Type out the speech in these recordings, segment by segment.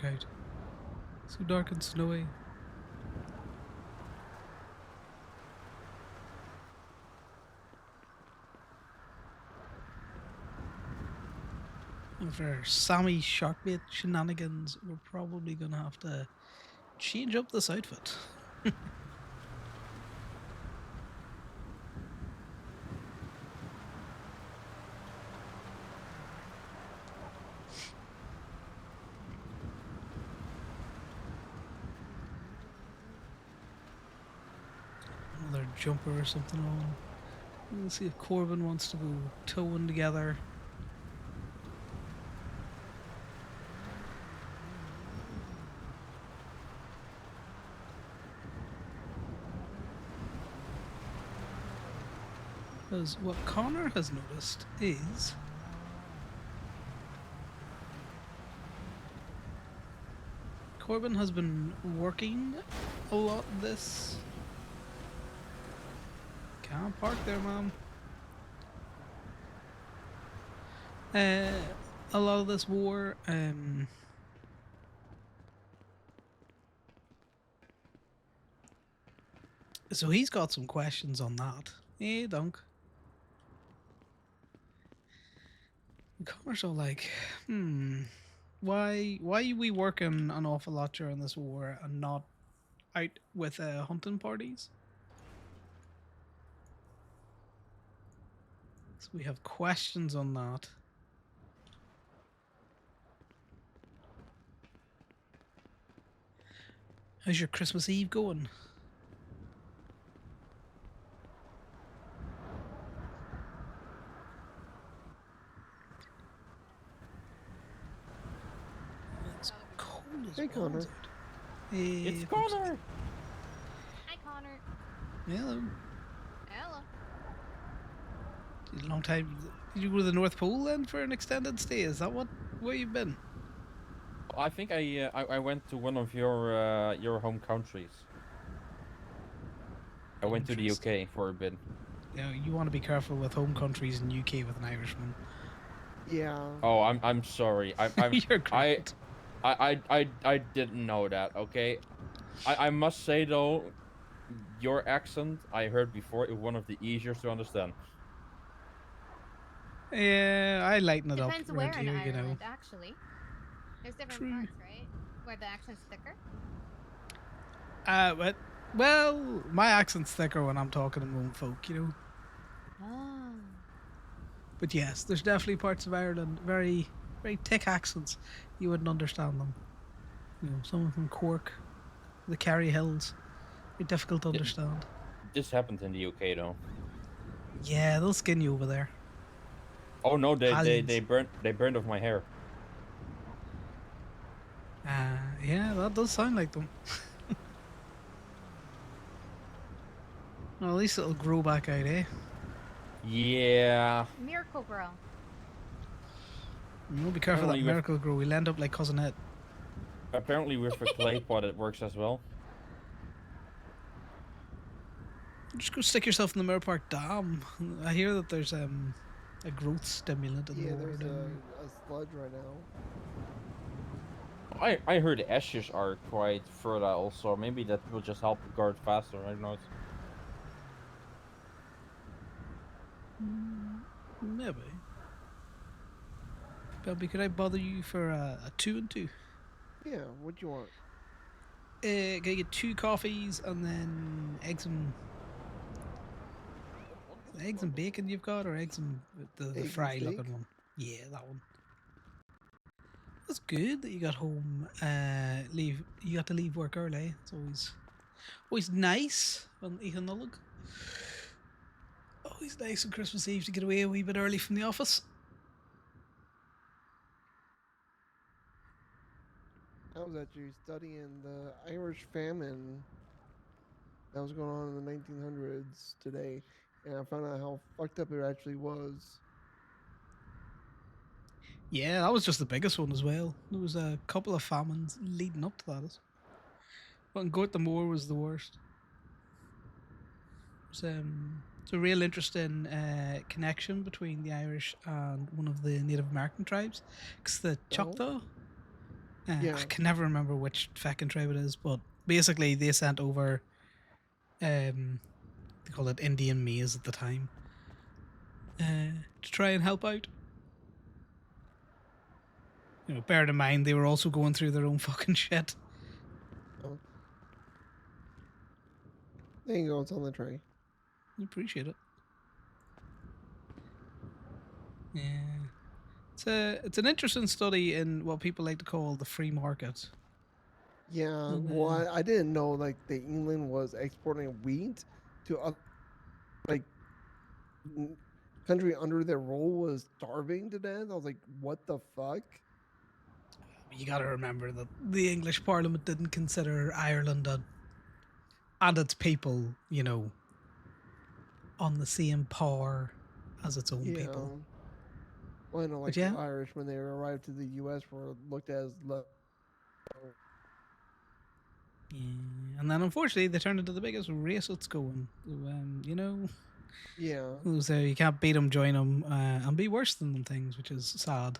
dark out. So dark and snowy. After Sammy's sharkbait shenanigans, we're probably gonna have to change up this outfit. Another jumper or something on. We'll see if Corbin wants to go towing together. Because what Connor has noticed is Corbin has been working a lot this. Can't park there, ma'am. A lot of this war, so he's got some questions on that. Hey, Dunk. Connor's all like, why are we working an awful lot during this war and not out with hunting parties? So we have questions on that. How's your Christmas Eve going? It's cold as Hey, Connor. Hey, It's Conor! Hi, Connor. Hello. Hello. It's a long time. Did you go to the North Pole then for an extended stay? Is that where you've been? I think I went to one of your home countries. I went to the UK for a bit. You know, you want to be careful with home countries in UK with an Irishman. Yeah. Oh, I'm sorry. I'm You're great. I didn't know that. Okay, I must say though, your accent I heard before is one of the easiest to understand. Yeah, I lighten it up Depends around where in here, you know. Ireland, actually. There's different True. parts, right? Where the accent's thicker. But well, my accent's thicker when I'm talking to my own folk, you know. Oh. But yes, there's definitely parts of Ireland very, very thick accents. You wouldn't understand them. You know, someone from Cork, the Kerry Hills, very difficult to understand. This happened in the UK though. Yeah, they'll skin you over there. Oh no, they Italians. burned off my hair. Yeah, that does sound like them. Well, at least it'll grow back out, eh? Yeah. Miracle Grow. You know, be careful that Apparently with- Miracle Grow. We'll end up like Cousin Ed. Apparently with a clay pot it works as well. Just go stick yourself in the Mirror Park Dam. I hear that there's a growth stimulant in Yeah, the there's water. a sludge right now. I heard ashes are quite fertile also. Maybe that will just help the guard faster. I don't know. Maybe. Bobby, could I bother you for a 2 and 2? Yeah, what do you want? Can I get 2 coffees and then eggs and bacon you've got, or eggs and the Eggs and fry steak? looking one? Yeah, that one. That's good that you got home. You got to leave work early. It's always nice on Oiche Nollag. Always nice on Christmas Eve to get away a wee bit early from the office. I was actually studying the Irish famine that was going on in the 1900s today, and I found out how fucked up it actually was. Yeah, that was just the biggest one as well. There was a couple of famines leading up to that. But Gorta Moor was the worst. It's a real interesting connection between the Irish and one of the Native American tribes. Because the Choctaw, Yeah. I can never remember which fucking tribe it is, but basically they sent over, they called it Indian maize at the time, to try and help out. Bear in mind they were also going through their own fucking shit. Oh. There you go. It's on the tray. I appreciate it. Yeah. It's an interesting study in what people like to call the free market. Yeah. And, Well, I didn't know like that England was exporting wheat to like n- country under their rule was starving to death. I was like, what the fuck? you got to remember that the English Parliament didn't consider Ireland and its people, on the same par as its own Yeah. people. Well, I know But like yeah, the Irish when they arrived to the U.S. were looked at as low. yeah. And then unfortunately they turned into the biggest racists going. Yeah. So you can't beat them, join them, and be worse than them things, which is sad.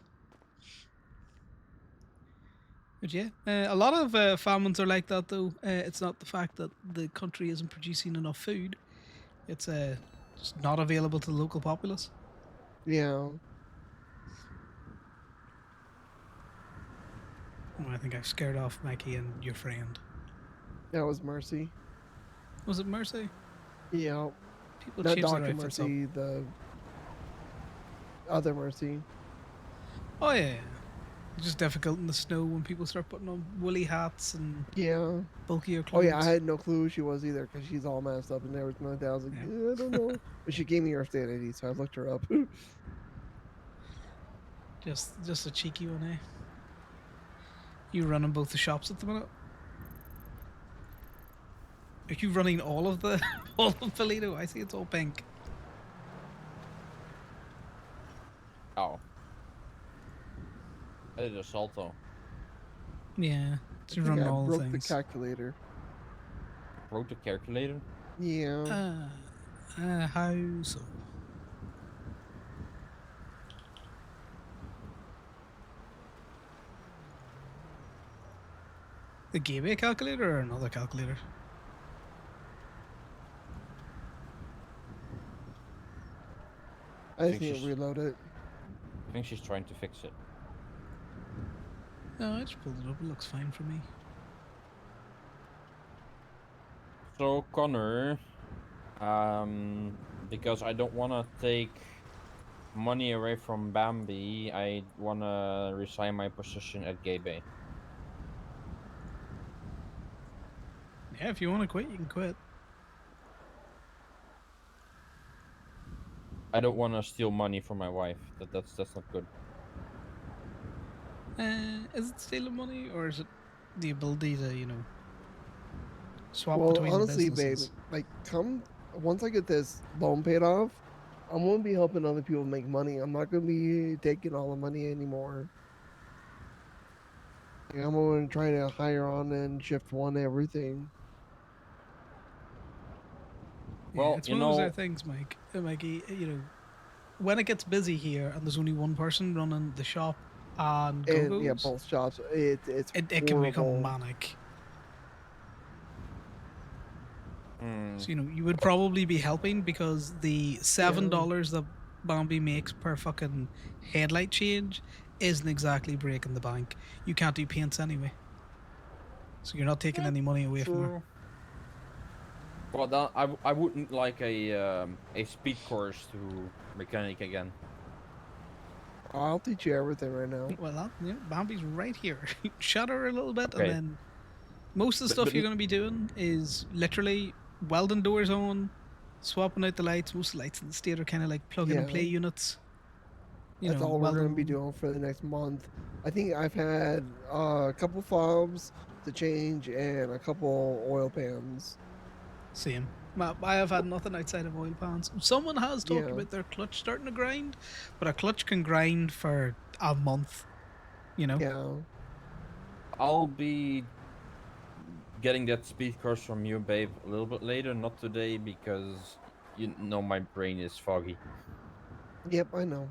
But yeah, a lot of famines are like that though. It's not the fact that the country isn't producing enough food; it's just not available to the local populace. Yeah. Oh, I think I've scared off Mikey and your friend. That was Mercy. Was it Mercy? Yeah. People Not change their Dr. outfits up. Mercy, the other Mercy. Oh yeah, it's just difficult in the snow when people start putting on woolly hats and Yeah. bulkier Oh clothes. yeah, I had no clue who she was either because she's all messed up and everything like that. I was like, Yeah. I don't know. But she gave me her state ID, so I looked her up. Just a cheeky one, eh? You running both the shops at the minute? Are you running all of the all of Polito? I see it's all pink. Oh. I did a salto. Yeah, I you think running I all the broke the things. calculator. Broke the calculator? Yeah. How so? The gave me a calculator or another calculator? I think think it she's- reloaded. I think she's trying to fix it. No, I just pulled it up. It looks fine for me. So, Connor, because I don't want to take money away from Bambi, I want to resign my position at Gay Bay. Yeah, if you want to quit, you can quit. I don't want to steal money from my wife. That's not good. Is it stealing money or is it the ability to, swap Well, between honestly, babe, businesses? like, come once I get this loan paid off, I'm gonna be helping other people make money. I'm not gonna be taking all the money anymore. Like, I'm gonna try to hire on and shift one everything. Yeah, Well, it's you one of those know, things, Mikey. When it gets busy here and there's only one person running the shop and And yeah, go-go's, both shops. It's it can become horrible. manic. hmm, So, you would probably be helping because the $7 that Bambi makes per fucking headlight change isn't exactly breaking the bank. You can't do paints anyway. So you're not taking any money away from her. true. Well, I wouldn't like a speed course to mechanic again. I'll teach you everything right now. Well, Bambi's right here. Shut her a little bit, Okay. and then most of the stuff you're going to be doing is literally welding doors on, swapping out the lights. Most of the lights in the state are kind of like plug in and Yeah. play units. That's all we're gonna be welding- doing for the next month. I think I've had a couple fobs to change and a couple oil pans. Same. I have had nothing outside of oil pans. Someone has talked Yeah. about their clutch starting to grind, but a clutch can grind for a month. Yeah. I'll be getting that speed course from you, babe, a little bit later, not today, because you know my brain is foggy. Yep, I know.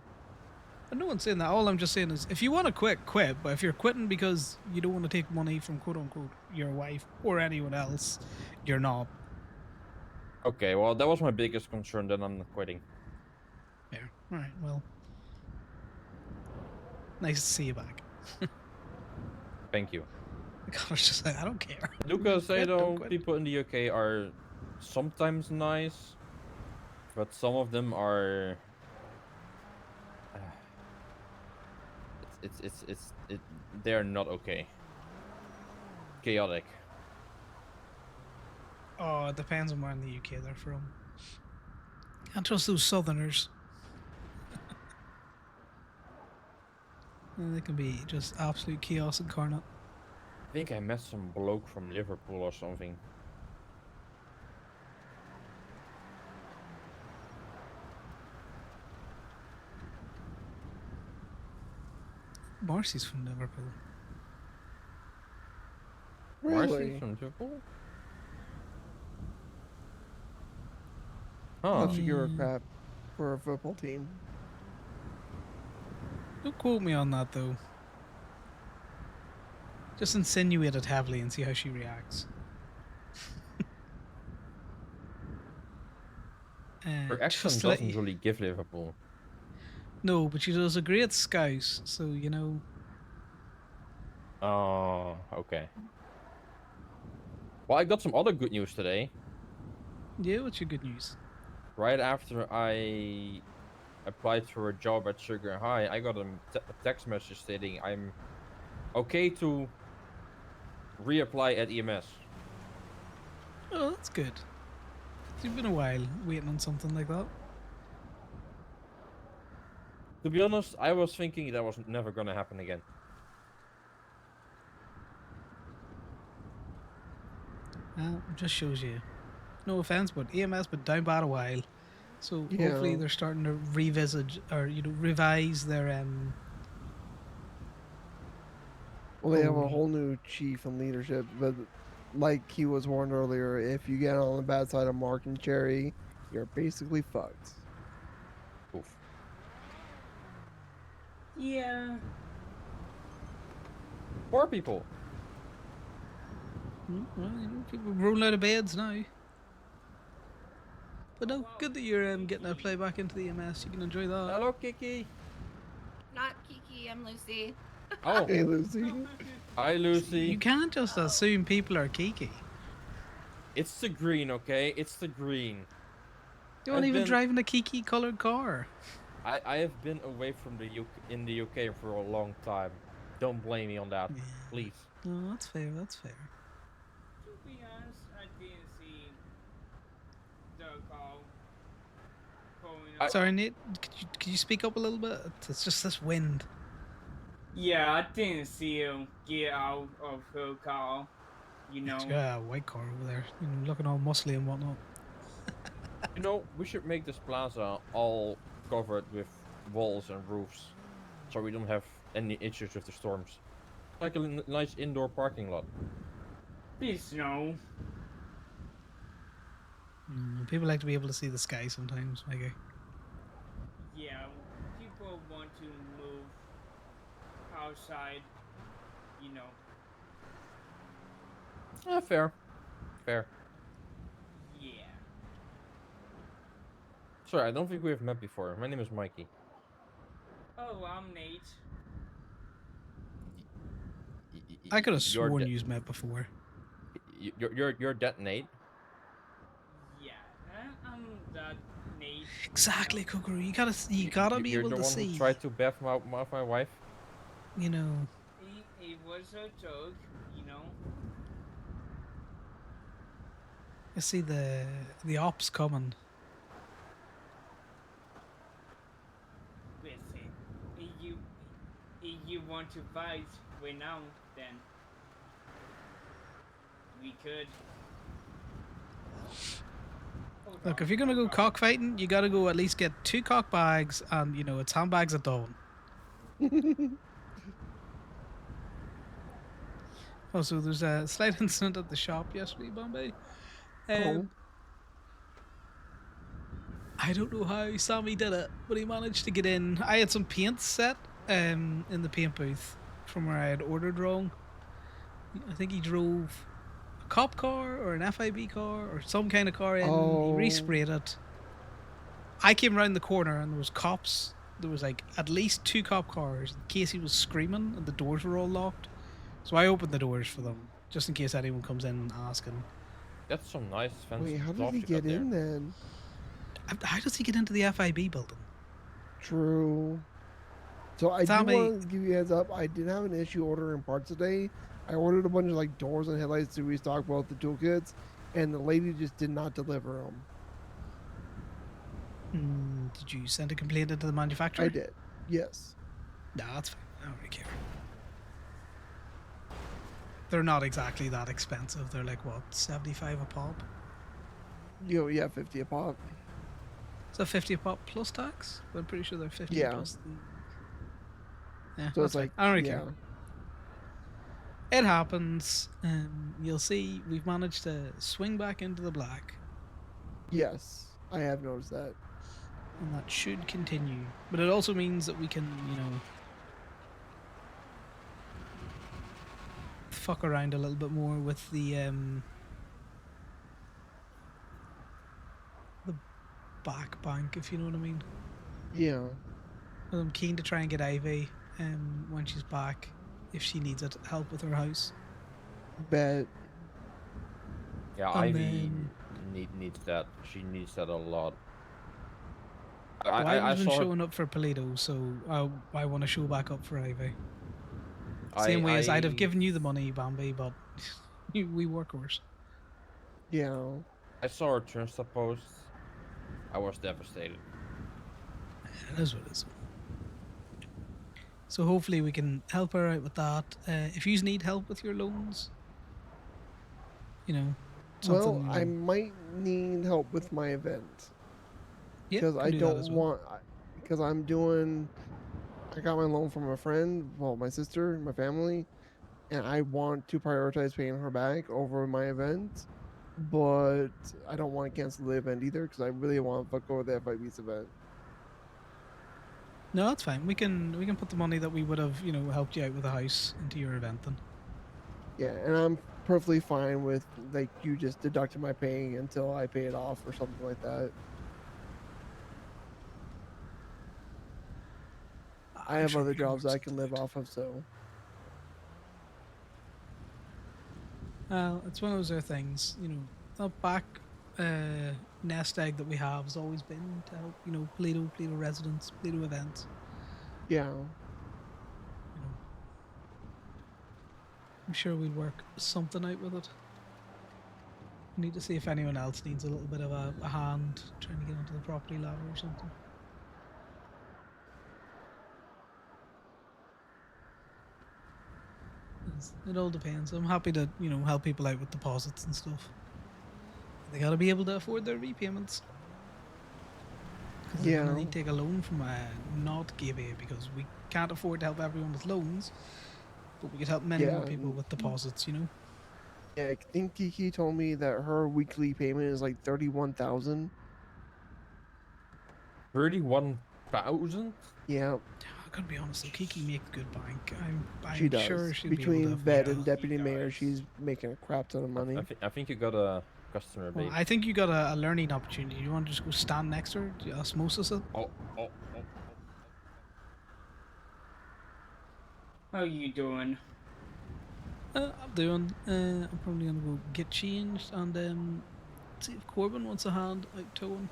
And no one's saying that. All I'm just saying is, if you want to quit, quit. But if you're quitting because you don't want to take money from quote unquote your wife or anyone else, you're not. Okay, well, that was my biggest concern. Then I'm not quitting. Fair. All right. Well, nice to see you back. Thank you. Connor's just like, I don't care. Do gotta say Quit, don't though, quit. people in the UK are sometimes nice, but some of them are. They're not okay. Chaotic. Oh, it depends on where in the UK they're from. Can't trust those Southerners. They can be just absolute chaos incarnate. I think I met some bloke from Liverpool or something. Marcy's from Liverpool. Marcy Really? from Liverpool? I Huh. thought you gave her Yeah. crap for a football team. Don't quote me on that though. Just insinuate it heavily and see how she reacts. Her Just accent to let doesn't you- really give Liverpool. No, but she does a great scouse, so you know. Oh, okay. Well, I got some other good news today. Yeah, what's your good news? Right after I applied for a job at Sugar High, I got a text message stating I'm okay to reapply at EMS. Oh, that's good. It's been a while waiting on something like that. To be honest, I was thinking that was never gonna happen again. It just shows you. No offense, but EMS been down bad a while. So Yeah. hopefully they're starting to revisit or revise their Well, they have a Oh. whole new chief and leadership, but like he was warned earlier, if you get on the bad side of Mark and Cherry, you're basically fucked. Oof. Yeah. Poor people. well, people rolling out of beds now. But no, good that you're getting to play back into the EMS. You can enjoy that. Hello, Kiki. Not Kiki, I'm Lucy. Oh, Hey, Lucy. hi, Lucy. You can't just assume people are Kiki. It's the green, okay? It's the green. You aren't I've even been- driving a Kiki colored car. I have been away from the UK for a long time. Don't blame me on that, Yeah. please. No, that's fair. That's fair. To be honest, I didn't see the call going up. Sorry, Nate. Could you speak up a little bit? It's just this wind. Yeah, I didn't see him get out of her call. You know. Yeah, white car over there. Looking all muscly and whatnot. You know, we should make this plaza all covered with walls and roofs, so we don't have any issues with the storms. Like a nice indoor parking lot. Please no. People like to be able to see the sky sometimes, Maggie. Yeah, people want to move outside. You know. Yeah, fair. Fair. Yeah. Sorry, I don't think we have met before. My name is Mikey. Oh, I'm Nate. I could have You're sworn de- you've met before. You're that Nate. Yeah, I'm that Nate. Exactly, You know. Kukuru. You gotta be You're able the to one see. who tried to bath my wife. You know, It was a joke, you know. I see the ops coming. Listen, if you want to fight right now, then we could. Hold Look, on, if you're gonna go hold on. cockfighting, you gotta go at least get 2 cock bags and it's handbags at dawn. Also, there's a slight incident at the shop yesterday, Bombay. Oh. I don't know how Sammy did it, but he managed to get in. I had some paint set in the paint booth from where I had ordered wrong. I think he drove a cop car or an FIB car or some kind of car in. He Oh. resprayed it. I came around the corner and there was cops. There was like at least 2 cop cars in case he was screaming and the doors were all locked. So I opened the doors for them just in case anyone comes in asking. That's some nice fancy Wait, how did stuff he you got get there. in then? How does he get into the FIB building? True. So I do Tommy- want to give you a heads up. I did have an issue ordering parts today. I ordered a bunch of like doors and headlights to restock both the toolkits, and the lady just did not deliver them. Did you send a complaint into the manufacturer? I did. Yes. No, that's fine. I don't really care. They're not exactly that expensive. They're like, what, 75 a pop? Yeah, 50 a pop. Is that 50 a pop plus tax? I'm pretty sure they're 50 Yeah. plus. Yeah, So that's it's like, fine. I don't really yeah. care. It happens. You'll see we've managed to swing back into the black, Yes, I have noticed that. and that should continue. But it also means that we can, fuck around a little bit more with the back bank, if you know what I mean. Yeah. I'm keen to try and get Ivy when she's back, if she needs it, help with her house. Bet. Yeah, And Ivy then- needs that. She needs that a lot. I I was been saw her- showing up for Polito, so I want to show back up for Ivy. Same way as I'd have given you the money, Bambi, but we workhorse. Yeah. I saw her Turnstile post. I was devastated. It is what it is. So hopefully we can help her out with that. If you need help with your loans, Well, something. I might need help with my event yeah, because can I do that don't as well. want. Because I'm doing. I got my loan from a friend, well, my sister, my family, and I want to prioritize paying her back over my event. But I don't want to cancel the event either because I really want to fuck over the FIB's event. No, that's fine. We can put the money that we would have, helped you out with the house into your event then. Yeah, and I'm perfectly fine with like you just deducting my pay until I pay it off or something like that. I I'm have sure other we can jobs work I can live something out. off of, so Well, it's one of those other things, that back nest egg that we have has always been to help, Polito residents, Polito events. yeah. I'm sure we'll work something out with it. We need to see if anyone else needs a little bit of a hand trying to get onto the property ladder or something. It all depends. I'm happy to, help people out with deposits and stuff. They gotta be able to afford their repayments. Because they're Yeah. gonna need to take a loan from not GB because we can't afford to help everyone with loans. But we could help many more Yeah. people with deposits, Yeah, I think Kiki told me that her weekly payment is like 31,000. 31,000? Yeah, I gotta be honest though, Kiki makes good bank. I'm she does. sure she'll Between be able to vet afford and that. deputy mayor, does. she's making a crap ton of money. I think you got a customer Well, base. I think you got a learning opportunity. You want to just go stand next to her, do you osmosis it? Oh. How you doing? I'm doing. I'm probably gonna go get changed and see if Corbin wants a hand out towing.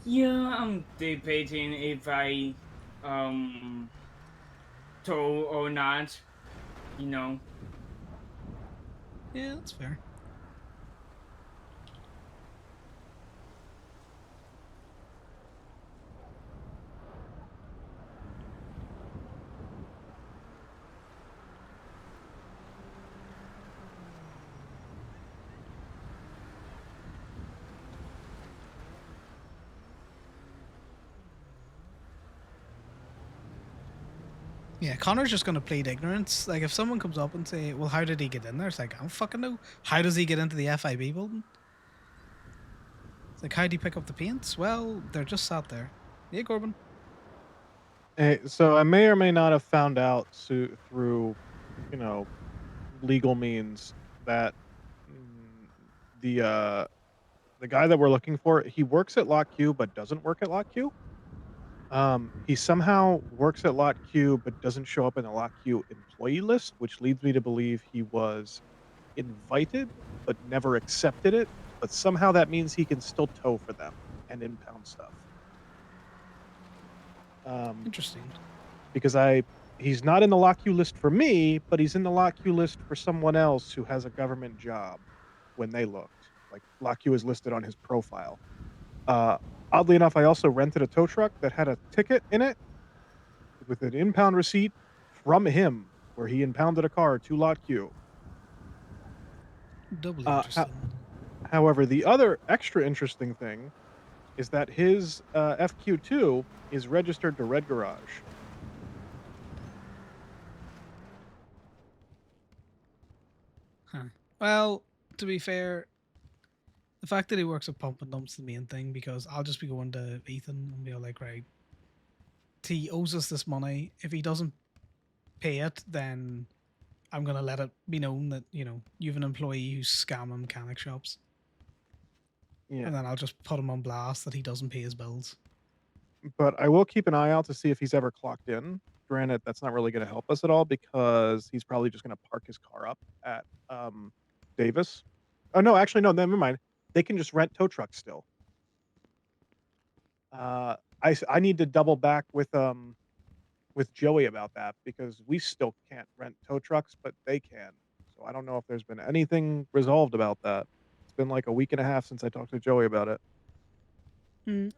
Yeah, I'm debating if I tow or not. Yeah, that's fair. Yeah, Connor's just gonna plead ignorance. Like, if someone comes up and say, "Well, how did he get in there?" It's like, I don't fucking know. How does he get into the FIB building? It's like, how do you pick up the paints? Well, they're just sat there. Yeah, Corbin. Hey, so I may or may not have found out through, you know, legal means that mm, the uh the guy that we're looking for, he works at Lot Q but doesn't work at Lot Q. He somehow works at Lot Q but doesn't show up in the Lot Q employee list, which leads me to believe he was invited but never accepted it. But somehow that means he can still tow for them and impound stuff. Um, Interesting. because he's not in the Lot Q list for me, but he's in the Lot Q list for someone else who has a government job. When they looked, like Lot Q is listed on his profile. Uh, Oddly enough, I also rented a tow truck that had a ticket in it with an impound receipt from him, where he impounded a car to Lot Q. Doubly Uh, ho- interesting. However, the other extra interesting thing is that his FQ2 is registered to Red Garage. Huh. Well, to be fair, the fact that he works at Pump and Dump's the main thing, because I'll just be going to Ethan and be like, right, he owes us this money. If he doesn't pay it, then I'm gonna let it be known that you have an employee who's scamming mechanic shops, Yeah, and then I'll just put him on blast that he doesn't pay his bills. but I will keep an eye out to see if he's ever clocked in. Granted, that's not really going to help us at all because he's probably just going to park his car up at Davis. Oh no, actually no, never mind. They can just rent tow trucks still. I need to double back with Joey about that because we still can't rent tow trucks, but they can. So I don't know if there's been anything resolved about that. It's been like a week and a half since I talked to Joey about it.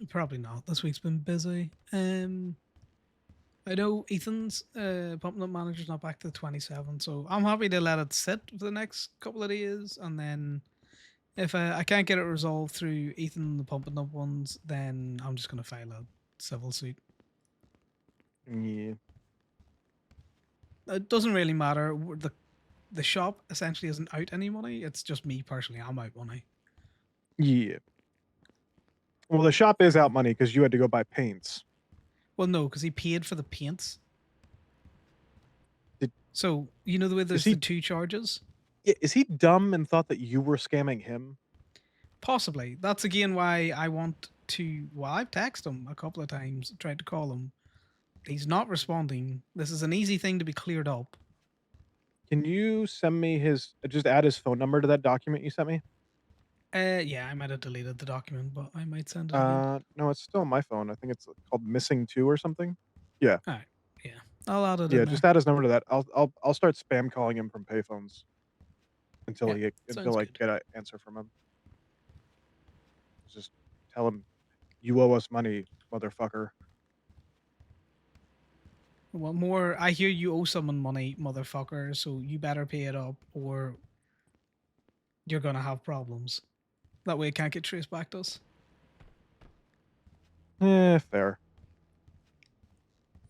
Probably not. This week's been busy. I know Ethan's pumping up manager's not back to the 27th, so I'm happy to let it sit for the next couple of days, and then if I can't get it resolved through Ethan and the pumping up ones, then I'm just gonna file a civil suit. Yeah. It doesn't really matter. The shop essentially isn't out any money. It's just me personally. I'm out money. Yeah. Well, the shop is out money because you had to go buy paints. Well, no, because he paid for the paints. Did- So you know the way there's he- the two charges. Yeah, is he dumb and thought that you were scamming him? Possibly. That's again why I want to. Well, I've texted him a couple of times, tried to call him. He's not responding. This is an easy thing to be cleared up. Can you send me just add his phone number to that document you sent me? Yeah, I might have deleted the document, but I might send it again. No, it's still on my phone. I think it's called Missing 2 or something. Yeah. All right. Yeah, I'll add it Yeah, in just there. add his number to that. I'll start spam calling him from payphones until Yeah, sounds I good. get an answer from him. Just tell him you owe us money, motherfucker. Well, more. I hear you owe someone money, motherfucker. So you better pay it up, or you're gonna have problems. That way, it can't get traced back to us. Fair.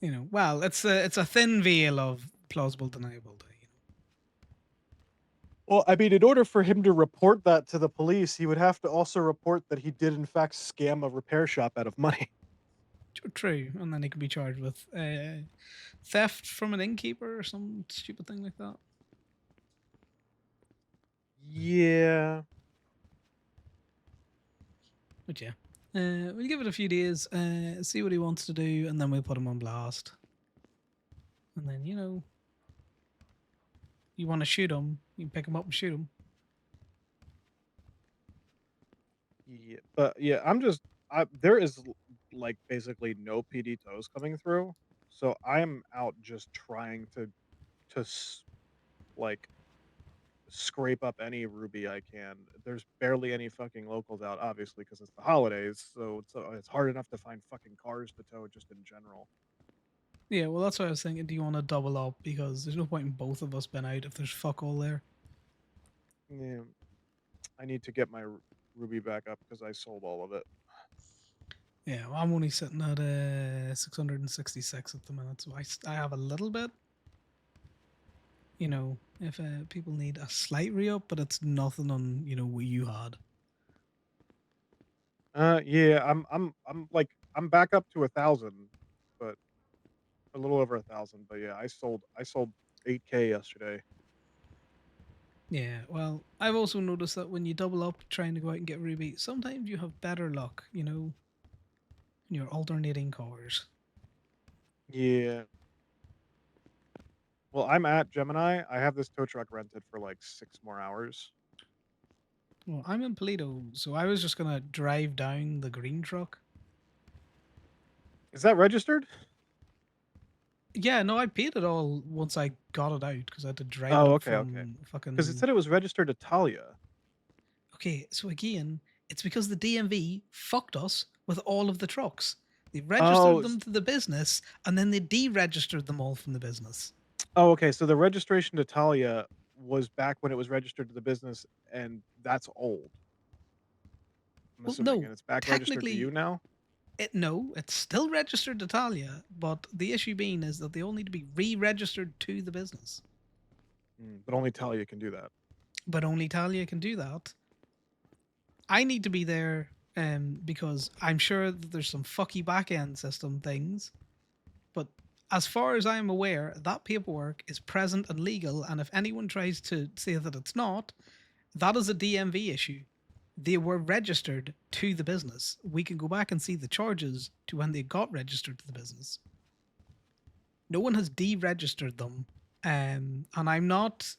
Well, it's a thin veil of plausible deniability. Well, I mean, in order for him to report that to the police, he would have to also report that he did in fact scam a repair shop out of money. True, and then he could be charged with theft from an innkeeper or some stupid thing like that. Yeah. But yeah, we'll give it a few days, see what he wants to do, and then we'll put him on blast. And then you want to shoot him, you can pick him up and shoot him. Yeah, but yeah, there is like basically no PD tows coming through, so I'm out just trying to like scrape up any ruby I can. There's barely any fucking locals out, obviously, because it's the holidays, so it's hard enough to find fucking cars to tow just in general. Yeah, well, that's what I was thinking. Do you want to double up? Because there's no point in both of us being out if there's fuck all there. Yeah, I need to get my ruby back up because I sold all of it. Yeah, well, I'm only sitting at 666 at the minute, so I have a little bit. If people need a slight re-up, but it's nothing on what you had. Yeah, I'm back up to 1,000, but a little over 1,000. But yeah, I sold 8K yesterday. Yeah, well, I've also noticed that when you double up trying to go out and get rebates, sometimes you have better luck, when you're alternating cars. Yeah. Well, I'm at Gemini. I have this tow truck rented for like 6 more hours. Well, I'm in Toledo, so I was just gonna drive down the green truck. Is that registered? Yeah, no, I paid it all once I got it out because I had to drive it Oh, up okay, okay. from Because it fucking. said it was registered to Talia. Okay, so again, it's because the DMV fucked us with all of the trucks. They registered Oh, them to the business and then they deregistered them all from the business. oh, okay. So the registration to Talia was back when it was registered to the business, and that's old. I'm Well, assuming, no, and it's back registered to you technically, now. no, it's still registered to Talia, but the issue being is that they all need to be re-registered to the business. But only Talia can do that. But only Talia can do that. I need to be there because I'm sure that there's some fucky back end system things. But as far as I'm aware, that paperwork is present and legal. And if anyone tries to say that it's not, that is a DMV issue. They were registered to the business. We can go back and see the charges to when they got registered to the business. No one has deregistered them. And I'm not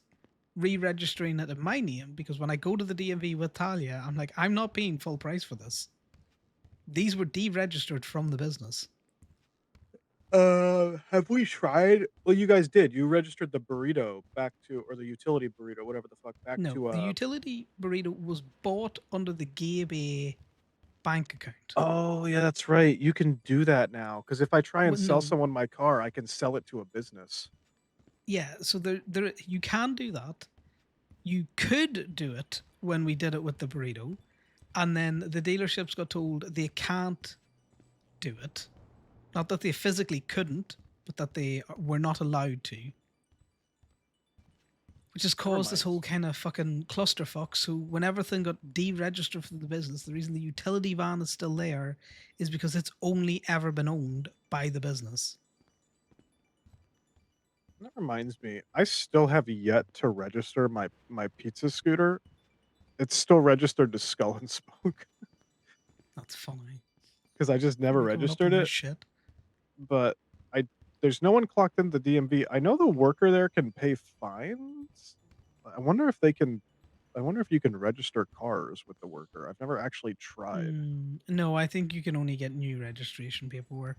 re-registering it in my name because when I go to the DMV with Talia, I'm like, I'm not paying full price for this. These were deregistered from the business. Have we tried? Well, you guys did. You registered the burrito back to, or the utility burrito, whatever the fuck, back No, to. the utility burrito was bought under the Gabe bank account. Oh yeah, that's right. You can do that now. Because if I try and Well, sell no, someone my car, I can sell it to a business. yeah, so there, you can do that. You could do it when we did it with the burrito, and then the dealerships got told they can't do it. Not that they physically couldn't, but that they were not allowed to. Which has Never caused this mind. whole kind of fucking clusterfuck. So when everything got deregistered from the business, the reason the utility van is still there is because it's only ever been owned by the business. That reminds me. I still have yet to register my pizza scooter. It's still registered to Skull and Spoke That's funny. because I just never You're coming up registered on my it. shit. But I there's no one clocked into the DMV. I know the worker there can pay fines. I wonder if they can. I wonder if you can register cars with the worker. I've never actually tried. No, I think you can only get new registration paperwork.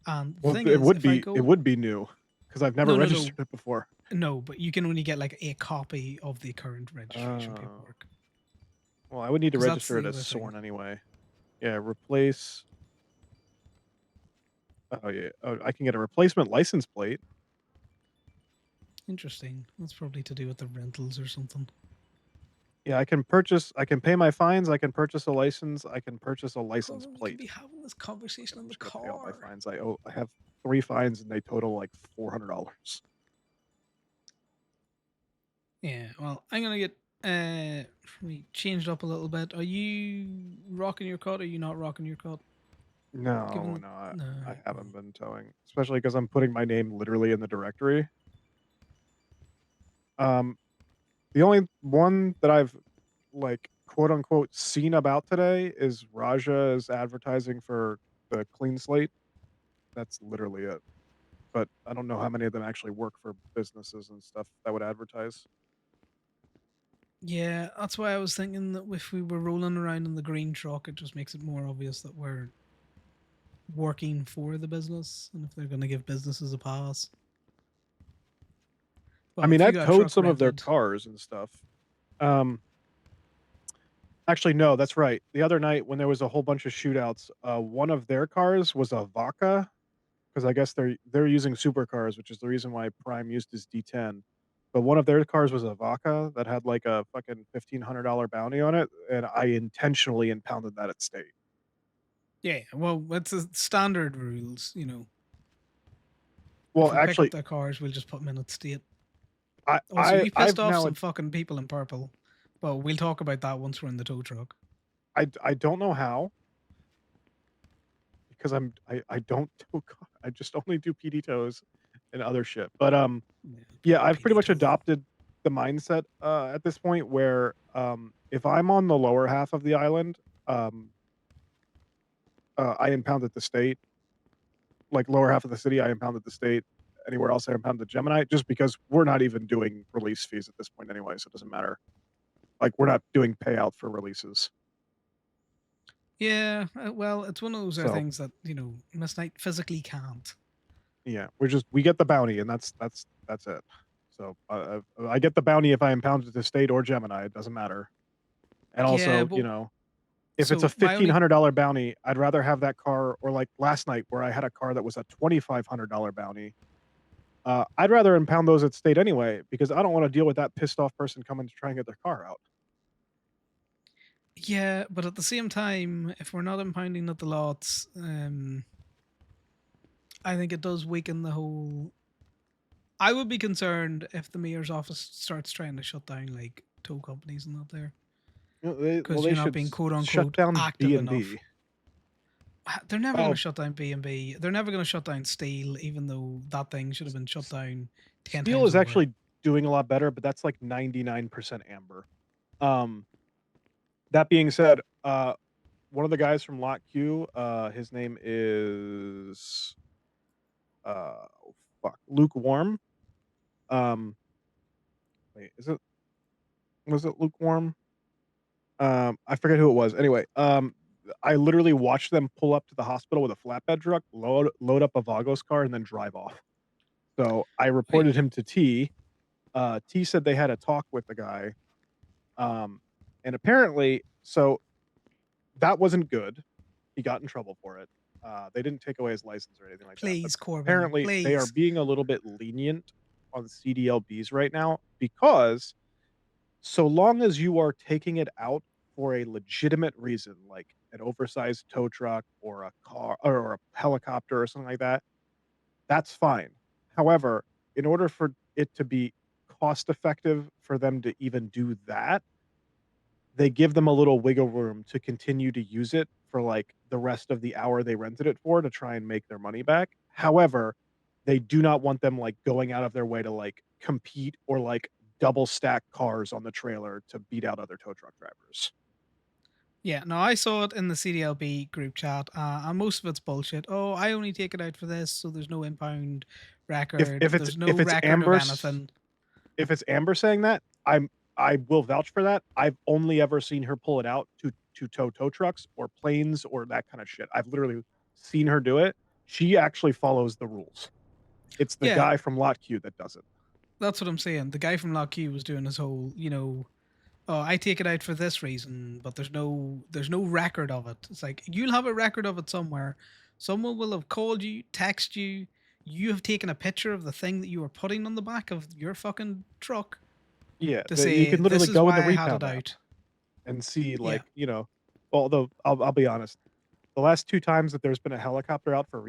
And the Well, thing is, if I it go, would be new because I've never no, no, registered no, it before. no, but you can only get like a copy of the current registration Oh. paperwork. Well, I would need to Because that's register it the as other thing. Sorn anyway. Yeah, replace. Oh yeah. Oh, I can get a replacement license plate. Interesting. That's probably to do with the rentals or something. Yeah, I can purchase. I can pay my fines. I can purchase a license. I can purchase a license Corbin, we can plate. be having this conversation in I'm the just gonna pay all my car. fines. I have 3 fines and they total like $400. Yeah, well, I'm gonna get we changed up a little bit. Are you rocking your cut? Or are you not rocking your cut? No, Given no, no, I right, haven't been towing, especially because I'm putting my name literally in the directory. Um, the only one that I've like quote unquote seen about today is Raja is advertising for the clean slate. That's literally it. But I don't know how many of them actually work for businesses and stuff that would advertise. yeah, that's why I was thinking that if we were rolling around in the green truck, it just makes it more obvious that we're working for the business, and if they're gonna give businesses a pass. I But mean, if you I've got a towed truck some of their rented, cars and stuff. Um, Actually, no, that's right. The other night when there was a whole bunch of shootouts, one of their cars was a Vaca because I guess they're using supercars, which is the reason why Prime used his D10. But one of their cars was a Vaca that had like a fucking $1,500 bounty on it, and I intentionally impounded that at state. yeah, well, that's a standard rules. If Well, we pick up actually, their cars, we'll just put them in at state. I Also, I you pissed I've off now some fucking people in purple, but we'll talk about that once we're in the tow truck. I don't know how. because I don't do I just only do PD tows and other shit. But yeah, I've pretty much adopted the mindset at this point where if I'm on the lower half of the island, um I impound at the state, like lower half of the city, I impound at the state. Anywhere else, I impound the Gemini, just because we're not even doing release fees at this point anyway, so it doesn't matter. Like we're not doing payout for releases. Yeah, well, it's one of those So things that Miss Knight physically can't. yeah, we get the bounty, and that's it. So I get the bounty if I impound it to state or Gemini. It doesn't matter. And Yeah, also, but if it's a so my only $1,500 bounty, I'd rather have that car, or like last night where I had a car that was a $2,500 bounty. I'd rather impound those at state anyway because I don't want to deal with that pissed off person coming to try and get their car out. yeah, but at the same time, if we're not impounding at the lots, I think it does weaken the whole. I would be concerned if the mayor's office starts trying to shut down like tow companies and that there because They you're not should being quote shut unquote down active B and enough. B. They're never going to Oh, shut down B&B. They're never going to shut down Steel, even though that thing should have been shut down 10 Steel times is over. actually doing a lot better, but that's like 99% amber. Um, that being said, one of the guys from Lot Q, his name is oh fuck, Lukewarm. Um, wait, was it Lukewarm? I forget who it was. Anyway, I literally watched them pull up to the hospital with a flatbed truck, load up a Vagos car, and then drive off. So I reported him to T. T said they had a talk with the guy, and apparently, so that wasn't good. He got in trouble for it. They didn't take away his license or anything like that. But Please, Corbin. apparently, they are Please. being a little bit lenient on CDLBs right now because so long as you are taking it out for a legitimate reason, like an oversized tow truck or a car or a helicopter or something like that, that's fine. However, in order for it to be cost effective for them to even do that, they give them a little wiggle room to continue to use it for like the rest of the hour they rented it for to try and make their money back. However, they do not want them like going out of their way to like compete or like double stack cars on the trailer to beat out other tow truck drivers. Yeah, no, I saw it in the CDLB group chat, and most of it's bullshit. Oh, I only take it out for this, so there's no impound record. There's no if it's record of anything. if it's Amber saying that, I will vouch for that. I've only ever seen her pull it out to tow trucks or planes or that kind of shit. I've literally seen her do it. She actually follows the rules. It's the Yeah, guy from Lot Q that does it. that's what I'm saying. The guy from Lock Q was doing his whole, oh, I take it out for this reason, but there's no record of it. It's like you'll have a record of it somewhere. Someone will have called you, text you. You have taken a picture of the thing that you were putting on the back of your fucking truck Yeah, to you say can this literally is go in why the I had repound it app out. and see Yeah, like, although I'll be honest, the last 2 times that there's been a helicopter out for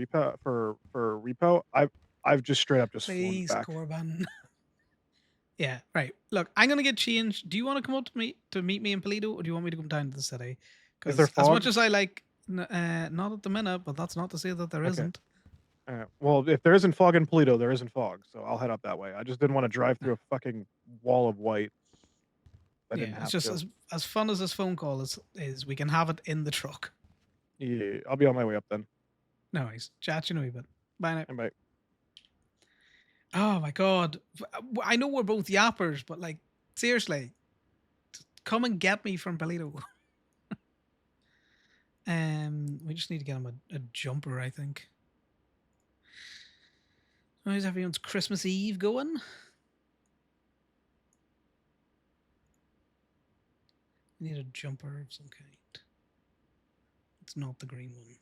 repo, I've just straight up just flown it please, back. Corbin. Yeah, right. Look, I'm gonna get changed. Do you want to come up to meet me in Polito, or do you want me to come down to the city? Is there Because as much fog? as I like, not at the minute, but that's not to say that there Okay. isn't. Well, if there isn't fog in Polito, there isn't fog, so I'll head up that way. I just didn't want to drive No. through a fucking wall of white. I Yeah, didn't it's have just to. as fun as this phone call is. We can have it in the truck. Yeah, I'll be on my way up then. No worries. Chat you in a wee bit. Bye now. And bye. Oh my god. I know we're both yappers, but like seriously, come and get me from Polito. We just need to get him a jumper, I think. How's everyone's Christmas Eve going? Need a jumper of some kind. It's not the green one.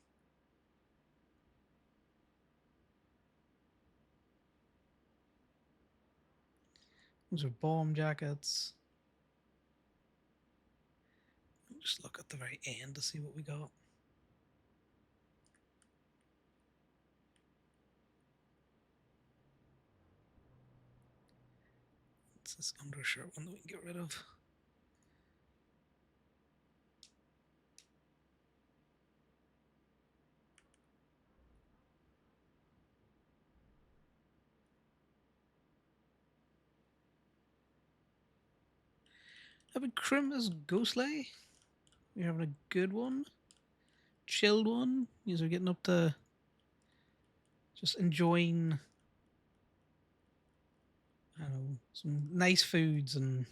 Those are bomb jackets. Just look at the very end to see what we got. It's this undershirt one that we can get rid of. Have a Christmas ghostly. We're having a good one. Chilled one. You're getting up to just enjoying, I don't know, some nice foods and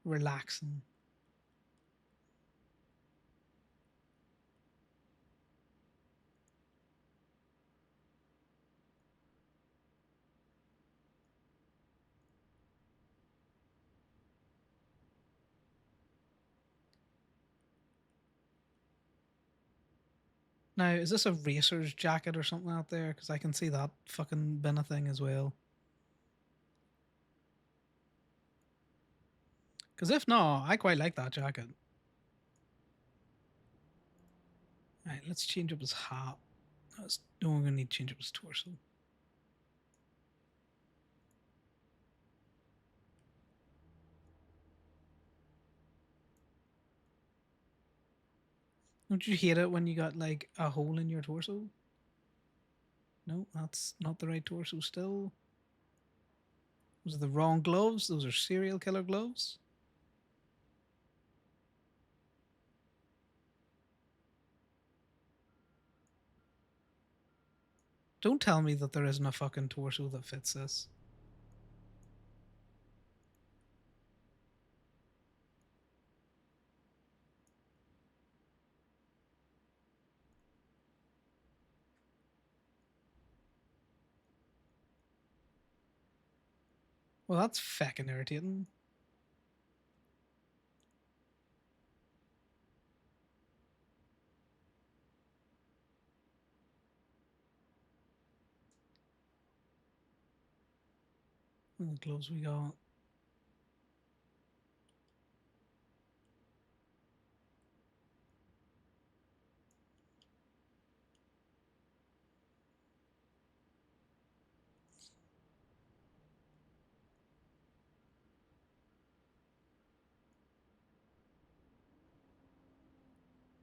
relaxing. Now, is this a racer's jacket or something out there? Because I can see that fucking been a thing as well. Because if not, I quite like that jacket. Alright, let's change up his hat. No, we're gonna need to change up his torso. Don't you hate it when you got like a hole in your torso? No, that's not the right torso still. Those are the wrong gloves. Those are serial killer gloves. Don't tell me that there isn't a fucking torso that fits this. Well, that's fucking irritating. What the gloves we got?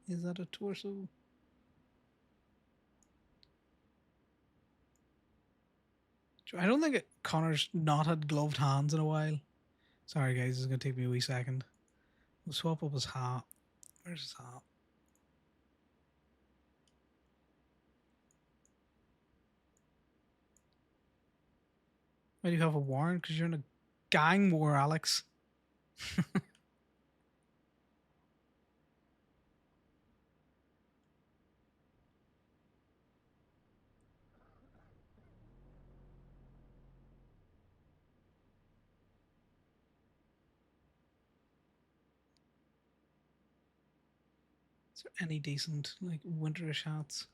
Is that a torso? I don't think Connor's not had gloved hands in a while. Sorry, guys, it's gonna take me a wee second. We'll swap up his hat. Where's his hat? Why do you have a warrant? Because you're in a gang war, Alex. Is there any decent, like, winterish hats?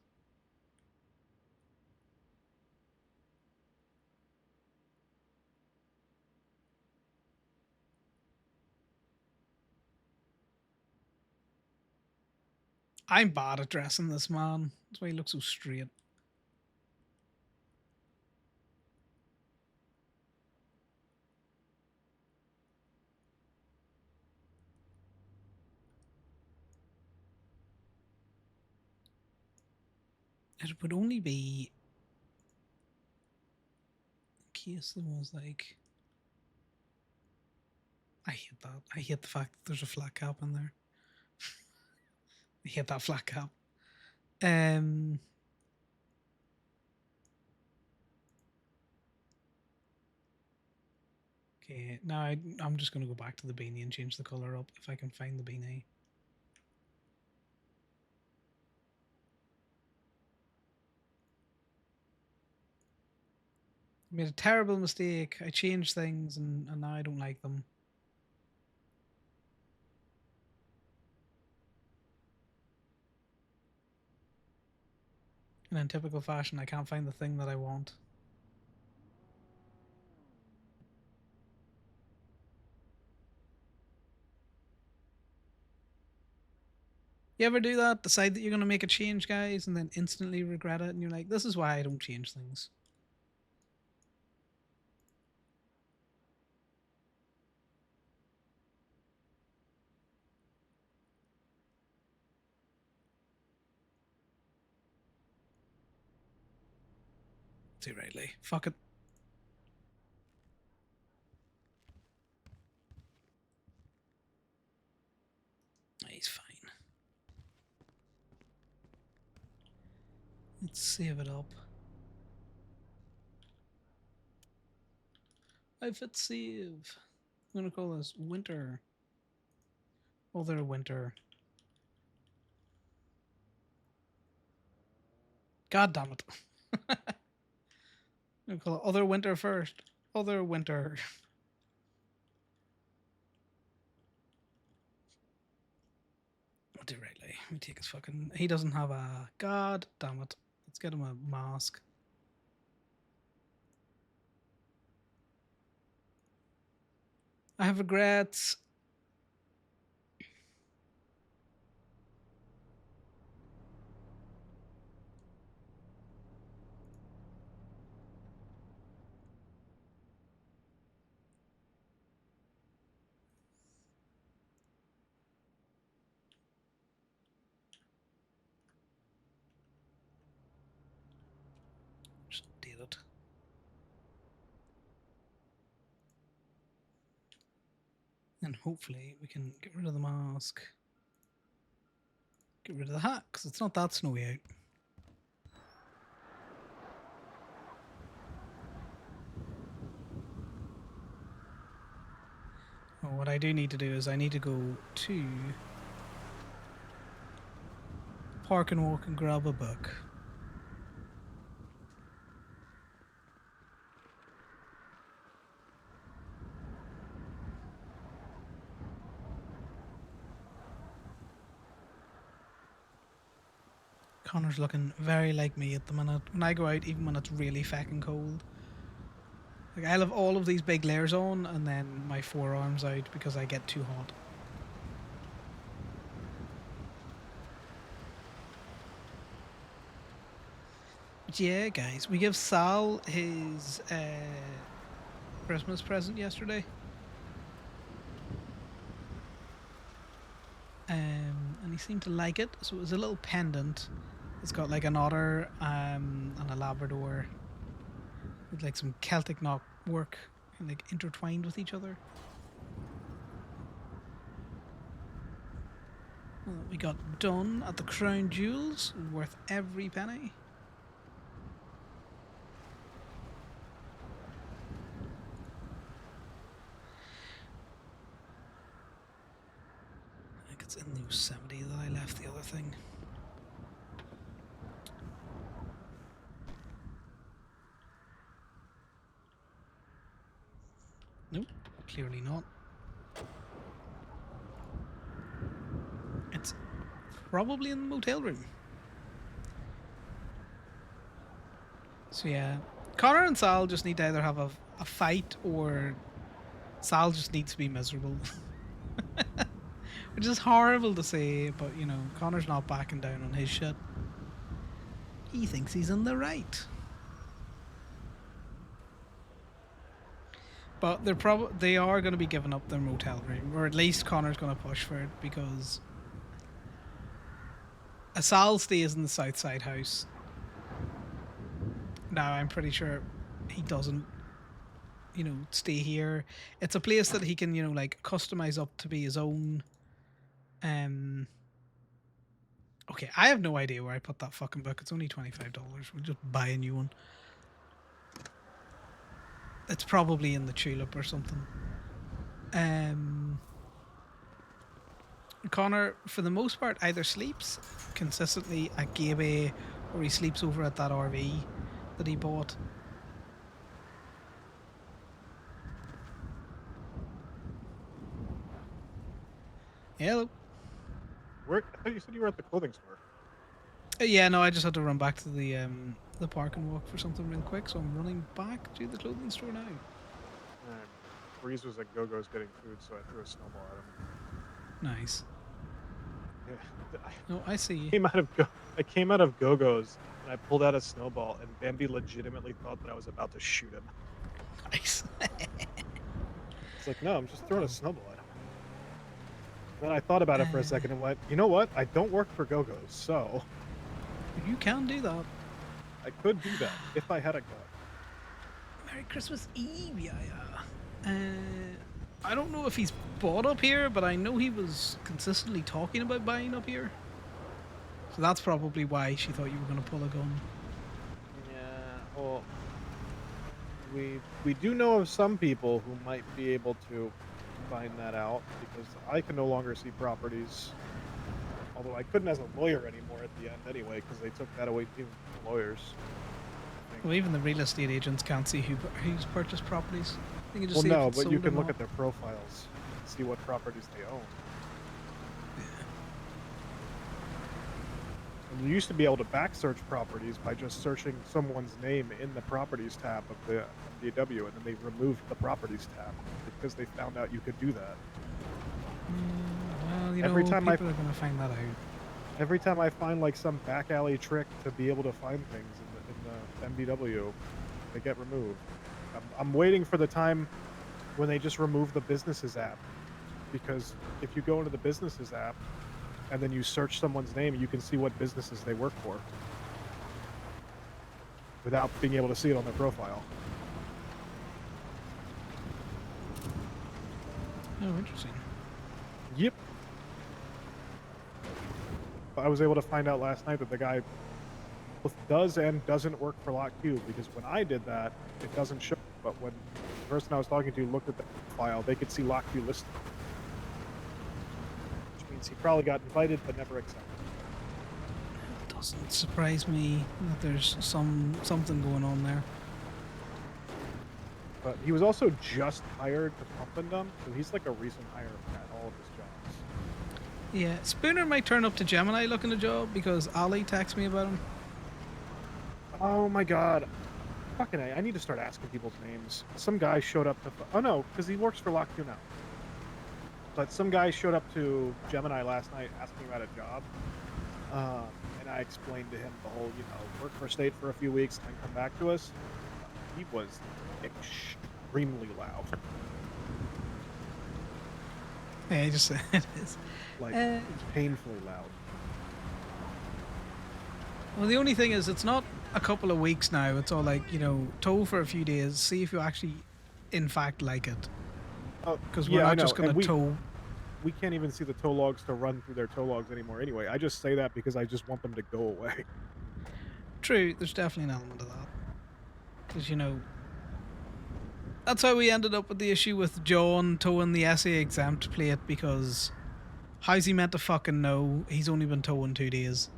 I'm bad at dressing this man. That's why he looks so straight. It would only be in case there was like. I hate that. I hate the fact that there's a flat cap in there. I hate that flat cap. Okay, now I'm just going to go back to the beanie and change the colour up if I can find the beanie. I made a terrible mistake. I changed things and now I don't like them. And in typical fashion, I can't find the thing that I want. You ever do that? Decide that you're going to make a change, guys, and then instantly regret it, and you're like, this is why I don't change things. Too rightly. Fuck it. Let's save it up. If it's save. I'm gonna call this winter. Other winter. God damn it. I'm gonna call it other winter first. Other winter. I'll do rightly. Let me take his fucking. He doesn't have a. God damn it. Let's get him a mask. I have regrets. Just did it. And hopefully we can get rid of the mask. Get rid of the hat, because it's not that snowy out. Well, what I do need to do is I need to go to Park and Walk and grab a book. Connor's looking very like me at the minute. When I go out, even when it's really fucking cold. Like, I'll have all of these big layers on and then my forearms out because I get too hot. But yeah, guys, we give Sal his Christmas present yesterday. And he seemed to like it. So it was a little pendant. It's got like an otter and a Labrador with like some Celtic knot work and like intertwined with each other. Well, we got done at the Crown Jewels, worth every penny. I think it's in the Yosemite that I left the other thing. Nope, clearly not. It's probably in the motel room. So yeah, Connor and Sal just need to either have a fight or Sal just needs to be miserable. Which is horrible to say, but you know, Connor's not backing down on his shit. He thinks he's in the right. But they are going to be giving up their motel room, or at least Connor's going to push for it because Sal stays in the south side house. Now I'm pretty sure he doesn't, you know, stay here. It's a place that he can, you know, like customize up to be his own. Okay, I have no idea where I put that fucking book. It's only $25. We'll just buy a new one. It's probably in the tulip or something. Connor, for the most part, either sleeps consistently at Gaby or he sleeps over at that RV that he bought. Hello. Where? I thought you said you were at the clothing store. Yeah, no, I just had to run back to the Park and Walk for something real quick, so I'm running back to the clothing store now. Breeze was at Go-Go's getting food, so I threw a snowball at him. Nice. Yeah. No, I see you. I came out of Go-Go's and I pulled out a snowball, and Bambi legitimately thought that I was about to shoot him. Nice. It's like, no, I'm just throwing a snowball at him. Then I thought about it for a second and went, you know what? I don't work for Go-Go's, so You can do that. I could do that if I had a gun. Merry Christmas Eve, yeah. I don't know if he's bought up here, but I know he was consistently talking about buying up here. So that's probably why she thought you were going to pull a gun. Well, we do know of some people who might be able to find that out because I can no longer see properties. Although I couldn't as a lawyer anymore at the end anyway because they took that away even from lawyers. I think. Well, even the real estate agents can't see who's purchased properties. They can just Well, see if no, it's but you sold can or look not. at their profiles and see what properties they own. And you used to be able to back search properties by just searching someone's name in the properties tab of the MDW, and then they removed the properties tab because they found out you could do that. Well, you Every know, time I- people are going to find that out. Every time I find like some back alley trick to be able to find things in the MDW, they get removed. I'm waiting for the time when they just remove the businesses app, because if you go into the businesses app and then you search someone's name, you can see what businesses they work for without being able to see it on their profile. Oh, interesting. Yep. I was able to find out last night that the guy both does and doesn't work for LockQ, because when I did that, it doesn't show. But when the person I was talking to looked at the file, they could see LockQ listed. Which means he probably got invited but never accepted. It doesn't surprise me that there's something going on there. But he was also just hired to Pump and Dump, so he's like a recent hire at all of his jobs. Yeah, Spooner might turn up to Gemini looking a job because Ali texted me about him. Oh my god. Fucking A, I need to start asking people's names. Some guy showed up to... Oh no, because he works for LockQ now. But some guy showed up to Gemini last night asking about a job. And I explained to him the whole, work for State for a few weeks and then come back to us. He was extremely loud. Yeah, he just said it is. Like, Uh, painfully loud. Well, the only thing is, it's not a couple of weeks now. It's all like, tow for a few days, see if you actually, in fact, like it. Because we're yeah, I not know. just going And to tow. we can't even see the tow logs to run through their tow logs anymore anyway. I just say that because I just want them to go away. True, there's definitely an element of that. Because, that's how we ended up with the issue with John towing the SA exempt plate, because how's he meant to fucking know he's only been towing 2 days?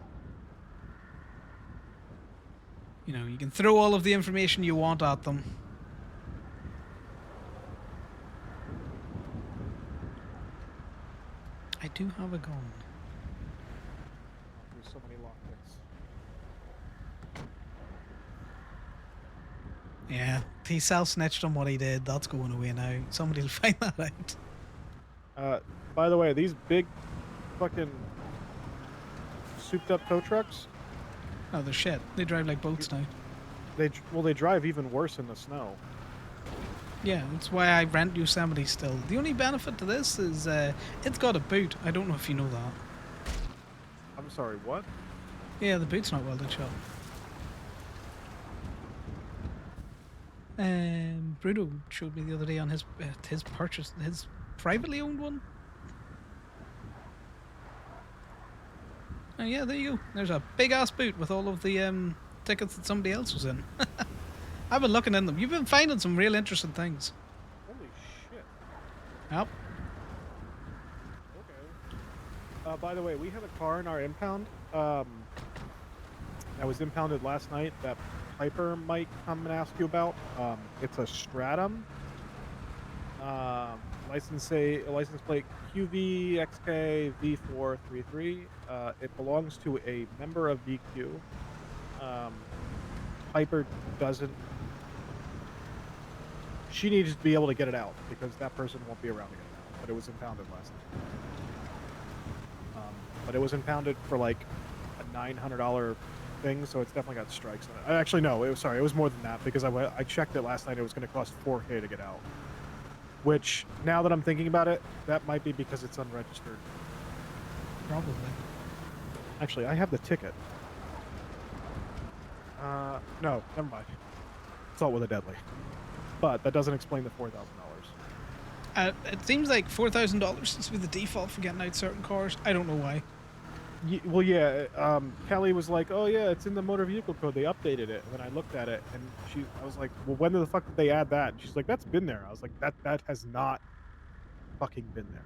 You can throw all of the information you want at them. I do have a gun. There's so many lockpicks. Yeah, he self-snitched on what he did. That's going away now. Somebody will find that out. By the way, these big fucking souped up tow trucks, Oh, they're shit. They drive like boats now. they drive even worse in the snow. Yeah, that's why I rent Yosemite still. The only benefit to this is it's got a boot. I don't know if you know that. I'm sorry, what? Yeah, the boot's not welded shut. Bruno showed me the other day on his purchase, his privately owned one. Oh yeah, there you go. There's a big ass boot with all of the tickets that somebody else was in. I've been looking in them. You've been finding some real interesting things. Holy shit. Yep. Okay. By the way, we have a car in our impound that was impounded last night that Piper might come and ask you about. It's a Stratum. License plate QVXK V433. It belongs to a member of VQ. Piper doesn't. She needs to be able to get it out because that person won't be around to get it out. But it was impounded last night. But it was impounded for like a $900 thing, so it's definitely got strikes on it. Actually, no, it was more than that because I checked it last night. It was going to cost $4K to get out. Which, now that I'm thinking about it, that might be because it's unregistered. Probably. Actually, I have the ticket. No, never mind. Assault with a deadly. But that doesn't explain the $4,000. It seems like $4,000 seems to be the default for getting out certain cars. I don't know why. Well, yeah. Kelly was like, "Oh yeah, it's in the motor vehicle code. They updated it." And then I looked at it, and I was like, "Well, when the fuck did they add that?" And she's like, "That's been there." I was like, "That has not fucking been there."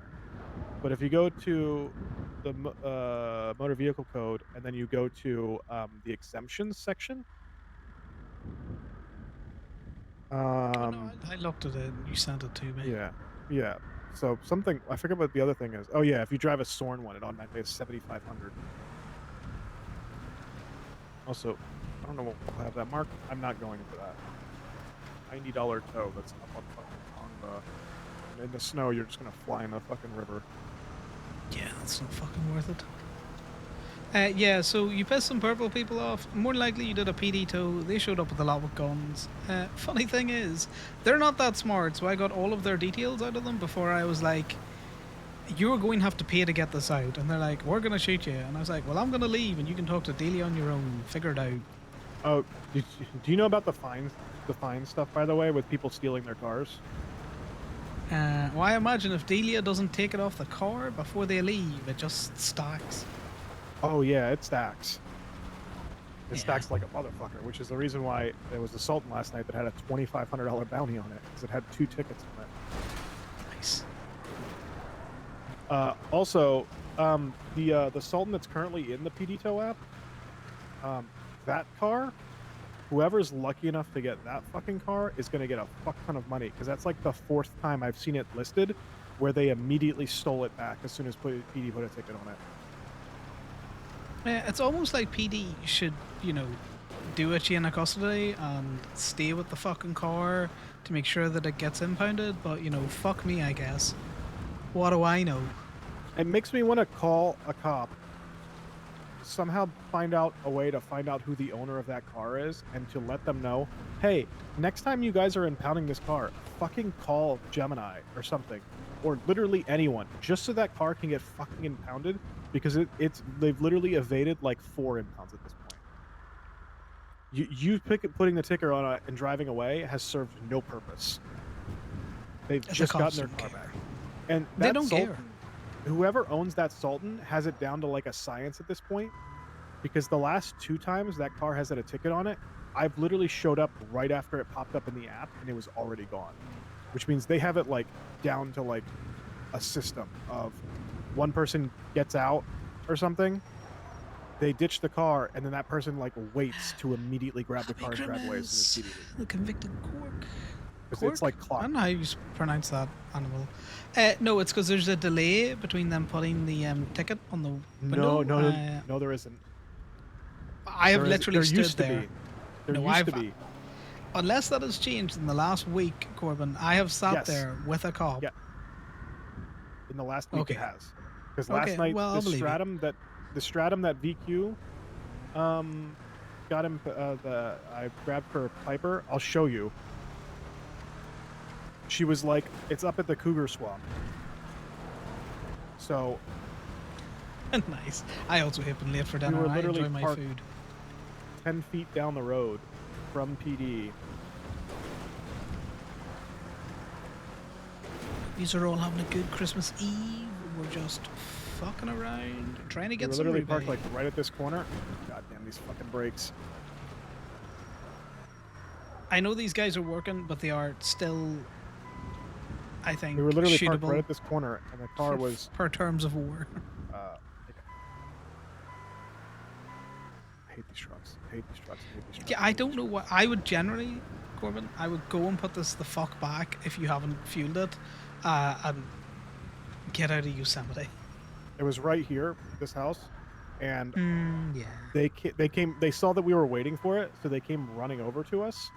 But if you go to the motor vehicle code, and then you go to the exemptions section, Oh, no, I looked at it and you sent it to me. yeah, yeah. So something I forget what the other thing is. Oh yeah, if you drive a Sorn one, it automatically has 7,500. Also, I don't know what we'll have that marked. I'm not going into that. $90 tow that's up on the in the snow. You're just gonna fly in the fucking river. Yeah, that's not fucking worth it. Yeah, so you pissed some purple people off. More than likely you did a PD tow. They showed up with a lot with guns. Funny thing is, they're not that smart, so I got all of their details out of them before I was like, "You're going to have to pay to get this out." And they're like, "We're going to shoot you." And I was like, "Well, I'm going to leave and you can talk to Delia on your own. Figure it out." Oh, do you know about the fines? The fine stuff, by the way, with people stealing their cars. Well, I imagine if Delia doesn't take it off the car before they leave, it just stacks. Oh yeah, it stacks. It Yeah. stacks like a motherfucker, which is the reason why there was a Sultan last night that had a $2,500 bounty on it because it had 2 tickets on it. Nice. Also, the Sultan that's currently in the PD Tow app, that car, whoever's lucky enough to get that fucking car is going to get a fuck ton of money because that's like the 4th time I've seen it listed where they immediately stole it back as soon as PD put a ticket on it. Yeah, it's almost like PD should, do a chain of custody and stay with the fucking car to make sure that it gets impounded. But, fuck me, I guess. What do I know? It makes me want to call a cop, somehow find out a way to find out who the owner of that car is, and to let them know, hey, next time you guys are impounding this car, fucking call Gemini or something, or literally anyone, just so that car can get fucking impounded, because they've literally evaded like 4 impounds at this point. Putting the ticker on it and driving away has served no purpose. They've The just cops gotten their don't car care. back. And They that don't Sultan, care. whoever owns that Sultan has it down to like a science at this point, because the last 2 times that car has had a ticket on it, I've literally showed up right after it popped up in the app and it was already gone, which means they have it like down to like a system of one person gets out or something, they ditch the car, and then that person like waits to immediately grab the car and drive away as soon as Grimace, PD leaves. the convicted cork. It's like I clock. don't know how you pronounce that animal. No, it's because there's a delay between them putting the ticket on the window. No, there isn't. I have literally there stood used to there. be. There No, used to be. Unless that has changed in the last week, Corbin, I have sat Yes. there with a cop. Yeah. In the last week, Okay. it has. Because Okay, last night well, I'll believe you. the stratum that VQ got him I grabbed for Piper. I'll show you. She was like, it's up at the Cougar Swamp. So Nice. I also have been late for dinner. were I literally enjoy my parked- food. 10 feet down the road from PD. These are all having a good Christmas Eve. We're just fucking around, trying to We get were some literally rebate. parked like right at this corner. God damn these fucking brakes. I know these guys are working, but they are still, I think, We were literally parked shootable right at this corner, and the car was per terms of war. I hate these trucks. I hate these trucks. I hate these trucks. Yeah, I don't know what I would generally, Corbin. I would go and put this the fuck back if you haven't fueled it, and get out of Yosemite. It was right here, this house, and Yeah. they saw that we were waiting for it, so they came running over to us,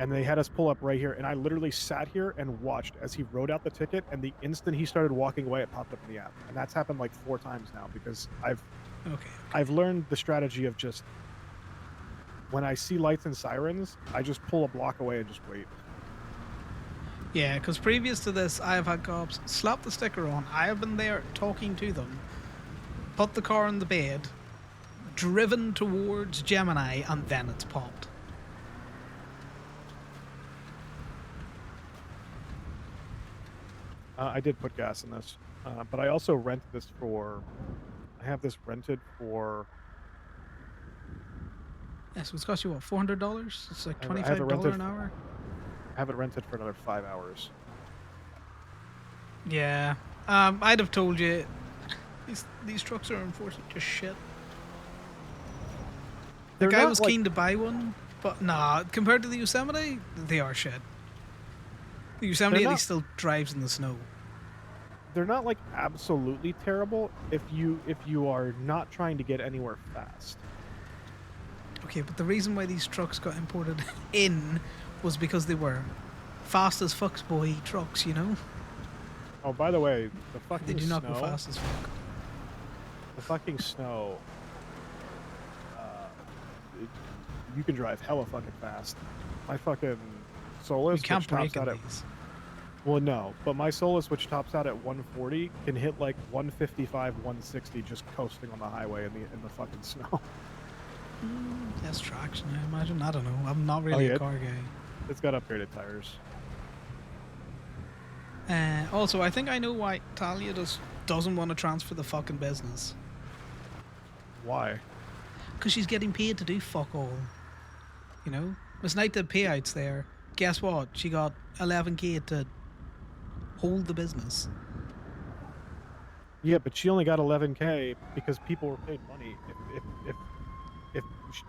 and they had us pull up right here, and I literally sat here and watched as he wrote out the ticket, and the instant he started walking away, it popped up in the app, and that's happened like 4 times now, because I've learned the strategy of just, when I see lights and sirens, I just pull a block away and just wait. Yeah, because previous to this, I have had cops slap the sticker on. I have been there talking to them, put the car in the bed, driven towards Gemini, and then it's popped. I did put gas in this, but I also rented this for, I have this rented for. Yeah, so it's cost you what, $400? It's like I have it $25 rented. an hour. I have it rented for another 5 hours. Yeah. I'd have told you these trucks are unfortunately just shit. They're Like I not was like keen to buy one, but nah, compared to the Yosemite, they are shit. The Yosemite They're at not- least still drives in the snow. they're not like absolutely terrible if you are not trying to get anywhere fast. Okay, but the reason why these trucks got imported in was because they were fast as fucks boy trucks, you know? Oh, by the way, the They fucking do not go snow. fast as fuck. The fucking snow. It, you can drive hella fucking fast. My fucking Solus, You can't which tops break in out at these. well, no, but my Solus, which tops out at 140, can hit like 155, 160 just coasting on the highway in the fucking snow. Less traction, I imagine. I don't know. I'm not really yeah. a car guy. It's got upgraded tires. Also, I think I know why Talia doesn't want to transfer the fucking business. Why? Because she's getting paid to do fuck all. You know? Miss Knight did payouts there. Guess what? She got 11k to hold the business. Yeah, but she only got 11k because people were paid money.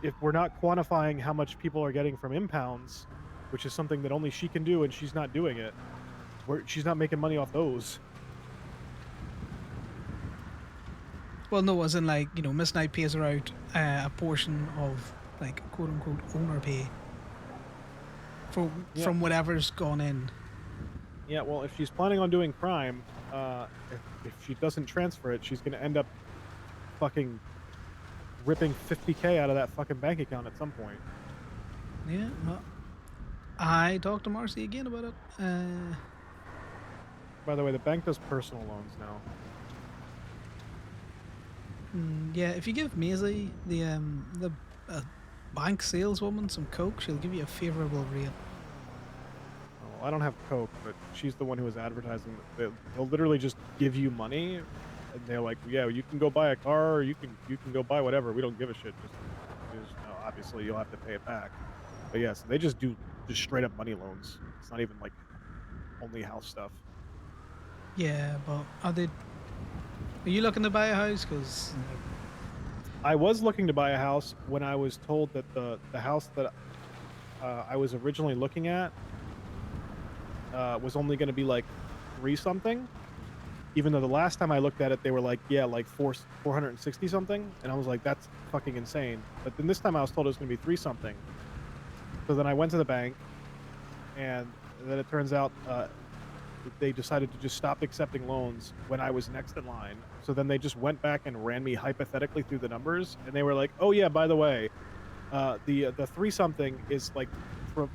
If we're not quantifying how much people are getting from impounds, which is something that only she can do, and she's not doing it, she's not making money off those. Well, no, as in like, you know, Miss Knight pays her out a portion of like quote unquote owner pay from whatever's gone in. Yeah, well, if she's planning on doing crime, if she doesn't transfer it, she's gonna end up fucking ripping 50k out of that fucking bank account at some point. Yeah, well, I talked to Marcy again about it. By the way, the bank does personal loans now. Yeah, if you give Maisie the bank saleswoman some coke, she'll give you a favourable rate. Well, I don't have Coke, but she's the one who was advertising. They'll literally just give you money, and they're like, "Yeah, you can go buy a car, or you can go buy whatever. We don't give a shit. Just no, obviously you'll have to pay it back." But yeah, so they just do just straight up money loans. It's not even like only house stuff. Yeah, but are you looking to buy a house? Because I was looking to buy a house when I was told that the house that I was originally looking at was only going to be like 3 something, even though the last time I looked at it they were like, yeah, like 460 something, and I was like, that's fucking insane. But then this time I was told it was going to be 3 something. So then I went to the bank, and then it turns out they decided to just stop accepting loans when I was next in line. So then they just went back and ran me hypothetically through the numbers, and they were like, oh yeah, by the way, the 3 something is like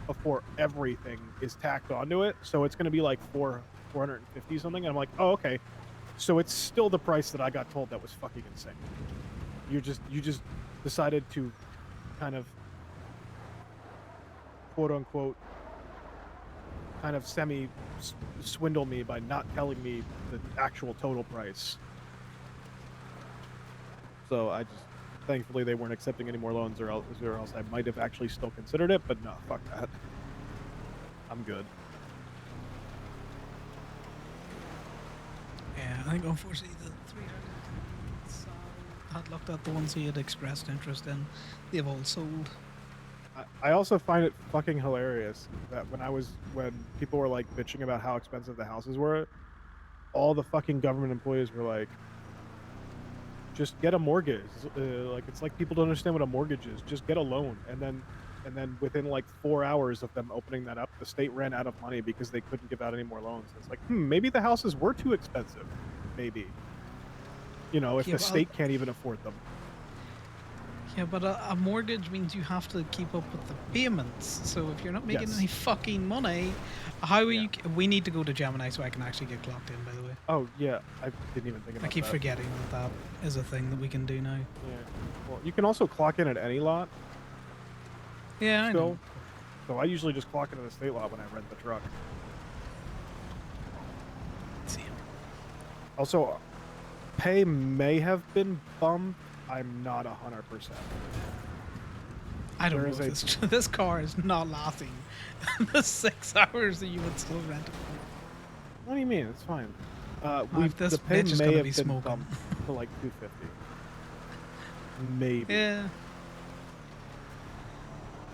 before everything is tacked onto it, so it's going to be like 450 something. And I'm like, oh, okay, so it's still the price that I got told. That was fucking insane. You just decided to kind of quote unquote kind of semi swindle me by not telling me the actual total price. So I just, thankfully they weren't accepting any more loans, or else I might have actually still considered it, but no, fuck that. I'm good. yeah, I think unfortunately the 300 had looked at the ones he had expressed interest in. They've all sold. I also find it fucking hilarious that when people were like bitching about how expensive the houses were, all the fucking government employees were like, just get a mortgage. Like, it's like people don't understand what a mortgage is. Just get a loan. And then within like 4 hours of them opening that up, the state ran out of money because they couldn't give out any more loans. It's like, maybe the houses were too expensive. Maybe. You know, if Yeah, the but state can't even afford them. Yeah, but a mortgage means you have to keep up with the payments. So if you're not making Yes. any fucking money, how are Yeah. you? We need to go to Gemini so I can actually get clocked in. By the way, Oh, yeah. I didn't even think about I keep that. forgetting that is a thing that we can do now. Yeah. Well, you can also clock in at any lot Yeah, I still. know. So I usually just clock into the state lot when I rent the truck. Let's see. Also, pay may have been bumped. I'm not 100%. I don't There know is if this car is not lasting the 6 hours that you would still rent it for. What do you mean? It's fine. This The pay bitch is may gonna have be been smoking. bumped to like 250. Maybe. Yeah,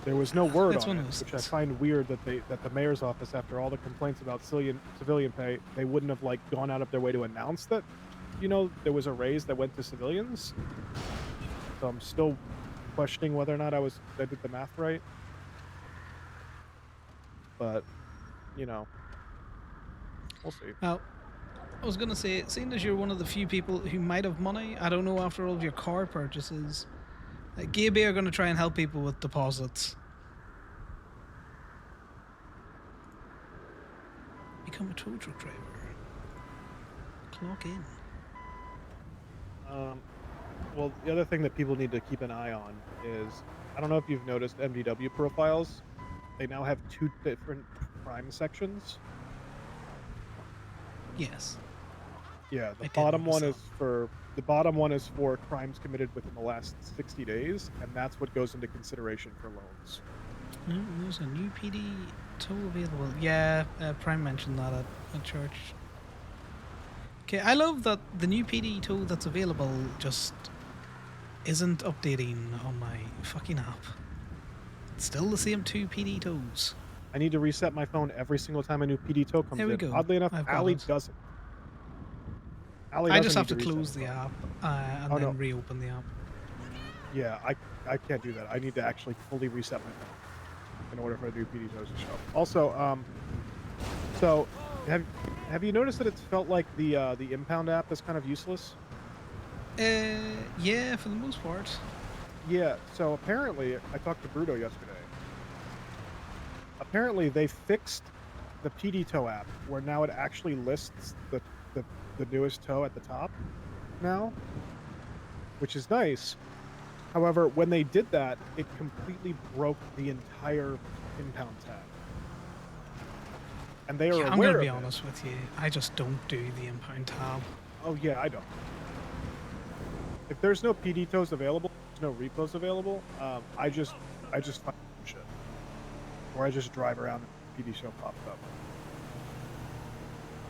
There was no word It's on one it, of those which I things. find weird that the mayor's office, after all the complaints about civilian pay, they wouldn't have like gone out of their way to announce that, there was a raise that went to civilians. So I'm still questioning whether or not I did the math right. But, we'll see. Well, I was gonna say, seeing as you're one of the few people who might have money, I don't know after all of your car purchases, Gabe are gonna try and help people with deposits. Become a tow truck driver. Clock in. Well, the other thing that people need to keep an eye on is, I don't know if you've noticed MDW profiles. They now have 2 different crime sections. Yes. Yeah, I did notice that. the bottom one is for crimes committed within the last 60 days, and that's what goes into consideration for loans. There's a new PD tow available. Yeah, Prime mentioned that at church. Okay, I love that the new PD tow that's available just isn't updating on my fucking app. It's still the same 2 PD tows. I need to reset my phone every single time a new PD tow comes There we in. go. Oddly enough, I've got Allie it. doesn't. Allie I doesn't just have need to reset close her the phone. app and Oh, then no. reopen the app. Yeah, I can't do that. I need to actually fully reset my phone in order for the new PD tows to show up. Also, so have you noticed that it's felt like the impound app is kind of useless? Yeah, for the most part. Yeah, so apparently, I talked to Bruto yesterday. Apparently, they fixed the PD tow app where now it actually lists the newest tow at the top now, which is nice. However, when they did that, it completely broke the entire impound tab. And they are Yeah, I'm aware gonna be of it. honest with you. I just don't do the impound tab. Oh yeah, I don't. If there's no PD tows available, there's no repos available. I just find shit, or I just drive around and PD show pops up.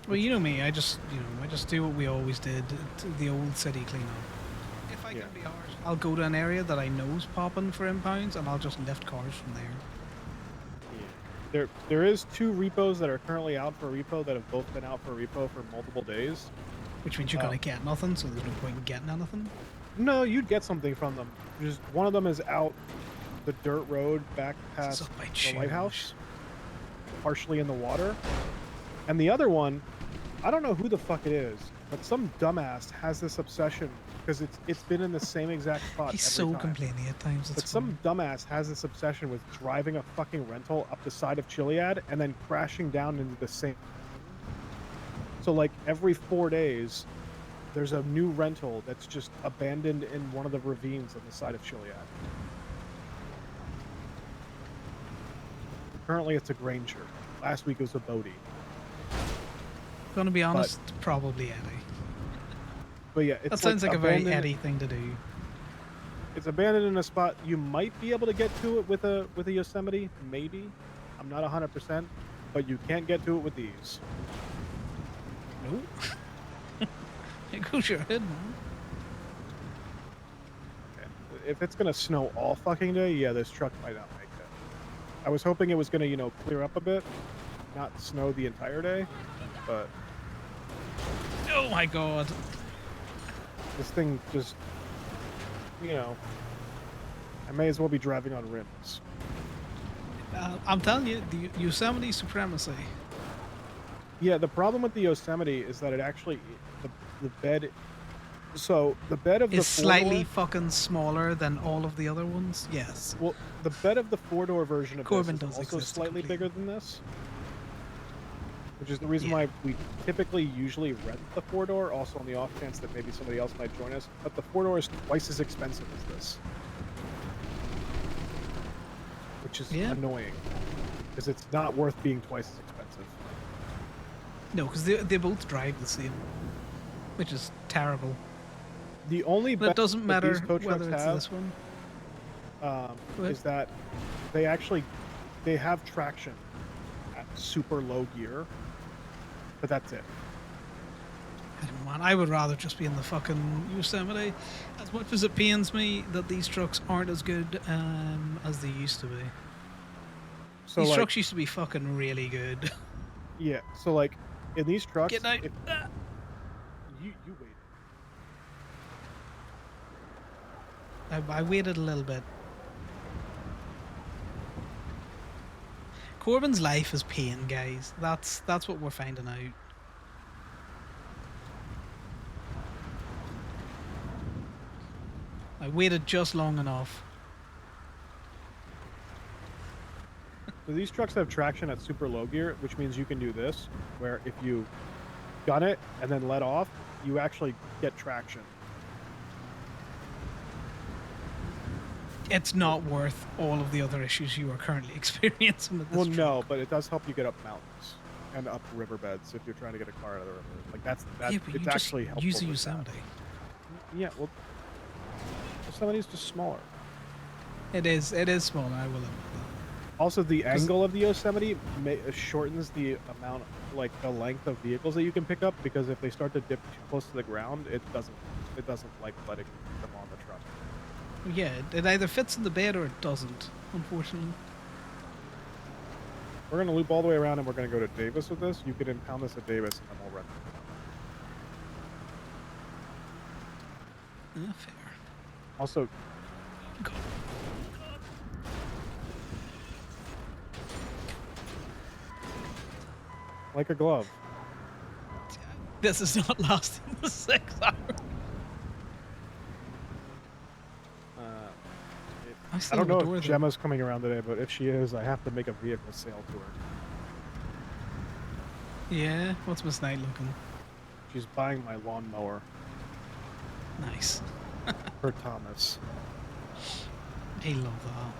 Well, you know me. I just do what we always did, the old city cleanup. If I Yeah. can be arsed, I'll go to an area that I know's popping for impounds, and I'll just lift cars from there. There is 2 repos that are currently out for repo that have both been out for repo for multiple days. Which means you're gonna get nothing, so there's no point in getting anything. No, you'd get something from them. Just one of them is out the dirt road back This past is up by the Choose. lighthouse, partially in the water. And the other one, I don't know who the fuck it is, but some dumbass has this obsession because it's been in the same exact spot He's every so time. complaining at times. But some dumbass has this obsession with driving a fucking rental up the side of Chiliad and then crashing down into the same. So like every 4 days, there's a new rental that's just abandoned in one of the ravines on the side of Chiliad. Currently, it's a Granger. Last week it was a Bodie. Gonna be honest, probably Eddie. But yeah, it's That sounds like a very abandoned- Eddie thing to do. It's abandoned in a spot you might be able to get to it with a Yosemite, maybe. I'm not 100%, but you can't get to it with these. Nope. It goes your head, man. If it's gonna snow all fucking day, yeah, this truck might not make it. I was hoping it was gonna, clear up a bit, not snow the entire day, but Oh my god. this thing just, I may as well be driving on rims. I'm telling you, the Yosemite supremacy. Yeah, the problem with the Yosemite is that it actually, the bed, so the bed of the Is slightly four-door- fucking smaller than all of the other ones. Yes. well, the bed of the 4-door version of Corbin this is does also exist slightly completely. bigger than this, which is the reason Yeah. why we typically usually rent the 4-door, also on the off chance that maybe somebody else might join us, but the 4-door is twice as expensive as this, which is Yeah. annoying, because it's not worth being twice as expensive. No, because they both drive the same. which is terrible. The only But it doesn't benefit that matter these tow trucks whether it's have this one. Go ahead. is that they have traction at super low gear, but that's it. I don't know, man. I would rather just be in the fucking Yosemite. As much as it pains me that these trucks aren't as good as they used to be. So These like, trucks used to be fucking really good. yeah. So like, in these trucks, Get out. if you wait. I waited a little bit. Corbin's life is pain, guys. That's what we're finding out. I waited just long enough. So these trucks have traction at super low gear, which means you can do this, where if you gun it and then let off, you actually get traction. It's not worth all of the other issues you are currently experiencing with this Well, truck. no, but it does help you get up mountains and up riverbeds if you're trying to get a car out of the river. Like that. Yeah, but It's you actually just helpful. use the with that. Yosemite. Yeah, well, Yosemite's just smaller. It is smaller, I will admit that. Also, the angle of the Yosemite shortens the amount, like the length of vehicles that you can pick up, because if they start to dip too close to the ground, it doesn't like letting them on the truck. Yeah, it either fits in the bed or it doesn't, unfortunately. We're gonna loop all the way around, and we're gonna go to Davis with this. You can impound this at Davis, and then we'll rent it. Fair. Also, God. like a glove. This is not lasting the 6 hours. I don't know if Gemma's coming around today, but if she is, I have to make a vehicle sale to her. Yeah, what's Miss Knight looking? She's buying my lawnmower Nice. for Thomas. I love that.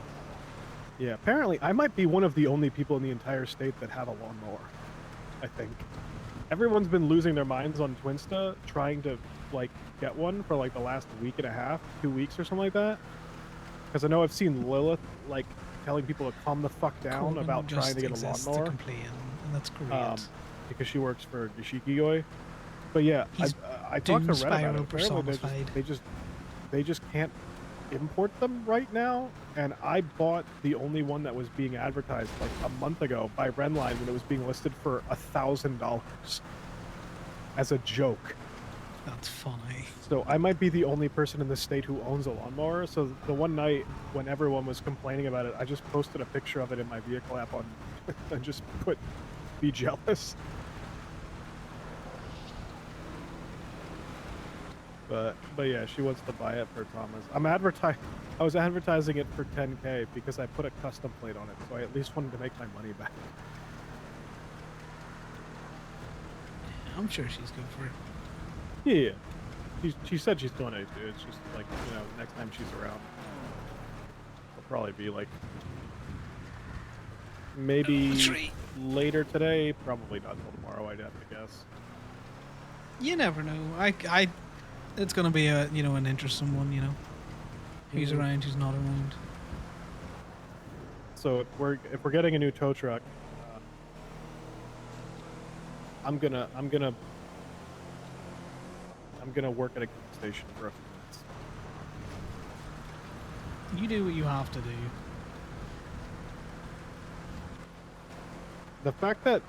Yeah, apparently I might be one of the only people in the entire state that have a lawnmower. I think. Everyone's been losing their minds on Twinsta trying to, like, get one for, like, the last week and a half, 2 weeks or something like that. Because I know I've seen Lilith, like, telling people to calm the fuck down Corbin about just trying to get a exists lawnmower. to complain, and that's great. Because she works for Yashikigoi. But yeah, He's I talked to Red about spiral it. Apparently personified. they just can't import them right now. And I bought the only one that was being advertised like a month ago by Renline when it was being listed for $1,000 as a joke. That's funny. So I might be the only person in the state who owns a lawnmower. So the one night when everyone was complaining about it, I just posted a picture of it in my vehicle app on and just put "be jealous." But yeah, she wants to buy it for Thomas. I was advertising it for $10K because I put a custom plate on it, so I at least wanted to make my money back. I'm sure she's good for it. Yeah. She said she's going to do it. She's like, you know, next time she's around, it'll probably be like maybe later today, probably not till tomorrow. I'd have to guess. You never know. It's gonna be a an interesting one. Who's around, who's not around. So if we're getting a new tow truck, I'm gonna work at a gas station for a few minutes. You do what you have to do. The fact that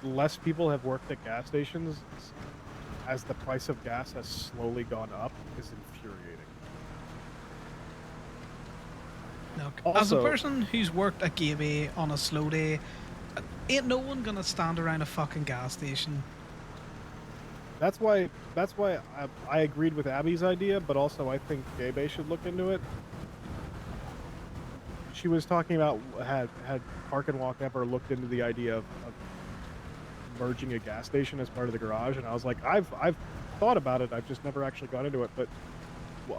less people have worked at gas stations as the price of gas has slowly gone up is infuriating. Look, as a Also- person who's worked at Gateway on a slow day, ain't no one gonna stand around a fucking gas station. That's why I agreed with Abby's idea, but also I think Gabe should look into it. She was talking about had Park and Walk ever looked into the idea of merging a gas station as part of the garage, and I was like, I've thought about it. I've just never actually got into it, but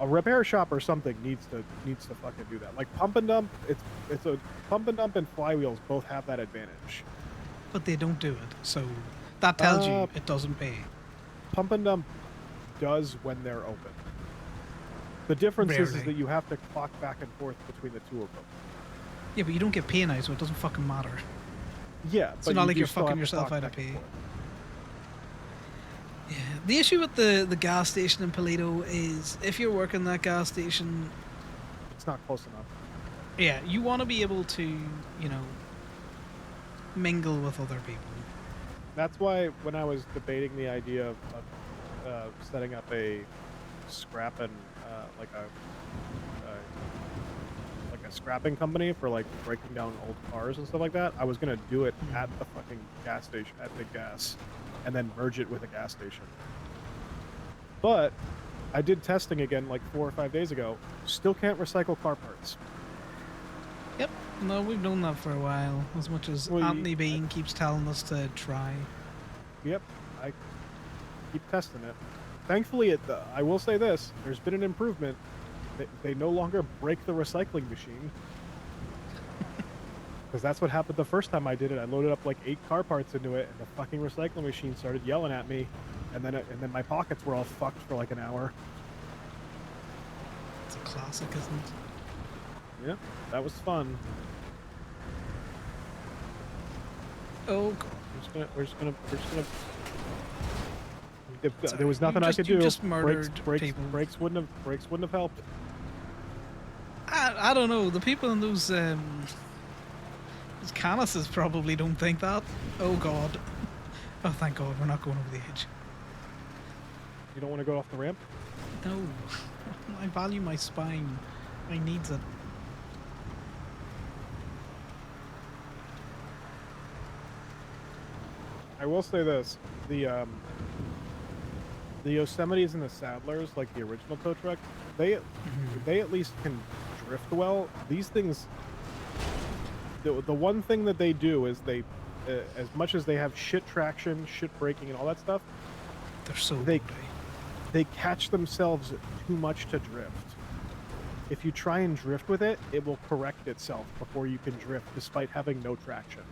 a repair shop or something needs to fucking do that. Like pump and dump, it's a pump and dump and flywheels both have that advantage. But they don't do it, so that tells you it doesn't pay. Pump and dump does when they're open. The difference is Rarely. that you have to clock back and forth between the two of them. Yeah, but you don't get pay now, so it doesn't fucking matter. Yeah, It's but not you like do you're still fucking have to yourself clock out of back and pay. forth. Yeah. The issue with the gas station in Paleto is if you're working that gas station, It's not close enough. yeah, you want to be able to, you know, mingle with other people. That's why when I was debating the idea of setting up a scrap and like a scrapping company for like breaking down old cars and stuff like that, I was gonna do it at the fucking gas station at Big Gas, and then merge it with a gas station. But I did testing again like 4 or 5 days ago. Still can't recycle car parts. Yep. No, we've known that for a while. As much as Well, Anthony Bean keeps telling us to try. Yep, I keep testing it. Thankfully, I will say this: there's been an improvement. They no longer break the recycling machine. Because that's what happened the first time I did it. I loaded up like 8 car parts into it, and the fucking recycling machine started yelling at me, and then my pockets were all fucked for like an hour. It's a classic, isn't it? Yeah, that was fun. Oh god. We're just gonna. If Sorry, there was nothing you I just- could you do. just murdered people. Brakes wouldn't have helped. I don't know. The people in those canises probably don't think that. Oh god. Oh thank god, we're not going over the edge. You don't want to go off the ramp? No. I value my spine. I needs it. I will say this: the Yosemites and the Saddlers, like the original tow truck, they at least can drift well. These things, the one thing that they do is they, as much as they have shit traction, shit braking, and all that stuff, They're so They- good. they catch themselves too much to drift. If you try and drift with it, it will correct itself before you can drift, despite having no traction.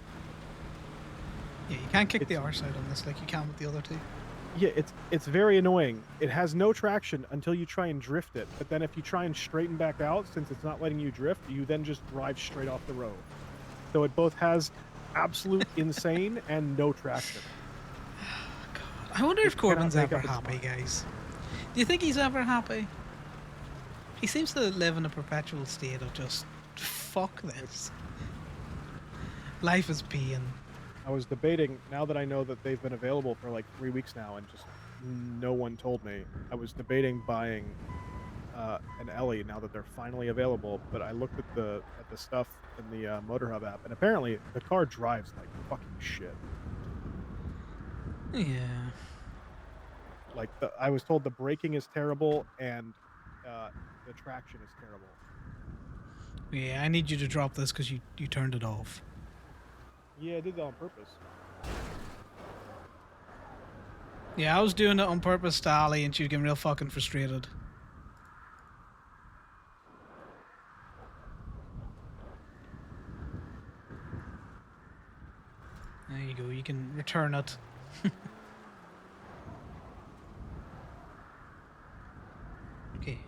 Yeah, you can't kick the It's- arse out on this like you can with the other two. Yeah, it's very annoying. It has no traction until you try and drift it, but then if you try and straighten back out, since it's not letting you drift, you then just drive straight off the road. So it both has absolute insane and no traction. I wonder if It cannot Corbin's make ever up its happy, mind. guys. Do you think he's ever happy? He seems to live in a perpetual state of just fuck this. Life is pain. I was debating, now that I know that they've been available for like 3 weeks now and just no one told me, I was debating buying an Ellie now that they're finally available, but I looked at the stuff in the Motor Hub app, and apparently the car drives like fucking shit. Yeah. Like I was told the braking is terrible and the traction is terrible. Yeah, I need you to drop this because you turned it off. Yeah, I did that on purpose. Yeah, I was doing it on purpose to Ali and she was getting real fucking frustrated. There you go, you can return it. Okay.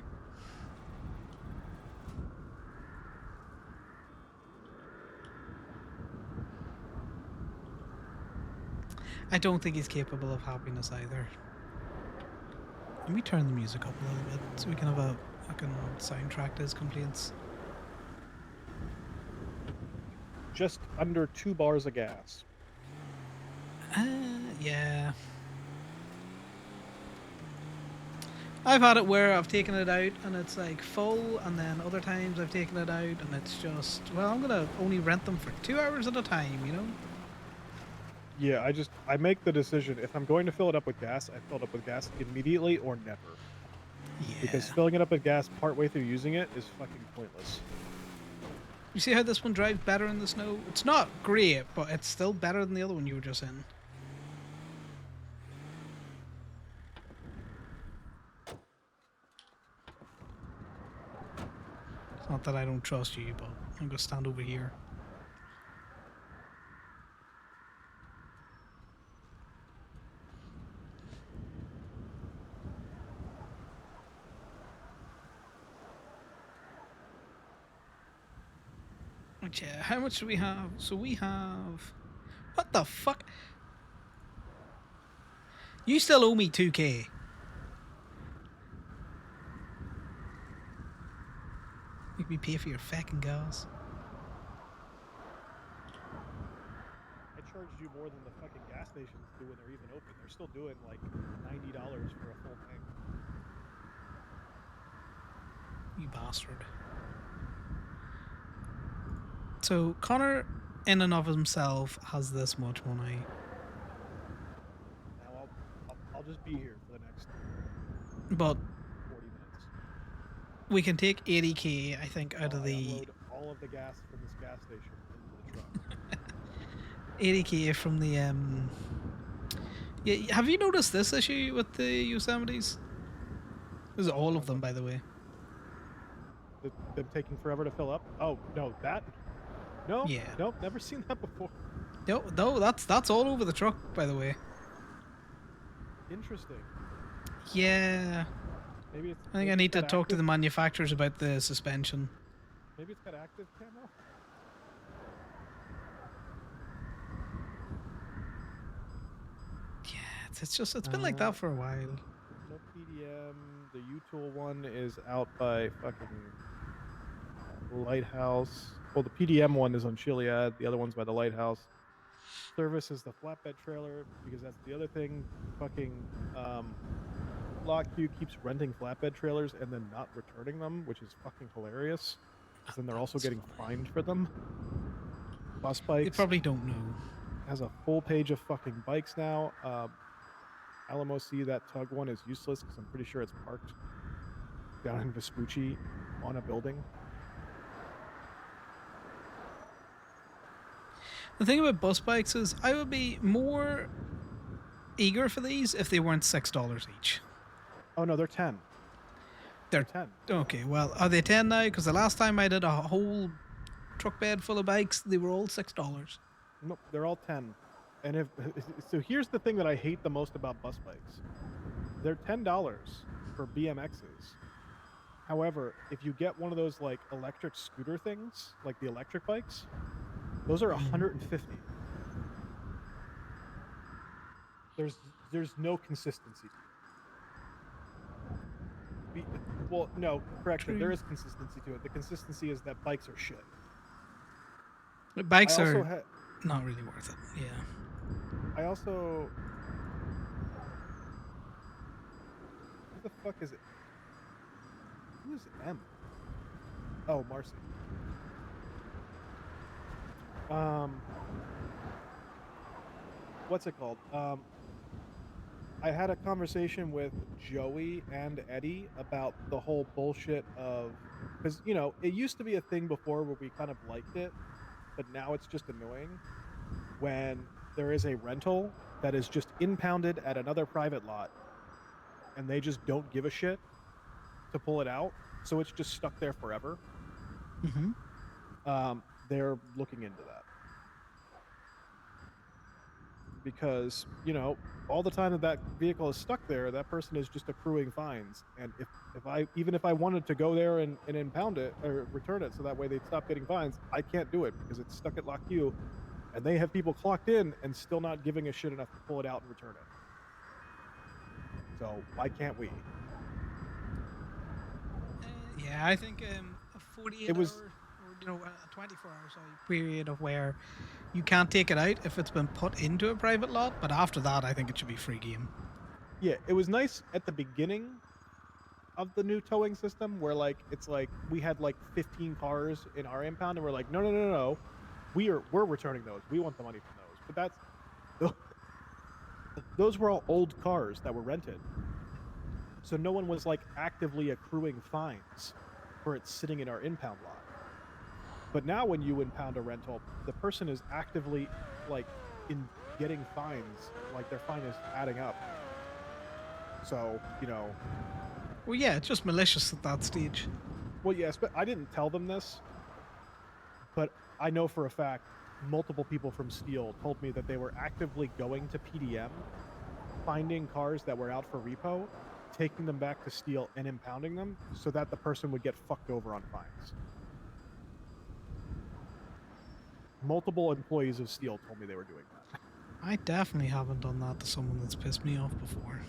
I don't think he's capable of happiness either. Let me turn the music up a little bit so we can have a fucking soundtrack to his complaints. Just under 2 bars of gas. Yeah. I've had it where I've taken it out and it's like full, and then other times I've taken it out and it's just, well, I'm gonna only rent them for 2 hours at a time, you know? Yeah, I make the decision, if I'm going to fill it up with gas, I fill it up with gas immediately or never. Yeah. Because filling it up with gas partway through using it is fucking pointless. You see how this one drives better in the snow? It's not great, but it's still better than the other one you were just in. It's not that I don't trust you, but I'm gonna stand over here. Right, yeah. How much do we have? So we have. What the fuck? You still owe me 2K. Make me pay for your fucking gas. I charged you more than the fucking gas stations do when they're even open. They're still doing like $90 for a full tank. You bastard. So Connor, in and of himself, has this much money. Now I'll just be here for the next But 40 minutes. we can take 80K, I think, out While of I the unload all of the gas from this gas station into the truck. 80K from the Yeah, have you noticed this issue with the Yosemites? This is all of them, by the way. Them taking forever to fill up? Oh no, that? No, Yeah. nope, never seen that before. No, that's all over the truck, by the way. Interesting. Yeah. Maybe it's. I think I need to talk to the manufacturers about the suspension. Maybe it's got active camo. Yeah, it's been like that for a while. No PDM. The U-Tool one is out by fucking Lighthouse. Well, the PDM one is on Chiliad. The other one's by the Lighthouse. Service is the flatbed trailer because that's the other thing. Fucking Lock Q keeps renting flatbed trailers and then not returning them, which is fucking hilarious. Because then they're also getting fined for them. Bus bikes. You probably don't know. Has a full page of fucking bikes now. Alamo C, that tug one is useless because I'm pretty sure it's parked down in Vespucci on a building. The thing about bus bikes is I would be more eager for these if they weren't $6 each. Oh no, they're 10. They're 10. Okay, well, are they 10 now? Because the last time I did a whole truck bed full of bikes, they were all $6. Nope, they're all 10. And if so, here's the thing that I hate the most about bus bikes. They're $10 for BMXs. However, if you get one of those like electric scooter things, like the electric bikes, those are 150. There's no consistency. Well, no, correction. There is consistency to it. The consistency is that bikes are shit. Bikes are not really worth it. Yeah. I also. Who the fuck is it? Who is M? Oh, Marcy. What's it called? I had a conversation with Joey and Eddie about the whole bullshit of, because you know it used to be a thing before where we kind of liked it, but now it's just annoying when there is a rental that is just impounded at another private lot and they just don't give a shit to pull it out, so it's just stuck there forever. They're looking into that because, you know, all the time that vehicle is stuck there, that person is just accruing fines. And if I wanted to go there and impound it or return it so that way they'd stop getting fines, I can't do it because it's stuck at Lock Q and they have people clocked in and still not giving a shit enough to pull it out and return it. So why can't we? Yeah, I think a 48 hour, or a 24 hour period of where you can't take it out if it's been put into a private lot, but after that I think it should be free game. Yeah, it was nice at the beginning of the new towing system where like it's like we had like 15 cars in our impound and we're like no, we're returning those, we want the money from those. But that's those were all old cars that were rented, so no one was like actively accruing fines for it sitting in our impound lot. But now when you impound a rental, the person is actively like in getting fines, like their fine is adding up. So, you know. Well, yeah, it's just malicious at that stage. Well, yes, but I didn't tell them this, but I know for a fact multiple people from Steel told me that they were actively going to PDM, finding cars that were out for repo, taking them back to Steel and impounding them so that the person would get fucked over on fines. multiple employees of Steel told me they were doing that. I definitely haven't done that to someone that's pissed me off before.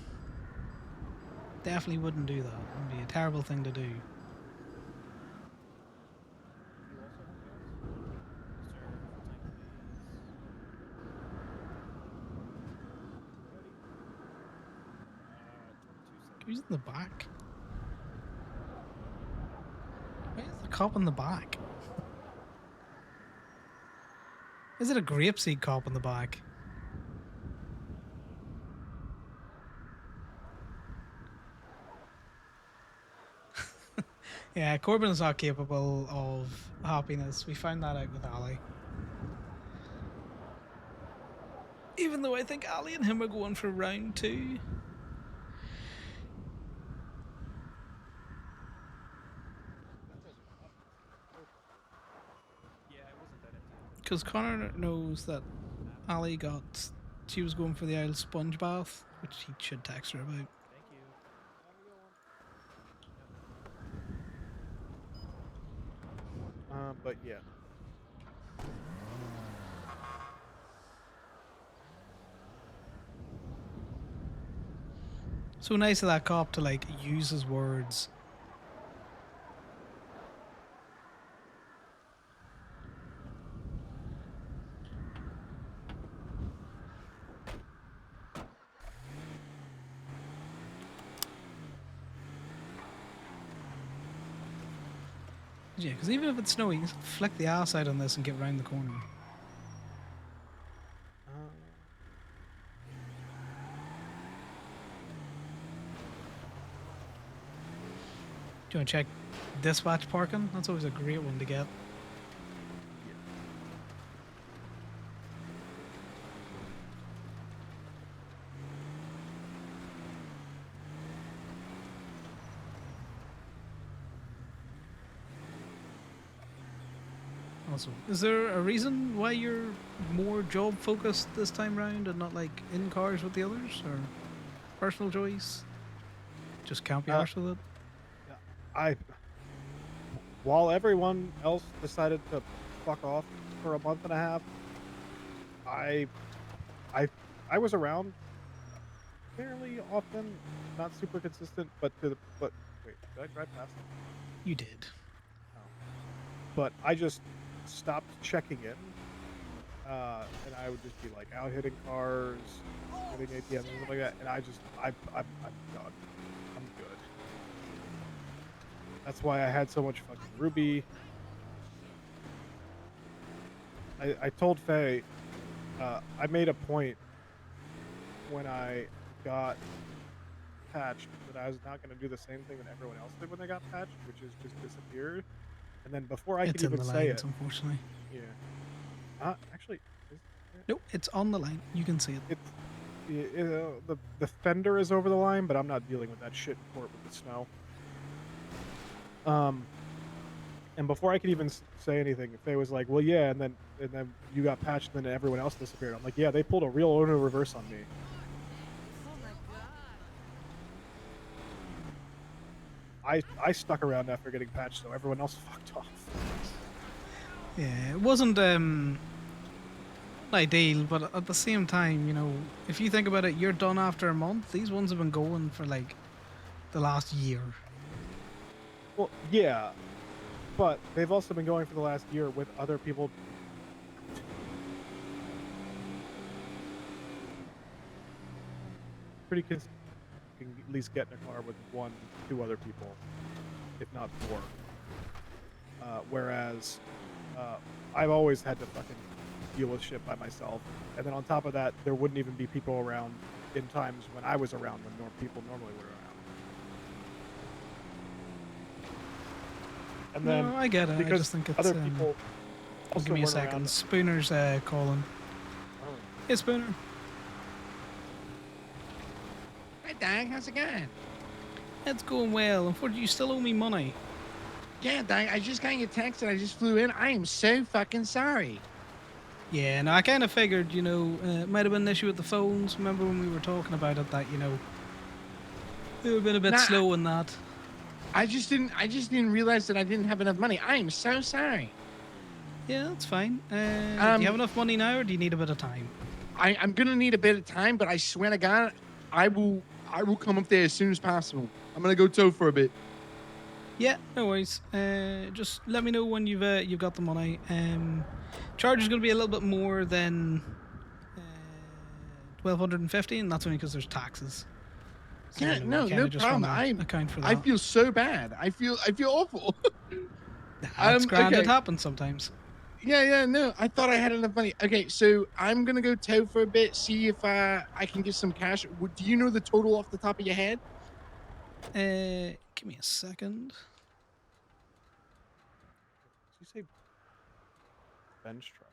Definitely wouldn't do that. It'd be a terrible thing to do. Who's in the back? Why is the cop in the back? Is it a grapeseed cop in the back? Yeah, Corbin is not capable of happiness. We found that out with Ali. Even though I think Ali and him are going for round 2. Because Connor knows that Ali she was going for the Isle sponge bath, which he should text her about. But yeah. So nice of that cop to like use his words. Yeah, because even if it's snowy, you can flick the ass out on this and get round the corner. Do you want to check dispatch parking? That's always a great one to get. Awesome. Is there a reason why you're more job focused this time round and not like in cars with the others, or personal choice? Just can't be arsed with it. While everyone else decided to fuck off for a month and a half, I was around fairly often, not super consistent, but wait, did I drive past them? You did. But I just stopped checking in, and I would just be like out hitting cars, hitting ATMs and stuff like that, and I'm done. I'm good. That's why I had so much fucking Ruby. I told Faye, I made a point when I got patched that I was not going to do the same thing that everyone else did when they got patched, which is just disappeared. And then before I It's could in even the say lines, it, unfortunately. yeah. Actually, Nope, it's on the line. You can see it. the fender is over the line, but I'm not dealing with that shit in court with the snow. And before I could even say anything, Faye was like, "Well, yeah," and then you got patched, and then everyone else disappeared. I'm like, "Yeah, they pulled a real Ono reverse on me." Oh my god. I stuck around after getting patched, so everyone else fucked off. Yeah, it wasn't ideal, but at the same time, you know, if you think about it, you're done after a month. These ones have been going for like the last year. Well, yeah, but they've also been going for the last year with other people. Pretty consistent. You can at least get in a car with 1-2 other people, if not more. Whereas I've always had to fucking deal with shit by myself, and then on top of that, there wouldn't even be people around in times when I was around when people normally were around. And then No, I get it. I because just think it's other people also give me a weren't second. around. Spooner's calling. Oh. Hey, Spooner. Hi, Dang. How's it going? It's going well. Unfortunately, you still owe me money. Yeah, Dang. I just got your text and I just flew in. I am so fucking sorry. Yeah, no, I kind of figured, you know, it might have been an issue with the phones. Remember when we were talking about it, that, you know, they were been a bit slow in that. I just didn't realize that I didn't have enough money. I am so sorry. Yeah, that's fine. Do you have enough money now, or do you need a bit of time? I'm gonna need a bit of time, but I swear to God, I will come up there as soon as possible. I'm gonna go tow for a bit. Yeah, no worries. Just let me know when you've got the money. Charge is going to be a little bit more than 1,250, and that's only because there's taxes. So, Yeah, you no kind of just want problem. to account for I that. feel so bad. I feel awful. That's grand. It Okay. happens sometimes. Yeah, no. I thought I had enough money. Okay, so I'm gonna go tow for a bit, see if I can get some cash. Do you know the total off the top of your head? Give me a second. Did you say bench trial?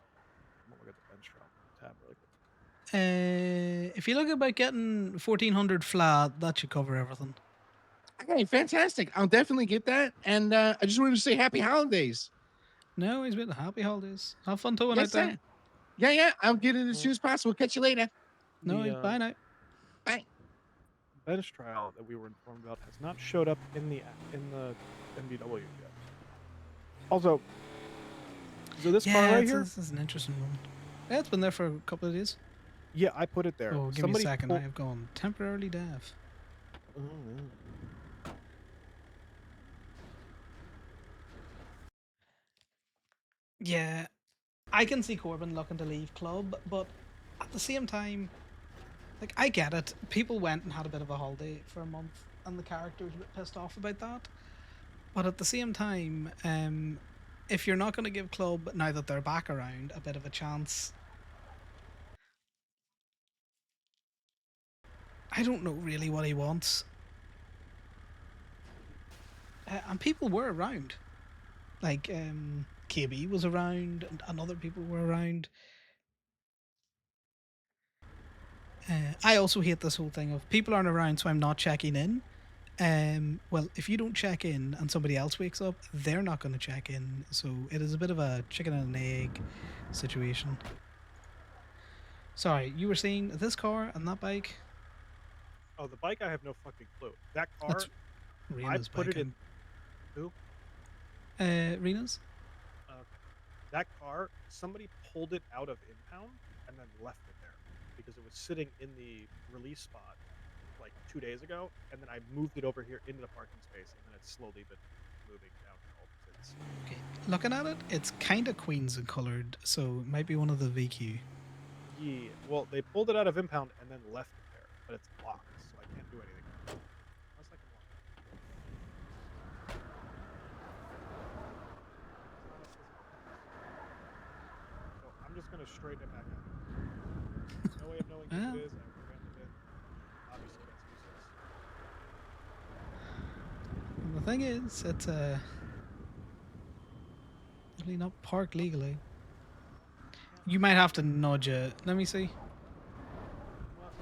I'm gonna look at the bench trial tab really quick. If you look about getting 1,400 flat, that should cover everything. Okay, fantastic. I'll definitely get that. And I just wanted to say happy holidays. No, he's been happy holidays. Have fun towing Yes, out there. sir. Yeah. I'll get it as soon as possible. Catch you later. No, The bye now. Bye. bench trial that we were informed about has not showed up in the MDW yet. Also, so this car right here, This is an interesting one. Yeah, it's been there for a couple of days. yeah, I put it there. Oh, give me a second. I have gone temporarily deaf. Oh, no. Yeah, I can see Corbin looking to leave club, but at the same time, like, I get it. People went and had a bit of a holiday for a month, and the character's a bit pissed off about that. But at the same time, if you're not going to give club, now that they're back around, a bit of a chance, I don't know really what he wants. And people were around. Like, KB was around, and other people were around. I also hate this whole thing of people aren't around, so I'm not checking in. Well, if you don't check in and somebody else wakes up, they're not going to check in. So it is a bit of a chicken and an egg situation. Sorry, you were saying this car and that bike? Oh, the bike, I have no fucking clue. That car, That's Rena's put bike. it in. Who? Rena's? Okay. That car, somebody pulled it out of impound and then left it there because it was sitting in the release spot like 2 days ago, and then I moved it over here into the parking space, and then it's slowly been moving downhill since. Okay. Looking at it, it's kind of Queens and coloured, so it might be one of the VQ. Yeah, well, they pulled it out of impound and then left it there, but it's locked, so I can't do anything. I was like, so I'm just gonna straighten it back out. No way of knowing who it is. I abandoned it. Obviously, that's useless. And the thing is, it's definitely not parked legally. You might have to nudge it. Let me see.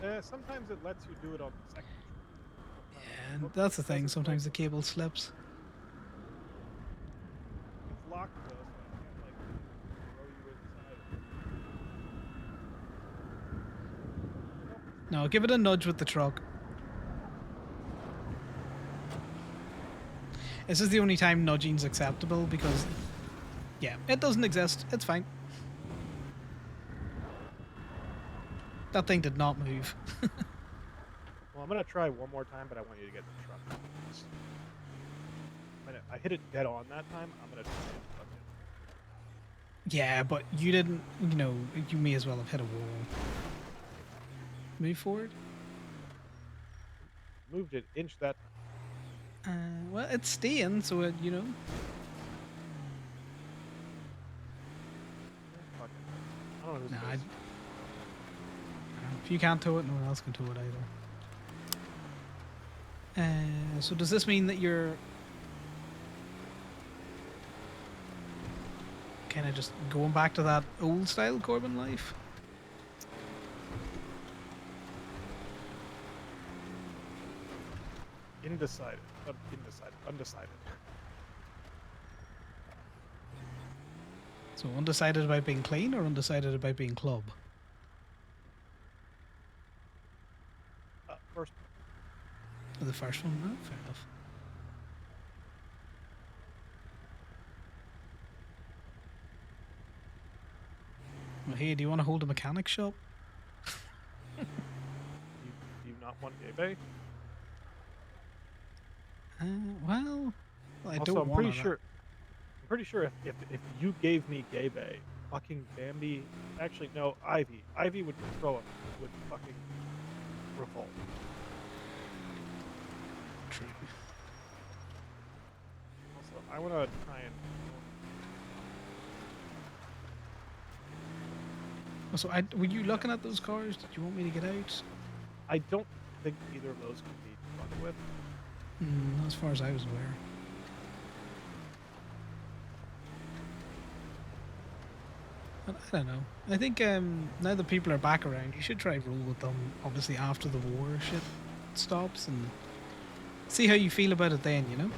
Well, sometimes it lets you do it on the second try. Yeah, and that's the thing. Sometimes the cable slips. It's locked though, so I can't like throw you inside. No, give it a nudge with the truck. This is the only time nudging's acceptable because, yeah, it doesn't exist. It's fine. That thing did not move. Well, I'm gonna try one more time, but I want you to get the truck. I hit it dead on that time. I'm gonna try it again. Yeah, but you didn't, you may as well have hit a wall. Move forward. Moved it inch that time. Well, it's staying, so it, Fuck it. I don't know who's Nah, this. if you can't tow it, no one else can tow it either. So does this mean that you're kind of just going back to that old style Corbin life? Undecided. Undecided. So undecided about being clean or undecided about being club? First, The first one, no? Fair enough. Well, hey, do you want to hold a mechanic shop? Do you not want gay bay? Well, I Also, don't I'm want pretty it. sure. I'm pretty sure if you gave me gay bay, fucking Bambi. Actually, no, Ivy. Ivy would would fucking revolt. True. Also, I want to try and. So, were you looking at those cars? Did you want me to get out? I don't think either of those can be fucked with. As far as I was aware. But I don't know. I think now that people are back around, you should try roll with them. Obviously, after the war shit stops, and see how you feel about it then. You know.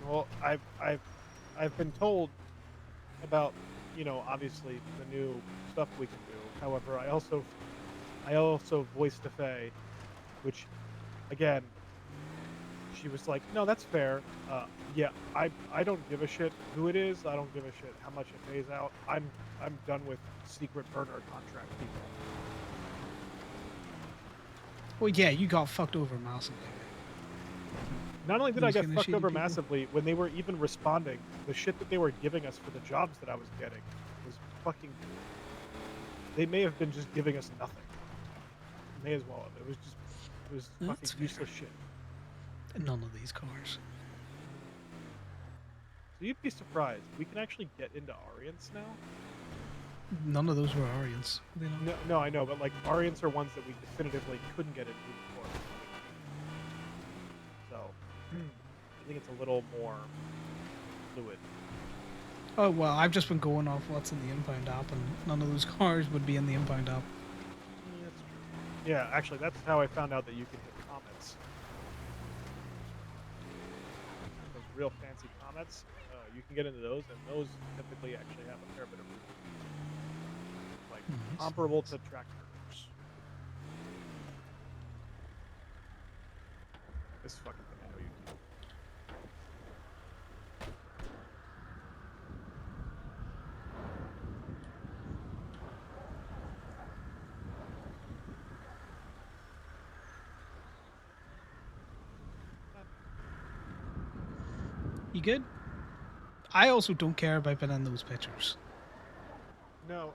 Well, I've been told about, obviously the new stuff we can do. However, I also voiced to Faye, which, again, she was like, "No, that's fair. Yeah, I don't give a shit who it is. I don't give a shit how much it pays out. I'm done with secret burner contract people." Well, yeah, you got fucked over massively. Not only did I Those get kinda fucked shady over people. massively, when they were even responding, the shit that they were giving us for the jobs that I was getting was fucking. They may have been just giving us nothing. May as well have. It was That's fucking useless shit. None of these cars. So you'd be surprised. We can actually get into Orients now. None of those were Arians. They don't. No, I know, but like Orients are ones that we definitively couldn't get into before. So I think it's a little more fluid. Oh well, I've just been going off what's in the inbound app, and none of those cars would be in the inbound app. Yeah, that's true. Yeah, actually, that's how I found out that you can hit comets. Those real fancy comets, you can get into those, and those typically actually have a fair bit of room. Like Nice, comparable nice. to tractors. This fucking thing, I know you do. You good? I also don't care about being in those pictures. No,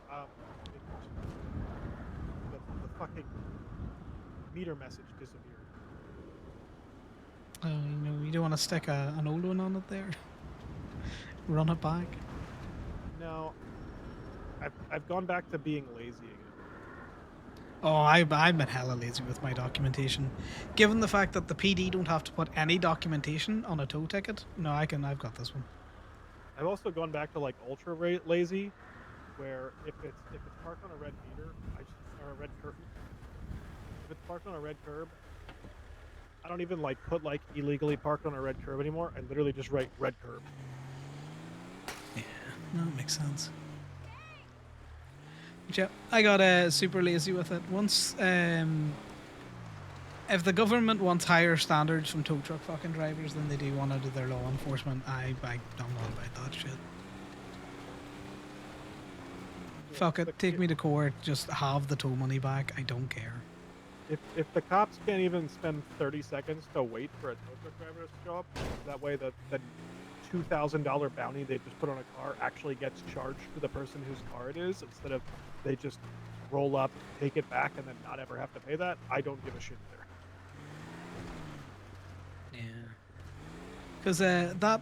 the fucking meter message disappeared. You don't want to stick an old one on it there. Run it back. No, I've gone back to being lazy again. Oh, I've been hella lazy with my documentation. Given the fact that the PD don't have to put any documentation on a tow ticket, no, I've got this one. I've also gone back to like ultra lazy, where if it's parked on a red meter, or a red curb. If it's parked on a red curb, I don't even like put like illegally parked on a red curb anymore. I literally just write red curb. Yeah, no, that makes sense. But yeah, I got super lazy with it. Once, if the government wants higher standards from tow truck fucking drivers than they do one out of their law enforcement, I'm not about that shit. Fuck it, take me to court, just have the tow money back, I don't care. If the cops can't even spend 30 seconds to wait for a tow truck driver to show up, that way the $2,000 bounty they just put on a car actually gets charged to the person whose car it is, instead of they just roll up, take it back, and then not ever have to pay that, I don't give a shit there. Yeah. Because that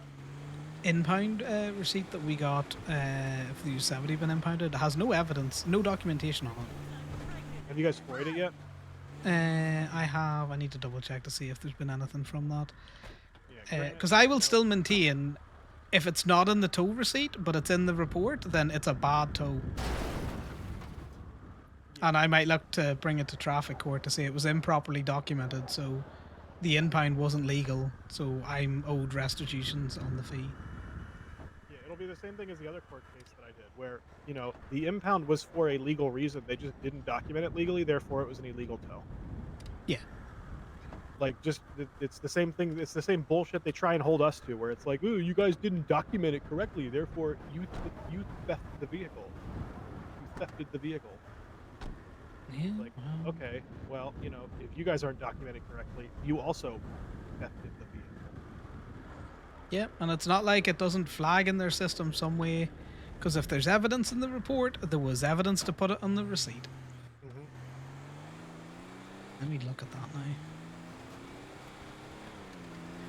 impound receipt that we got for the U70 been impounded has no evidence, no documentation on it. Have you guys sprayed it yet? I need to double check to see if there's been anything from that. Yeah, Because I will still maintain, if it's not in the tow receipt, but it's in the report, then it's a bad tow. And I might look to bring it to traffic court to say it was improperly documented, so the impound wasn't legal, so I'm owed restitutions on the fee. Yeah, it'll be the same thing as the other court case that I did, where, the impound was for a legal reason. They just didn't document it legally, therefore it was an illegal tow. Yeah. Like, it's the same thing. It's the same bullshit they try and hold us to, where it's like, ooh, you guys didn't document it correctly, therefore you theft the vehicle. You thefted the vehicle. Yeah. Like, Well, okay, well, you know, if you guys aren't documenting correctly, you also thefted the vehicle. yeah, and it's not like it doesn't flag in their system some way, because if there's evidence in the report, there was evidence to put it on the receipt. Mm-hmm. Let me look at that now.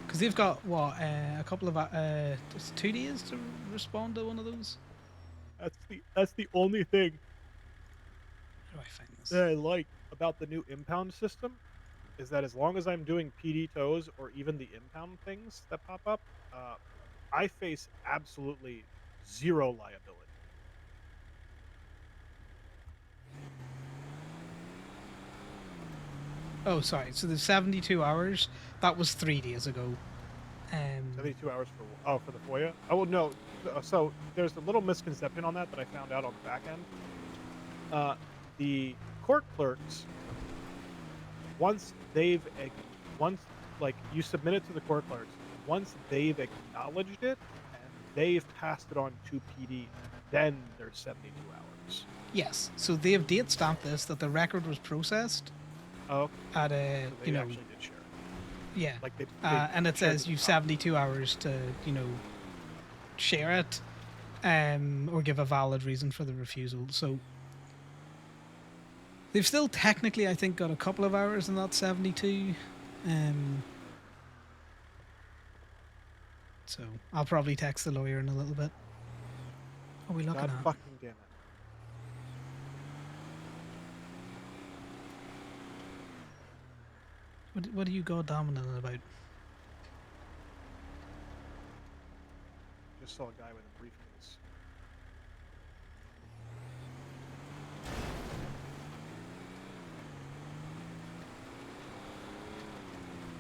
Because they've got what a couple of just 2 days to respond to one of those. That's the only thing How do I find this? that I like about the new impound system is that as long as I'm doing PD tows or even the impound things that pop up, I face absolutely zero liability. Oh, sorry. So the 72 hours. That was 3 days ago. 72 hours for the FOIA. Oh well, no. So there's a little misconception on that I found out on the back end. The court clerks, once they've once like you submit it to the court clerks, once they've acknowledged it and they've passed it on to PD, then there's 72 hours. Yes. So they have date stamped this that the record was processed Oh, at a so they actually did share it. yeah, Like they and it shared says the you've top. 72 hours to share it, or give a valid reason for the refusal. So they've still technically, I think, got a couple of hours in that 72. So I'll probably text the lawyer in a little bit. What are we looking God at? fucking damn it. What are you goddamning about? Just saw a guy with a briefcase.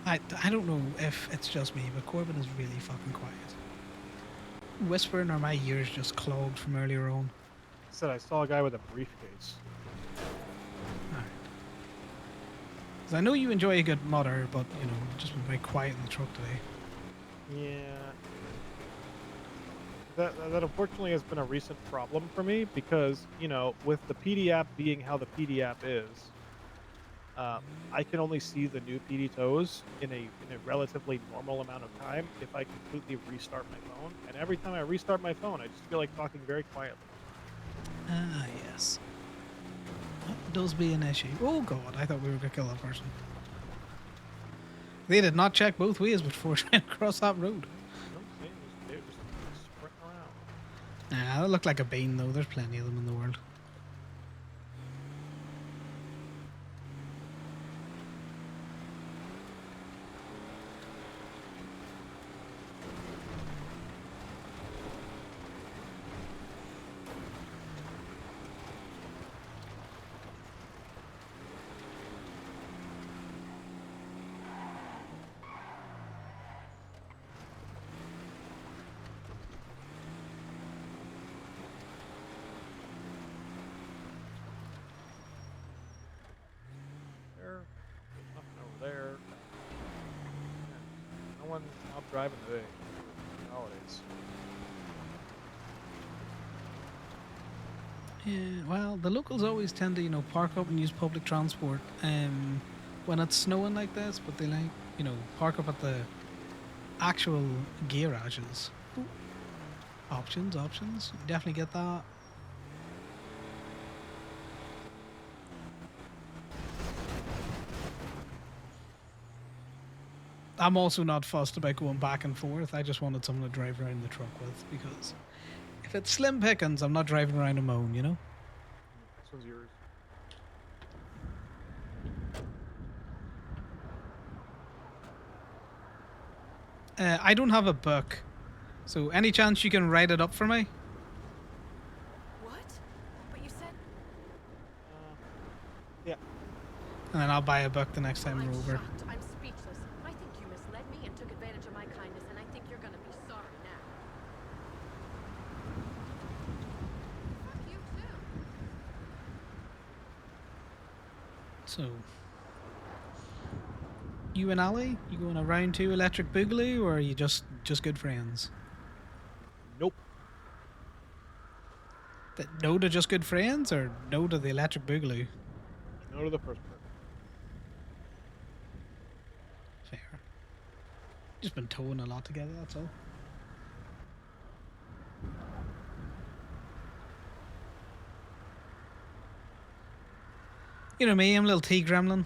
I don't know if it's just me, but Corbin is really fucking quiet. Whispering, or my ears just clogged from earlier on. I said I saw a guy with a briefcase. Alright. 'Cause I know you enjoy a good mutter, but just been very quiet in the truck today. Yeah. That unfortunately has been a recent problem for me because, with the PD app being how the PD app is, I can only see the new PD tows in a relatively normal amount of time if I completely restart my phone. And every time I restart my phone, I just feel like talking very quietly. Ah, yes. That does be an issue. Oh god, I thought we were going to kill that person. They did not check both ways before trying to cross that road. No, they were just sprinting around. Nah, that looked like a bean though. There's plenty of them in the world. There, nothing over there. No one out driving today. Holidays. Yeah, well, the locals always tend to, park up and use public transport when it's snowing like this, but they like, park up at the actual garages. Ooh. Options. You definitely get that. I'm also not fussed about going back and forth. I just wanted someone to drive around the truck with, because if it's slim pickings, I'm not driving around on my own, This one's yours. I don't have a book, so any chance you can write it up for me? What? But you said Yeah. And then I'll buy a book the next time I'm we're over. shocked. I'm speechless. I think you misled me and took advantage of my kindness, and I think you're gonna be sorry now. Fuck you too. So, you and Ali, you going a round 2 electric boogaloo, or are you just good friends? Nope. No to Just Good Friends or no to the Electric Boogaloo? No to the first part. Fair. Just been towing a lot together, that's all. You know me, I'm a little tea gremlin.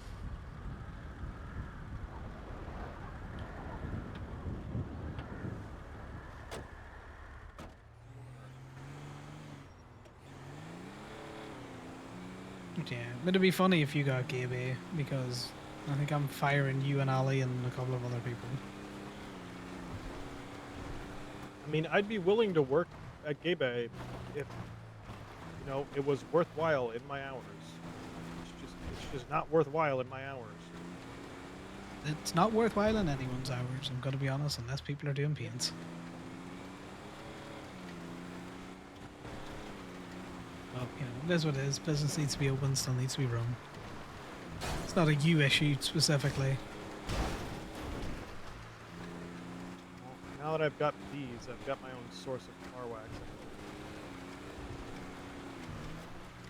Yeah, but it'd be funny if you got Gabe, because I think I'm firing you and Ali and a couple of other people. I mean, I'd be willing to work at Gabe if it was worthwhile in my hours. It's just not worthwhile in my hours. It's not worthwhile in anyone's hours, I'm gonna be honest, unless people are doing paints. Well, it is what it is. Business needs to be open, still needs to be run. It's not a you issue specifically. Well, now that I've got bees, I've got my own source of car wax.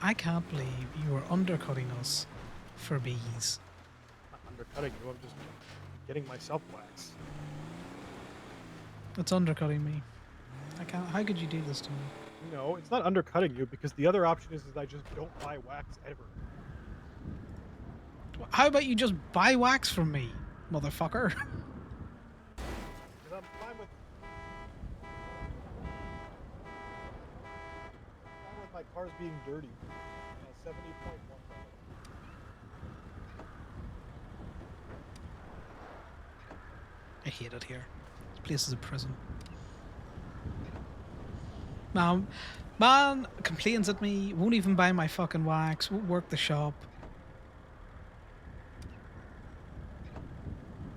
I can't believe you are undercutting us for bees. I'm not undercutting you, I'm just getting myself wax. It's undercutting me. I can't. How could you do this to me? No, it's not undercutting you because the other option is I just don't buy wax ever. How about you just buy wax from me, motherfucker? Because I'm fine with my cars being dirty. 70.1. I hate it here. This place is a prison. Man complains at me, won't even buy my fucking wax, won't work the shop.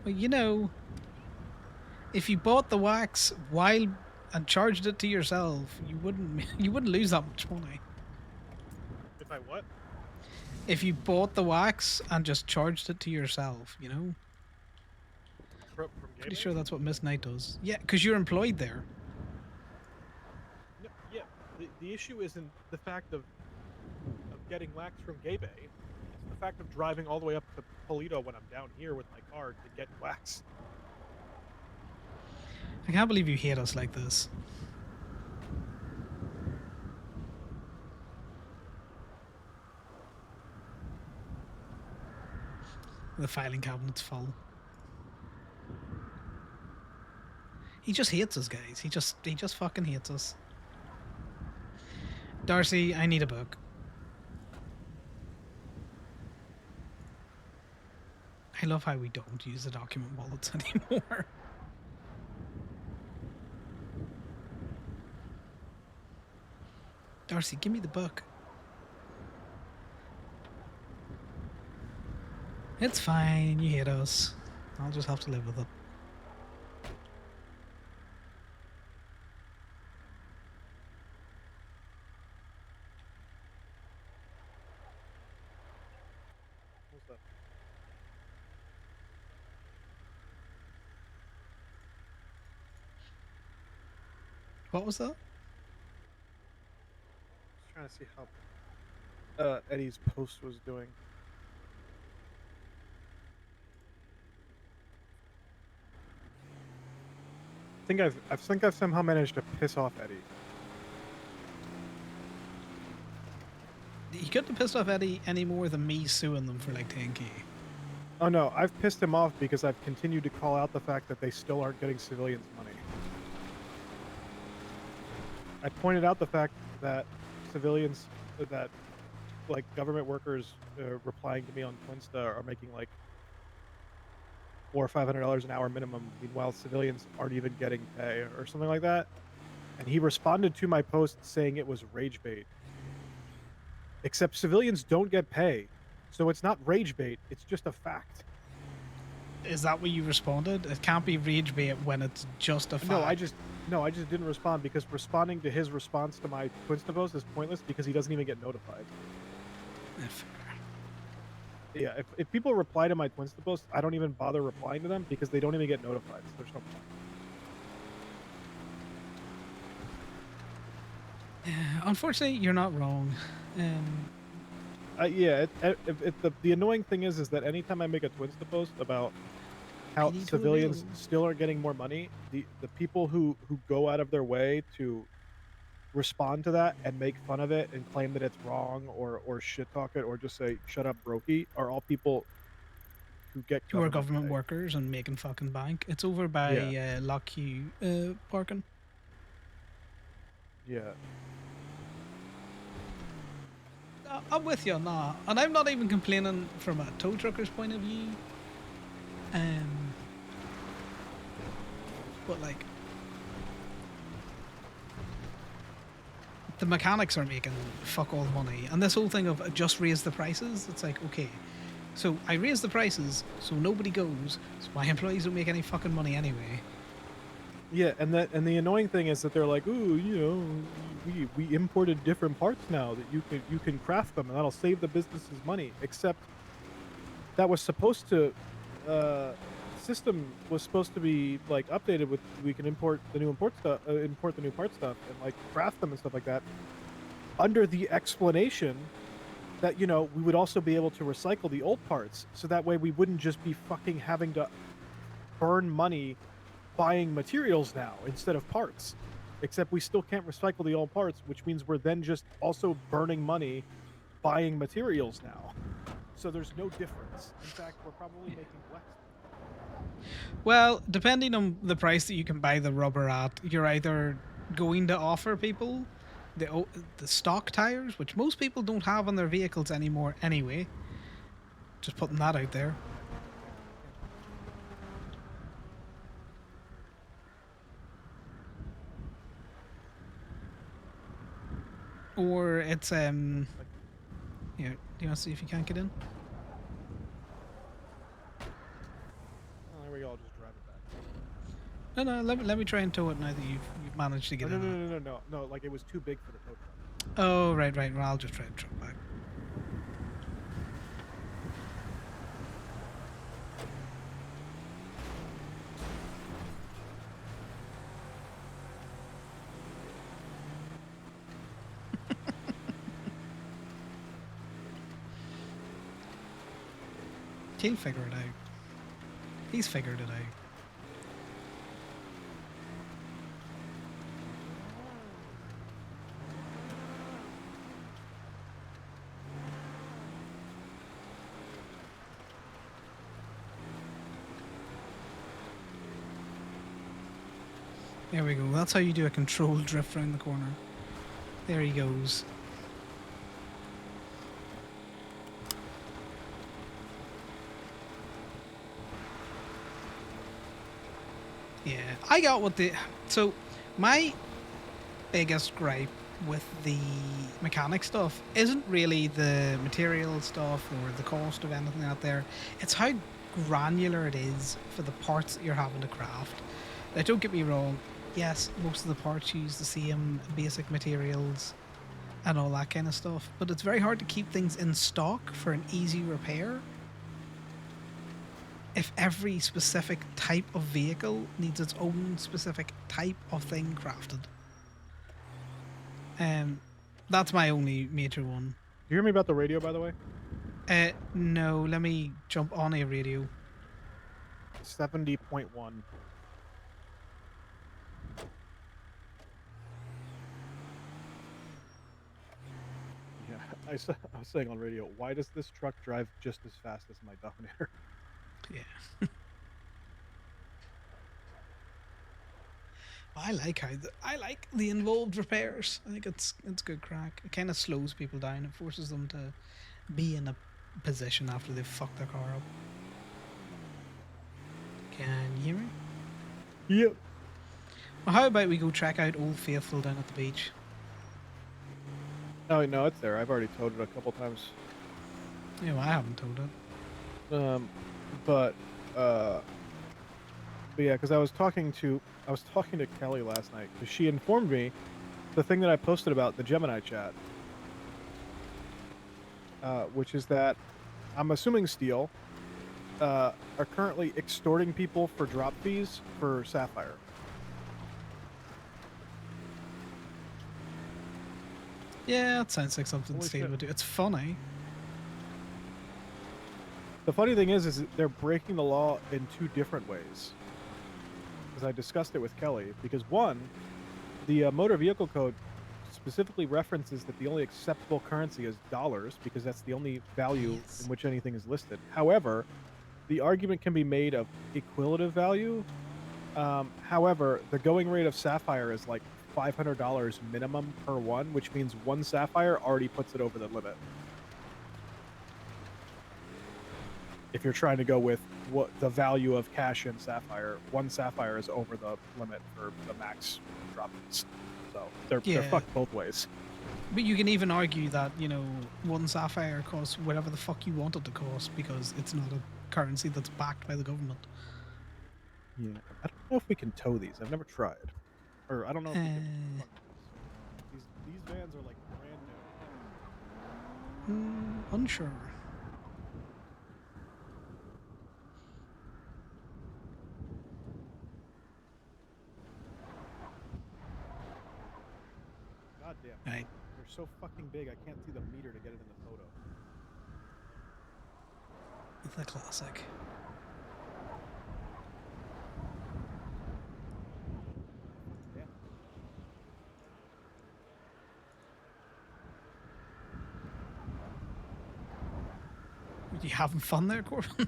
Well, if you bought the wax while and charged it to yourself, you wouldn't lose that much money. If I what? If you bought the wax and just charged it to yourself, From Pretty Gabe? sure that's what Miss Knight does. Yeah, because you're employed there. No, yeah. The issue isn't the fact of getting wax from Gabe. It's the fact of driving all the way up to Polito when I'm down here with my car to get wax. I can't believe you hate us like this. The filing cabinet's full. He just hates us, guys. He just fucking hates us. Darcy, I need a book. I love how we don't use the document wallets anymore. Darcy, give me the book. It's fine, you hate us. I'll just have to live with it. What's that? What was that? Just trying to see how Eddie's post was doing. I think I've somehow managed to piss off Eddie. He couldn't have pissed off Eddie any more than me suing them for like 10k. Oh no, I've pissed him off because I've continued to call out the fact that they still aren't getting civilians money. I pointed out the fact that civilians, that like government workers replying to me on Twinsta are making like $400 or $500 an hour minimum, meanwhile civilians aren't even getting pay or something like that. And he responded to my post saying it was rage bait. Except civilians don't get pay, so it's not rage bait, it's just a fact. Is that what you responded? It can't be rage bait when it's just a fact. No, I just didn't respond because responding to his response to my Twinsta post is pointless because he doesn't even get notified. Yeah, if people reply to my Twinsta post, I don't even bother replying to them because they don't even get notified, so there's no point. Unfortunately, you're not wrong. Yeah, the annoying thing is that anytime I make a Twinsta post about how PD tool civilians available. still are getting more money, the people who go out of their way to respond to that and make fun of it and claim that it's wrong or shit talk it or just say shut up brokey are all people who get Who are government government pay. workers and making fucking bank. It's over by Yeah. Lockheed parking. Yeah. I'm with you on that, and I'm not even complaining from a tow trucker's point of view. Um, but like, the mechanics are making fuck all money, and this whole thing of just raise the prices. It's like, okay, so I raise the prices, so nobody goes, so my employees don't make any fucking money anyway. Yeah, and the annoying thing is that they're like, ooh, you know, we imported different parts now that you can craft them and that'll save the businesses money. Except that was supposed to system was supposed to be like updated with we can import the new import the new part stuff and like craft them and stuff like that under the explanation that you know we would also be able to recycle the old parts so that way we wouldn't just be fucking having to burn money buying materials now instead of parts. Except we still can't recycle the old parts, which means we're then just also burning money buying materials now. So there's no difference. In fact, we're probably making less. Well, depending on the price that you can buy the rubber at, you're either going to offer people the stock tires, which most people don't have on their vehicles anymore anyway. Just putting that out there. Or it's here, do you want to see if you can't get in? Oh, there we go. I'll just drive it back. No, let me try and tow it now that you've managed to get No, in. no, it. no, no, no, no. Like it was too big for the tow truck. Oh, right. Well, I'll just try to truck back. He'll figure it out. He's figured it out. There we go. That's how you do a controlled drift around the corner. There he goes. Yeah, I got what the... So, my biggest gripe with the mechanic stuff isn't really the material stuff or the cost of anything out there. It's how granular it is for the parts that you're having to craft. Now, don't get me wrong. Yes, most of the parts use the same basic materials and all that kind of stuff, but it's very hard to keep things in stock for an easy repair if every specific type of vehicle needs its own specific type of thing crafted. That's my only major one. Do you hear me about the radio, by the way? No, let me jump on a radio. 70.1. Yeah, I was saying on radio, why does this truck drive just as fast as my Dominator? Yeah. I like the involved repairs. I think it's good crack. It kind of slows people down. It forces them to be in a position after they've fucked their car up. Can you hear me? Yep. Well, how about we go check out Old Faithful down at the beach? Oh no, it's there. I've already towed it a couple times. Yeah, well, I haven't told it. But yeah, because I was talking to Kelly last night because she informed me the thing that I posted about the Gemini chat, which is that I'm assuming Steel are currently extorting people for drop fees for Sapphire. Yeah, it sounds like something Holy Steve shit. would do. It's funny. The funny thing is they're breaking the law in two different ways. Because I discussed it with Kelly. Because one, the motor vehicle code specifically references that the only acceptable currency is dollars, because that's the only value Yes. in which anything is listed. However, the argument can be made of equilative value. However, the going rate of Sapphire is like $500 minimum per one, which means one Sapphire already puts it over the limit. If you're trying to go with what the value of cash in Sapphire, one Sapphire is over the limit for the max drop. So they're Yeah. fucked both ways. But you can even argue that, you know, one sapphire costs whatever the fuck you want it to cost because it's not a currency that's backed by the government. Yeah, I don't know if we can tow these. I've never tried, or I don't know if we can. Uh, Fuck this. These vans are like brand new. Unsure. God damn. Right. They're so fucking big. I can't see the meter to get it in the photo. It's a classic. Damn. Are you having fun there, Corbin? God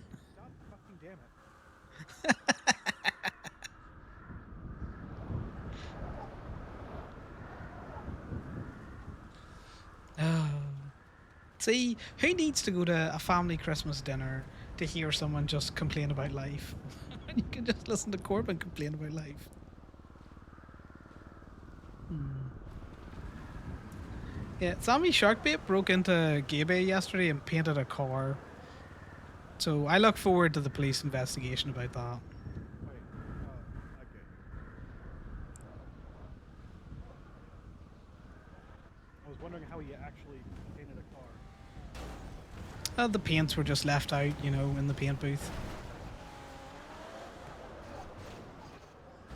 fucking damn it. See, who needs to go to a family Christmas dinner to hear someone just complain about life? You can just listen to Corbin complain about life. Yeah, Sammy Sharkbait broke into Gay Bay yesterday and painted a car. So I look forward to the police investigation about that. Wait. Okay. I was wondering how he actually painted a car. The paints were just left out, you know, in the paint booth.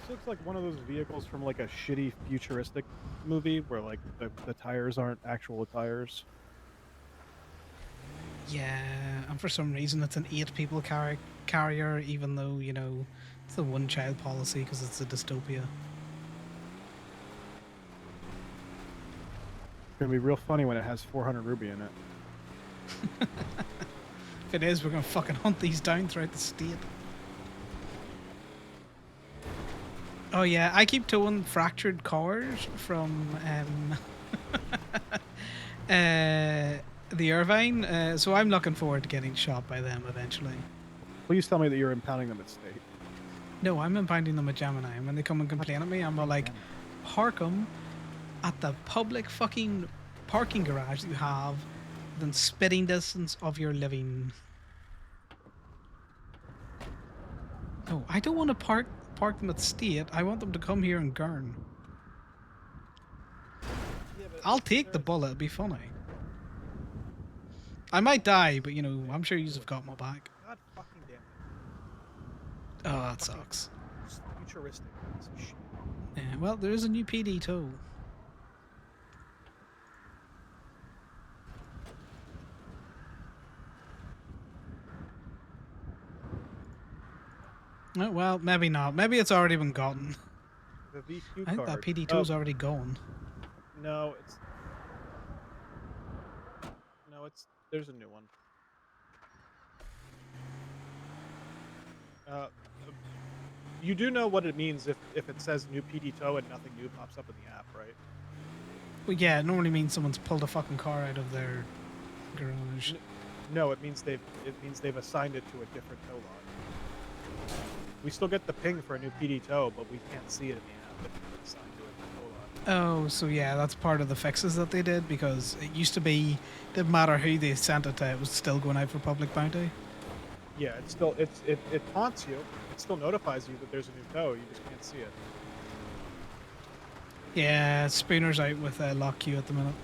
This looks like one of those vehicles from like a shitty futuristic movie where like the tires aren't actual tires. Yeah, and for some reason it's an 8 people carrier, even though, you know, it's the one child policy because it's a dystopia. It's gonna be real funny when it has 400 ruby in it. If it is, we're gonna fucking hunt these down throughout the state. Oh yeah, I keep towing fractured cars from the Irvine, so I'm looking forward to getting shot by them eventually. Please tell me that you're impounding them at state. No, I'm impounding them at Gemini, and when they come and complain at me, I'm all like, park them at the public fucking parking garage that you have within spitting distance of your living. No, I don't want to park them at state. I want them to come here and Gurn. I'll take the bullet. It'll be funny. I might die, but you know, I'm sure you've got my back. God fucking damn it. Oh, that sucks. It's futuristic. Piece of shit. Yeah, well, there is a new PD too. Oh, well, maybe not. Maybe it's already been gotten. The VQ I think that card. PD2 is already gone. No, there's a new one. You do know what it means if it says new PD tow and nothing new pops up in the app, right? Well, yeah, it normally means someone's pulled a fucking car out of their garage. No, it means they've assigned it to a different tow lot. We still get the ping for a new PD tow, but we can't see it in the app if it's assigned to a tow lot. Oh, so yeah, that's part of the fixes that they did, because it used to be, didn't matter who they sent it to, it was still going out for public bounty. Yeah, it taunts you. It still notifies you that there's a new tow. You just can't see it. Yeah, Spooner's out with Lock Q at the minute.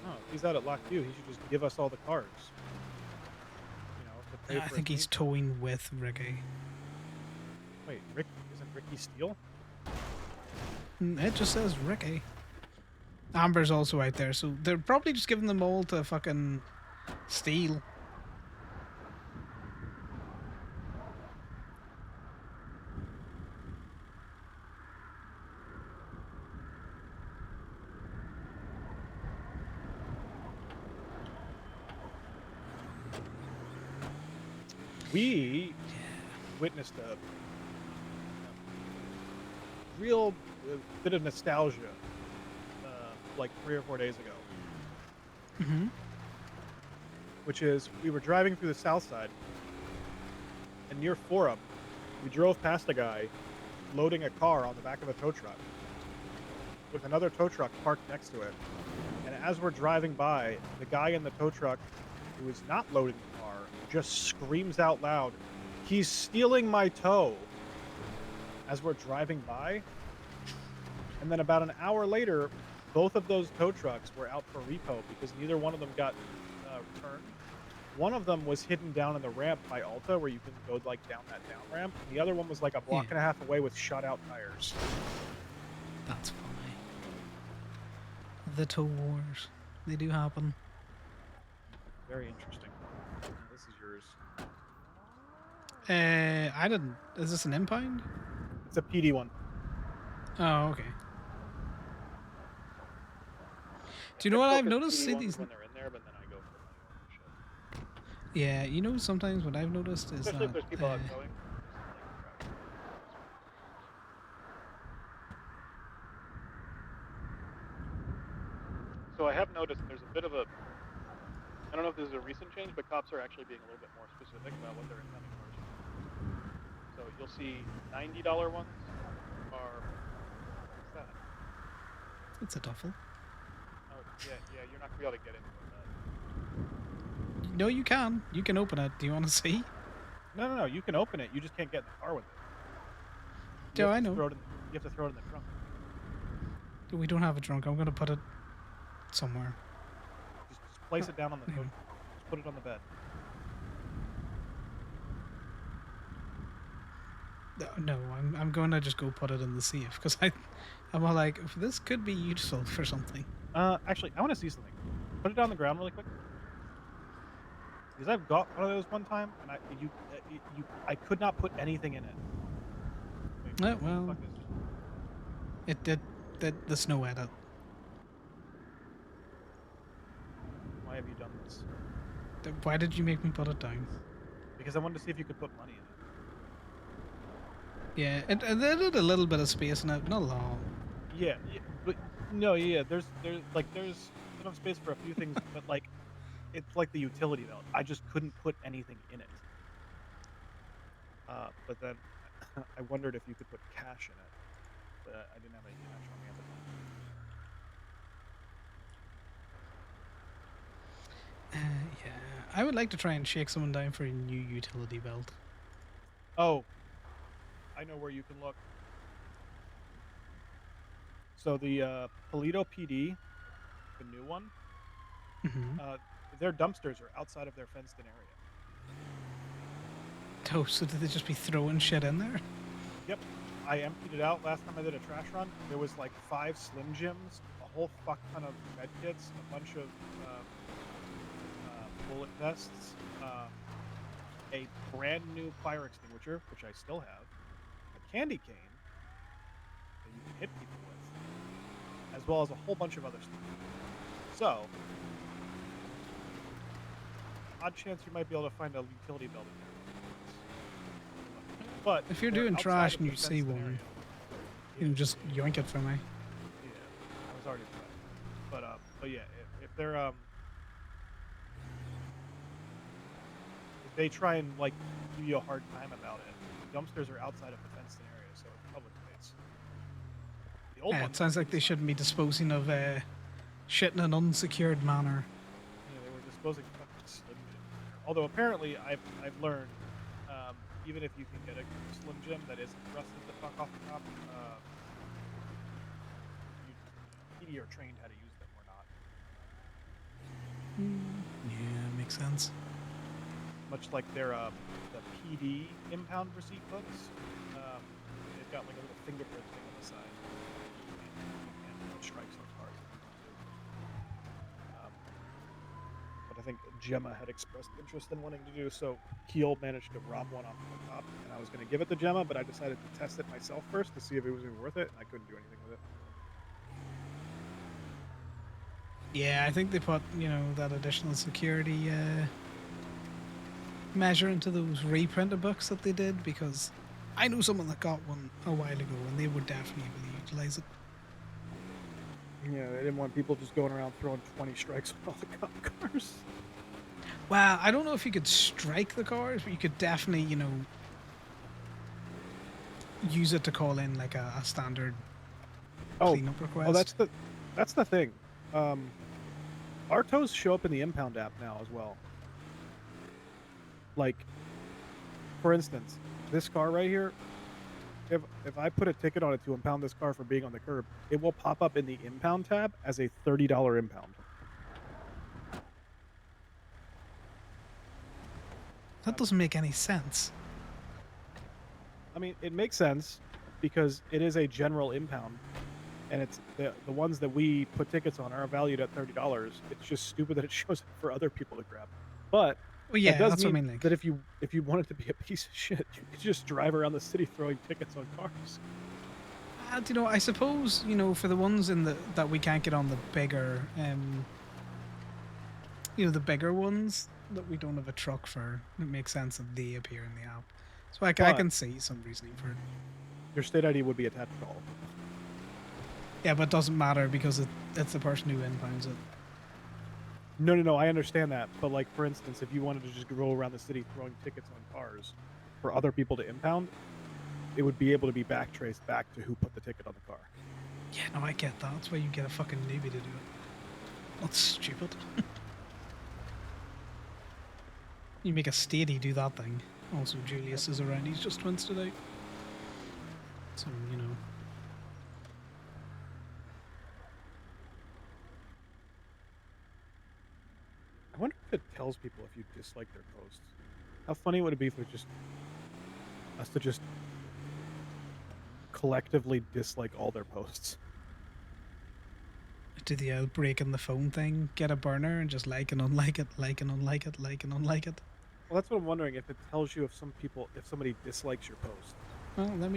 Oh, if he's out at Lock Q, he should just give us all the cars. You know, to pay I for think his he's towing with Ricky. Wait, Rick isn't Ricky Steele? It just says Ricky. Amber's also out there, so they're probably just giving them all to fucking steal. We witnessed a real bit of nostalgia like 3 or 4 days ago, Mm-hmm. which is we were driving through the south side, and near Forum, we drove past a guy loading a car on the back of a tow truck with another tow truck parked next to it. And as we're driving by, the guy in the tow truck who is not loading the car just screams out loud, "He's stealing my tow," as we're driving by. And then about an hour later, both of those tow trucks were out for repo because neither one of them got returned. One of them was hidden down in the ramp by Alta, where you can go like down that down ramp. And the other one was like a block Yeah. and a half away with shut out tires. That's funny. The tow wars. They do happen. Very interesting. This is yours. I didn't. Is this an impound? It's a PD one. Oh, okay. Do you know what I've noticed? See these. when they're in there, but then I go for my own shit. Yeah, you know, sometimes what I've noticed is Especially if that. there's people out towing. So I have noticed there's a bit of a, I don't know if this is a recent change, but cops are actually being a little bit more specific about what their incoming cars are. So you'll see $90 ones are, what's that? It's a duffel. Oh, yeah, you're not going to be able to get into it. No, you can. You can open it. Do you want to see? No, you can open it. You just can't get in the car with it. Yeah, I know. You have to throw it in the trunk. We don't have a trunk. I'm going to put it somewhere. Just place it down on the Yeah. just put it on the bed. No, I'm going to just go put it in the safe because I'm all like, this could be useful for something. Actually, I want to see something. Put it on the ground really quick. Because I've got one of those one time, and I could not put anything in it. Wait, Yeah, what the well, fuck is it? It did the snow edit. Why have you done this? Why did you make me put it down? Because I wanted to see if you could put money in it. Yeah, it added a little bit of space in it, not a lot. Yeah, but no, there's enough space for a few things, but like, it's like the utility belt. I just couldn't put anything in it. But then I wondered if you could put cash in it, but I didn't have any cash on me at the time. Yeah, I would like to try and shake someone down for a new utility belt. Oh, I know where you can look. So the Polito PD, the new one, Mm-hmm. their dumpsters are outside of their fenced-in area. Oh, so did they just be throwing shit in there? Yep, I emptied it out last time I did a trash run. There was like 5 Slim Jims, a whole fuck ton of med kits, a bunch of bullet vests, a brand new fire extinguisher, which I still have, a candy cane that you can hit people with, as well as a whole bunch of other stuff. So, odd chance you might be able to find a utility belt in there. But If you're they're doing outside trash of and the you see fenced-in one, area. you can just yoink it for me. Yeah, I was already prepped. But yeah, if they're if they try and like give you a hard time about it, dumpsters are outside of the fenced-in area, so it's public space. The old Yeah, ones it sounds were like they inside. shouldn't be disposing of shit in an unsecured manner. Yeah, they were disposing of fucking Slim Jim. Although apparently I've learned, even if you can get a Slim Jim that isn't rusted the fuck off the top, PD are trained how to use them or not. Yeah, makes sense. Much like their the PD impound receipt books. got like a little fingerprint thing on the side. And strikes those cars. But I think Gemma had expressed interest in wanting to do so. Keel managed to rob one off the top, and I was going to give it to Gemma, but I decided to test it myself first to see if it was even worth it, and I couldn't do anything with it. Yeah, I think they put, that additional security measure into those reprinted books that they did, because I knew someone that got one a while ago and they would definitely utilize it. Yeah, they didn't want people just going around throwing 20 strikes on all the cop cars. Well, I don't know if you could strike the cars, but you could definitely, use it to call in like a standard cleanup request. Oh, that's the thing. Our tows show up in the impound app now as well. Like, for instance, this car right here, if I put a ticket on it to impound this car for being on the curb, it will pop up in the impound tab as a $30 impound. That doesn't make any sense. I mean, it makes sense because it is a general impound, and it's the ones that we put tickets on are valued at $30. It's just stupid that it shows up for other people to grab. But Well, yeah, that does that's what I mean mean. Like, that if you wanted to be a piece of shit, you could just drive around the city throwing tickets on cars. I suppose for the ones that we can't get on the bigger, the bigger ones that we don't have a truck for, it makes sense that they appear in the app. So I can see some reasoning for it. Your state ID would be attached to all of them. Yeah, but it doesn't matter because it's the person who impounds it. No, I understand that. But, like, for instance, if you wanted to just roll around the city throwing tickets on cars for other people to impound, it would be able to be backtraced back to who put the ticket on the car. Yeah, no, I get that. That's why you get a fucking newbie to do it. That's stupid. You make a steady do that thing. Also, Julius is around. He's just winced it out. So, I wonder if it tells people if you dislike their posts. How funny would it be if it just us to just collectively dislike all their posts? do the break in the phone thing, get a burner and just like and unlike it, like and unlike it, like and unlike it. Well, that's what I'm wondering, if it tells you if somebody dislikes your post. Well, let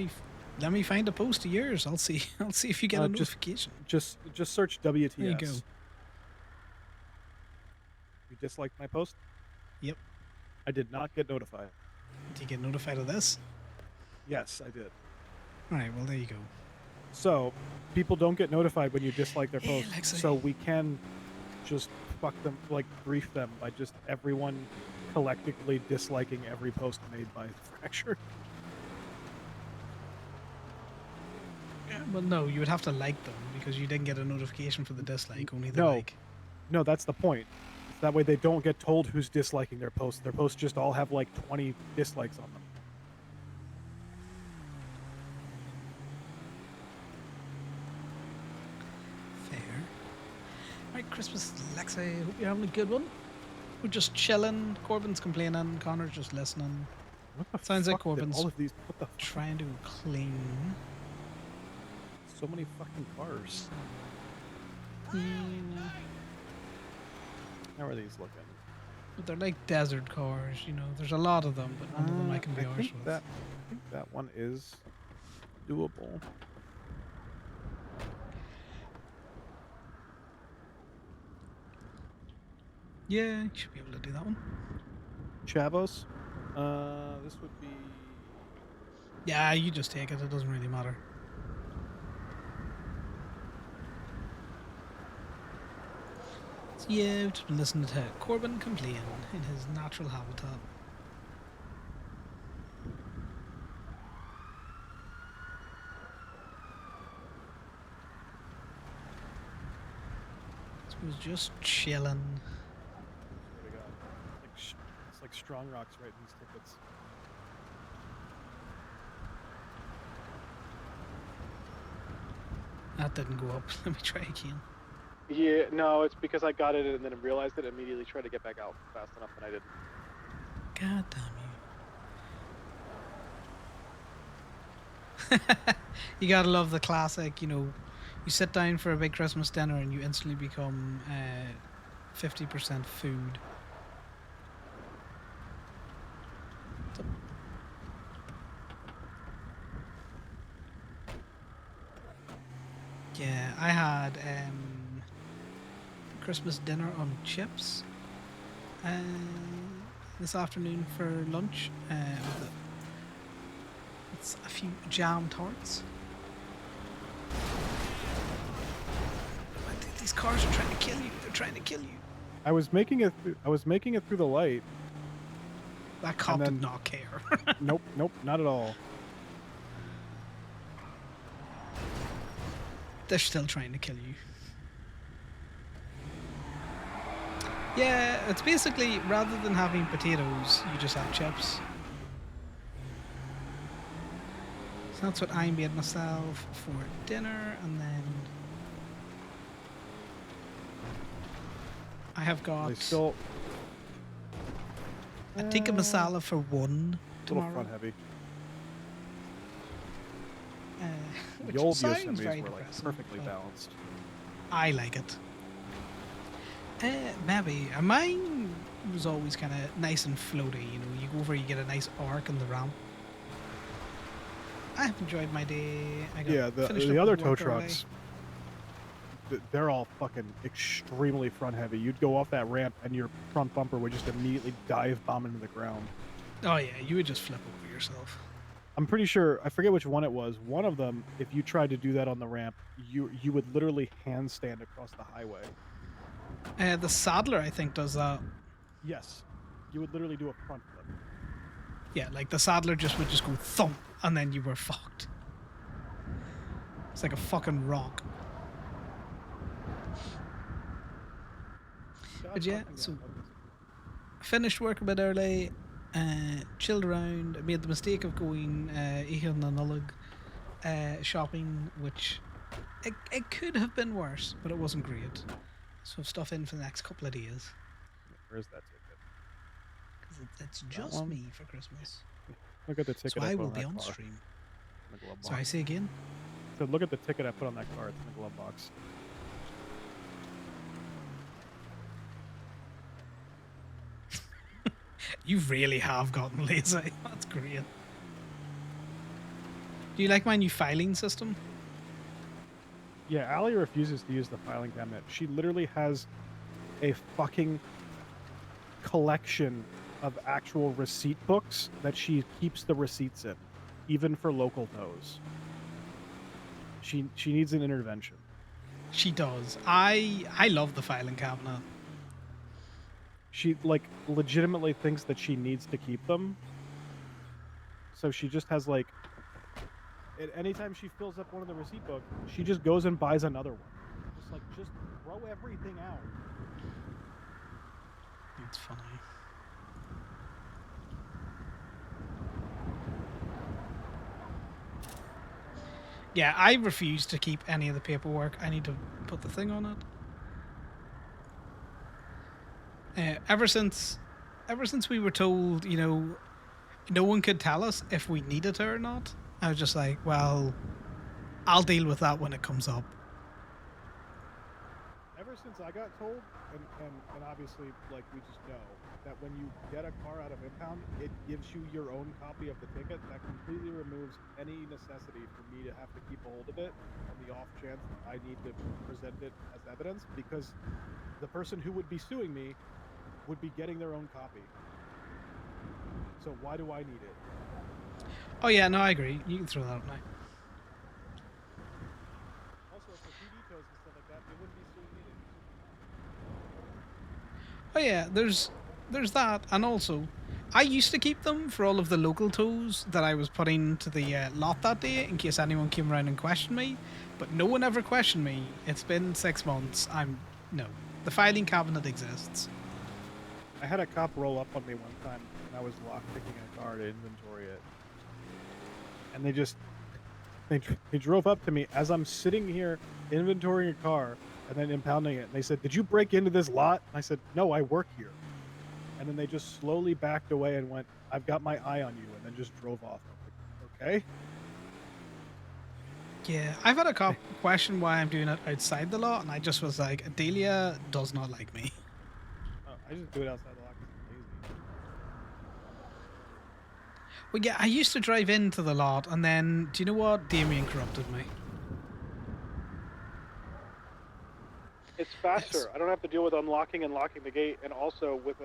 me find a post of yours. I'll see if you get a notification. Just search WTS. There you go. You disliked my post? Yep. I did not get notified. Did you get notified of this? Yes, I did. Alright, well there you go. So, people don't get notified when you dislike their Hey, post. Alexei. So we can just fuck them, like brief them by just everyone collectively disliking every post made by Fracture. Well, no, you would have to like them because you didn't get a notification for the dislike, only the No. like. No, that's the point. That way they don't get told who's disliking their posts. Their posts just all have like 20 dislikes on them. Fair. Alright, Christmas, Alexei. Hope you're having a good one. We're just chilling. Corbin's complaining. Connor's just listening. What the Sounds like fuck did Corbin's all of these. What the fuck? trying to clean. So many fucking cars. How are these looking? But they're like desert cars, There's a lot of them, but none of them I can be I arsed think with. that one is doable. Yeah, you should be able to do that one. Chavos. This would be. Yeah, you just take it. It doesn't really matter. So yeah, we've just been listening to Corbin complain in his natural habitat. So he was just chilling. Swear to God. It's like Strong Rock's writing these tickets. That didn't go up. Let me try again. Yeah, no, it's because I got it and then realized it, immediately tried to get back out fast enough, and I didn't. God damn You gotta love the classic. You sit down for a big Christmas dinner and you instantly become 50% food. Yeah, I had Christmas dinner on chips this afternoon for lunch. It's a few jam tarts. I think these cars are trying to kill you. They're trying to kill you. I was making it. I was making it through the light. That cop then- did not care. Nope, not at all. They're still trying to kill you. Yeah, it's basically rather than having potatoes, you just have chips. So that's what I made myself for dinner, and then I have got They still a tikka masala for one a little tomorrow. front heavy. Which The old sounds Yosemites very were like depressing, perfectly but balanced. I like it. Maybe. Mine was always kind of nice and floaty. You go over, you get a nice arc in the ramp. I have enjoyed my day. I got Yeah, finished the up other with tow work early. trucks, they're all fucking extremely front heavy. You'd go off that ramp and your front bumper would just immediately dive bomb into the ground. Oh yeah, you would just flip over yourself. I'm pretty sure, I forget which one it was. One of them, if you tried to do that on the ramp, you would literally handstand across the highway. The Saddler, I think, does that. Yes, you would literally do a front flip. Yeah, like the Saddler would just go thump, and then you were fucked. It's like a fucking rock. But yeah, so I finished work a bit early, chilled around. I made the mistake of going Oiche Nollag shopping, which it could have been worse, but it wasn't great. So I've stuff in for the next couple of days. Where's that ticket? Because it's just one? me for Christmas. Look at the ticket. So I I put will on be that on car. stream. In the glove So I box. say again. So look at the ticket I put on that car. It's in the glove box. You really have gotten lazy. That's great. Do you like my new filing system? Yeah, Allie refuses to use the filing cabinet. She literally has a fucking collection of actual receipt books that she keeps the receipts in, even for local tows. She needs an intervention. She does. I love the filing cabinet. She like legitimately thinks that she needs to keep them. So she just has like anytime she fills up one of the receipt books, she just goes and buys another one. Just throw everything out. It's funny. Yeah, I refuse to keep any of the paperwork. I need to put the thing on it. Ever since we were told, no one could tell us if we needed it or not, I was just like, well, I'll deal with that when it comes up. Ever since I got told, and obviously, like, we just know that when you get a car out of impound, it gives you your own copy of the ticket. That completely removes any necessity for me to have to keep a hold of it on the off chance that I need to present it as evidence, because the person who would be suing me would be getting their own copy. So why do I need it? Oh yeah, no, I agree. You can throw that up now. Also, for PD tows and stuff like that, they wouldn't be suing me. Oh yeah, there's that, and also, I used to keep them for all of the local tows that I was putting to the lot that day in case anyone came around and questioned me, but no one ever questioned me. It's been 6 months. No, the filing cabinet exists. I had a cop roll up on me one time when I was lock picking a car to inventory it, and they drove up to me as I'm sitting here inventorying a car and then impounding it. And they said, "Did you break into this lot?" And I said, "No, I work here." And then they just slowly backed away and went, "I've got my eye on you," and then just drove off. I'm like, okay. Yeah, I've had a cop question why I'm doing it outside the lot, and I just was like, Adelia does not like me. Oh, I just do it outside the lot because I'm lazy. Well, yeah, I used to drive into the lot, and then, do you know what? Damien corrupted me. It's Yes. faster. I don't have to deal with unlocking and locking the gate, and also with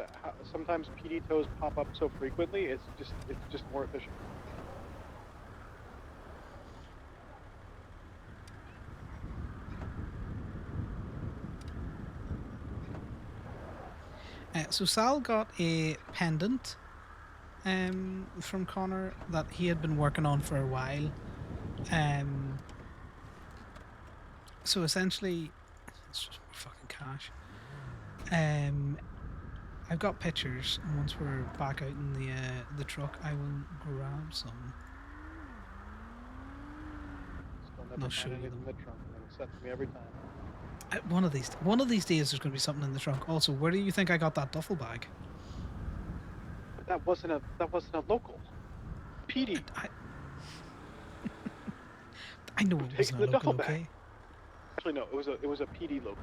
sometimes PD tows pop up so frequently, it's just more efficient. So Sal got a pendant from Connor that he had been working on for a while. So essentially, it's just more fucking cash. I've got pictures, and once we're back out in the truck, I will grab some. Still And never I'll find show you anything them. in the trunk, and it upsets me every time. One of these days, there's going to be something in the trunk. Also, where do you think I got that duffel bag? But that wasn't a local. PD. I know I'm it taking wasn't the a duffel local, bag. okay? Actually, no, it was a PD local.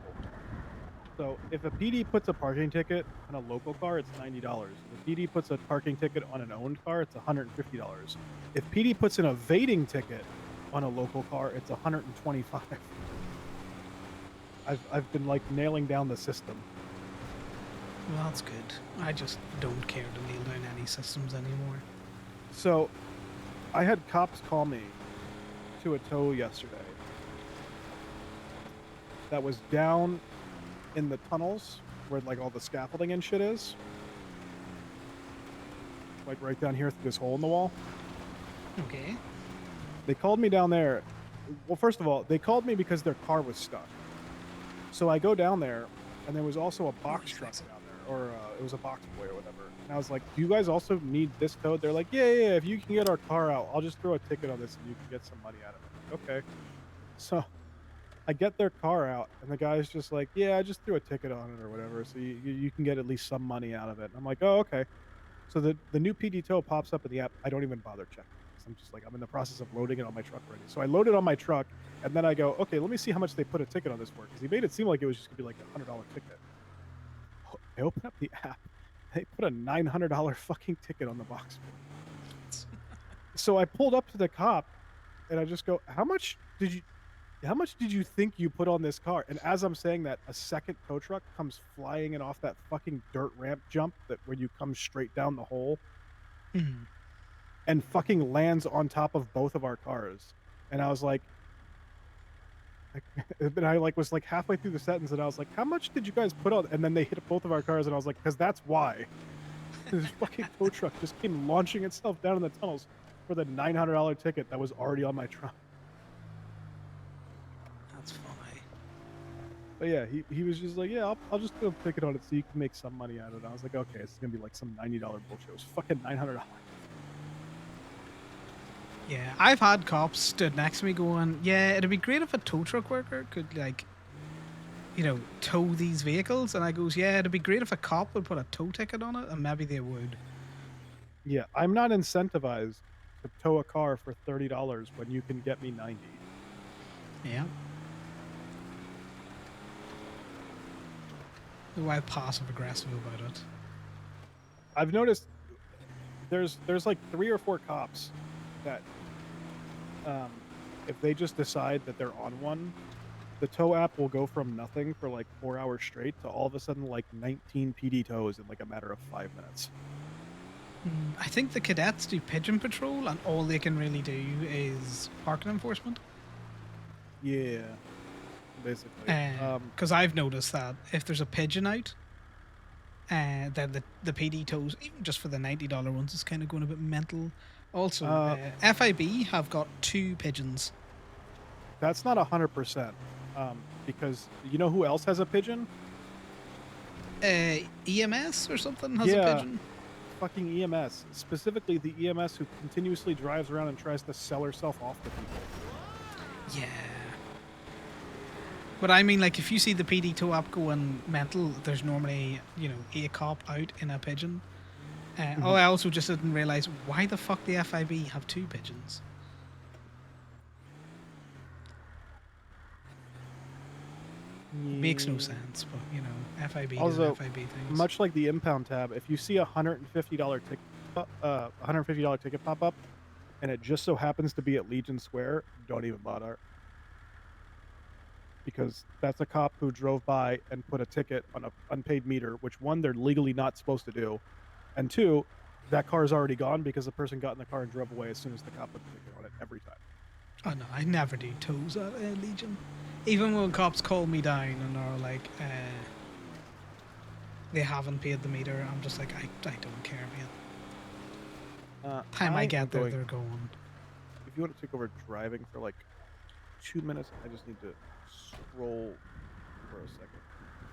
So if a PD puts a parking ticket on a local car, it's $90. If a PD puts a parking ticket on an owned car, it's $150. If PD puts an evading ticket on a local car, it's $125. I've been like nailing down the system. Well, that's good. I just don't care to nail down any systems anymore. So I had cops call me to a tow yesterday that was down in the tunnels where like all the scaffolding and shit is. Like right down here through this hole in the wall. Okay. They called me down there. Well, first of all, they called me because their car was stuck. So I go down there, and there was also a box truck down there, or it was a box boy or whatever. And I was like, "Do you guys also need this towed?" They're like, "Yeah. If you can get our car out, I'll just throw a ticket on this, and you can get some money out of it." I'm like, okay. So I get their car out, and the guy's just like, "Yeah, I just threw a ticket on it or whatever, so you can get at least some money out of it." And I'm like, "Oh, okay." So the new PD tow pops up in the app. I don't even bother checking because I'm just like, I'm in the process of loading it on my truck already. So I load it on my truck, and then I go, okay, let me see how much they put a ticket on this for, because he made it seem like it was just gonna be like $100 ticket. I open up the app, they put a $900 fucking ticket on the box. So I pulled up to the cop, and I just go, how much did you think you put on this car? And as I'm saying that, a second tow truck comes flying in off that fucking dirt ramp jump that where you come straight down the hole Mhm. and fucking lands on top of both of our cars. And I was like, and I like was like halfway through the sentence, and I was like, how much did you guys put on? And then they hit both of our cars, and I was like, because that's why. This fucking tow truck just came launching itself down in the tunnels for the $900 ticket that was already on my truck. That's funny. But yeah, he was just like, yeah, I'll just throw a ticket on it so you can make some money out of it. I was like, okay, it's gonna be like some $90 bullshit. It was fucking $900. Yeah, I've had cops stood next to me going, yeah, it'd be great if a tow truck worker could, like, tow these vehicles. And I goes, yeah, it'd be great if a cop would put a tow ticket on it, and maybe they would. Yeah, I'm not incentivized to tow a car for $30 when you can get me 90. Yeah. Why passive aggressive about it? I've noticed there's like 3 or 4 cops that if they just decide that they're on one, the tow app will go from nothing for like 4 hours straight to all of a sudden like 19 PD tows in like a matter of 5 minutes. I think the cadets do pigeon patrol, and all they can really do is parking enforcement. Yeah, basically. Because I've noticed that if there's a pigeon out, then the PD tows, even just for the $90 ones, is kind of going a bit mental. Also, FIB have got 2 pigeons. That's not 100%, because you know who else has a pigeon? EMS or something has a Yeah. pigeon. Fucking EMS, specifically the EMS who continuously drives around and tries to sell herself off to people. Yeah. But I mean, like, if you see the PD tow app going mental, there's normally, a cop out in a pigeon. Oh, I also just didn't realize why the fuck the FIB have 2 pigeons. It makes no sense, but you know, FIB doing Also, FIB things. much like the impound tab, if you see a $150 ticket, $150 ticket pop up, and it just so happens to be at Legion Square, don't even bother, because that's a cop who drove by and put a ticket on a unpaid meter, which one, they're legally not supposed to do, and two, that car is already gone because the person got in the car and drove away as soon as the cop put the ticket on it every time. Oh no, I never do tows at Legion. Even when cops call me down and are like, they haven't paid the meter, I'm just like, I don't care, man. Time I get there, they're going. If you want to take over driving for like 2 minutes, I just need to scroll for a second.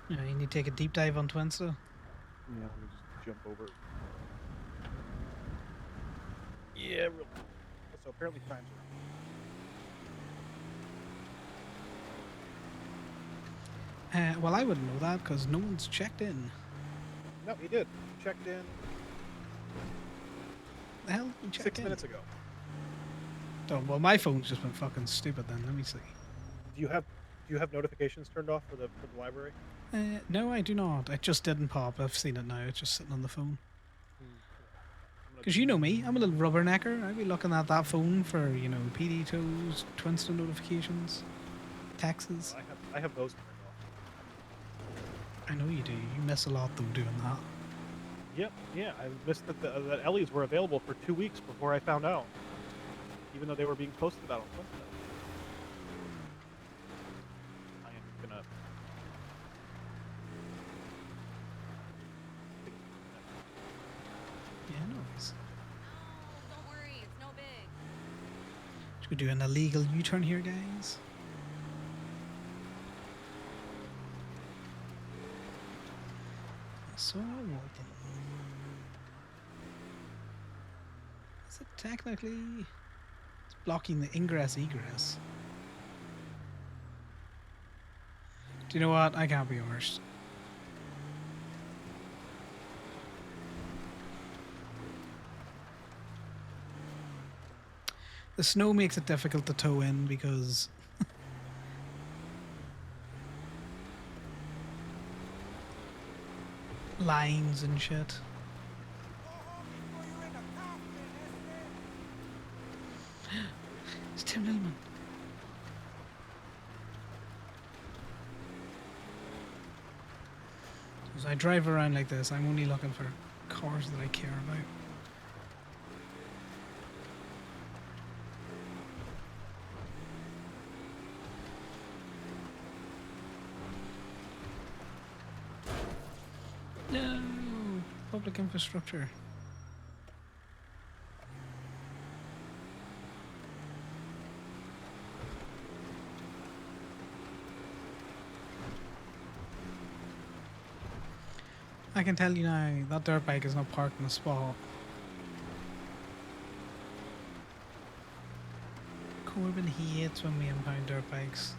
You know, you need to take a deep dive on Twinsta. Yeah, let me just jump over. Yeah, real quick. So apparently times are. Well, I wouldn't know that because no one's checked in. No, he did. He checked in The hell? We checked 6 in? minutes ago. Oh, well, my phone's just been fucking stupid then. Let me see. Do you have notifications turned off for the library? No, I do not. It just didn't pop. I've seen it now. It's just sitting on the phone. Because you know me, I'm a little rubbernecker. I'd be looking at that phone for, you know, PD tows, Twinsta notifications, taxes. I have those turned off. I know you do. You miss a lot though doing that. Yep, yeah. I missed that that Ellie's were available for 2 weeks before I found out. Even though they were being posted about on Twitter. I am gonna. Yeah, no worries. No, don't worry. It's no big. Should we do an illegal U-turn here, guys? So, Walton. Is it technically... It's blocking the ingress-egress. Do you know what? I can't be arsed. The snow makes it difficult to tow in because lines and shit. It's Tim Lillman. As I drive around like this, I'm only looking for cars that I care about. No! Public infrastructure. I can tell you now, that dirt bike is not parked in a spot. Corbin hates when we impound dirt bikes.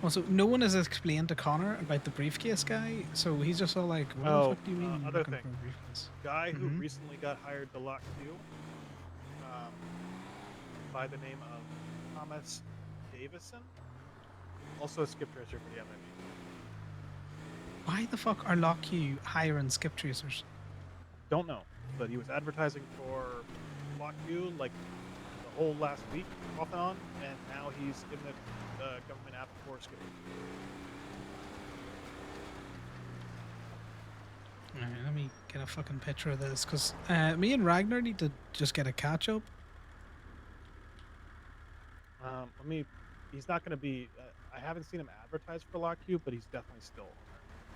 Also, no one has explained to Connor about the briefcase guy, so he's just all like, what the fuck do you mean you're other looking thing. for a briefcase? Guy who Mhm. recently got hired to lock Q, by the name of Thomas Davison, also a skip tracer for the MME. Why the fuck are LockQ hiring skip tracers? Don't know, but he was advertising for Lock Q like the whole last week, off and on, and now he's in the government app for skip. Alright, let me get a fucking picture of this, because me and Ragnar need to just get a catch up. He's not going to be. I haven't seen him advertise for Lock Q, but he's definitely still on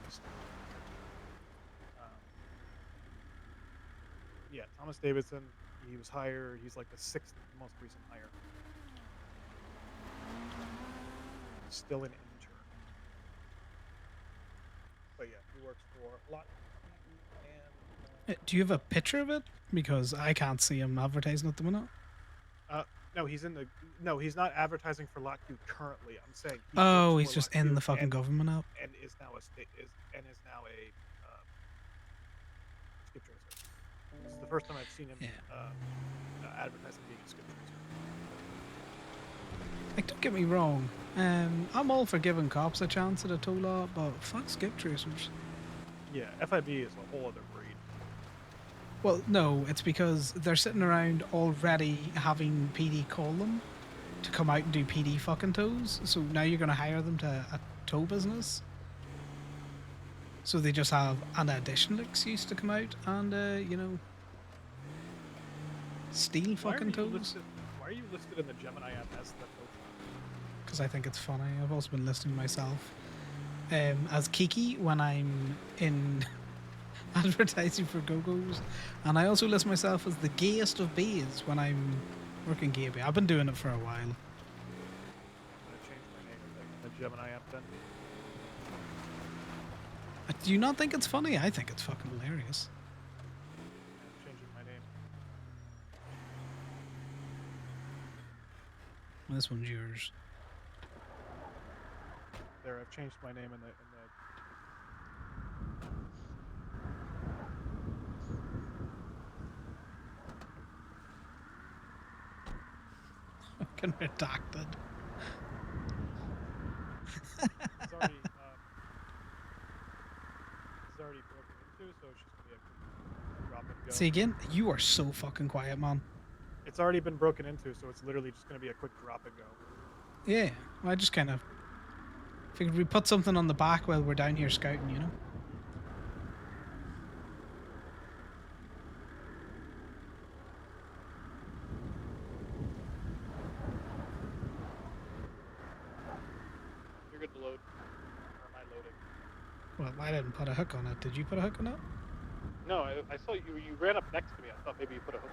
there. Yeah, Thomas Davidson. He was hired. He's like the 6th most recent hire. Still an intern. But yeah, he works for Lock Q and. Do you have a picture of it? Because I can't see him advertising at the minute. No, he's in the. No, he's not advertising for Lock Q currently. I'm saying. Oh, works he's for just Lock in Q the fucking government app. and is now a skip This is the first time I've seen him Yeah. advertising being a skip tracer. Like, don't get me wrong. I'm all for giving cops a chance at a tow law, but fuck skip tracers. Yeah, FIB is a whole other breed. Well, no, it's because they're sitting around already having PD call them to come out and do PD fucking tows. So now you're going to hire them to a tow business. So they just have an additional excuse to come out and, steal fucking tows. Why are you listed in the Gemini app as the tow? Because I think it's funny. I've also been listing myself as Kiki when I'm in advertising for Go-Go's. And I also list myself as the gayest of bays when I'm working gay bay. I've been doing it for a while. I'm gonna change my name in the Gemini app then. Do you not think it's funny? I think it's fucking hilarious. I'm changing my name. This one's yours. There, I've changed my name in the Fucking redacted. It's already broken into, so it's just gonna be a quick drop and go. See again? You are so fucking quiet, man. It's already been broken into, so it's literally just gonna be a quick drop and go. Yeah, I just kind of figured we put something on the back while we're down here scouting, you know? You're good to load. Or am I loading? Well, I didn't put a hook on it. Did you put a hook on it? No, I saw you. You ran up next to me. I thought maybe you put a hook.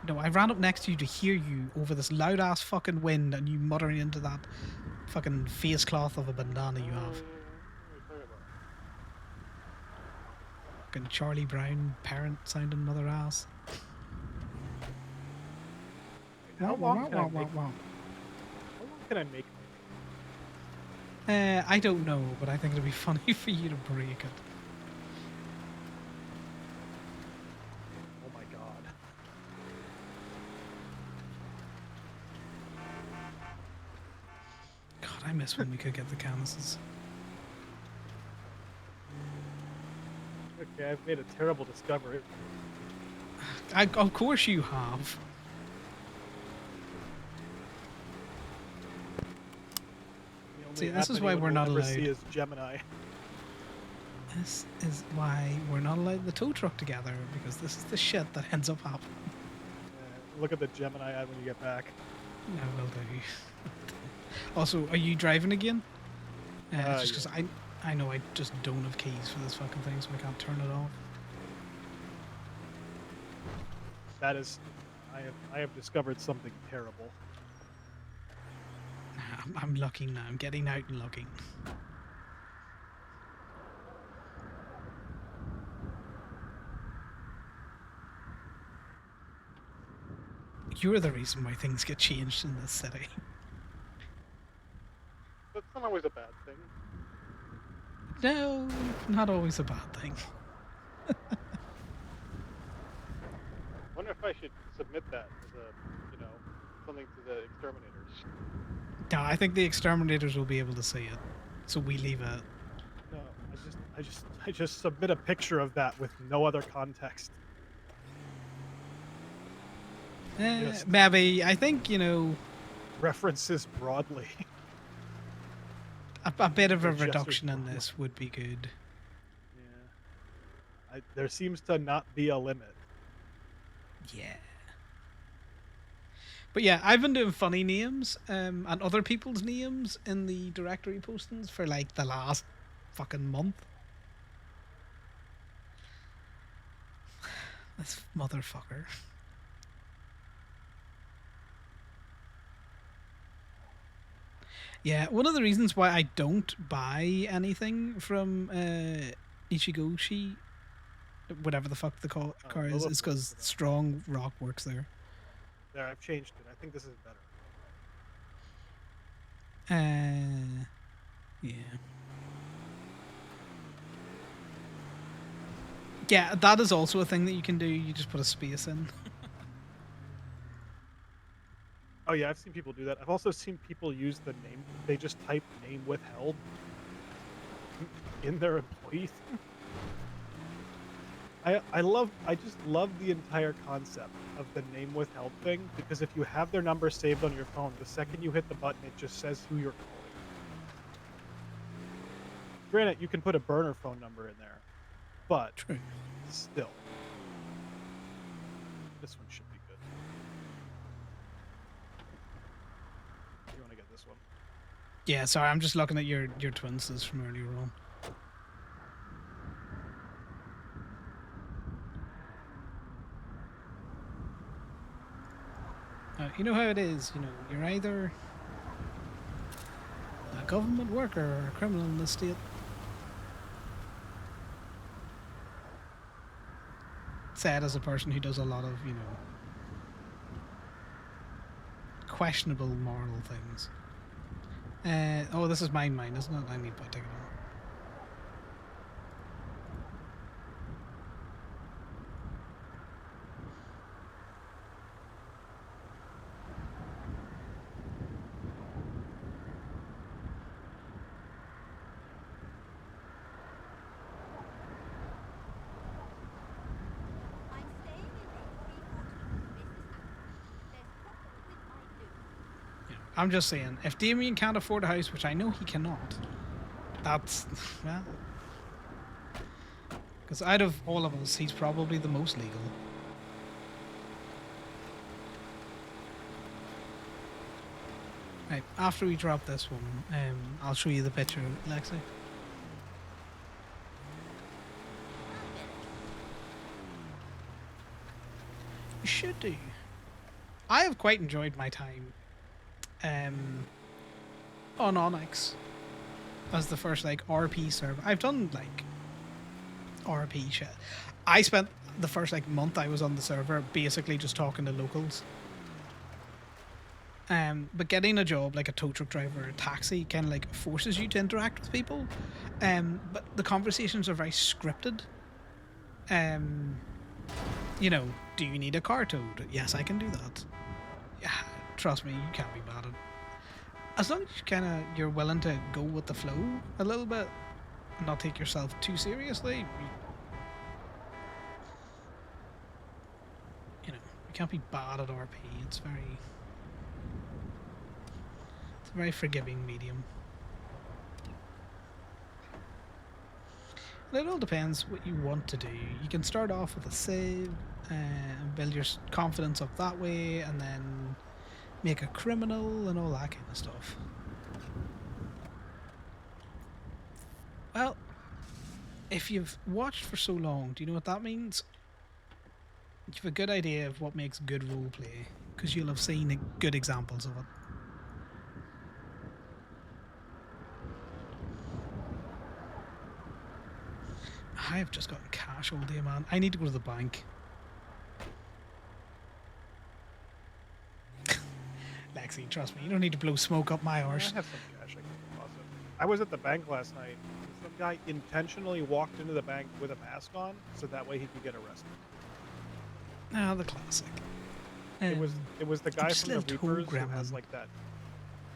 No, I ran up next to you to hear you over this loud ass fucking wind and you muttering into that fucking face cloth of a bandana you have. Fucking Charlie Brown parent sounding mother ass. How long can I make? How long can I make? I don't know, but I think it'd be funny for you to break it. Oh my god. God, I miss when we could get the canvases. Okay, I've made a terrible discovery. Of course you have. The only See, this app is why anyone we're will not ever allowed. see is Gemini. This is why we're not allowed the tow truck together, because this is the shit that ends up happening. Look at the Gemini ad when you get back. Yeah, will do. Also, are you driving again? Just because I know I just don't have keys for this fucking thing, so I can't turn it off. That is, I have discovered something terrible. I'm looking now. I'm getting out and looking. You're the reason why things get changed in this city. That's not always a bad thing. No, not always a bad thing. Wonder if I should submit that as a, something to the exterminators. No, I think the exterminators will be able to see it, so we leave it. No, I just submit a picture of that with no other context. Yes. Maybe, I think, References broadly. a bit of a Gestures reduction in broadly. this would be good. Yeah. There seems to not be a limit. Yeah. But yeah, I've been doing funny names and other people's names in the directory postings for like the last fucking month. This motherfucker. Yeah, one of the reasons why I don't buy anything from Ichigoshi, whatever the fuck the car is Lilith because works for them. Strong Rock works there. There, I've changed it. I think this is better. Yeah. Yeah, that is also a thing that you can do. You just put a space in. Oh yeah, I've seen people do that. I've also seen people use the name. They just type name withheld in their employee thing. I just love the entire concept of the name withheld thing, because if you have their number saved on your phone, the second you hit the button, it just says who you're calling. Granted, you can put a burner phone number in there, but True. still, this one should be good. You want to get this one? Yeah, sorry, I'm just looking at your twins from earlier on. You know how it is. You know, you're either a government worker or a criminal in the state. Sad as a person who does a lot of, you know, questionable moral things. Oh, this is mine, isn't it? I need to take it on. I'm staying in a 342 business house. There's problems with my loo. Yeah, I'm just saying, if Damien can't afford a house, which I know he cannot, that's, well, because out of all of us, he's probably the most legal. Right, after we drop this one, I'll show you the picture, Lexi. You should do. I have quite enjoyed my time on Onyx as the first like RP server. I've done like RP shit. I spent the first like month I was on the server basically just talking to locals. But getting a job like a tow truck driver or a taxi kind of like forces you to interact with people. But the conversations are very scripted. You know, do you need a car towed? Yes, I can do that. Yeah, trust me, you can't be bad at it. As long as you're willing to go with the flow a little bit and not take yourself too seriously, you can't be bad at RP. It's a very forgiving medium. And it all depends what you want to do. You can start off with a save and build your confidence up that way, and then make a criminal and all that kind of stuff. Well, if you've watched for so long, do you know what that means? You have a good idea of what makes good roleplay, because you'll have seen good examples of it. I have just gotten cash all day, man. I need to go to the bank. Lexi, trust me, you don't need to blow smoke up my I arse. have some cash I can deposit. I was at the bank last night. Some guy intentionally walked into the bank with a mask on, so that way he could get arrested. Ah, the classic. It was the guy just from the little toe Reapers who has gremlin. like that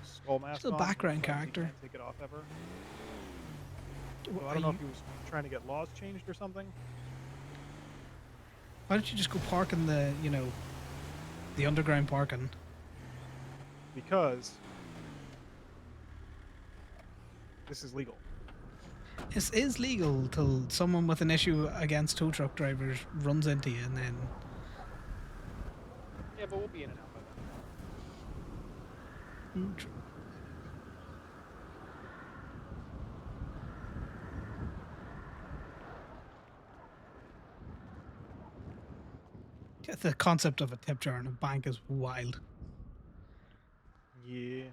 skull mask Just a on. background so he character. can't take it off ever. So I don't know if he was trying to get laws changed or something. Why don't you just go park in the, the underground parking? Because this is legal. It is legal till someone with an issue against tow truck drivers runs into you and then... Yeah, but we'll be in and out by then. True. The concept of a tip jar in a bank is wild. Yeah.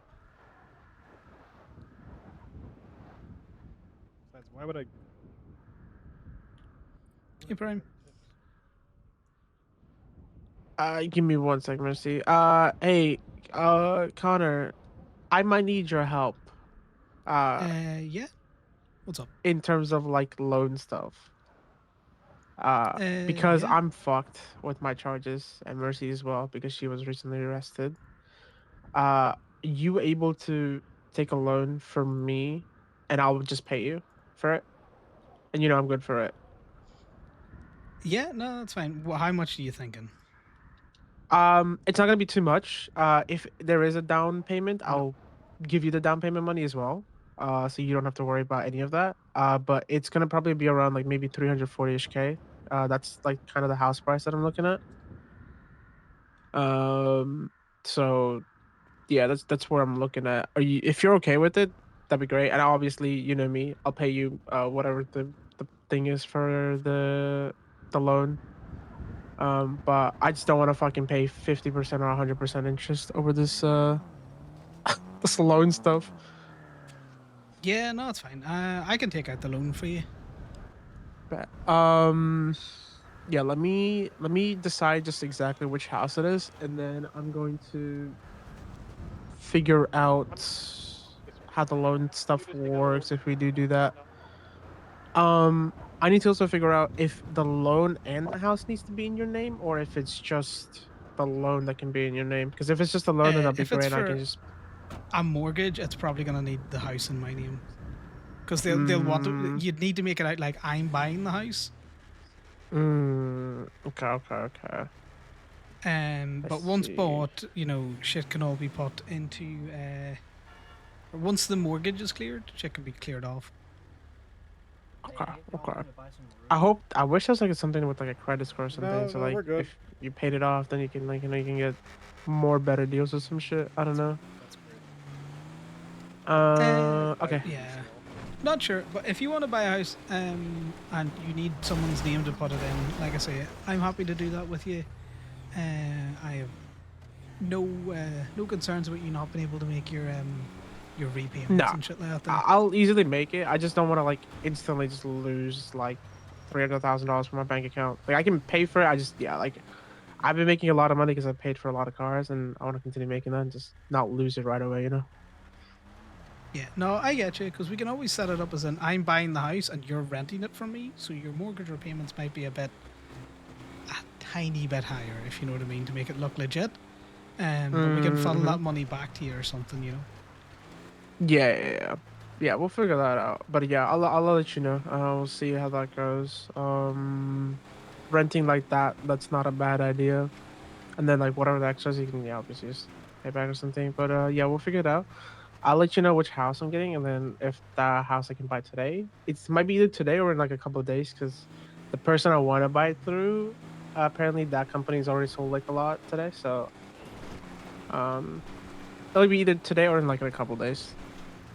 Besides, why would I? Hey, Prime. Give me one second, Mercy. Hey, Connor, I might need your help. Yeah? What's up? In terms of like loan stuff. Because Yeah. I'm fucked with my charges and Mercy as well because she was recently arrested. Uh, you able to take a loan from me, and I'll just pay you for it, and I'm good for it. Yeah, no, that's fine. Well, how much are you thinking? It's not gonna be too much. If there is a down payment, No. I'll give you the down payment money as well. So you don't have to worry about any of that. But it's gonna probably be around like maybe 340ish k. That's like kind of the house price that I'm looking at. Um, so yeah, that's where I'm looking at. If you're okay with it, that'd be great. And obviously, you know me, I'll pay you whatever the thing is for the loan. But I just don't want to fucking pay 50% or 100% interest over this this loan stuff. Yeah, no, it's fine. I can take out the loan for you. But yeah, let me decide just exactly which house it is, and then I'm going to figure out how the loan stuff works if we do that. I need to also figure out if the loan and the house needs to be in your name, or if it's just the loan that can be in your name. Because if it's just a loan, then that'd be If it's great. I can for just a mortgage, it's probably gonna need the house in my name because they'll want to. mm, You'd need to make it out like I'm buying the house. okay. I But once see. bought, shit can all be put into. Once the mortgage is cleared, shit can be cleared off. Okay. I wish there was like something with like a credit score or something. So No, like we're good. if you paid it off, then you can you can get more better deals or some shit. I don't know. That's great. Okay. Yeah. Not sure, but if you want to buy a house and you need someone's name to put it in, like I say, I'm happy to do that with you. I have no concerns about you not being able to make your repayments No, and shit like that. There. I'll easily make it. I just don't want to like instantly just lose like $300,000 from my bank account. Like I can pay for it. Like I've been making a lot of money because I paid for a lot of cars, and I want to continue making that and just not lose it right away. Yeah, no, I get you because we can always set it up as an I'm buying the house and you're renting it from me, so your mortgage repayments might be a tiny bit higher, if you know what I mean, to make it look legit. But we can funnel that money back to you or something. Yeah. We'll figure that out. But yeah, I'll let you know. We'll see how that goes. Renting like that's not a bad idea. And then like whatever the extras you can obviously just pay back or something. But yeah, we'll figure it out. I'll let you know which house I'm getting, and then if that house I can buy today, it might be either today or in like a couple of days, because the person I want to buy it through, apparently that company's already sold like a lot today. So it'll be either today or in like in a couple of days.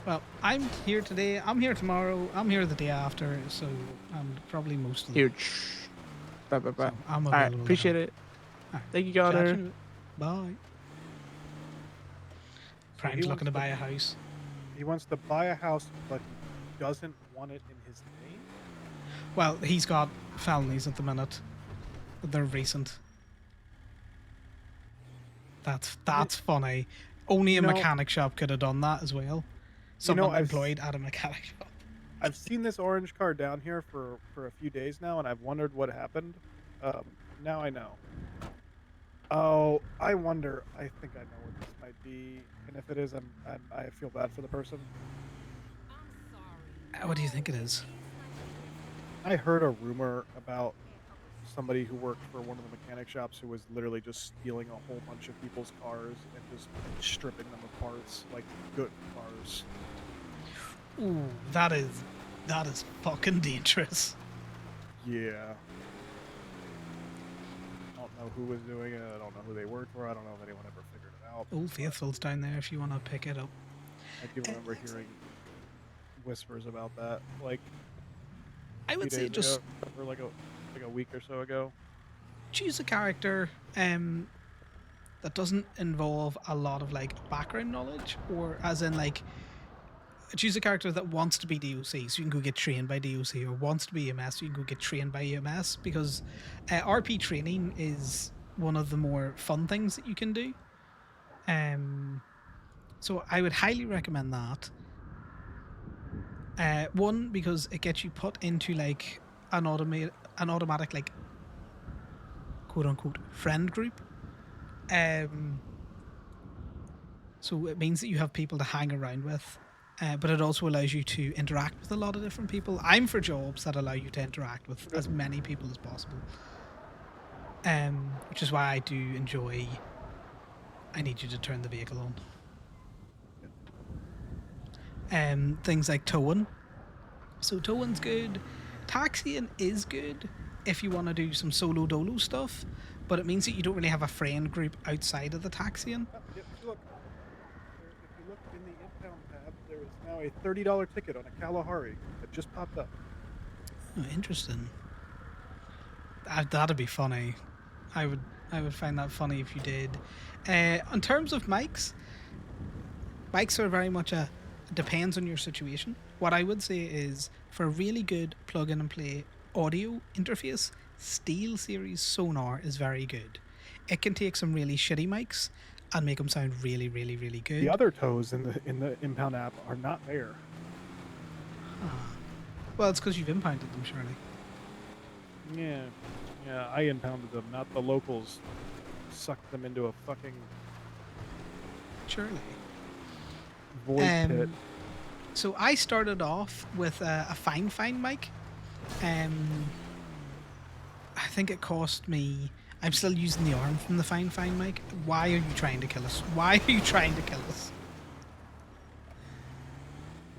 Well, I'm here today. I'm here tomorrow. I'm here the day after. So I'm probably most of the. Huge. Bye. So I'm All right, available. appreciate it. All right. Thank you, Chat to you Connor. in a bit. Bye. Frank's looking to buy a house. He wants to buy a house, but he doesn't want it in his name. Well, he's got felonies at the minute. They're recent. That's funny. Only a mechanic shop could have done that as well. Someone employed at a mechanic shop. I've seen this orange car down here for a few days now, and I've wondered what happened. Now I know. Oh, I wonder. I think I know what this might be, and if it is, I feel bad for the person. What do you think it is? I heard a rumor about somebody who worked for one of the mechanic shops who was literally just stealing a whole bunch of people's cars and just stripping them of parts, like good cars. Ooh, that is fucking dangerous. Yeah. I don't know who was doing it. I don't know who they worked for. I don't know if anyone ever figured it out. Old Faithful's down there if you want to pick it up. I do remember hearing whispers about that, like I would say days just ago, or like a week or so ago. choose a character that doesn't involve a lot of like background knowledge, or as in like choose a character that wants to be DOC, so you can go get trained by DOC, or wants to be EMS, so you can go get trained by EMS, because RP training is one of the more fun things that you can do. So I would highly recommend that. One, because it gets you put into like an an automatic like quote unquote friend group. So it means that you have people to hang around with, but it also allows you to interact with a lot of different people. I'm for jobs that allow you to interact with as many people as possible, which is why I do enjoy. I need you to turn the vehicle on. Things like towing. So towing's good. Taxiing is good if you want to do some solo dolo stuff, but it means that you don't really have a friend group outside of the taxiing. If you look in the impound tab, there is now a $30 ticket on a Kalahari that just popped up. Oh, interesting. That'd be funny. I would find that funny if you did. In terms of mics are very much depends on your situation. What I would say is for a really good plug in and play audio interface, Steel Series Sonar is very good. It can take some really shitty mics and make them sound really, really, really good. The other toes in the impound app are not there. Well, it's because you've impounded them, surely. Yeah, I impounded them, not the locals. Sucked them into a fucking Surely. void pit. So I started off with a fine mic. I think it cost me. I'm still using the arm from the fine mic. Why are you trying to kill us? Why are you trying to kill us?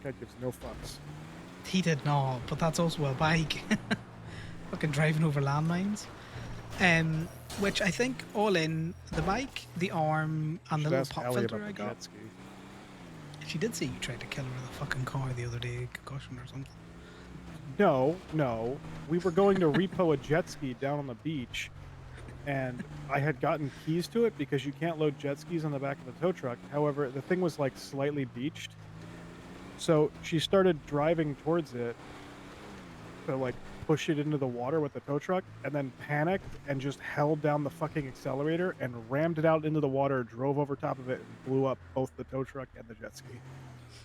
Guy gives no fucks. He did not, but that's also a bike. Fucking driving over landmines. Which I think all in the bike, the arm, and the little Ask pop Allie filter about I the got. jet ski. She did say you tried to kill her with a fucking car the other day, concussion or something. No. We were going to repo a jet ski down on the beach, and I had gotten keys to it because you can't load jet skis on the back of the tow truck. However, the thing was like slightly beached. So she started driving towards it to like push it into the water with the tow truck, and then panicked and just held down the fucking accelerator and rammed it out into the water, drove over top of it, and blew up both the tow truck and the jet ski.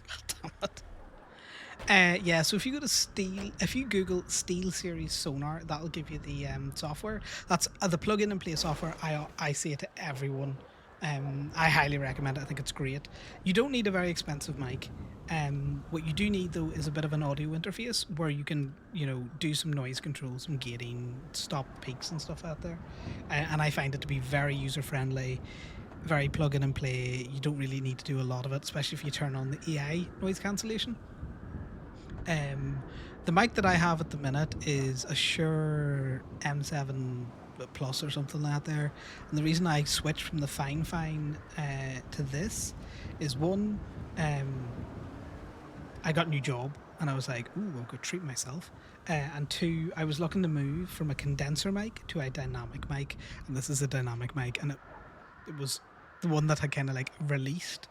God damn it. Yeah, so if you go to if you Google Steel Series Sonar, that'll give you the software. That's the plug-in and play software. I say it to everyone. I highly recommend it. I think it's great. You don't need a very expensive mic. What you do need though is a bit of an audio interface where you can, do some noise control, some gating, stop peaks and stuff out there. And I find it to be very user friendly, very plug in and play. You don't really need to do a lot of it, especially if you turn on the AI noise cancellation. The mic that I have at the minute is a Shure M7 Plus or something like that there. And the reason I switched from the Fine to this is one, I got a new job and I was like, ooh, I'll go treat myself. And two, I was looking to move from a condenser mic to a dynamic mic. And this is a dynamic mic. And it was the one that I kind of like released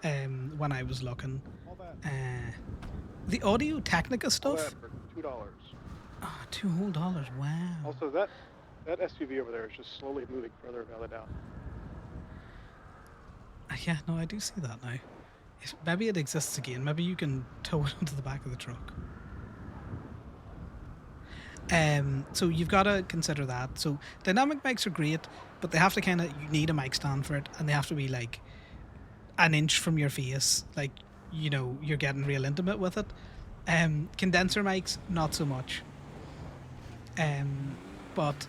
when I was looking. All that. The Audio Technica All stuff. that for $2. Oh, $2 whole. Wow. Also, that SUV over there is just slowly moving further and further down. Yeah, no, I do see that now. Maybe it exists again. Maybe you can tow it onto the back of the truck. So you've got to consider that. So dynamic mics are great, but they have to you need a mic stand for it, and they have to be like an inch from your face. Like, you're getting real intimate with it. Condenser mics, not so much. But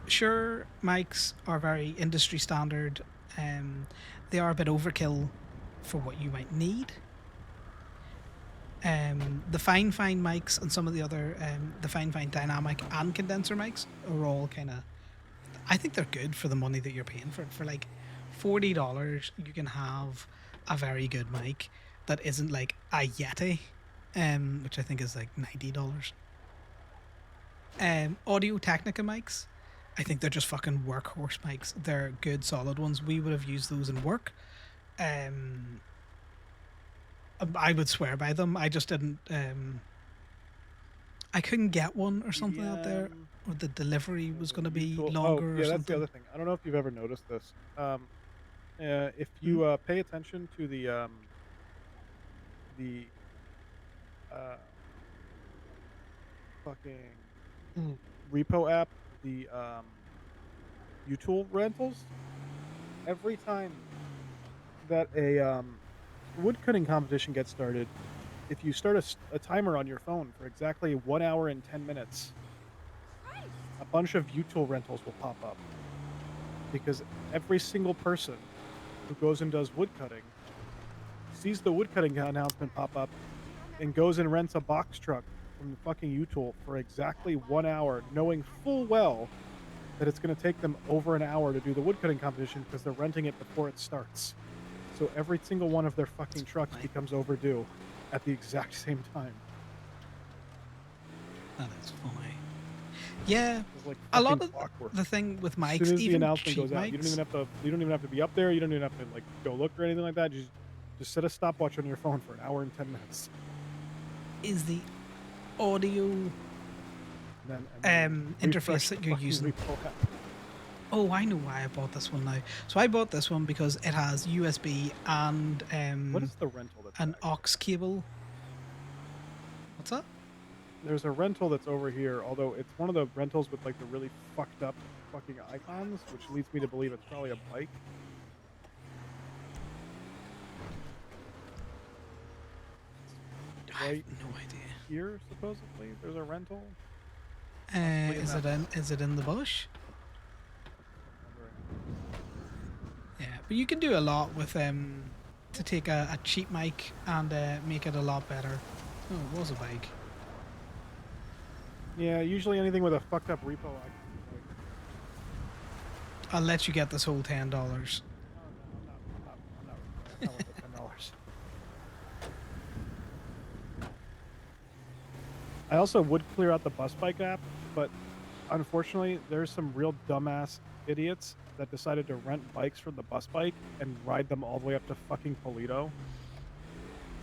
Shure mics are very industry standard. They are a bit overkill for what you might need. The fine mics and some of the other the fine dynamic and condenser mics are all kind of, I think they're good for the money that you're paying for it. For like $40 you can have a very good mic that isn't like a Yeti, which I think is like $90. Audio Technica mics, I think they're just fucking workhorse mics. They're good, solid ones. We would have used those in work. I would swear by them. I just didn't. I couldn't get one or something out there, or the delivery was going to be longer. Yeah, or that's something. the other thing. I don't know if you've ever noticed this. If you pay attention to the fucking repo app, the utool rentals, every time that a woodcutting competition gets started, if you start a timer on your phone for exactly 1 hour and 10 minutes, a bunch of utool rentals will pop up because every single person who goes and does woodcutting sees the woodcutting announcement pop up and goes and rents a box truck from the fucking utool for exactly 1 hour, knowing full well that it's going to take them over an hour to do the woodcutting competition because they're renting it before it starts. So every single one of their fucking trucks becomes overdue at the exact same time. That is funny. Yeah, It's like a lot fucking of clockwork. the thing with As mics, soon as the even announcement cheap goes out, you mics, don't even have to be up there. You don't even have to like go look or anything like that. Just set a stopwatch on your phone for an hour and 10 minutes. is the audio And then interface refresh that the you're fucking using. repo app. Oh, I know why I bought this one now. So I bought this one because it has USB and What is the rental that's an back aux cable. What's that? There's a rental that's over here, although it's one of the rentals with like the really fucked up fucking icons, which leads me to believe it's probably a bike. I Right have no idea. here, supposedly, there's a rental. Possibly in that Is it in the bush? wondering. Yeah, but you can do a lot with to take a cheap mic and make it a lot better. Oh, it was a bike. Yeah, usually anything with a fucked up repo icon. Like, I'll let you get this whole $10. oh no, I'm not worth the $10. I also would clear out the bus bike app, but unfortunately, there's some real dumbass idiots that decided to rent bikes from the bus bike and ride them all the way up to fucking Polito.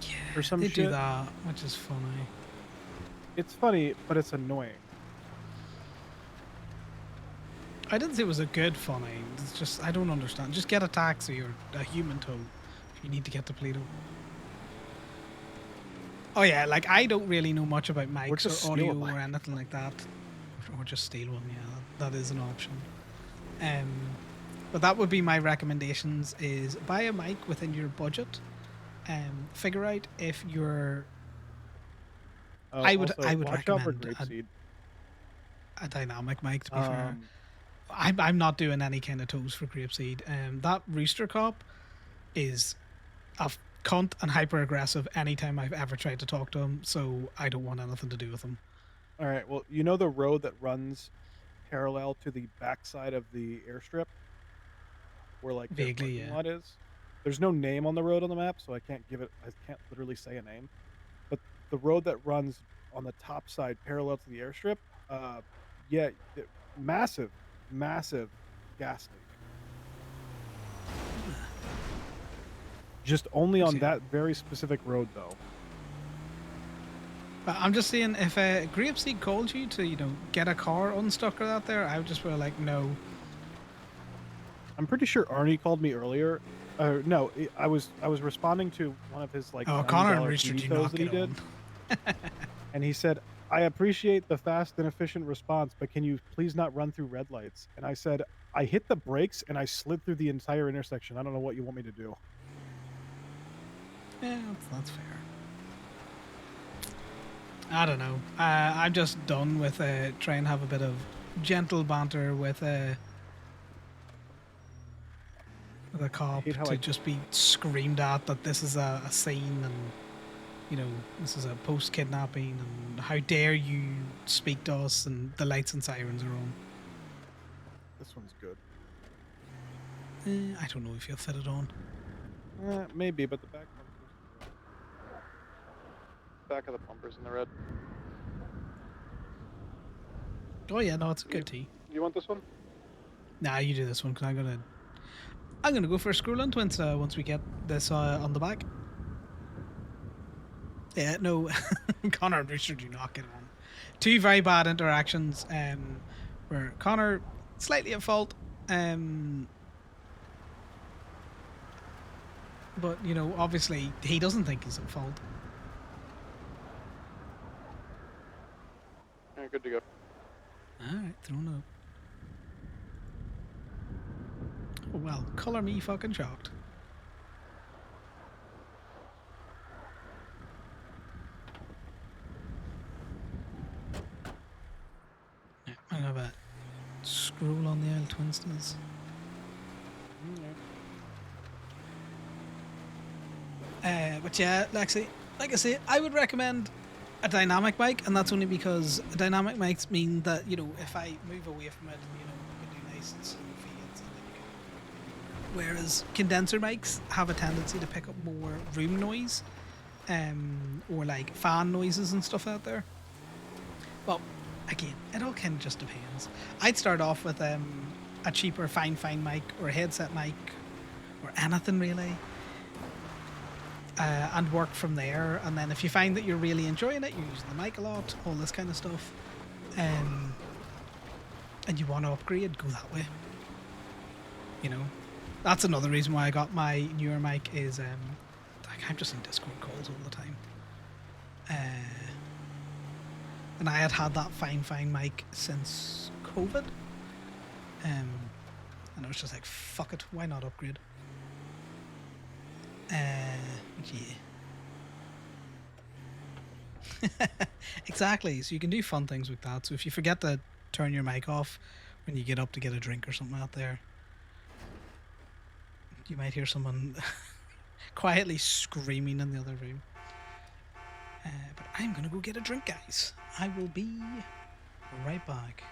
Yeah, Or some they do shit. that, which is funny. It's funny, but it's annoying. I didn't say it was a good funny. It's just I don't understand. Just get a taxi or a human tow if you need to get to Pluto. Oh yeah, like I don't really know much about mics just or steal a audio bike. or anything like that, or just steal one. Yeah, that is an option. But that would be my recommendations: is buy a mic within your budget. Figure out if you're. Oh, I would also, watch out for recommend grapeseed. a dynamic mic. To be fair, Um, I'm not doing any kind of toes for grapeseed. That rooster cop is a cunt and hyper aggressive anytime I've ever tried to talk to him, so I don't want anything to do with him. all right, well, you know the road that runs parallel to the backside of the airstrip, where like their Vaguely, parking yeah. lot is. There's no name on the road on the map, so I can't literally say a name. But the road that runs on the top side parallel to the airstrip, yeah, massive gas station. Just only on that very specific road, though. But I'm just saying, if Grapeseed called you to, get a car unstuck or that there, I would just be like, no. I'm pretty sure Arnie called me earlier. No, I was responding to one of his like Oh, Connor and $90 Rooster TV do tows not that he get did, on. and he said, "I appreciate the fast and efficient response, but can you please not run through red lights?" And I said, "I hit the brakes and I slid through the entire intersection. I don't know what you want me to do." Yeah, that's fair. I don't know. I'm just done with trying to have a bit of gentle banter with a cop hate how to I- just be screamed at that this is a scene and this is a post kidnapping and how dare you speak to us and the lights and sirens are on. This one's good. I don't know if you'll fit it on. Maybe, but the back of the bumper's in the red. Oh yeah, no, it's a good tee. You want this one? Nah, you do this one because I'm gonna go for a scroll-on twins once we get this on the back. Yeah, no, Connor and Richard do not get on. Two very bad interactions. Where Connor slightly at fault. But obviously he doesn't think he's at fault. good to go. Alright, throwing up. Oh well, colour me fucking shocked. Yeah, I'll have a scroll on the Isle Twinstons. But yeah, Lexi, like I say, I would recommend a dynamic mic, and that's only because dynamic mics mean that, you know, if I move away from it, you know, you can do nice and slow fades, and then you can. Whereas condenser mics have a tendency to pick up more room noise, or like fan noises and stuff out there. Well, again, it all kind of just depends. I'd start off with a cheaper fine mic or a headset mic or anything really. And work from there. And then if you find that you're really enjoying it, you're using the mic a lot, all this kind of stuff, and you want to upgrade, go that way. You know, that's another reason why I got my newer mic is like I'm just in Discord calls all the time. And I had that fine mic since COVID. And I was just like, fuck it, why not upgrade? Yeah. Exactly. So you can do fun things with that. So if you forget to turn your mic off when you get up to get a drink or something out there, you might hear someone quietly screaming in the other room. But I'm gonna go get a drink, guys. I will be right back.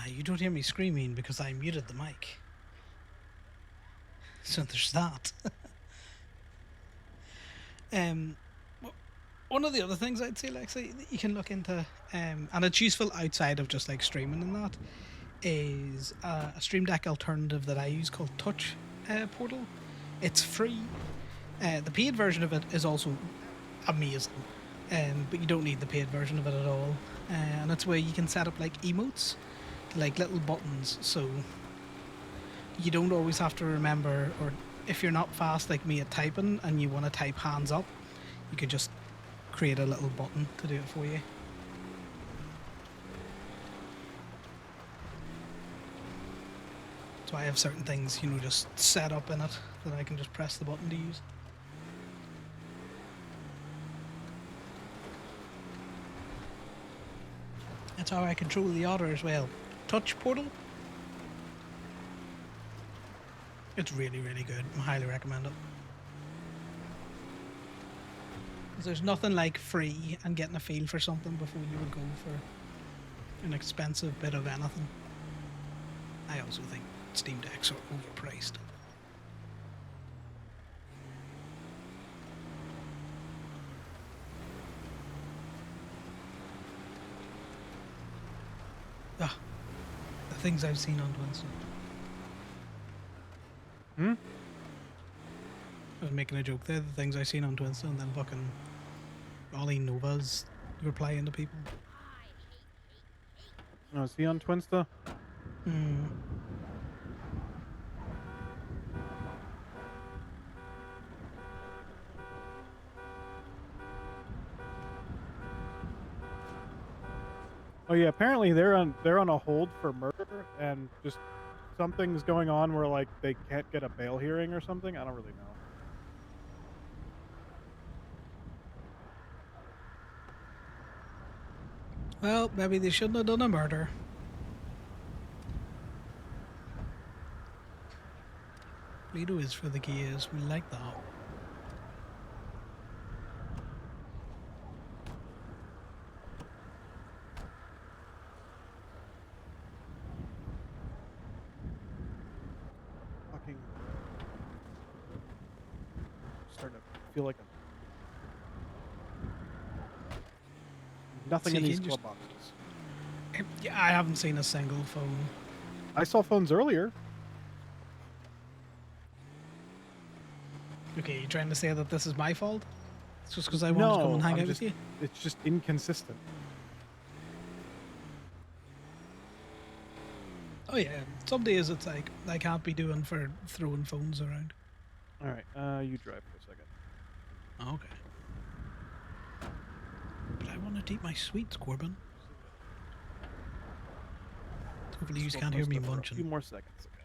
You don't hear me screaming because I muted the mic. So there's that. One of the other things I'd say, Lexi, that you can look into, and it's useful outside of just like streaming and that, is a Stream Deck alternative that I use called Touch Portal. It's free. The paid version of it is also amazing, but you don't need the paid version of it at all. And it's where you can set up like emotes, like little buttons, so you don't always have to remember, or if you're not fast like me at typing and you want to type hands up, you could just create a little button to do it for you. So I have certain things, just set up in it that I can just press the button to use. That's how I control the otter as well. Touch Portal. It's really, really good. I highly recommend it. 'Cause there's nothing like free and getting a feel for something before you would go for an expensive bit of anything. I also think Steam Decks are overpriced. Ah, the things I've seen on Twinston. I was making a joke there, the things I've seen on Twinston, and then fucking Ollie Nova's replying to people. Oh, is he on Twinsta? Oh yeah, apparently they're on a hold for murder, and just something's going on where like they can't get a bail hearing or something. I don't really know. Well, maybe they shouldn't have done a murder. Lido is for the gears. We like that. Fucking starting to feel like nothing in these club boxes. Yeah, I haven't seen a single phone. I saw phones earlier. Okay, you trying to say that this is my fault? It's just because I wanted to come and hang out with you? It's just inconsistent. Oh yeah, some days it's like I can't be doing for throwing phones around. All right, you drive for a second. Okay. But I want to eat my sweets, Corbin. Hopefully you can't hear me A few munching. more seconds. Okay.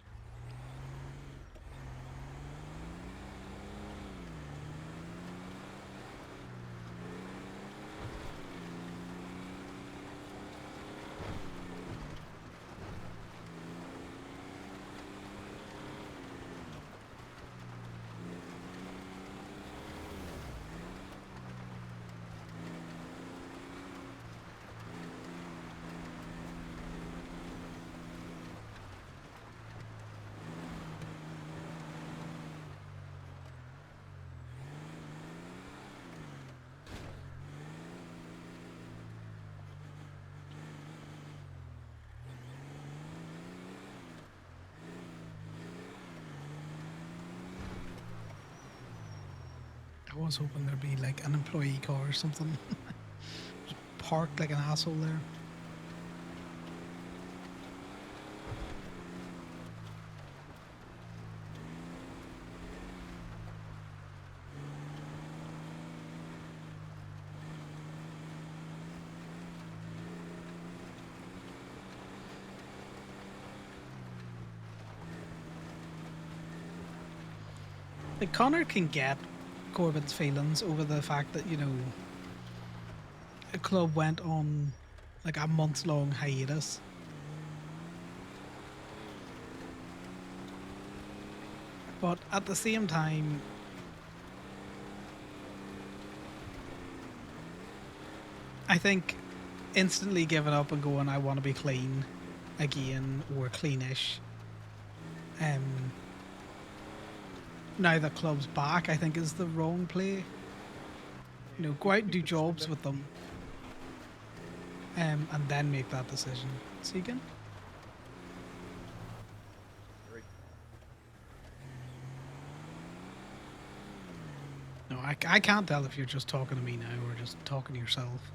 I was hoping there'd be like an employee car or something. Just parked like an asshole there. Like Connor can get Corbin's feelings over the fact that, a club went on like a month-long hiatus. But at the same time, I think instantly giving up and going, I want to be clean, again or cleanish. Now the club's back, I think is the wrong play. You know, go out and do jobs with them, and then make that decision. Segan? No, I can't tell if you're just talking to me now or just talking to yourself.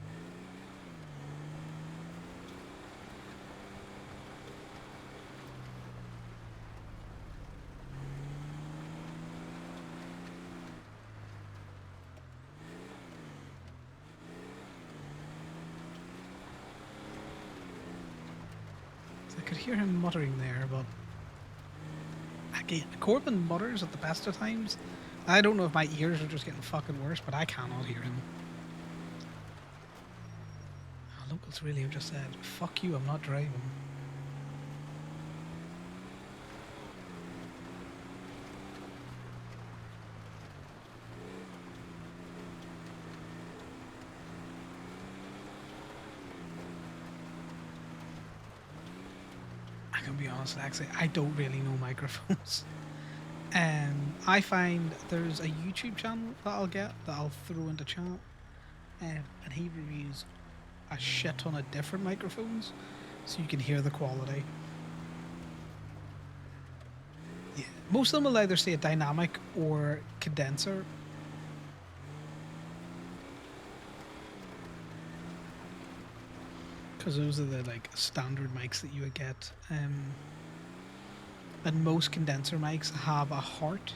I could hear him muttering there, but again, Corbin mutters at the best of times. I don't know if my ears are just getting fucking worse, but I cannot hear him. Locals really have just said, fuck you, I'm not driving. I can be honest, actually, I don't really know microphones. I find there's a YouTube channel that I'll get that I'll throw into chat, and he reviews a shit ton of different microphones, so you can hear the quality. Yeah, most of them will either say a dynamic or condenser. Because those are the like standard mics that you would get. And most condenser mics have a heart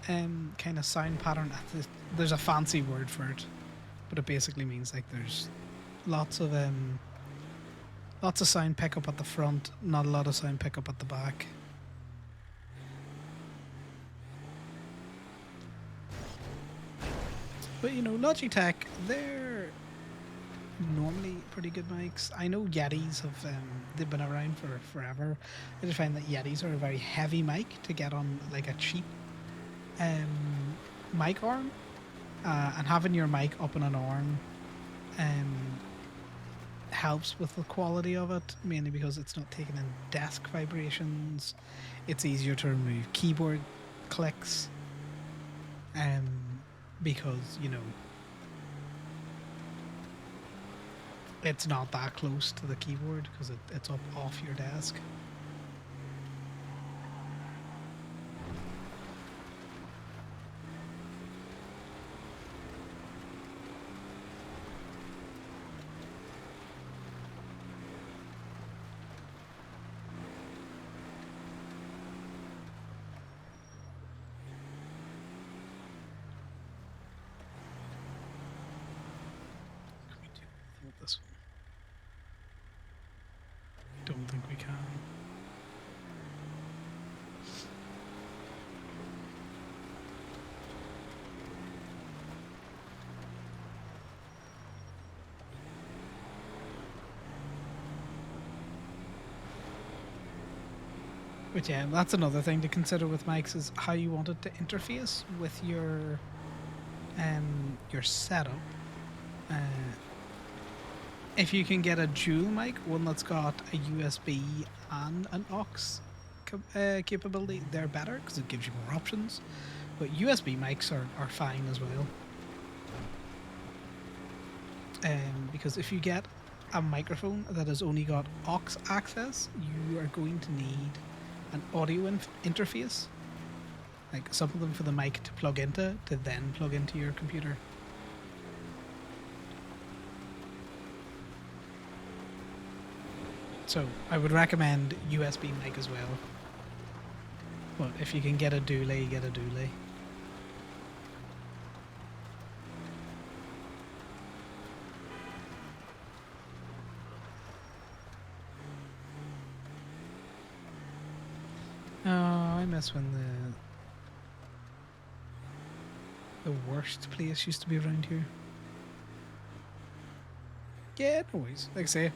kind of sound pattern. There's a fancy word for it, but it basically means like there's lots of sound pickup at the front, not a lot of sound pickup at the back. But you know, Logitech, they're normally pretty good mics. I know Yetis have they've been around for forever. I just find that Yetis are a very heavy mic to get on like a cheap mic arm, and having your mic up on an arm helps with the quality of it, mainly because it's not taking in desk vibrations. It's easier to remove keyboard clicks, because you know it's not that close to the keyboard because it's up off your desk. This one. Don't think we can. But yeah, that's another thing to consider with mics is how you want it to interface with your setup. If you can get a dual mic, one that's got a USB and an aux capability, they're better because it gives you more options. But USB mics are fine as well. Because if you get a microphone that has only got aux access, you are going to need an audio interface, like something for the mic to plug into to then plug into your computer. So I would recommend USB mic as well. But if you can get a dually, get a dually. Oh, I miss when the worst place used to be around here. Yeah, no worries. Like I say,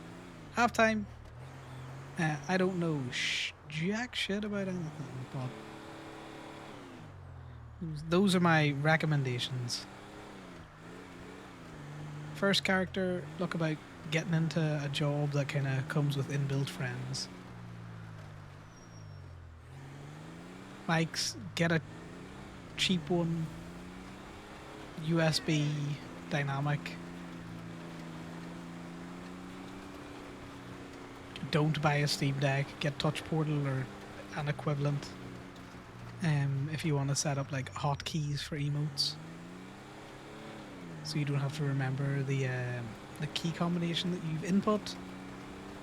halftime. I don't know jack shit about anything, but those are my recommendations First character, look about getting into a job that kind of comes with inbuilt friends. Mike's, get a cheap one, USB dynamic. Don't buy a Steam Deck, get Touch Portal or an equivalent. If you want to set up like hotkeys for emotes, so you don't have to remember the key combination that you've input.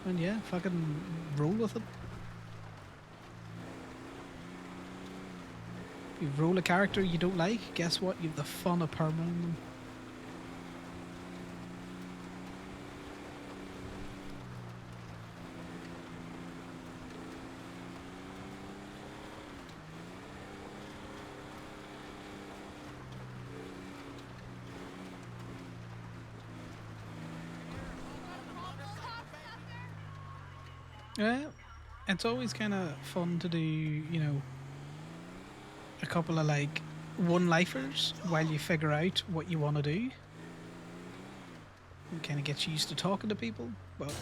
And yeah, fucking roll with it. If you roll a character you don't like, guess what? You've the fun of permanent them. Yeah, it's always kind of fun to do, you know, a couple of like one-lifers while you figure out what you want to do. It kind of gets used to talking to people. But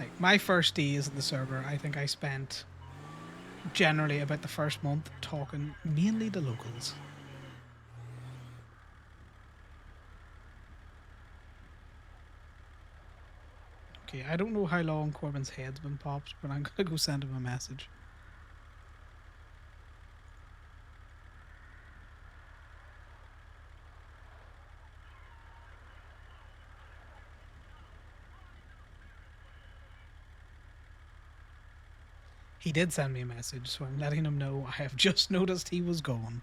like my first days in the server, I think I spent generally about the first month talking mainly to locals. Okay, I don't know how long Corbin's head's been popped, but I'm gonna go send him a message. He did send me a message, so I'm letting him know I have just noticed he was gone.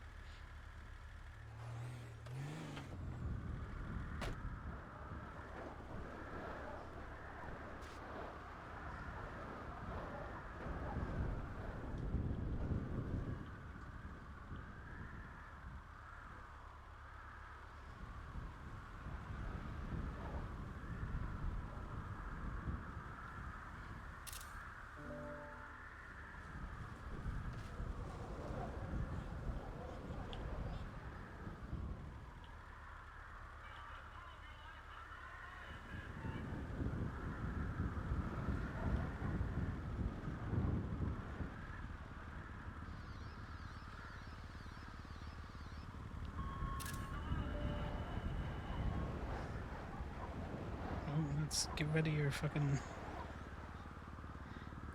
Let's get rid of your fucking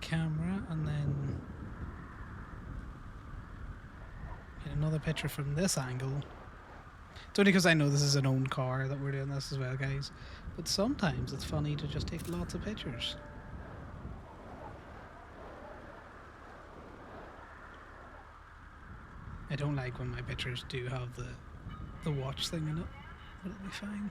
camera and then get another picture from this angle. It's only because I know this is an owned car that we're doing this as well, guys. But sometimes it's funny to just take lots of pictures. I don't like when my pictures do have the watch thing in it, but it'll be fine.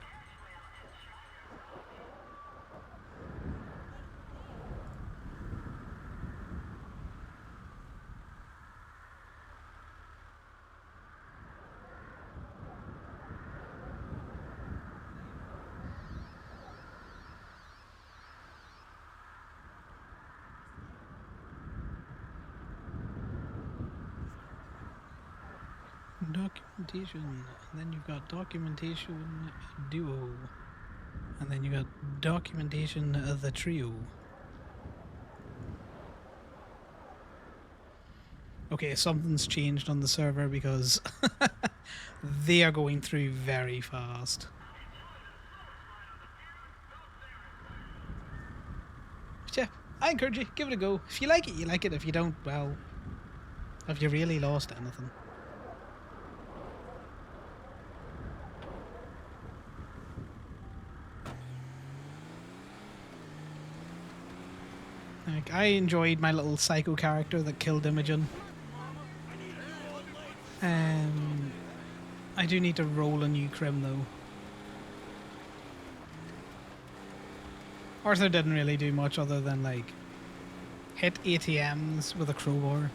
Documentation, and then you've got documentation duo, and then you got documentation of the trio. Okay, something's changed on the server because they are going through very fast. But yeah, I encourage you, give it a go. If you like it, you like it. If you don't, well, have you really lost anything? Like, I enjoyed my little psycho character that killed Imogen. I do need to roll a new crim though. Arthur didn't really do much other than like hit ATMs with a crowbar.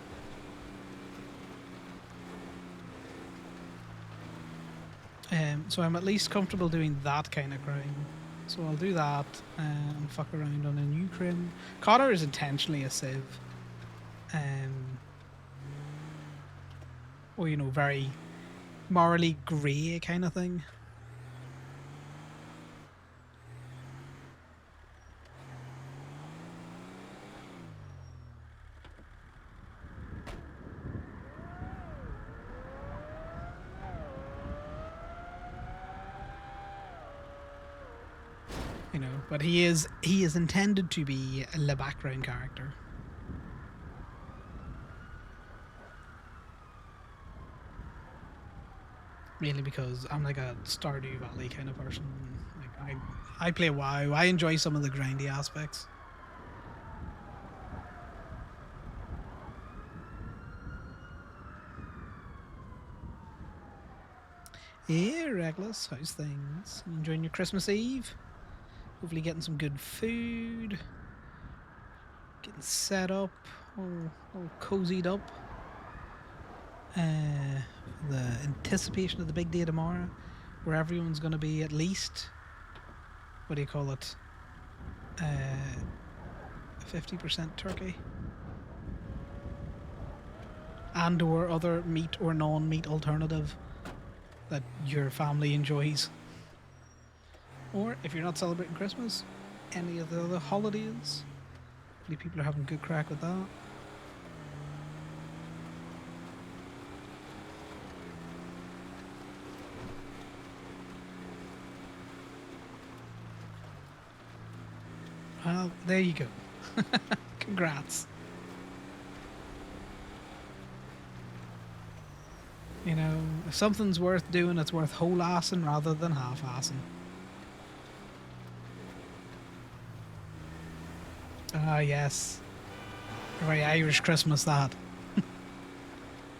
So I'm at least comfortable doing that kind of crime. So I'll do that and fuck around on a new crim. Conor is intentionally a civ. Or, you know, very morally grey kind of thing. You know, but he is intended to be a background character. Mainly because I'm like a Stardew Valley kind of person. Like I play WoW. I enjoy some of the grindy aspects. Yeah, Reckless, how's things? You enjoying your Christmas Eve? Hopefully getting some good food. Getting set up. All cozied up. The anticipation of the big day tomorrow, where everyone's going to be at least, what do you call it, 50% turkey, and or other meat or non-meat alternative that your family enjoys. Or if you're not celebrating Christmas, any of the other holidays. Hopefully people are having good crack with that. Well, there you go. Congrats. You know, if something's worth doing, it's worth whole-assing rather than half-assing. Ah, yes. A very Irish Christmas, that.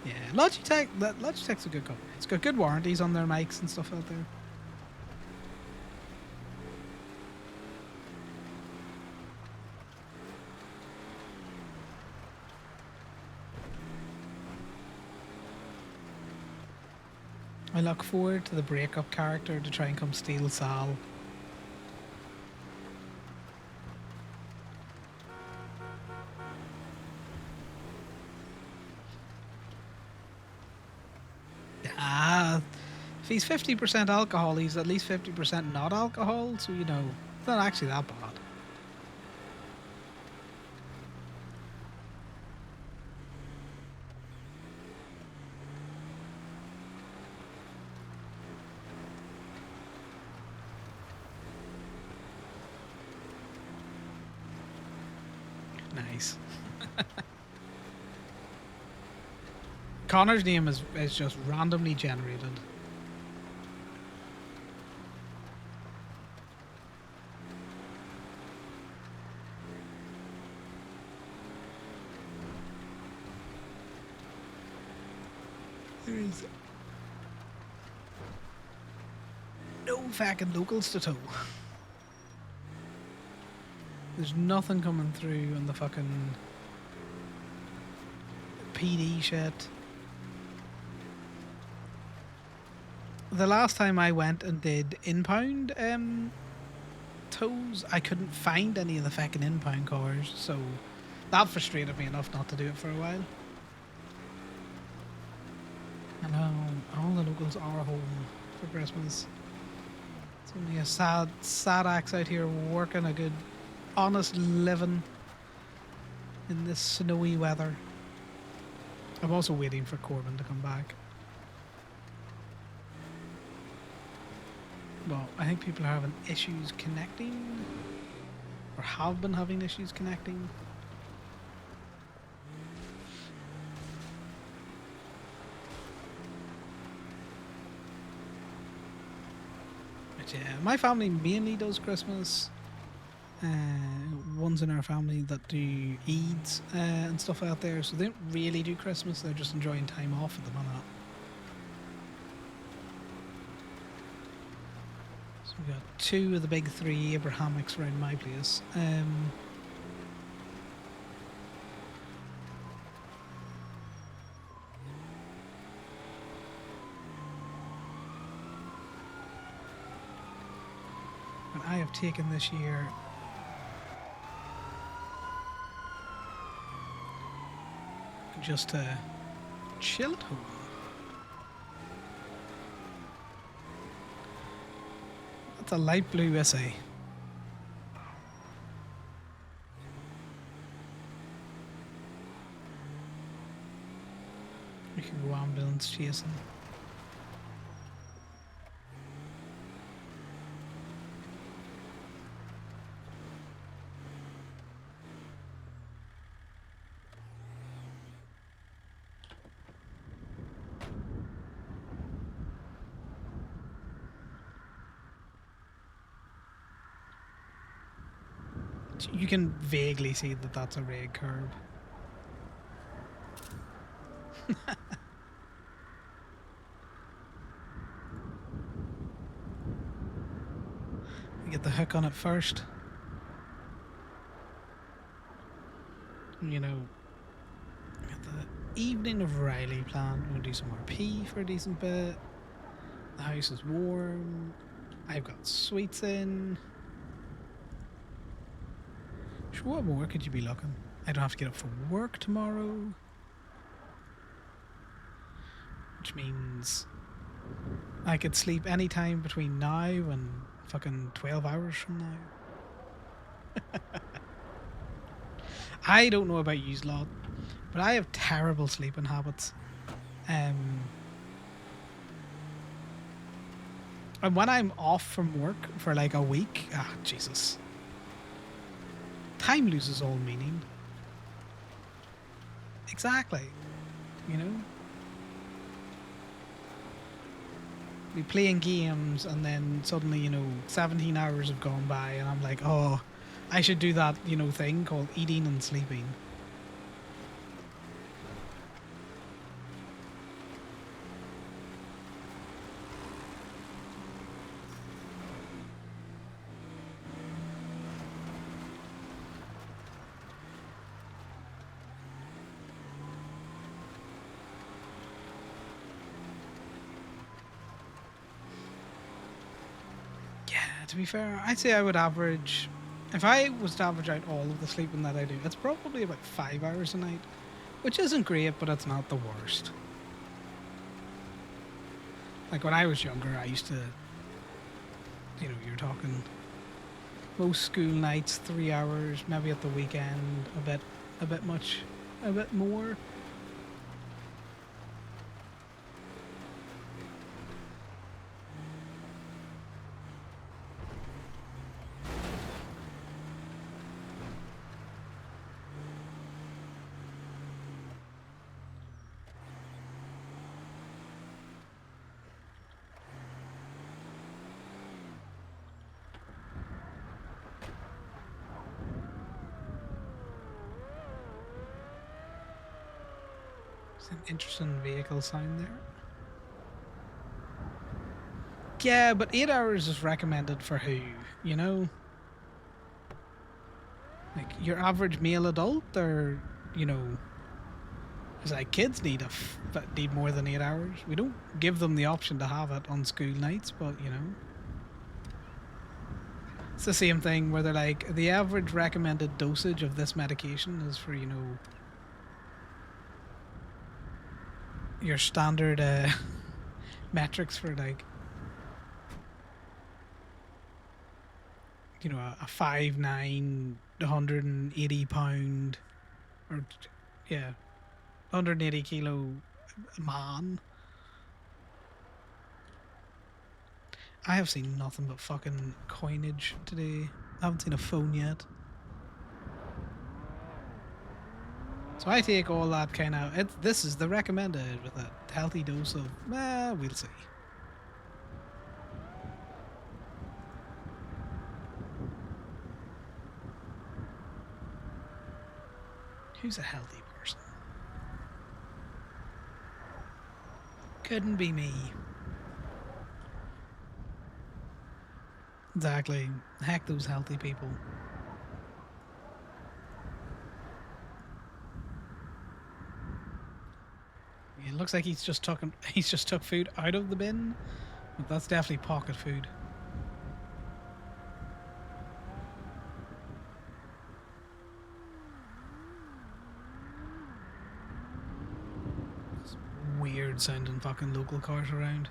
Yeah, Logitech's a good company. It's got good warranties on their mics and stuff out there. I look forward to the breakup character to try and come steal Sal. Ah, if he's 50% alcohol, he's at least 50% not alcohol, so you know, it's not actually that bad. Nice. Connor's name is just randomly generated. There is no fucking locals to tow. There's nothing coming through on the fucking PD shit. The last time I went and did inbound tows, I couldn't find any of the fucking inbound cars, so that frustrated me enough not to do it for a while. I know, all the locals are home for Christmas. It's only a sad axe out here working a good, honest living in this snowy weather. I'm also waiting for Corbin to come back. Well, I think people are having issues connecting, or have been having issues connecting. But yeah, my family mainly does Christmas. Ones in our family that do Eids and stuff out there, so they don't really do Christmas, they're just enjoying time off at the minute. So we got two of the big three Abrahamics around my place. And I have taken this year just to chill at home. That's a light blue SA. We can go ambulance chasing. You can vaguely see that that's a red curb. You get the hook on it first. You know, get the evening of Riley planned. We'll do some RP for a decent bit. The house is warm. I've got sweets in. Sure, what more could you be looking? I don't have to get up for work tomorrow. Which means I could sleep any time between now and fucking 12 hours from now. I don't know about you lot, but I have terrible sleeping habits. And when I'm off from work for like a week, Jesus. Time loses all meaning. Exactly. You know? Be playing games and then suddenly, 17 hours have gone by and I'm like, oh, I should do that, thing called eating and sleeping. To be fair, I'd say I would average, if I was to average out all of the sleeping that I do, it's probably about 5 hours a night, which isn't great, but it's not the worst. Like when I was younger, I used to, you're talking most school nights, 3 hours, maybe at the weekend, a bit more. An interesting vehicle sign there. Yeah, but 8 hours is recommended for who, Like your average male adult, or, because like kids need need more than 8 hours. We don't give them the option to have it on school nights, but it's the same thing where they're like, the average recommended dosage of this medication is for, your standard metrics for like a 5'9", 180 pound, or yeah, 180 kilo man. I have seen nothing but fucking coinage today. I haven't seen a phone yet. So I take all that kind of, this is the recommended with a healthy dose of, we'll see. Who's a healthy person? Couldn't be me. Exactly. Heck those healthy people. It looks like he's just took food out of the bin, but that's definitely pocket food. There's weird sounding fucking local cars around.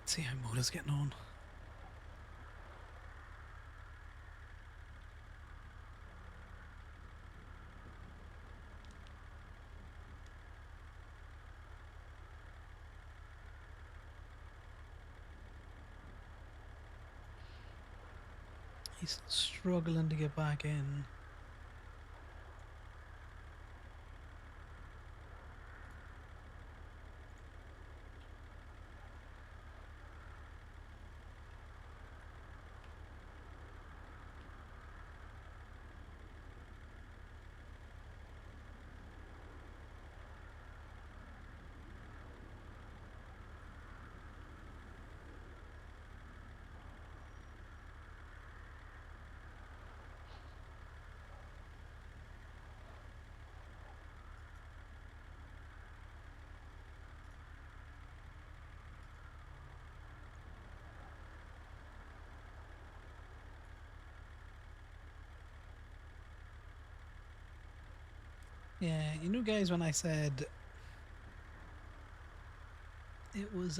Let's see how Moda's getting on. He's struggling to get back in. Yeah, you know, guys, when I said it was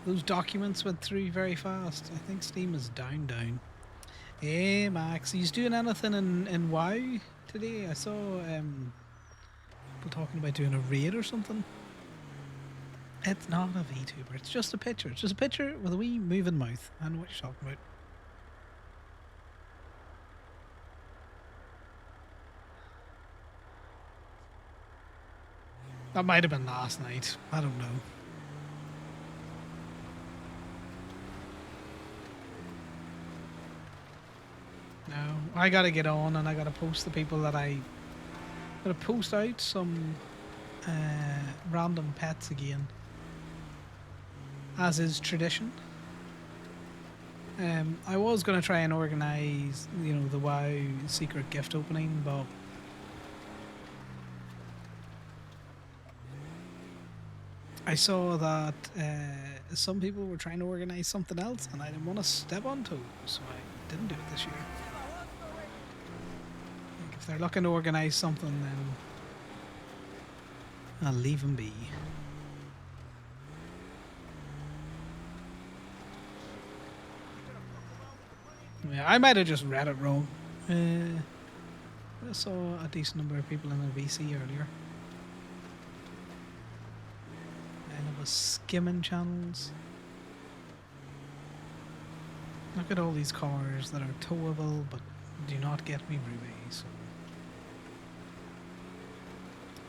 those documents went through very fast. I think Steam is down. Hey, Max, he's doing anything in WoW today? I saw people talking about doing a raid or something. It's not a VTuber. It's just a picture. It's just a picture with a wee moving mouth. I know what you're talking about. That might have been last night. I don't know. No, I gotta get on and I gotta post the people that I gotta post out some random pets again, as is tradition. I was gonna try and organise, you know, the WoW secret gift opening, but I saw that some people were trying to organise something else, and I didn't want to step on toes, so I didn't do it this year. Like, if they're looking to organise something, then I'll leave them be. Yeah, I might have just read it wrong. I saw a decent number of people in the VC earlier. And it was skimming channels. Look at all these cars that are towable but do not get me rubies.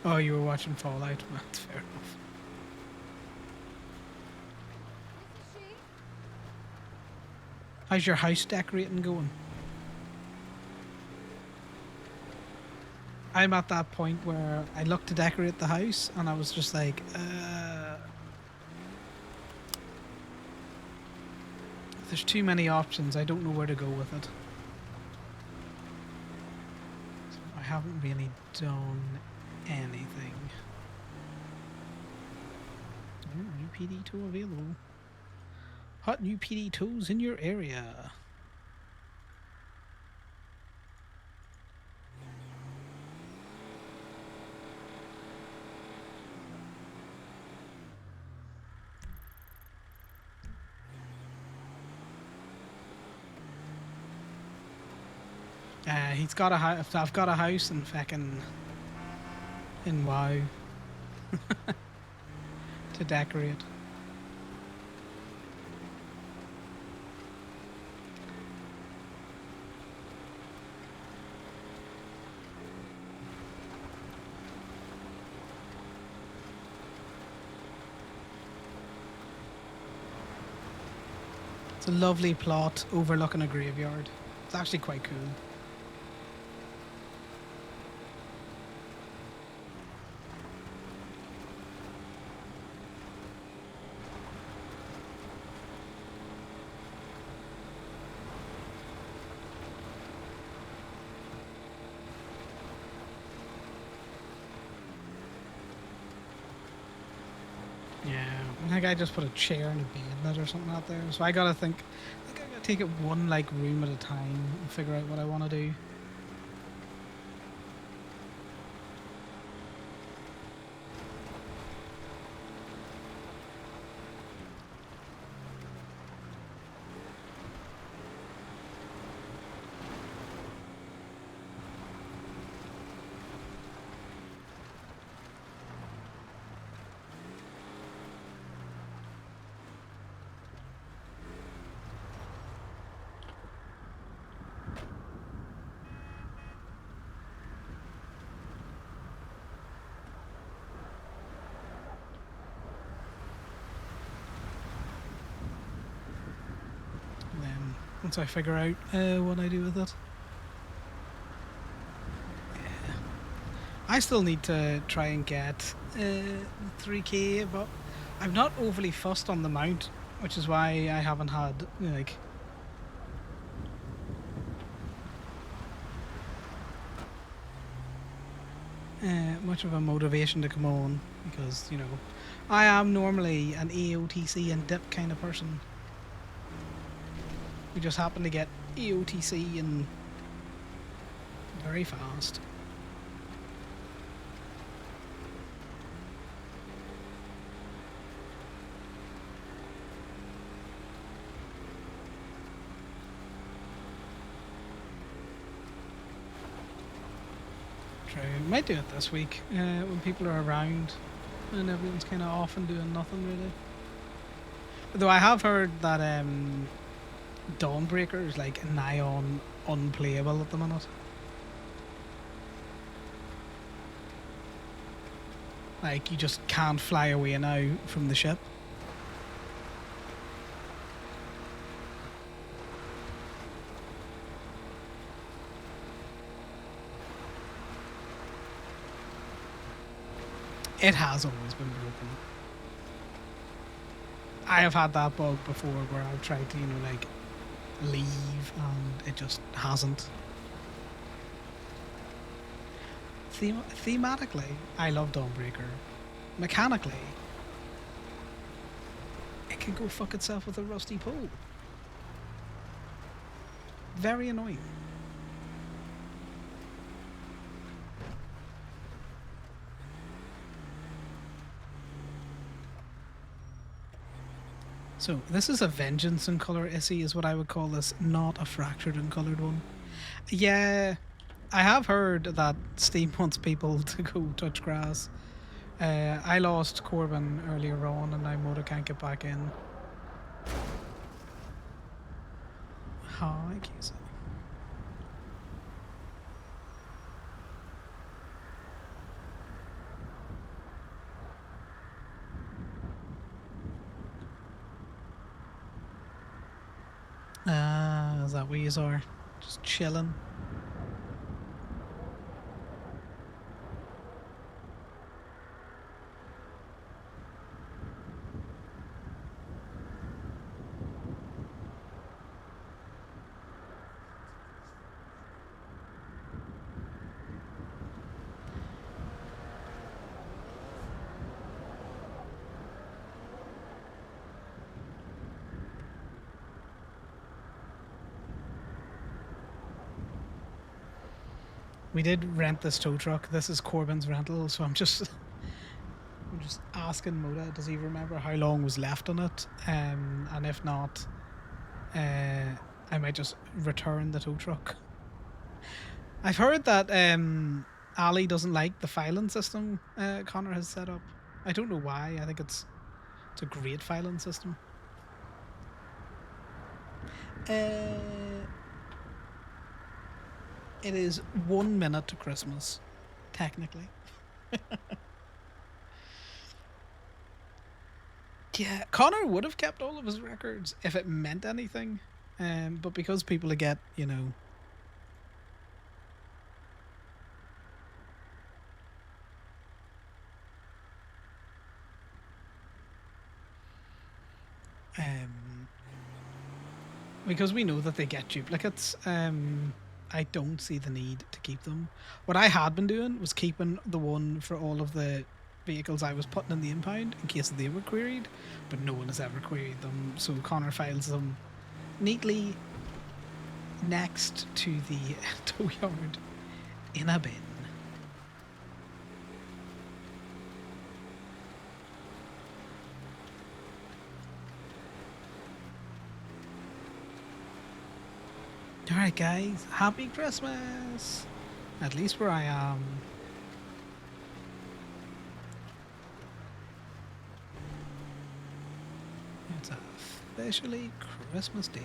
Oh, you were watching Fallout? That's fair enough. How's your house decorating going? I'm at that point where I look to decorate the house and I was just like, there's too many options. I don't know where to go with it. So I haven't really done anything. Oh, new PD2 available. Hot new PD2s in your area. He's got a house. I've got a house in fucking in WoW to decorate. It's a lovely plot overlooking a graveyard. It's actually quite cool. Yeah, I think I just put a chair and a bed in it or something out there. So I gotta think I gotta take it one like room at a time and figure out what I want to do. And then once I figure out what I do with it. Yeah. I still need to try and get 3K, but I'm not overly fussed on the mount, which is why I haven't had like much of a motivation to come on, because you know I am normally an AOTC and dip kind of person. We just happen to get AOTC and very fast. true. Might do it this week when people are around and everyone's kind of off and doing nothing really. Though I have heard that Dawnbreaker is like nigh on unplayable at the minute. Like you just can't fly away now from the ship. It has always been broken. I have had that bug before where I've tried to, like leave and it just hasn't. Thematically, I love Dawnbreaker. Mechanically, it can go fuck itself with a rusty pole. Very annoying. So this is a vengeance in color Issy is what I would call this, not a fractured and colored one. Yeah, I have heard that Steam wants people to go touch grass. I lost Corbin earlier on and now Moda can't get back in. Hi, Kisa. Ah, is that where you are? Just chilling. We did rent this tow truck. This is Corbin's rental, so I'm just asking Moda, does he remember how long was left on it? And if not, I might just return the tow truck. I've heard that Ali doesn't like the filing system Connor has set up. I don't know why. I think it's a great filing system. It is 1 minute to Christmas, technically. Yeah, Connor would have kept all of his records if it meant anything, but because people get, because we know that they get duplicates, I don't see the need to keep them. What I had been doing was keeping the one for all of the vehicles I was putting in the impound in case they were queried, but no one has ever queried them, so Connor files them neatly next to the tow yard in a bin. Alright guys, happy Christmas! At least where I am. It's officially Christmas Day.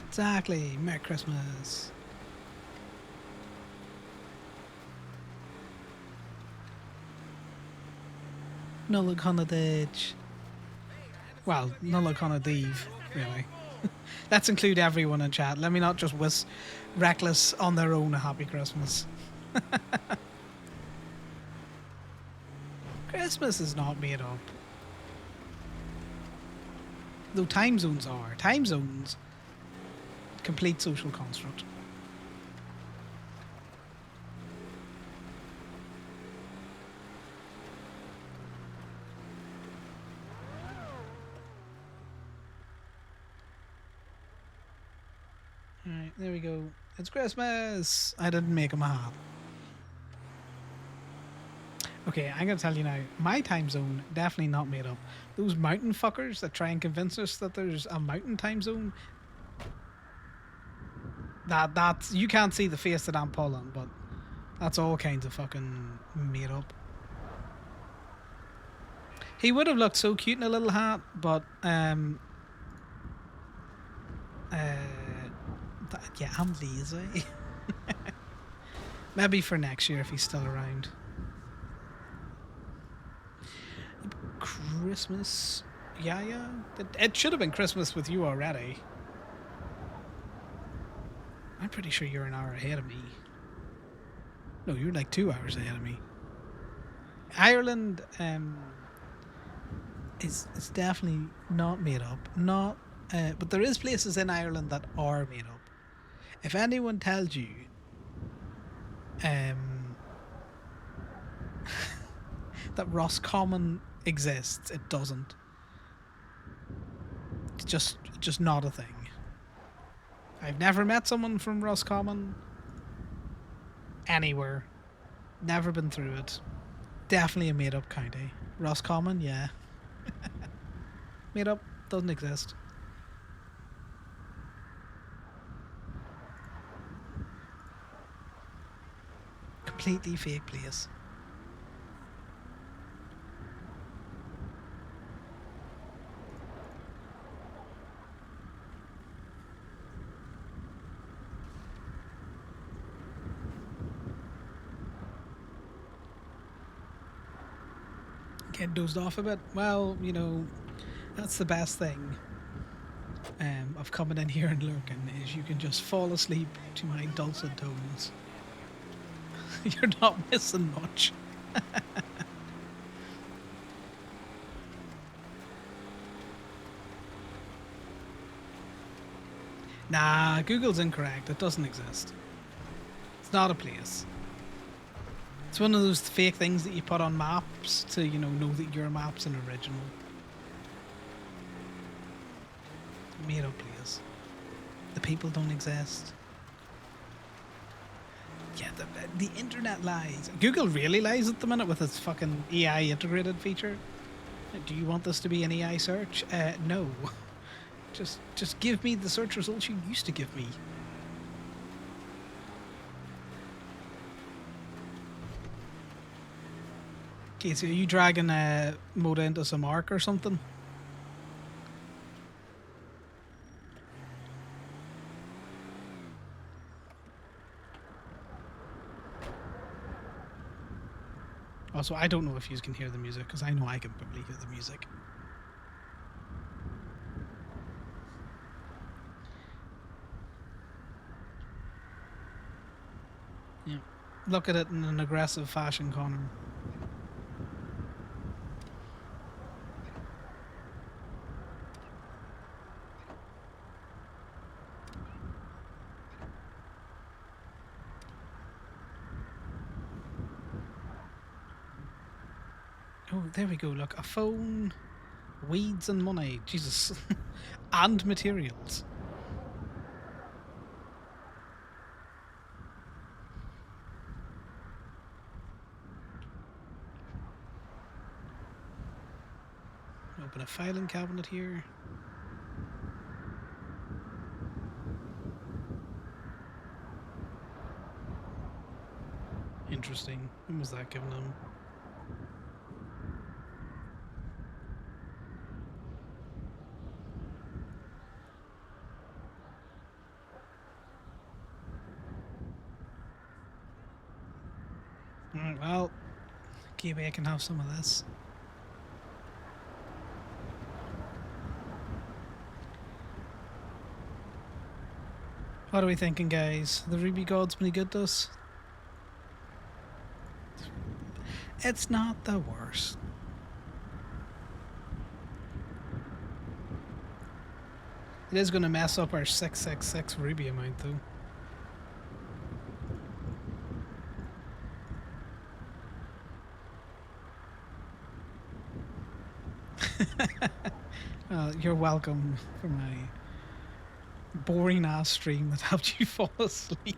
Exactly, Merry Christmas. Nollag Honadage. Well, Nollag Honadeve, really. Let's include everyone in chat. Let me not just wish Reckless on their own a happy Christmas. Christmas is not made up. Though time zones are. Time zones, complete social construct. Alright, there we go. It's Christmas! I didn't make him a hat. Okay, I'm gonna tell you now, my time zone, definitely not made up. Those mountain fuckers that try and convince us that there's a mountain time zone, That's you can't see the face that I'm pulling, but that's all kinds of fucking made up. He would have looked so cute in a little hat, but yeah, I'm lazy. Maybe for next year if he's still around. Christmas, yeah. It should have been Christmas with you already. I'm pretty sure you're an hour ahead of me. No, you're like 2 hours ahead of me. Ireland is definitely not made up. Not, but there is places in Ireland that are made up. If anyone tells you, that Roscommon exists, it doesn't. It's just not a thing. I've never met someone from Roscommon anywhere. Never been through it. Definitely a made up county. Roscommon, yeah. Made up, doesn't exist. Completely fake place. Get dozed off a bit. Well, you know, that's the best thing of coming in here and lurking is you can just fall asleep to my dulcet tones. You're not missing much. Nah, Google's incorrect. It doesn't exist. It's not a place. It's one of those fake things that you put on maps to, you know that your map's an original. Made up place. The people don't exist. Yeah, the internet lies. Google really lies at the minute with its fucking AI integrated feature. Do you want this to be an AI search? No. Just give me the search results you used to give me. Okay, so are you dragging Moda into some arc or something? Also, I don't know if you can hear the music, because I know I can probably hear the music. Yeah. Look at it in an aggressive fashion, Connor. Oh, there we go. Look, a phone, weeds and money. Jesus. And materials. Open a filing cabinet here. Interesting. When was that given him? Alright, well, maybe I can have some of this. What are we thinking, guys? The Ruby God's pretty good to us? It's not the worst. It is going to mess up our 666 Ruby amount, though. You're welcome for my boring ass stream that helped you fall asleep.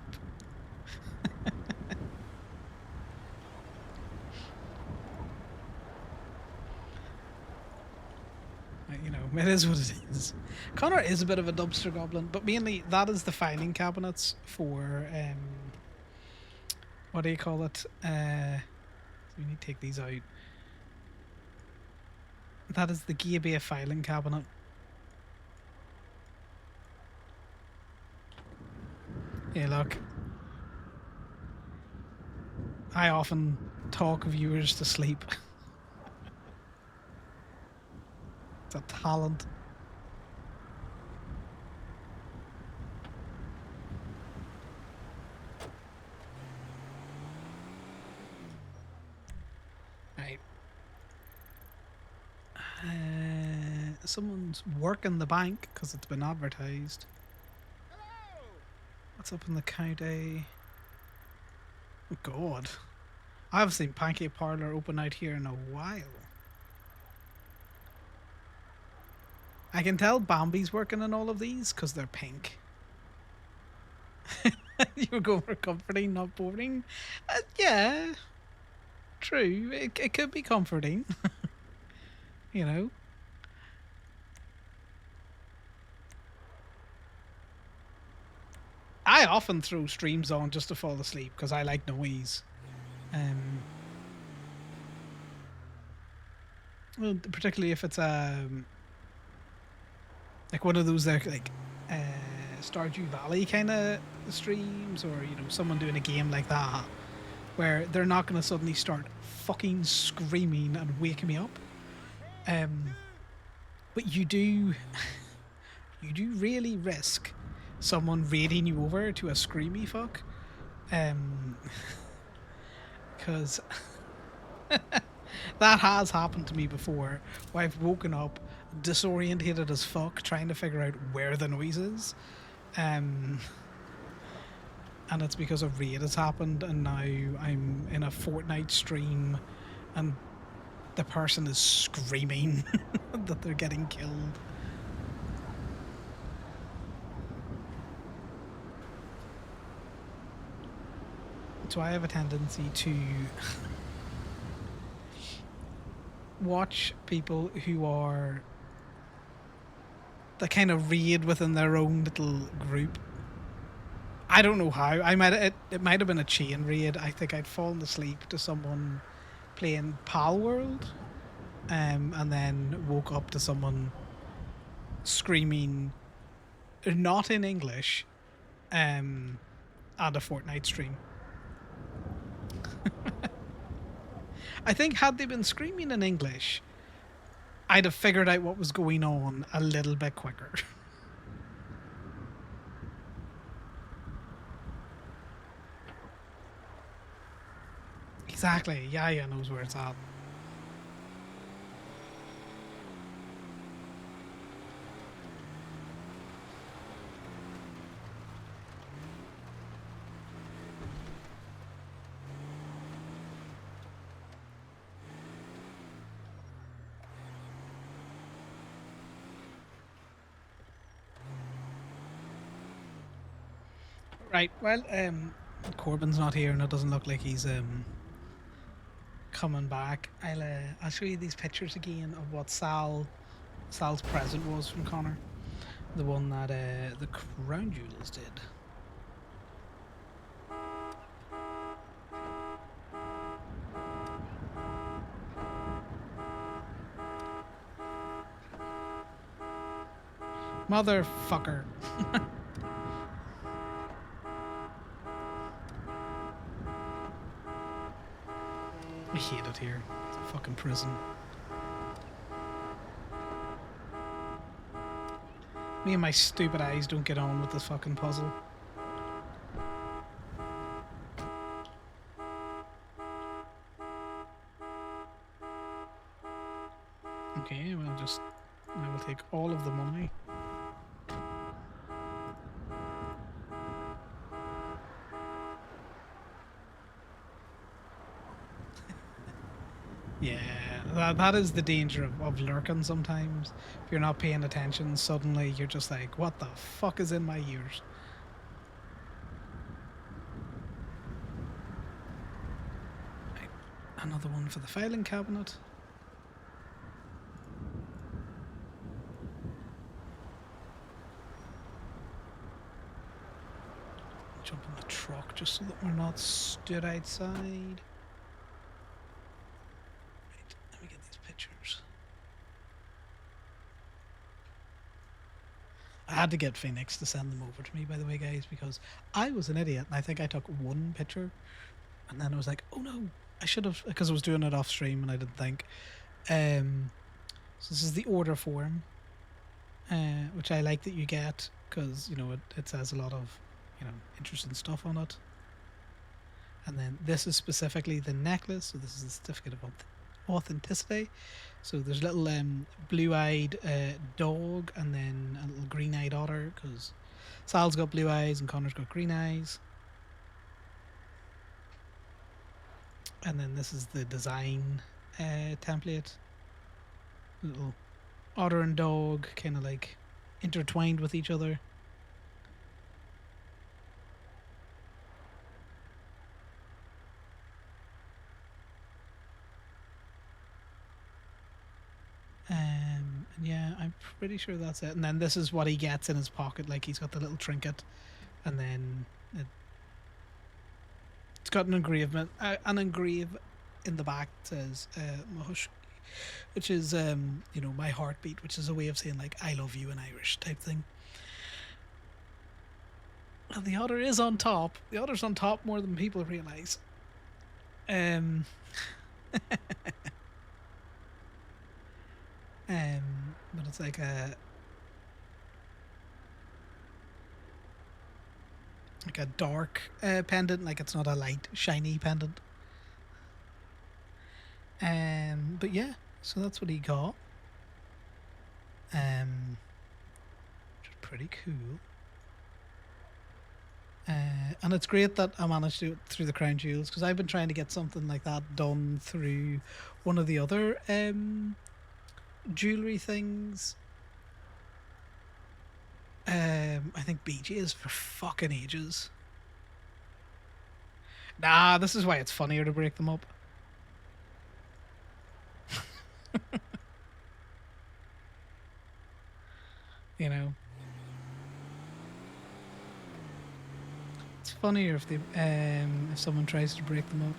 it is what it is. Connor is a bit of a dumpster goblin, but mainly that is the filing cabinets for what do you call it? So we need to take these out. That is the Gear Bay filing cabinet. Yeah, look. I often talk viewers to sleep. It's a talent. Right. Someone's working the bank because it's been advertised. What's up in the county? Oh God, I haven't seen Pancake Parlor open out here in a while. I can tell Bambi's working in all of these because they're pink. You were going for comforting, not boring. Yeah, true. It could be comforting. You know. I often throw streams on just to fall asleep because I like noise. Well, particularly if it's like one of those like Stardew Valley kind of streams, or you know, someone doing a game like that where they're not going to suddenly start fucking screaming and waking me up. But you do really risk someone raiding you over to a screamy fuck, because that has happened to me before, where I've woken up disorientated as fuck trying to figure out where the noise is, and it's because a raid has happened, and now I'm in a Fortnite stream and the person is screaming that they're getting killed. So I have a tendency to watch people who are the kind of raid within their own little group. I don't know how. It might have been a chain raid. I think I'd fallen asleep to someone playing Pal World, and then woke up to someone screaming, not in English, at a Fortnite stream. I think had they been screaming in English, I'd have figured out what was going on a little bit quicker. Exactly. Yeah, knows where it's at. Right. Well, Corbin's not here, and it doesn't look like he's coming back. I'll show you these pictures again of what Sal's present was from Connor, the one that the Crown Jewels did. Motherfucker. I hate it here. It's a fucking prison. Me and my stupid eyes don't get on with this fucking puzzle. Okay, I will take all of the money. Yeah, that is the danger of lurking sometimes. If you're not paying attention, suddenly you're just like, what the fuck is in my ears? Right, another one for the filing cabinet. jump in the truck just so that we're not stood outside. Right, let me get these pictures. I had to get Phoenix to send them over to me, by the way, guys, because I was an idiot and I think I took one picture and then I was like, oh no, I should have, because I was doing it off stream and I didn't think. So this is the order form, which I like that you get because, you know, it says a lot of, you know, interesting stuff on it. And then this is specifically the necklace, so this is the certificate of authenticity. So there's a little blue-eyed dog and then a little green-eyed otter because Sal's got blue eyes and Connor's got green eyes. And then this is the design template. Little otter and dog kind of like intertwined with each other. And yeah, I'm pretty sure that's it. And then this is what he gets in his pocket. Like he's got the little trinket, and then it's got an engravement. An engrave in the back says Mahush, which is you know, my heartbeat, which is a way of saying like I love you in Irish type thing. And the otter is on top. The otter's on top more than people realize. But it's like a dark pendant, like it's not a light shiny pendant. But yeah, so that's what he got. Which is pretty cool. And it's great that I managed to do it through the Crown Jewels, because I've been trying to get something like that done through one of the other jewelry things. I think BJ's for fucking ages. Nah, this is why it's funnier to break them up. You know, it's funnier if they if someone tries to break them up.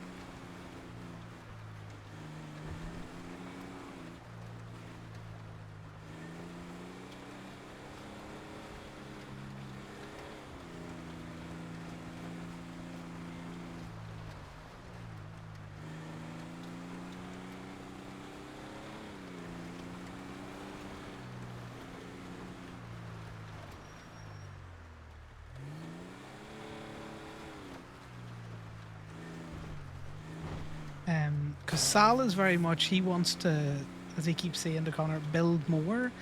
Because Sal is very much, he wants to, as he keeps saying to Connor, build more,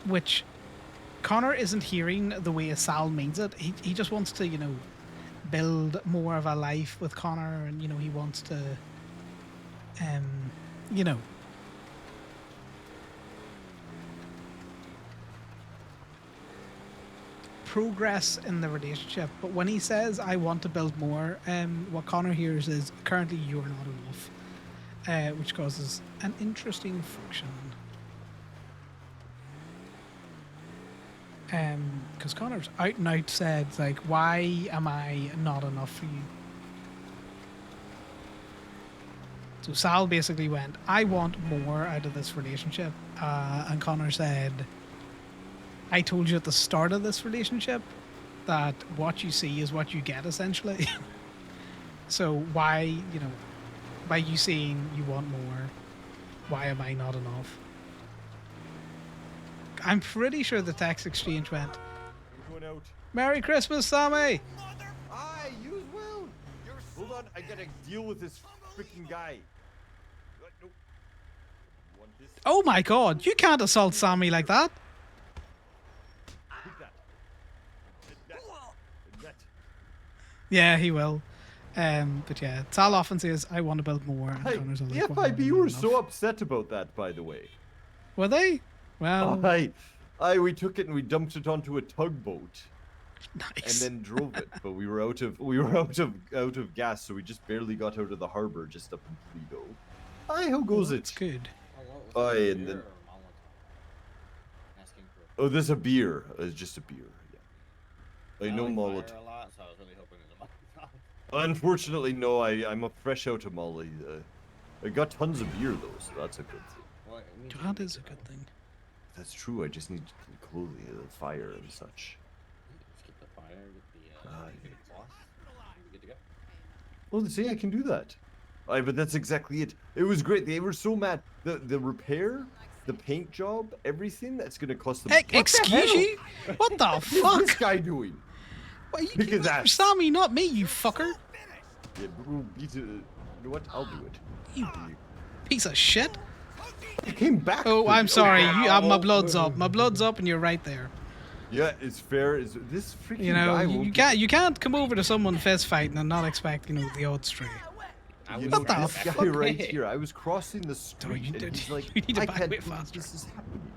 which Connor isn't hearing the way Sal means it. He just wants to, you know, build more of a life with Connor, and, you know, he wants to, you know, progress in the relationship. But when he says I want to build more, what Connor hears is currently you're not enough, which causes an interesting friction. Because Connor's out and out said, like, why am I not enough for you? So Sal basically went, I want more out of this relationship, and Connor said, I told you at the start of this relationship that what you see is what you get, essentially. So why, you know, by you saying you want more, why am I not enough? I'm pretty sure the text exchange went, We're going out. Merry Christmas, Sammy! Aye, you as well. Hold on, I gotta deal with this freaking guy. Nope. Want this? Oh my god, you can't assault Sammy like that! Take that. And that. Yeah, he will. But yeah, Sal often says, I want to build more. And Connor's all The like, "Well, FIB not were enough." so upset about that, by the way. Were they? Well, We took it and we dumped it onto a tugboat. nice. And then drove it, but we were out of gas, so we just barely got out of the harbor just up in Toledo. Aye, how goes That's it? good. Aye, and then oh, there's a beer. It's just a beer. Yeah. I know like mullet. fire a lot, so I was really hoping it might. Unfortunately, no. I'm a fresh out of Molly. I got tons of beer though, so that's a good thing. Well, it means you That can is a make it good better. thing. That's true. I just need clothing, fire, and such. Just get the fire, get the Aye. get a cloth, and be good to go. Well, see, I can do that. Aye, but that's exactly it. It was great. They were so mad. The repair, the paint job, everything. That's gonna cost them. Hey, What the excuse hell? you? What the What's this fuck? guy doing? Why you Look came at that. after Sammy, not me, you fucker. Yeah, we'll beat it. You know what? I'll do it. You piece of shit. He came back. Oh, for I'm me. sorry. wow. My blood's up. My blood's up, and you're right there. Yeah, it's fair. Is this freaking You know, guy? you can't come over to someone fist fighting and not expect the odd stray. You What know, the this guy fuck? right here. I was crossing the street, you and did- he's like, you need to "I back can't way believe faster." this is happening."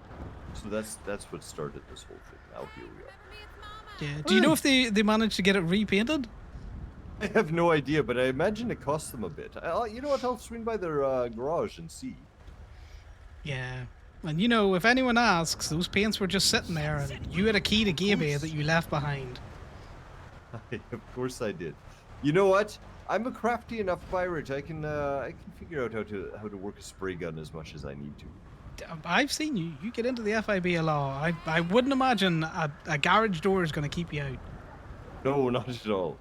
So that's what started this whole thing. Now here we are. Yeah. Do you know if they managed to get it repainted? I have no idea, but I imagine it cost them a bit. You know what? I'll swing by their garage and see. Yeah. And you know, if anyone asks, those paints were just sitting there, and you had a key to Gaby that you left behind. Of course I did. You know what? I'm a crafty enough pirate. I can figure out how to work a spray gun as much as I need to. I've seen you. You get into the FIB a lot. I wouldn't imagine a garage door is going to keep you out. No, not at all.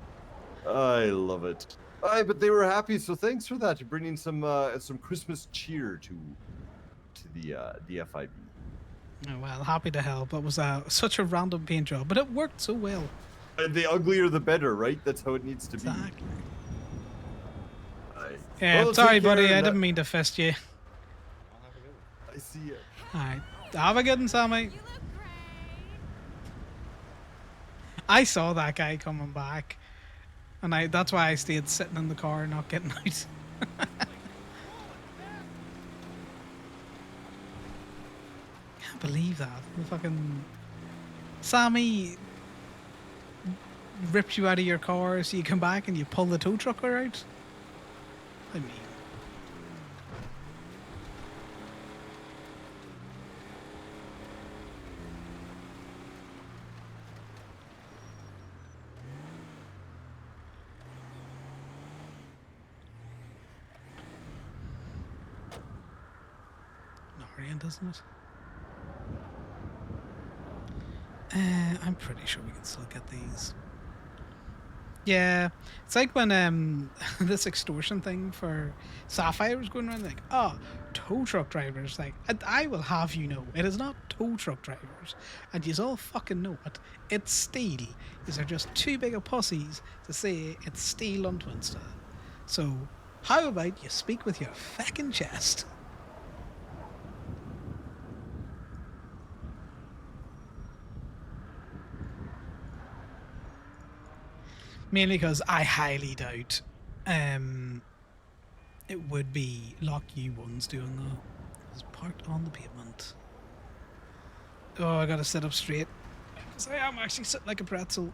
I love it. Aye, but they were happy, so thanks for that. Bringing some Christmas cheer to the FIB. Oh, well, happy to help. It was such a random paint job, but it worked so well. And the uglier the better, right? That's how it needs to be. Exactly. Aye. Yeah, Well, sorry, take care, buddy. I and didn't mean to fist you. I see you. Alright. Have a good one, Sammy. I saw that guy coming back. And that's why I stayed sitting in the car, not getting out. Can't believe that. The fucking Sammy rips you out of your car, so you come back and you pull the tow trucker out. I mean, Norian, doesn't it? I'm pretty sure we can still get these. Yeah, it's like when this extortion thing for Sapphire was going around, like, oh, tow truck drivers, like, I will have you know, it is not tow truck drivers, and you all fucking know it. It's steel. These are just too big of pussies to say it's steel on Twinsta. So, how about you speak with your fucking chest? Mainly because I highly doubt it would be Lock U1's doing that. It's parked on the pavement. Oh, I gotta sit up straight. Because I am actually sitting like a pretzel.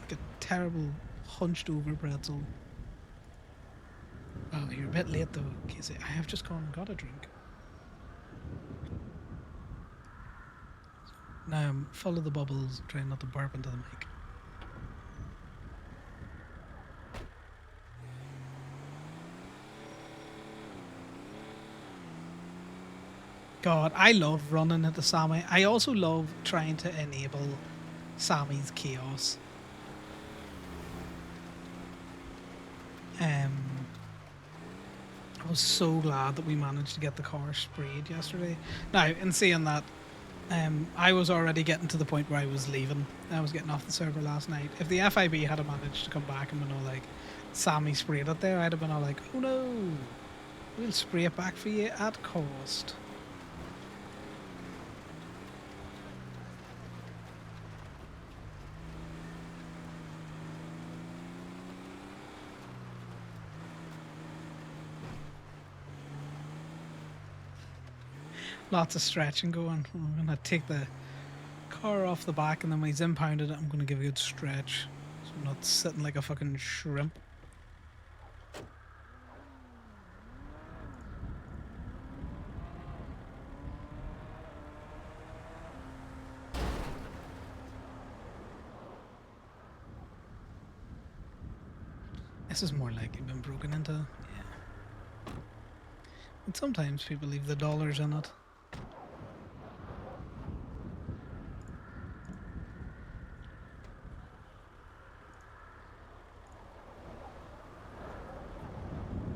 Like a terrible, hunched over pretzel. Oh, you're a bit late though, Casey. I have just gone and got a drink. Now I'm full of the bubbles, trying not to burp into the mic. God, I love running into Sammy. I also love trying to enable Sammy's chaos. I was so glad that we managed to get the car sprayed yesterday. Now, in saying that, I was already getting to the point where I was leaving. I was getting off the server last night. If the FIB had managed to come back and been all like, Sammy sprayed it there, I'd have been all like, oh no, we'll spray it back for you at cost. Lots of stretching going. I'm gonna take the car off the back, and then when he's impounded it, I'm gonna give a good stretch, so I'm not sitting like a fucking shrimp. This is more likely been broken into. Yeah. And sometimes people leave the dollars in it.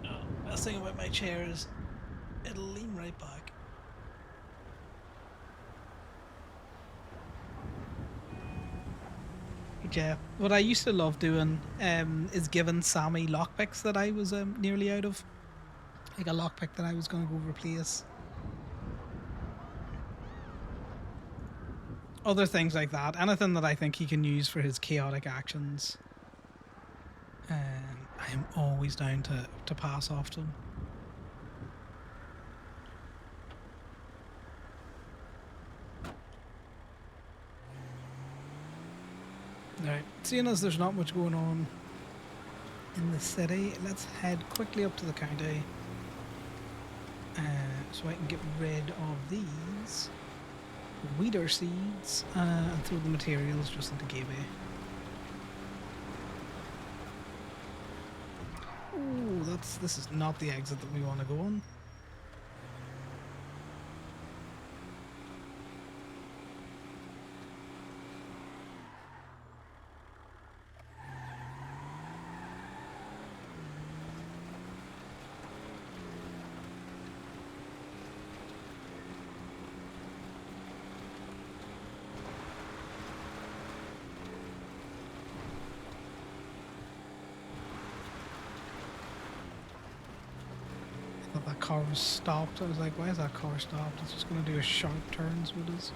Oh, best thing about my chair is it'll lean right back. Yeah, what I used to love doing is giving Sammy lockpicks that I was nearly out of. Like a lockpick that I was going to go replace. Other things like that. Anything that I think he can use for his chaotic actions. I am always down to pass off to him. Right, seeing as there's not much going on in the city, let's head quickly up to the county so I can get rid of these weeder seeds and throw the materials just into Gaby. Oh, this is not the exit that we want to go on. That car was stopped. I was like, why is that car stopped? It's just going to do a sharp turns with us.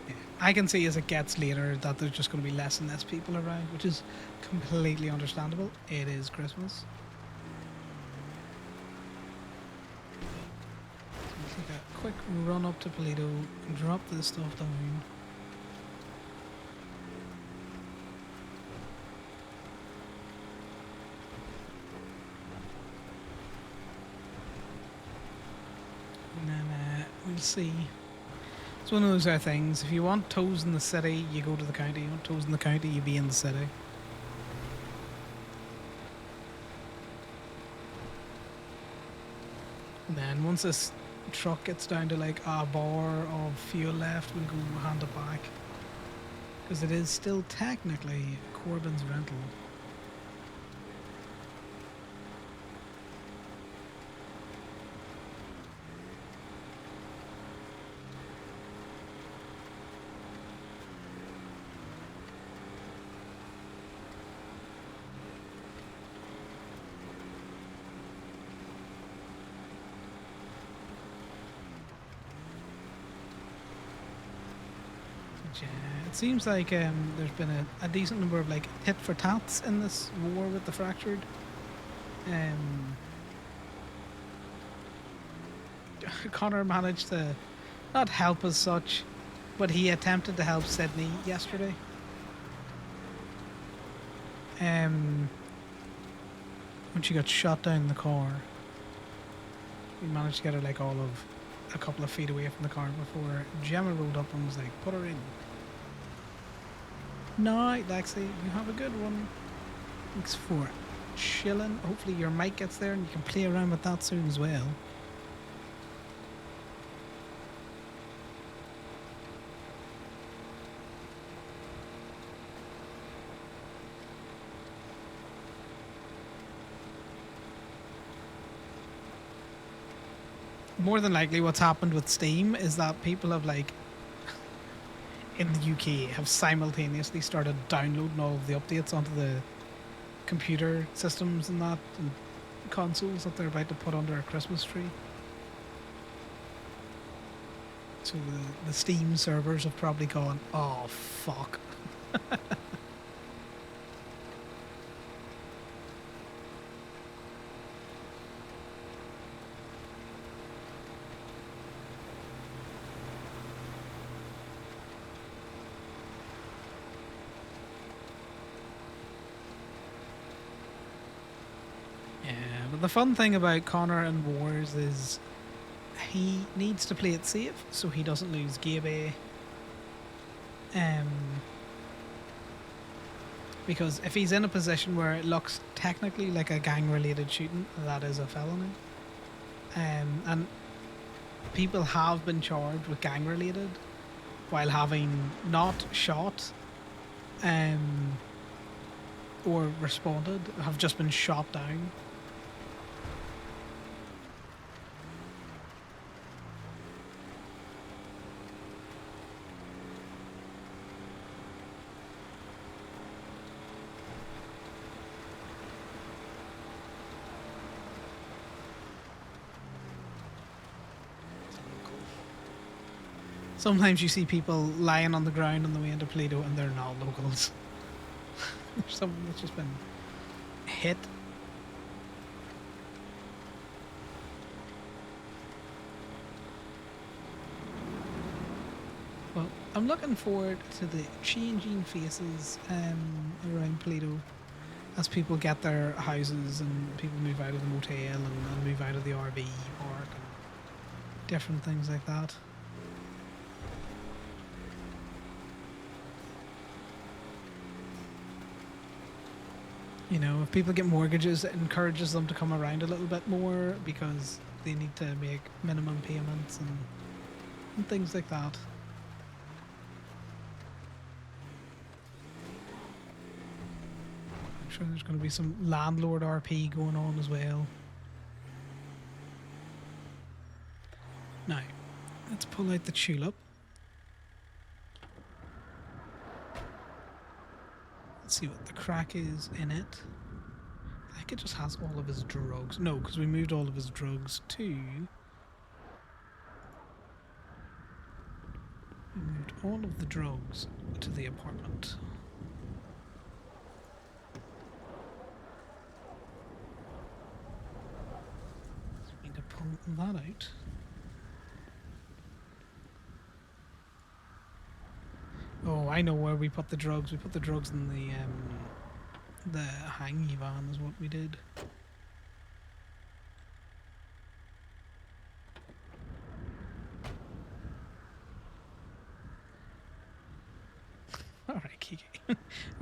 Yeah. I can see as it gets later that there's just going to be less and less people around, which is completely understandable. It is Christmas. So we'll take a quick run up to Polito and drop this stuff down. We'll see. It's one of those things. If you want toes in the city, you go to the county. You want toes in the county, you be in the city. And then once this truck gets down to like a bar of fuel left, we'll go hand it back. Because it is still technically Corbyn's rental. It seems like there's been a decent number of like tit for tats in this war with the fractured. Conor managed to not help as such, but he attempted to help Sydney yesterday. When she got shot down in the car, we managed to get her like all of a couple of feet away from the car before Gemma rolled up and was like, put her in. Night, Lexi. You have a good one. Thanks for chilling. Hopefully your mic gets there and you can play around with that soon as well. More than likely what's happened with Steam is that people have like in the UK have simultaneously started downloading all of the updates onto the computer systems and that and consoles that they're about to put under a Christmas tree. So the Steam servers have probably gone, oh fuck. The fun thing about Conor and Wars is he needs to play it safe so he doesn't lose Gaby. Because if he's in a position where it looks technically like a gang-related shooting, that is a felony. And people have been charged with gang-related while having not shot or responded, have just been shot down. Sometimes you see people lying on the ground on the way into Toledo and they're not locals. There's someone that's just been hit. Well, I'm looking forward to the changing faces around Toledo as people get their houses and people move out of the motel and move out of the RV park and different things like that. You know, if people get mortgages, it encourages them to come around a little bit more because they need to make minimum payments and things like that. I'm sure there's going to be some landlord RP going on as well. Now, let's pull out the tulip. Let's see what the crack is in it. I think it just has all of his drugs. No, because we moved all of his drugs to... We moved all of the drugs to the apartment. So we need to pull that out. Oh, I know where we put the drugs. We put the drugs in the hanging van is what we did. Alright, Kiki.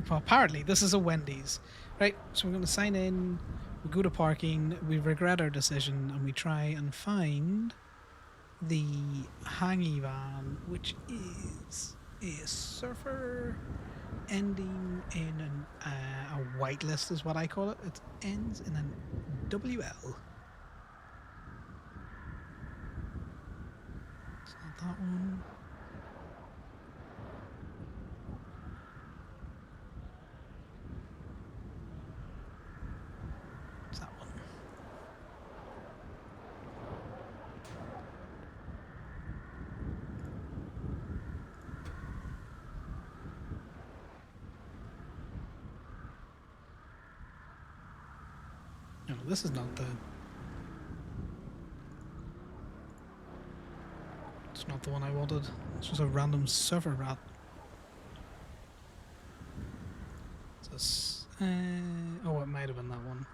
Apparently, this is a Wendy's. Right, so we're going to sign in, we go to parking, we regret our decision, and we try and find the hanging van, which is a surfer ending in a whitelist is what I call it. It ends in an WL. It's not that one. It's that one. No, this is not the... It's not the one I wanted. It's just a random surfer rat. It's a oh, it might have been that one.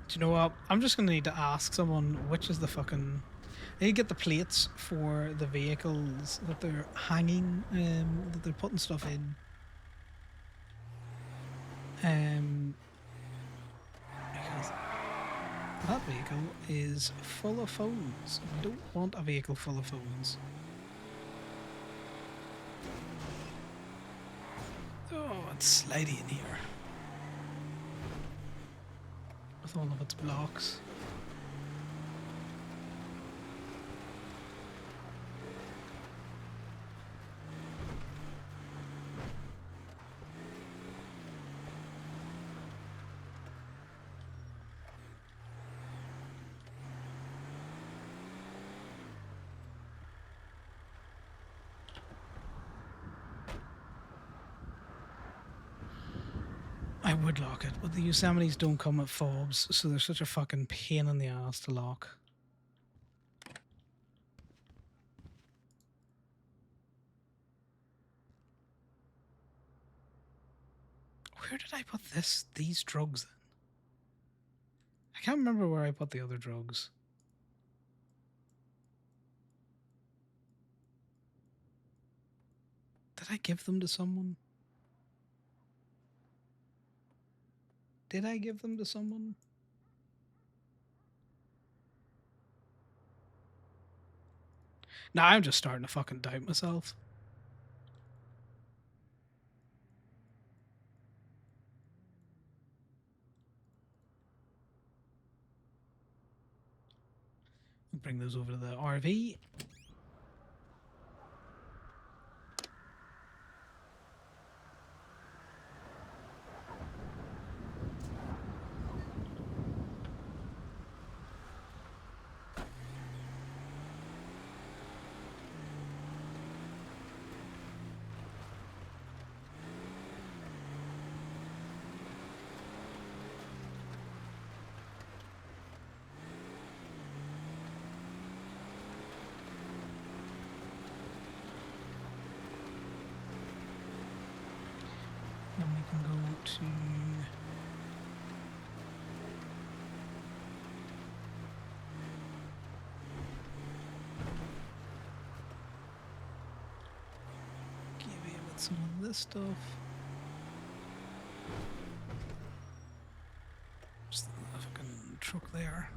Do you know what? I'm just going to need to ask someone which is the fucking... I need to get the plates for the vehicles that they're hanging, that they're putting stuff in. Because that vehicle is full of phones. We don't want a vehicle full of phones. Oh, it's slidey in here. With all of its blocks. I would lock it, but the Yosemites don't come with fobs, so they're such a fucking pain in the ass to lock. Where did I put these drugs then? I can't remember where I put the other drugs. Did I give them to someone? Did I give them to someone? Nah, I'm just starting to fucking doubt myself. Bring those over to the RV. Then we can go to... Give you with some of this stuff. Just the fucking truck there.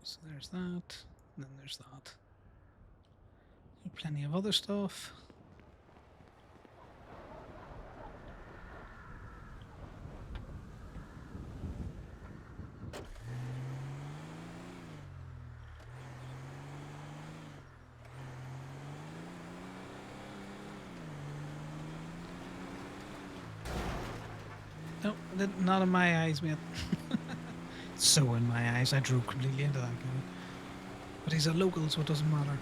So there's that, and then there's that. Plenty of other stuff. No, not in my eyes, mate. So in my eyes, I drew completely into that guy. But he's a local, so it doesn't matter.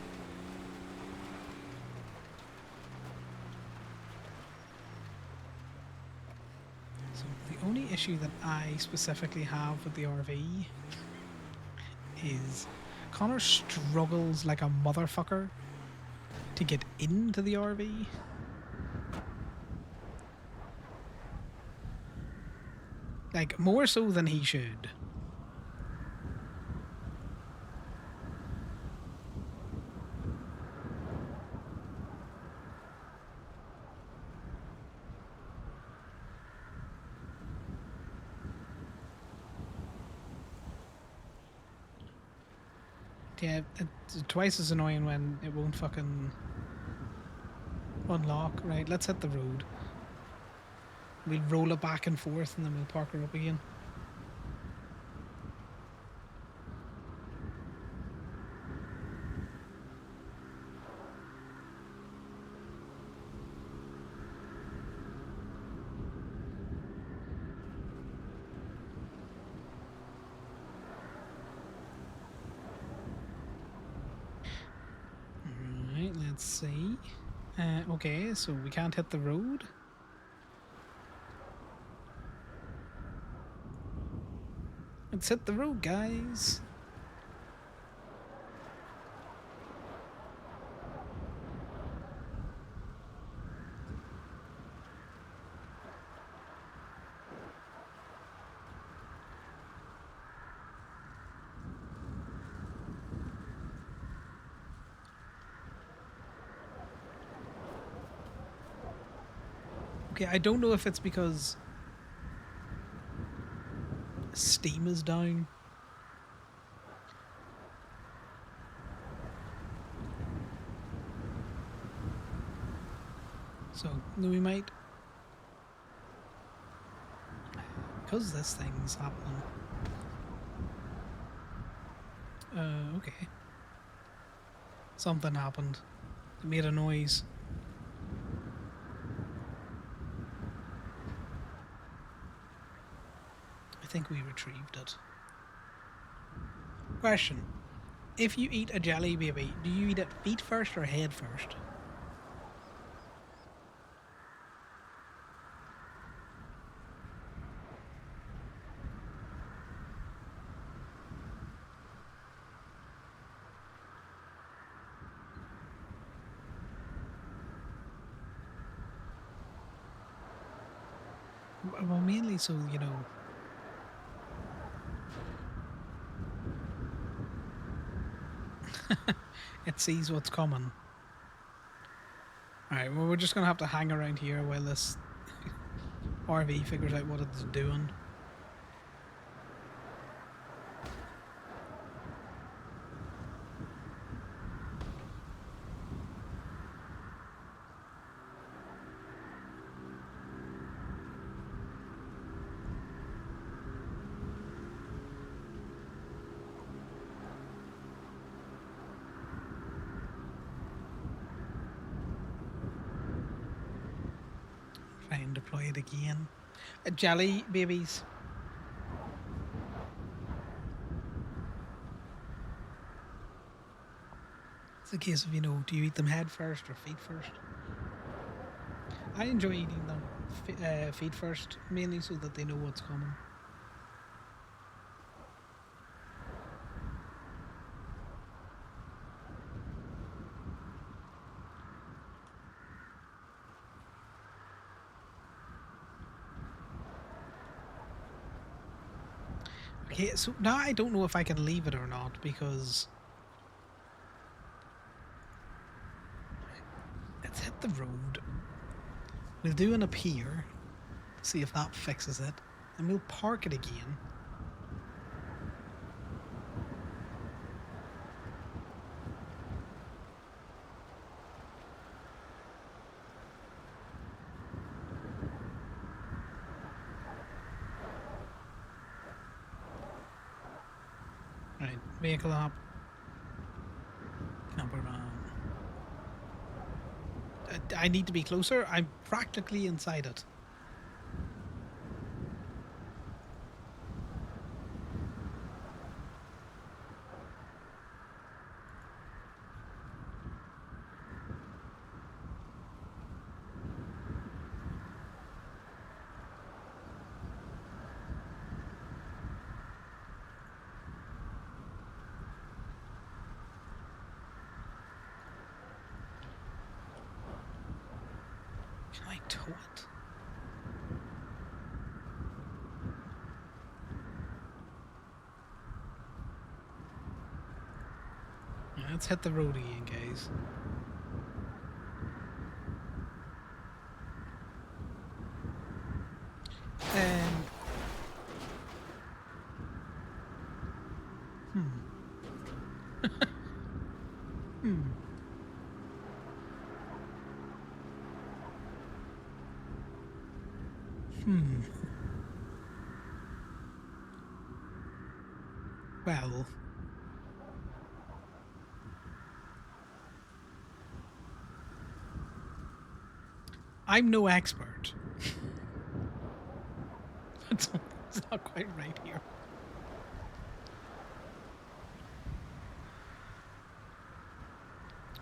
So the only issue that I specifically have with the RV is Connor struggles like a motherfucker to get into the RV. Like, more so than he should. Yeah, it's twice as annoying when it won't fucking unlock. Right, let's hit the road. We'll roll it back and forth and then we'll park her up again. Alright, let's see. Okay, so we can't hit the road. Let's hit the road, guys. Okay, I don't know if it's because Steam is down. So, we might... Because this thing's happening. Okay. Something happened. It made a noise. I think we retrieved it. Question. If you eat a jelly baby, do you eat it feet first or head first? Well, mainly so, you know. It sees what's coming. Alright, well, we're just gonna have to hang around here while this RV figures out what it's doing. Try and deploy it again. Jelly babies. It's a case of, you know, do you eat them head first or feet first? I enjoy eating them feet first, mainly so that they know what's coming. Okay, so now I don't know if I can leave it or not because let's hit the road. We'll do an appear, see if that fixes it, and we'll park it again. Right, vehicle up. Camper van. I need to be closer. I'm practically inside it. Can I tow it? Yeah, let's hit the road again, guys. Hmm. Well. I'm no expert. It's not quite right here.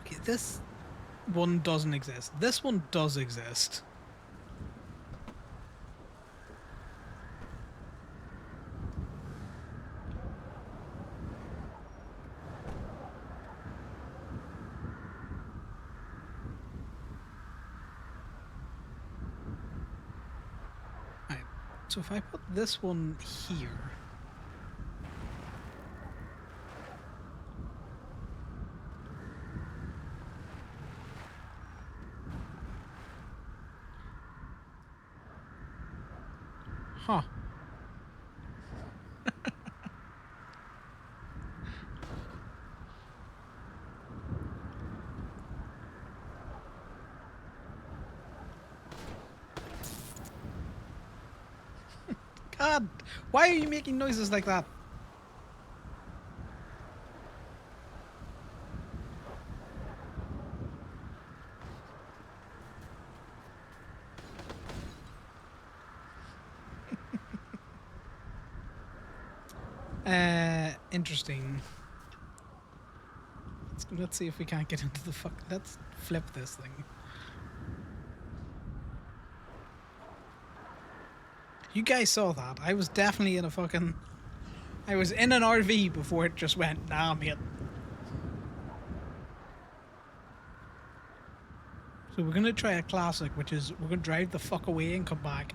Okay, this one doesn't exist. This one does exist. Right. So if I put this one here. Huh. God, why are you making noises like that? Interesting. Let's see if we can't get into the fuck. Let's flip this thing. You guys saw that. I was definitely in a fucking... I was in an RV before it just went, nah, mate. So we're going to try a classic, which is we're going to drive the fuck away and come back.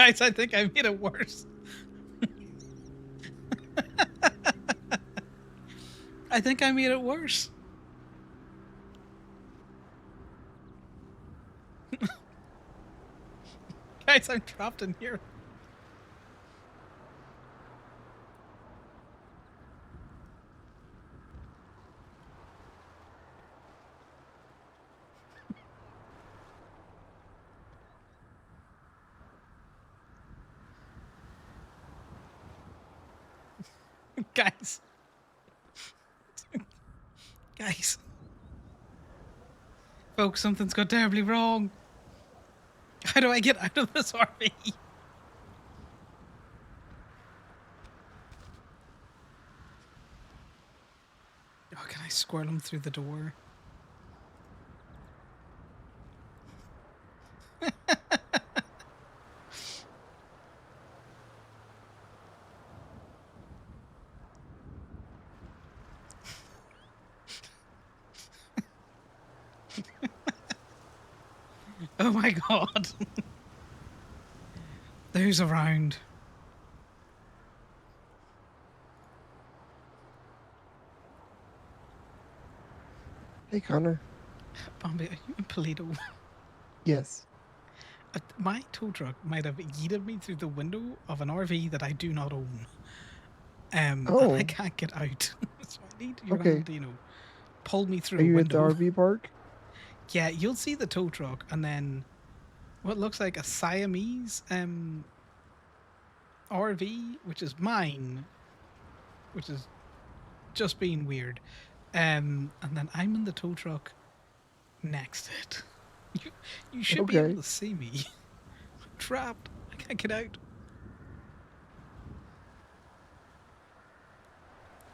Guys, I think I made it worse. I think I made it worse. Guys, I'm trapped in here. Guys. Guys. Folks, something's gone terribly wrong. How do I get out of this RV? Oh, can I squirrel him through the door? Oh my god. Who's around? Hey, Connor. Bambi, are you in Polito? Yes. My tow truck might have yeeted me through the window of an RV that I do not own. And Oh. I can't get out. So I need your Okay. hand to, pull me through Are a you at the window. RV park? Yeah, you'll see the tow truck and then what looks like a Siamese RV, which is mine, which is just being weird. And then I'm in the tow truck next to it. You should be able Okay. to see me. I'm trapped. I can't get out.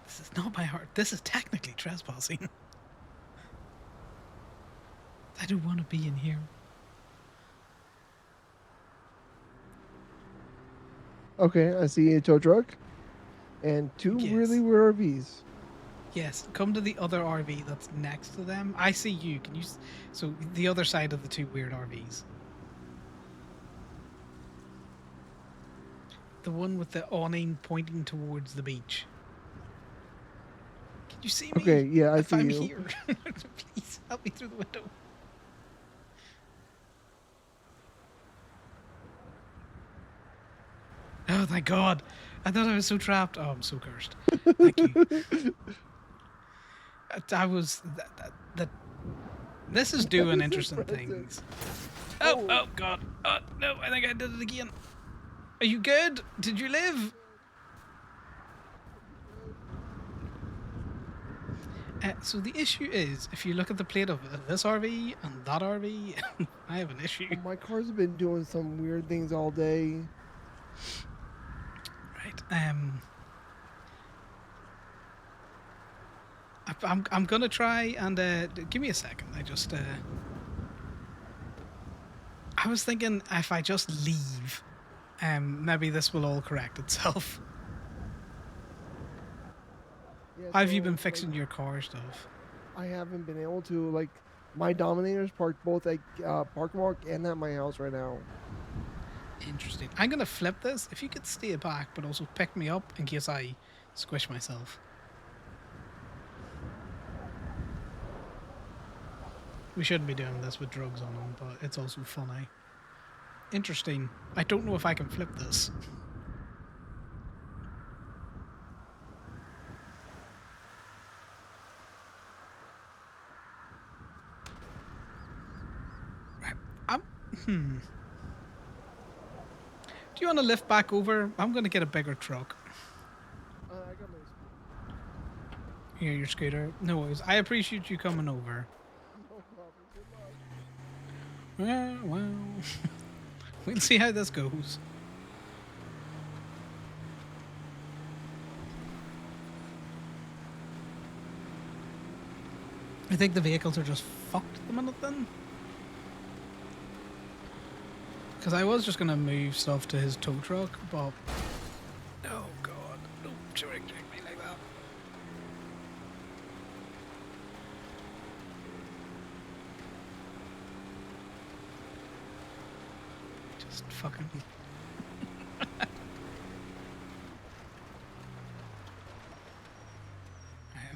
This is not my heart. This is technically trespassing. I don't want to be in here. Okay, I see a tow truck and two Yes. really weird RVs. Yes, come to the other RV that's next to them. I see you. Can you? So the other side of the two weird RVs. The one with the awning pointing towards the beach. Can you see me? Okay, yeah, I if see I'm you. here, please help me through the window. Oh, thank God! I thought I was so trapped. Oh, I'm so cursed. Thank you. I was that. This is doing interesting things. Oh God! Oh no! I think I did it again. Are you good? Did you live? So the issue is, if you look at the plate of this RV and that RV, I have an issue. My cars have been doing some weird things all day. Right. I'm gonna try and give me a second. I was thinking if I just leave, maybe this will all correct itself. Yeah, How have you so, been fixing your car stuff? I haven't been able to, like, my Dominators parked both at Park Walk and at my house right now. Interesting. I'm gonna flip this. If you could stay back, but also pick me up in case I squish myself. We shouldn't be doing this with drugs on them, but it's also funny. Interesting. I don't know if I can flip this. Do you want to lift back over? I'm going to get a bigger truck. I got my Here, your scooter. No worries. I appreciate you coming over. no problem. Good luck. Well, we'll see how this goes. I think the vehicles are just fucked at the minute then. Because I was just going to move stuff to his tow truck, but... Oh God, don't trick me like that. Just fucking...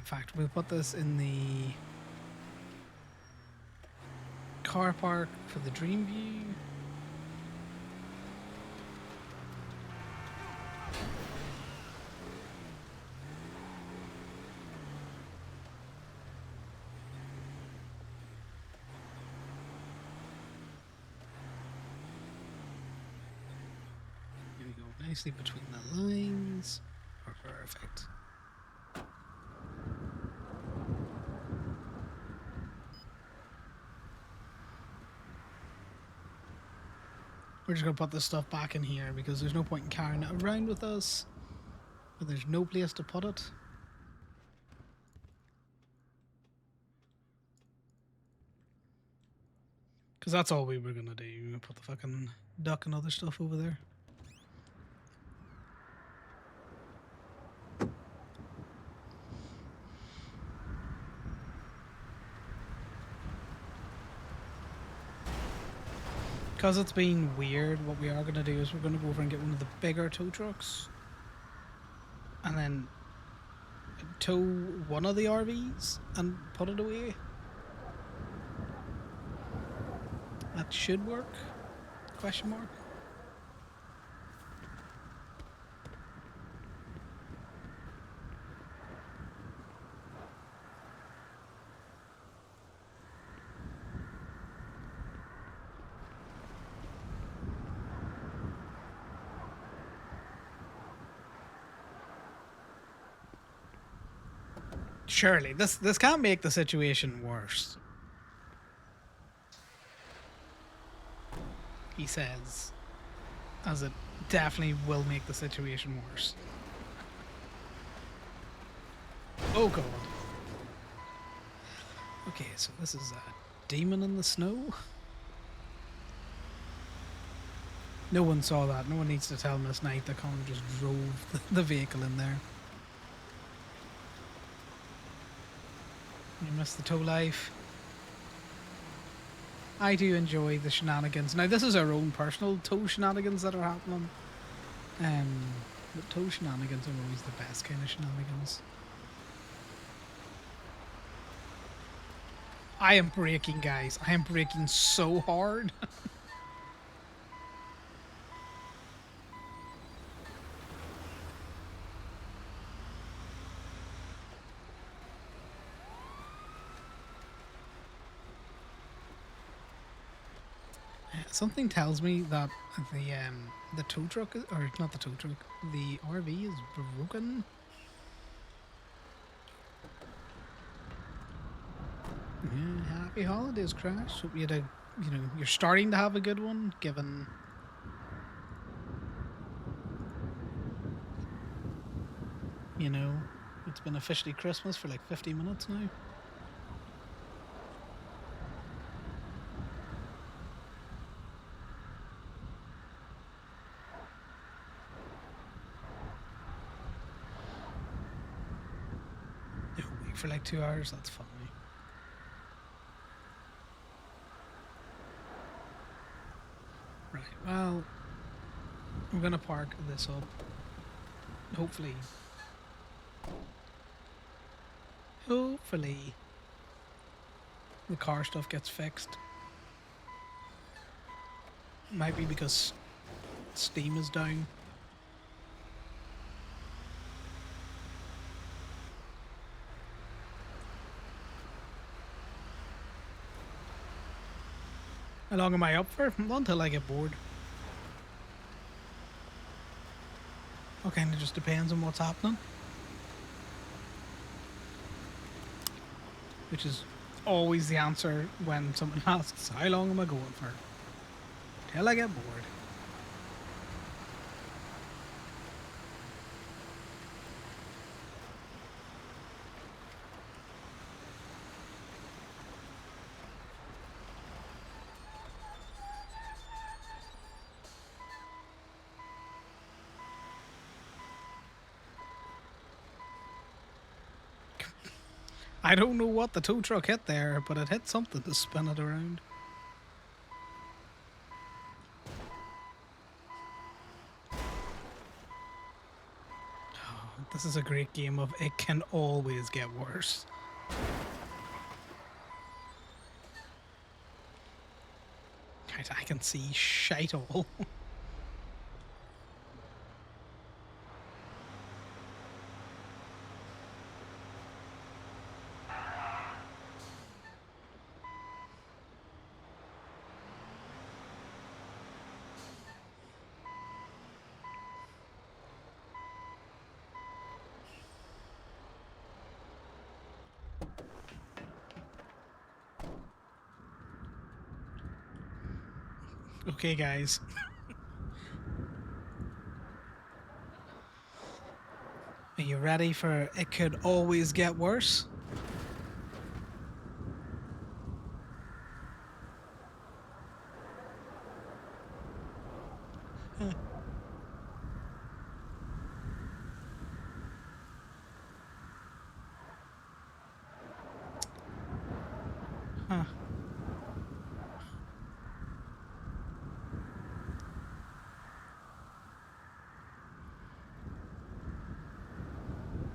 In fact, we'll put this in the car park for the Dream View. Here we go, nicely between the lines. Perfect. We're just gonna put this stuff back in here because there's no point in carrying it around with us. But there's no place to put it. Because that's all we were gonna do. We put the fucking duck and other stuff over there. Because it's been weird, what we are going to do is we're going to go over and get one of the bigger tow trucks. And then tow one of the RVs and put it away. That should work? Question mark. Surely, this can't make the situation worse. He says, as it definitely will make the situation worse. Oh god. Okay, so this is a demon in the snow. No one saw that. No one needs to tell Miss Knight that Conor just drove the vehicle in there. You missed the tow life. I do enjoy the shenanigans. Now, this is our own personal tow shenanigans that are happening. But tow shenanigans are always the best kind of shenanigans. I am braking, guys. I am braking so hard. Something tells me that the tow truck, or not the tow truck, the RV is broken. Yeah, happy holidays, Crash. Hope you had a, you're starting to have a good one, given. It's been officially Christmas for like 50 minutes now. For like 2 hours, that's funny. Right, well, we're gonna park this up. Hopefully, the car stuff gets fixed. Might be because Steam is down. How long am I up for? Until I get bored. Okay, and it just depends on what's happening. Which is always the answer when someone asks, how long am I going for? Till I get bored. I don't know what the tow truck hit there, but it hit something to spin it around. This is a great game of it can always get worse. Right, I can see shite all. Okay, guys. Are you ready for it could always get worse? Huh.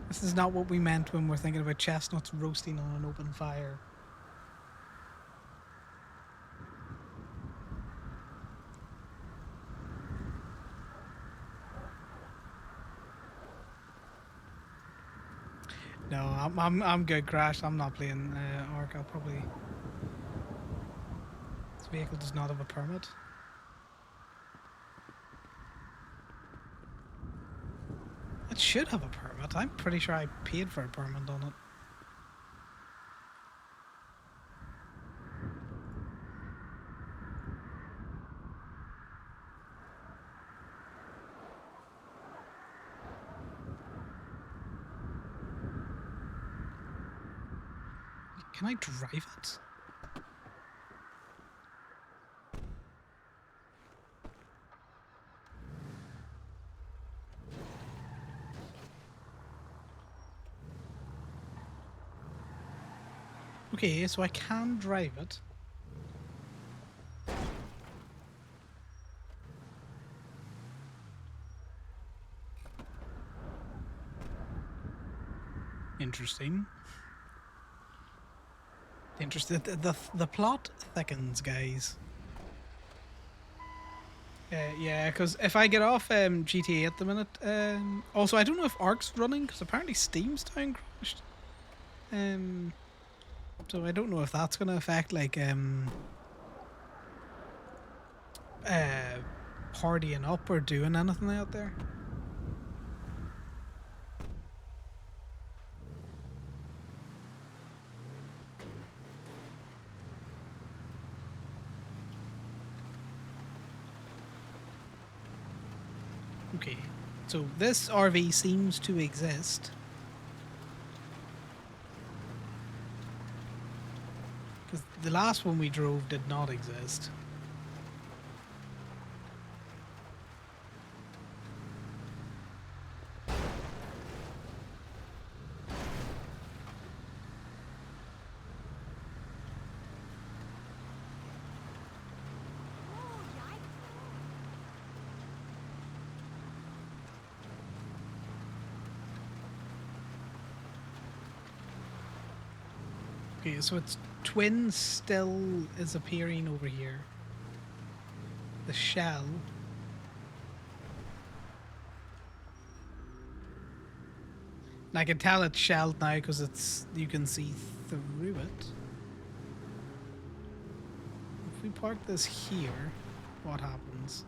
This is not what we meant when we're thinking about chestnuts roasting on an open fire. No, I'm good, Crash. I'm not playing Ark. I'll probably. This vehicle does not have a permit. It should have a permit. I'm pretty sure I paid for a permit on it. Can I drive it? Okay, so I can drive it. Interesting. Interesting. The plot thickens, guys. Yeah, because if I get off GTA at the minute, also I don't know if Ark's running because apparently Steam's down crashed. So I don't know if that's gonna affect like partying up or doing anything out there. Okay, so this RV seems to exist. Because the last one we drove did not exist. Okay, so its twin still is appearing over here. The shell. And I can tell it's shelled now because it's you can see through it. If we park this here, what happens?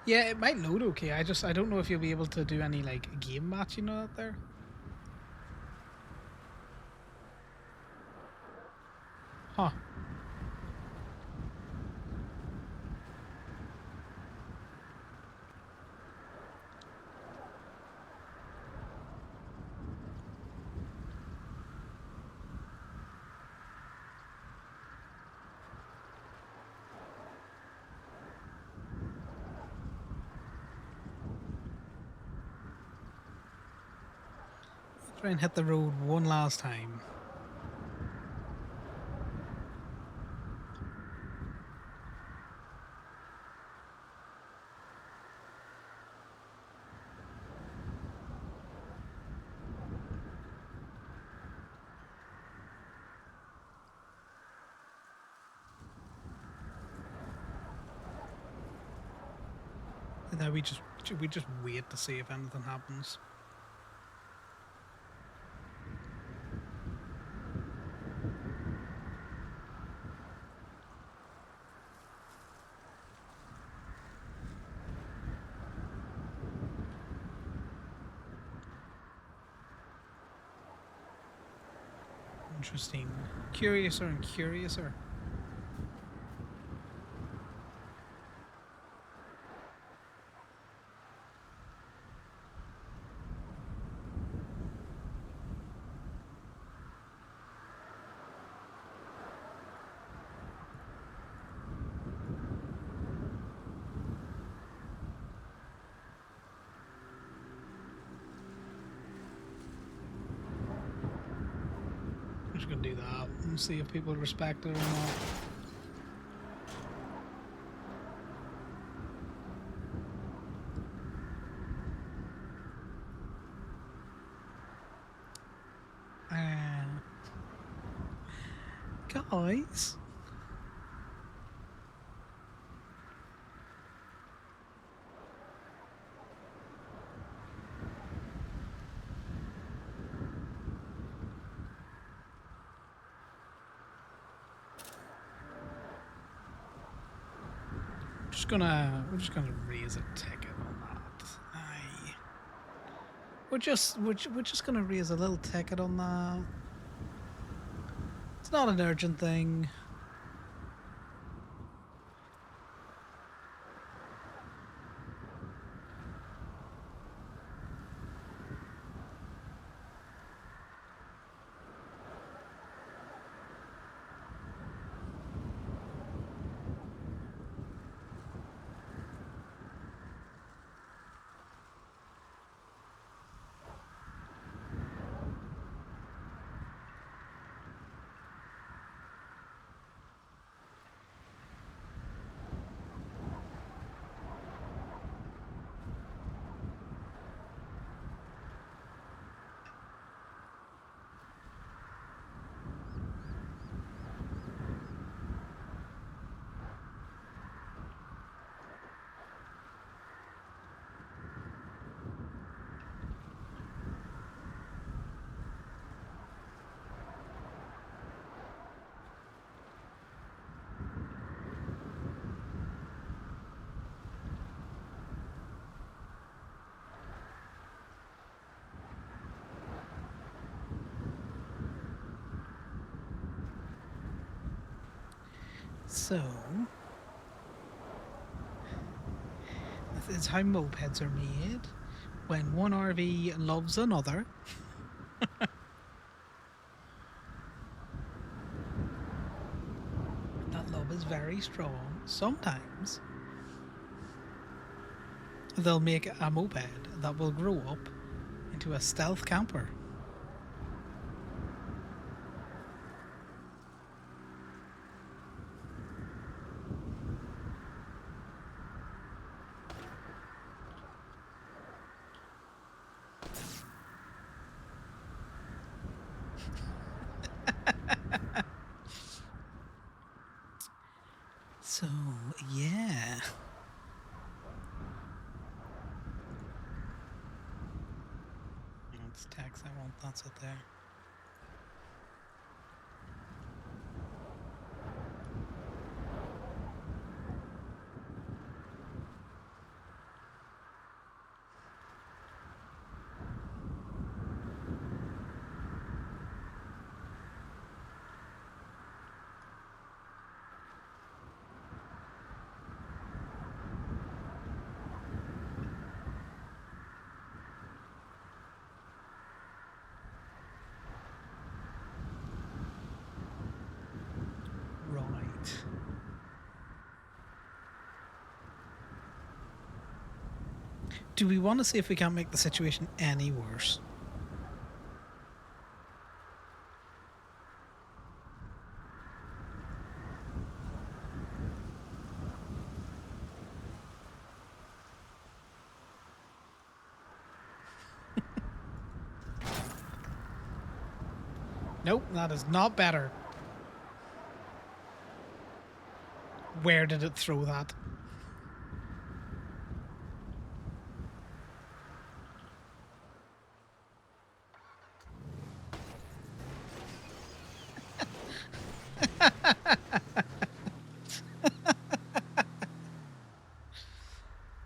Yeah, it might load okay. I don't know if you'll be able to do any like game matching out there. Huh. Try and hit the road one last time. And then we just wait to see if anything happens. Interesting. Curiouser and curiouser. I'm just gonna do that and see if people respect it or not. Guys, we're just gonna raise a ticket on that. Aye. We're just gonna raise a little ticket on that. It's not an urgent thing. So, this is how mopeds are made. When one RV loves another, that love is very strong. Sometimes they'll make a moped that will grow up into a stealth camper. So, yeah. It's text, I want that's it there. Right. Do we want to see if we can't make the situation any worse? Nope, that is not better. Where did it throw that?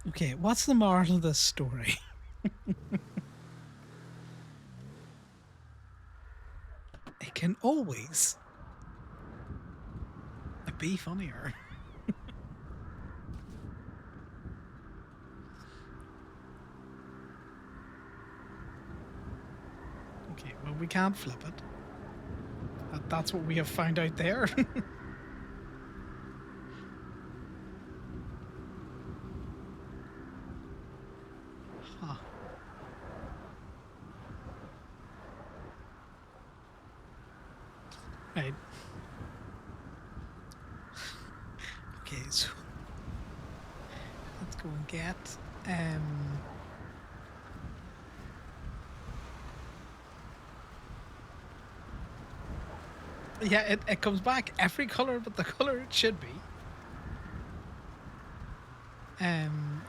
Okay, what's the moral of this story? It can always be funnier. Okay, well, we can't flip it. That's what we have found out there. Huh. Right. Okay, so let's go and get yeah, it comes back every color but the color it should be.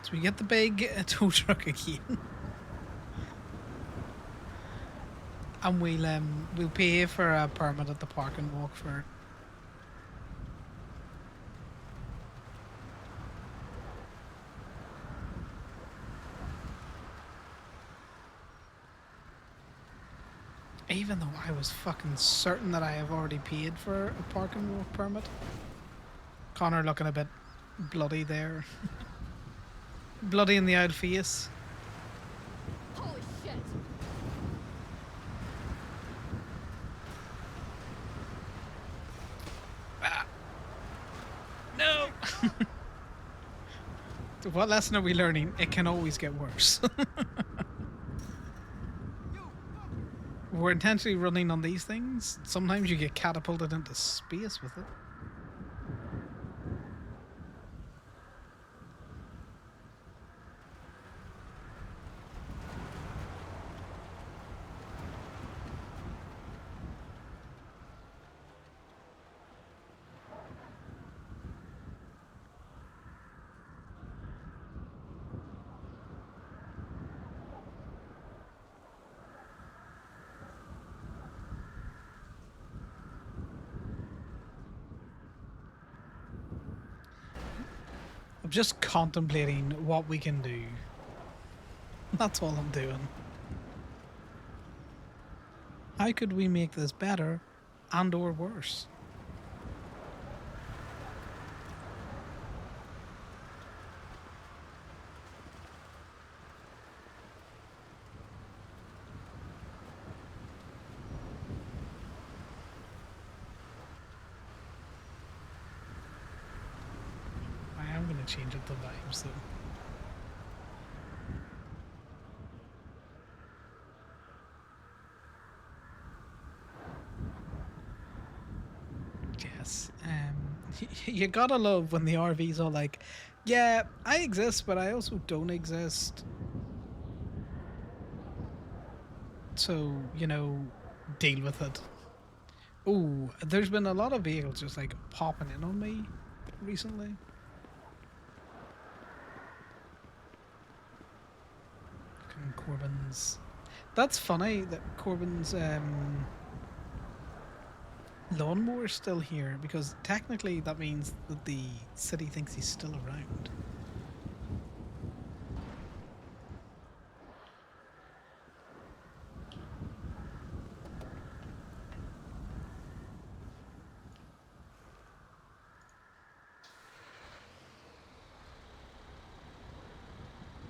So we get the big tow truck again. And we'll pay for a permit at the park and walk for it. Even though I was fucking certain that I have already paid for a park and walk permit. Connor looking a bit bloody there. Bloody in the old face. Holy shit! Ah. No! So what lesson are we learning? It can always get worse. We're intentionally running on these things. Sometimes you get catapulted into space with it. I'm just contemplating what we can do. That's all I'm doing. How could we make this better and or worse? I am going to change up the vibes though. Yes. You gotta love when the RVs are like, yeah, I exist, but I also don't exist. So, you know, deal with it. Oh, there's been a lot of vehicles just like popping in on me recently. Fucking Corbyn's. That's funny that Corbyn's lawnmower's still here because technically that means that the city thinks he's still around.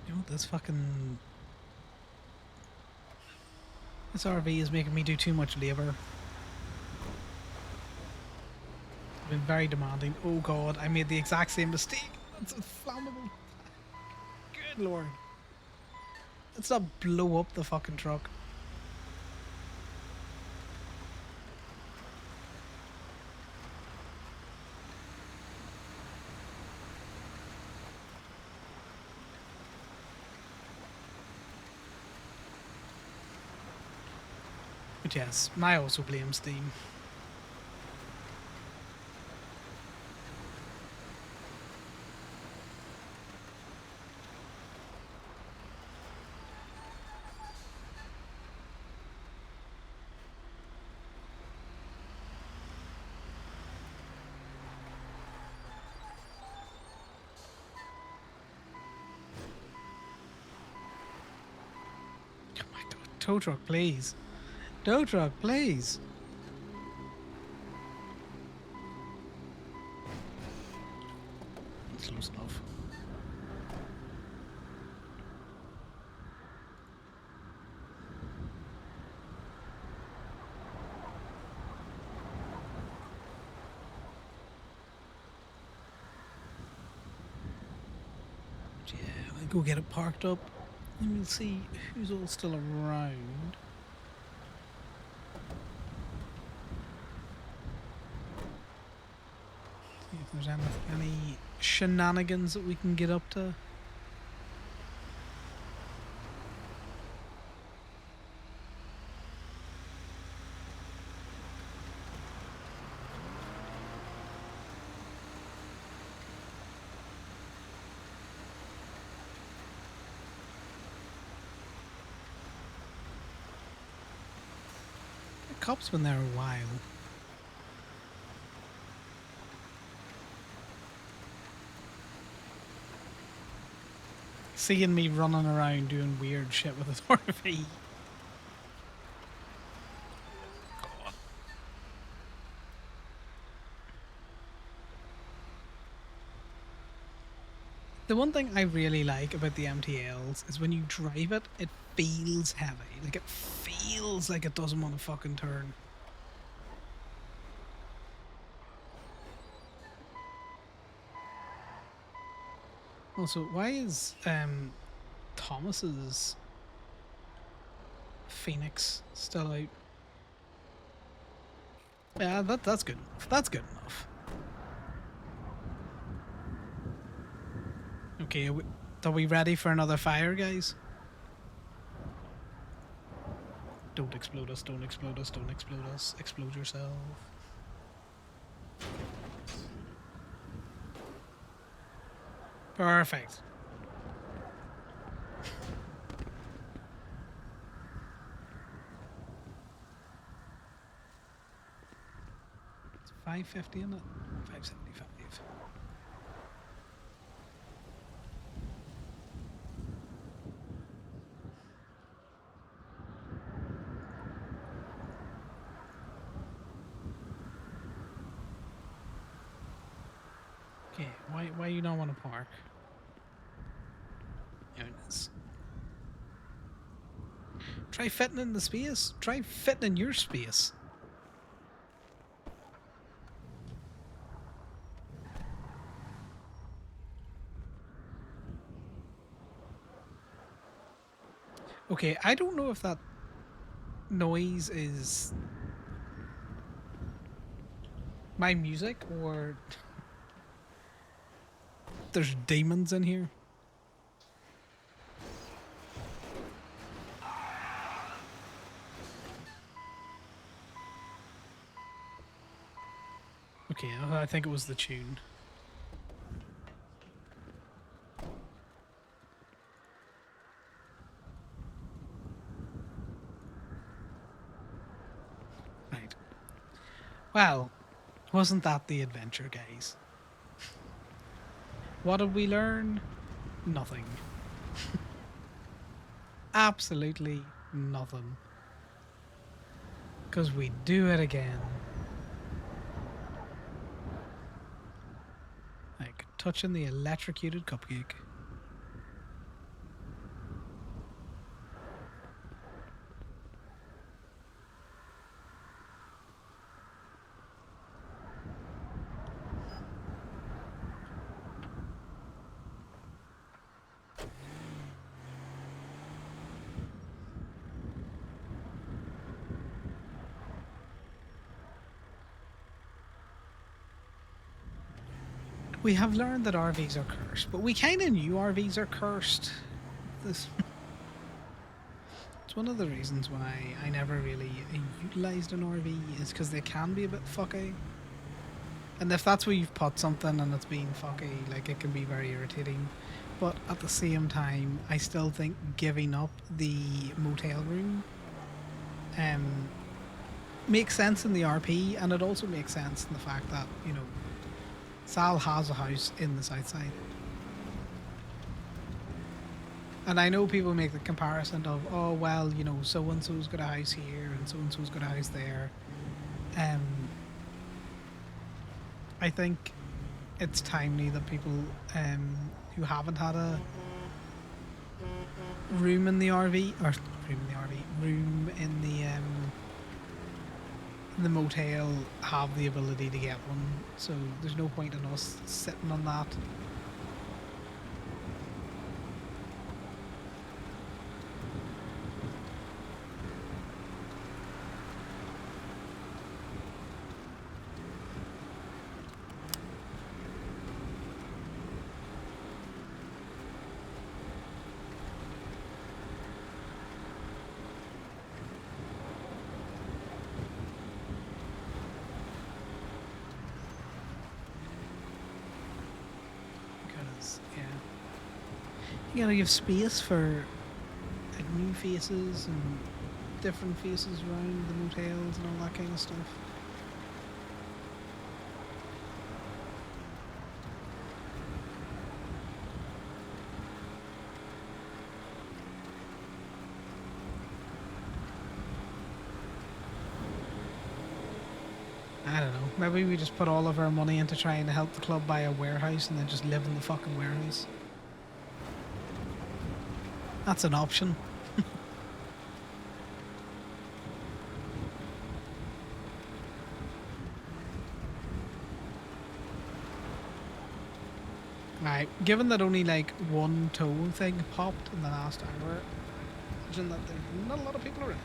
You know, this RV is making me do too much labor. I've been very demanding. Oh god, I made the exact same mistake. That's flammable. Good lord. Let's not blow up the fucking truck. But yes, I also blame Steam. Oh my god, tow truck, please. Tow truck, please. It's close enough. Yeah, I'll go get it parked up and we'll see who's all still around. See if there's any shenanigans that we can get up to. The cop's been there a while. Seeing me running around doing weird shit with his RV. The one thing I really like about the MTLs is when you drive it, it feels heavy. Like, it feels like it doesn't want to fucking turn. Also, why is Thomas's Phoenix still out? Yeah, that's good enough. That's good enough. Okay, are we ready for another fire, guys? Don't explode us, don't explode us, don't explode us. Explode yourself. Perfect. It's 550 in it? 575. Okay, why you don't want to park? There it is. Try fitting in the space. Try fitting in your space. Okay, I don't know if that noise is my music or there's demons in here. Okay, I think it was the tune. Right. Well, wasn't that the adventure, guys? What did we learn? Nothing. Absolutely nothing. Because we do it again. Like touching the electrocuted cupcake. We have learned that RVs are cursed, but we kind of knew RVs are cursed. This one of the reasons why I never really utilised an RV is because they can be a bit fucky. And if that's where you've put something and it's been fucky, like it can be very irritating. But at the same time, I still think giving up the motel room makes sense in the RP, and it also makes sense in the fact that, you know, Sal has a house in the south side. And I know people make the comparison of, oh, well, you know, so-and-so's got a house here and so-and-so's got a house there. I think it's timely that people who haven't had a room in the RV, or room in the motel have the ability to get one. So there's no point in us sitting on that. You gotta give space for like new faces and different faces around the motels and all that kind of stuff. I don't know. Maybe we just put all of our money into trying to help the club buy a warehouse and then just live in the fucking warehouse. That's an option. Right, given that only like one tow thing popped in the last hour, imagine that there's not a lot of people around.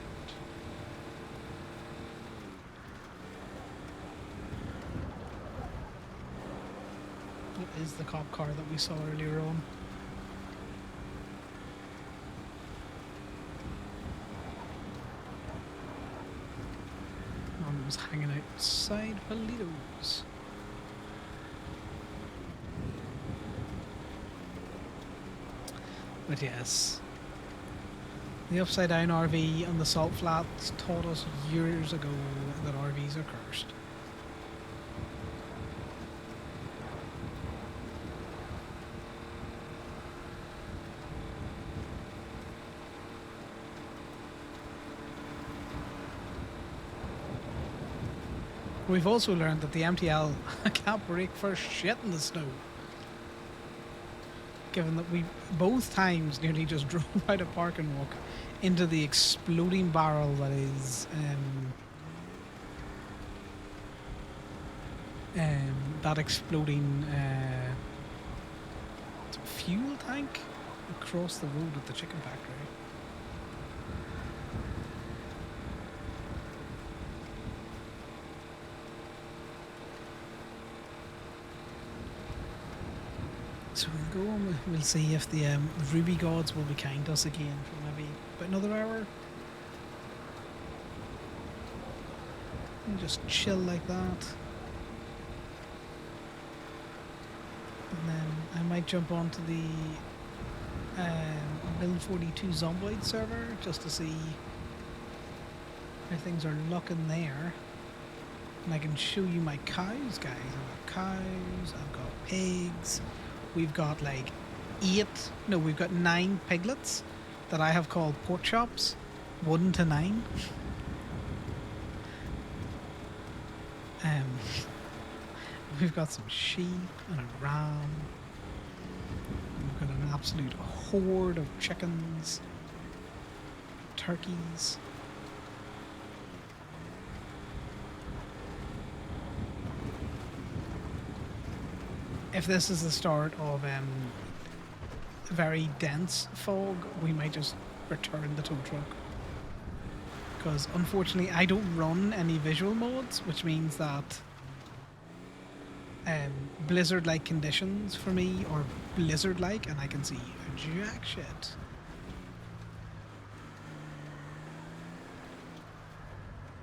What is the cop car that we saw earlier on? One was hanging outside Palitos. But yes, the upside down RV on the salt flats taught us years ago that RVs are cursed. We've also learned that the MTL can't brake for shit in the snow. Given that we both times nearly just drove out of Park and Walk into the exploding barrel that is that exploding fuel tank across the road at the chicken factory. So we'll go and we'll see if the Ruby gods will be kind to us again for maybe about another hour. And just chill like that. And then I might jump onto the Build 42 Zomboid server just to see how things are looking there. And I can show you my cows, guys. I've got cows, I've got pigs. We've got like we've got 9 piglets that I have called pork chops, 1 to 9. We've got some sheep and a ram. We've got an absolute horde of chickens, turkeys. If this is the start of a very dense fog, we might just return the tow truck. Because unfortunately I don't run any visual modes, which means that blizzard-like conditions for me are blizzard-like and I can see jack shit.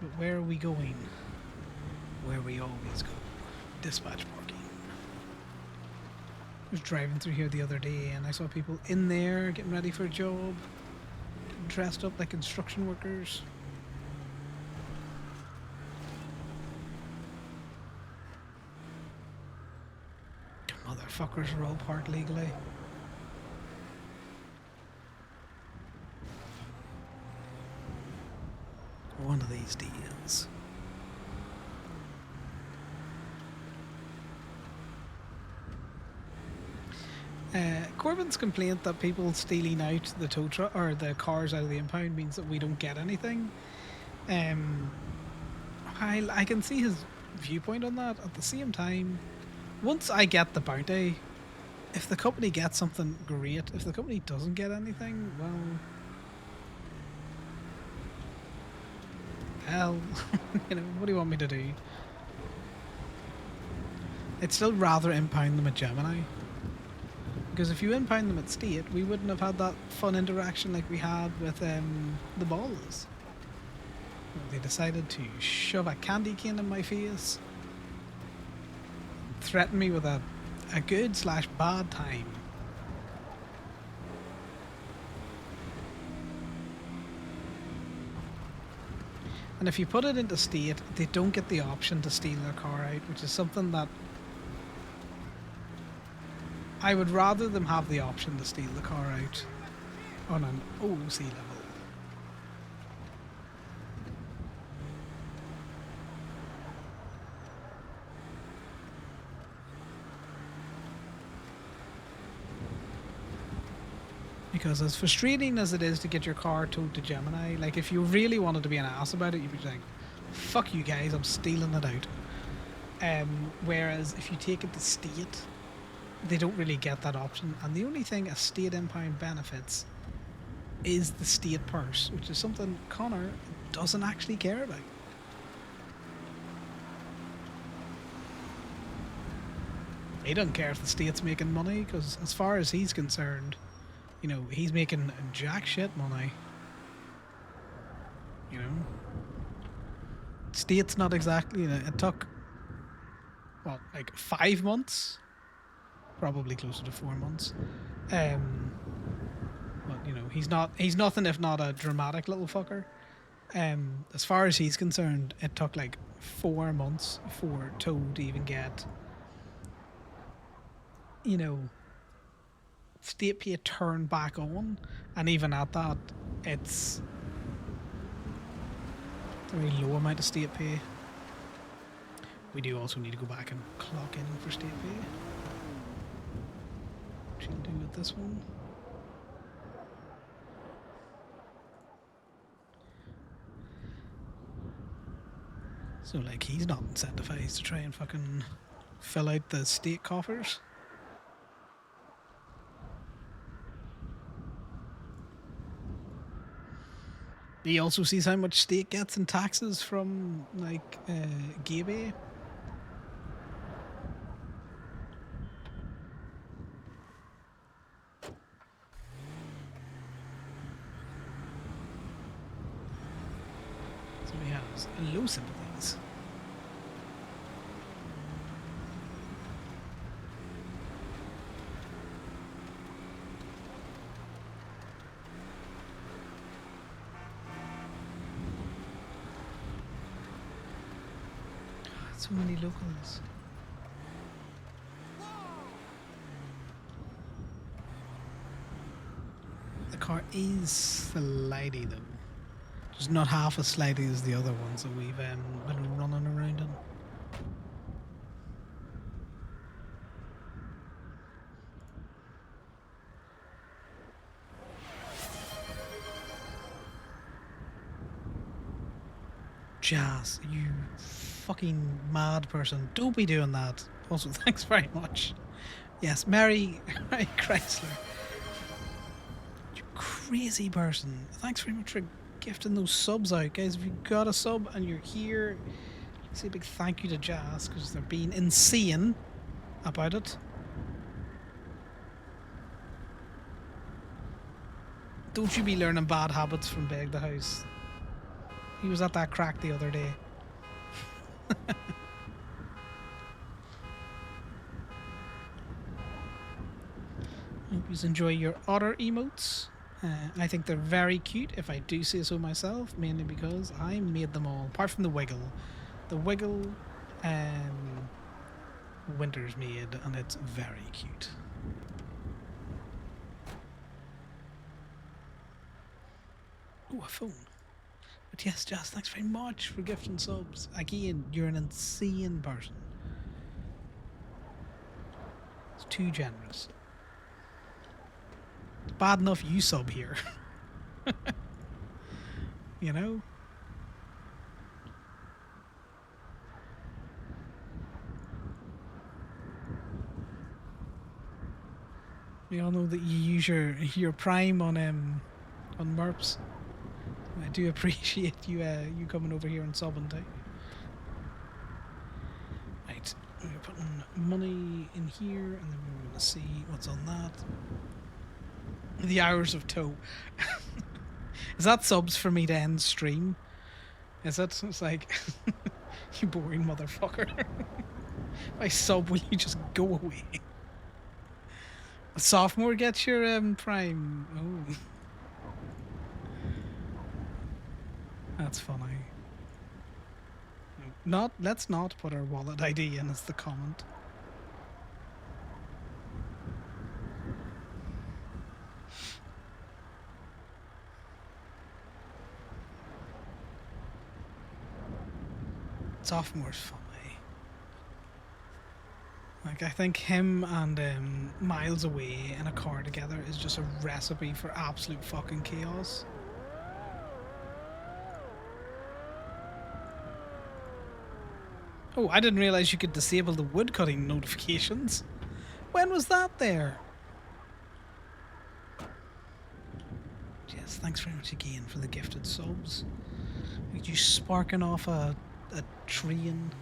But where are we going? Where we always go. Dispatch parking. I was driving through here the other day and I saw people in there getting ready for a job, dressed up like construction workers. Motherfuckers are all parked legally. One of these deals. Corbyn's complaint that people stealing out the tow truck or the cars out of the impound means that we don't get anything. I can see his viewpoint on that. At the same time, once I get the bounty, if the company gets something, great. If the company doesn't get anything, well, hell, you know, what do you want me to do? I'd still rather impound them at Gemini. Because if you impound them at State, we wouldn't have had that fun interaction like we had with the balls. They decided to shove a candy cane in my face, threaten me with a good/bad time. And if you put it into State, they don't get the option to steal their car out, which is something that I would rather them have the option to steal the car out on an OC level. Because as frustrating as it is to get your car towed to Gemini, like if you really wanted to be an ass about it, you'd be like, fuck you guys, I'm stealing it out. Whereas if you take it to State, they don't really get that option. And the only thing a State impound benefits is the State purse, which is something Conor doesn't actually care about. He doesn't care if the State's making money, because as far as he's concerned, you know, he's making jack shit money. You know? State's not exactly, you know, it took, what, like 5 months? Probably closer to 4 months. But, you know, he's nothing if not a dramatic little fucker. As far as he's concerned, it took like 4 months for Toad to even get, you know, State pay turned back on, and even at that, it's a very low amount of State pay. We do also need to go back and clock in for State pay, which we'll do with this one. So, like, he's not incentivized to try and fucking fill out the State coffers. He also sees how much State gets in taxes from, like, Gabe. So he has low sympathies. So many locals. The car is slidey though. Just not half as slidey as the other ones that we've been running around in. Jazz, you fucking mad person. Don't be doing that. Also, thanks very much. Yes, Mary Chrysler. You crazy person. Thanks very much for gifting those subs out. Guys, if you got a sub and you're here, say a big thank you to Jazz, because they're being insane about it. Don't you be learning bad habits from Beg the House. He was at that crack the other day. Hope you enjoy your otter emotes. I think they're very cute, if I do say so myself, mainly because I made them all, apart from the wiggle. The wiggle, Winter's made, and it's very cute. Oh, a phone. But yes, Jazz, thanks very much for gifting subs. Again, you're an insane person. It's too generous. It's bad enough you sub here. You know? We all know that you use your Prime on Merps. I do appreciate you you coming over here and subbing too. Right, we're putting money in here, and then we're going to see what's on that. The hours of tow. Is that subs for me to end stream? Is it? It's like, you boring motherfucker. If I sub, will you just go away? A sophomore gets your Prime. Oh. That's funny. Let's not put our wallet ID in as the comment. Sophomore's funny. Like, I think him and Miles Away in a car together is just a recipe for absolute fucking chaos. Oh, I didn't realize you could disable the woodcutting notifications. When was that there? Yes, thanks very much again for the gifted subs. Look at you sparking off a train.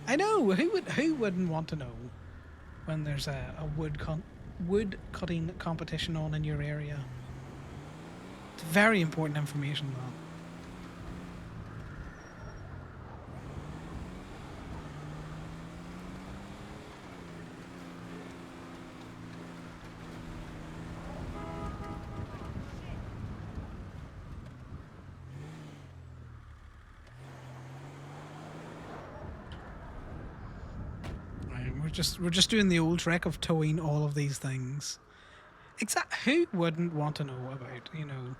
I know, who wouldn't want to know when there's a wood cutting competition on in your area? It's very important information, though. We're just doing the old trick of towing all of these things. Who wouldn't want to know about, you know,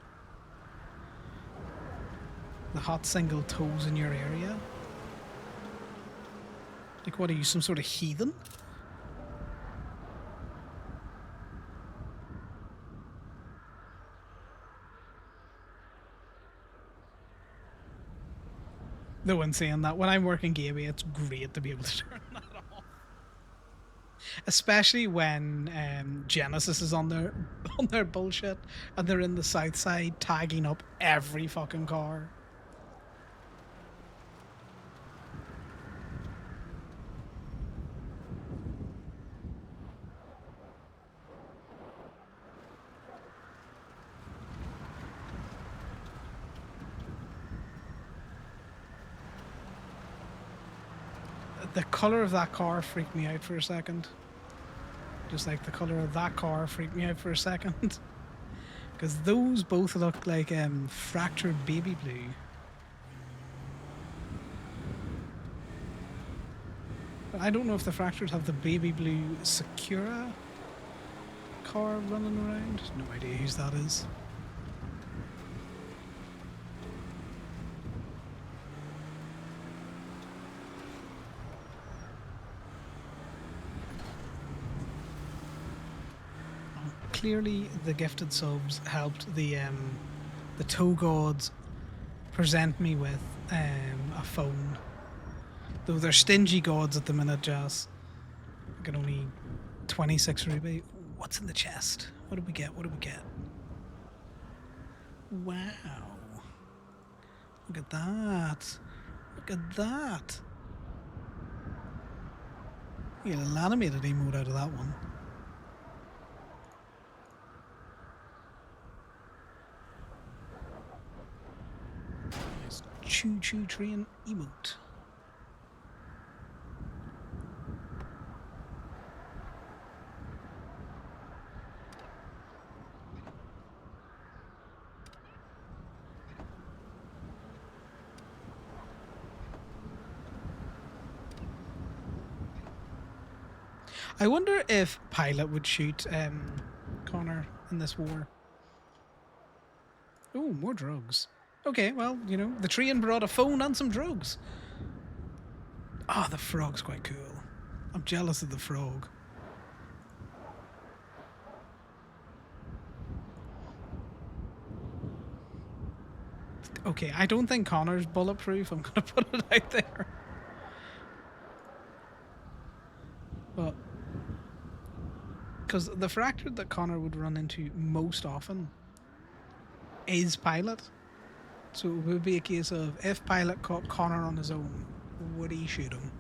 the hot single tows in your area? Like, what are you, some sort of heathen? No one's saying that. When I'm working Gaby, it's great to be able to turn that off. Especially when Genesis is on their bullshit and they're in the south side tagging up every fucking car. The colour of that car freaked me out for a second. Just like the colour of that car freaked me out for a second. Because those both look like fractured baby blue. But I don't know if the fractures have the baby blue Sakura car running around. No idea whose that is. Clearly the gifted subs helped the tow gods present me with a phone. Though they're stingy gods at the minute, Jazz. I got only 26 ruby. What's in the chest? What did we get? What did we get? Wow. Look at that. Look at that. You get an animated emote out of that one. choo choo train emote. I wonder if Pilot would shoot Connor in this war. Oh, more drugs. Okay, well, you know, the train brought a phone and some drugs. Ah, the frog's quite cool. I'm jealous of the frog. Okay, I don't think Connor's bulletproof. I'm gonna put it out there. But because the fracture that Connor would run into most often is Pilot. So it would be a case of if Pilot caught Connor on his own, would he shoot him?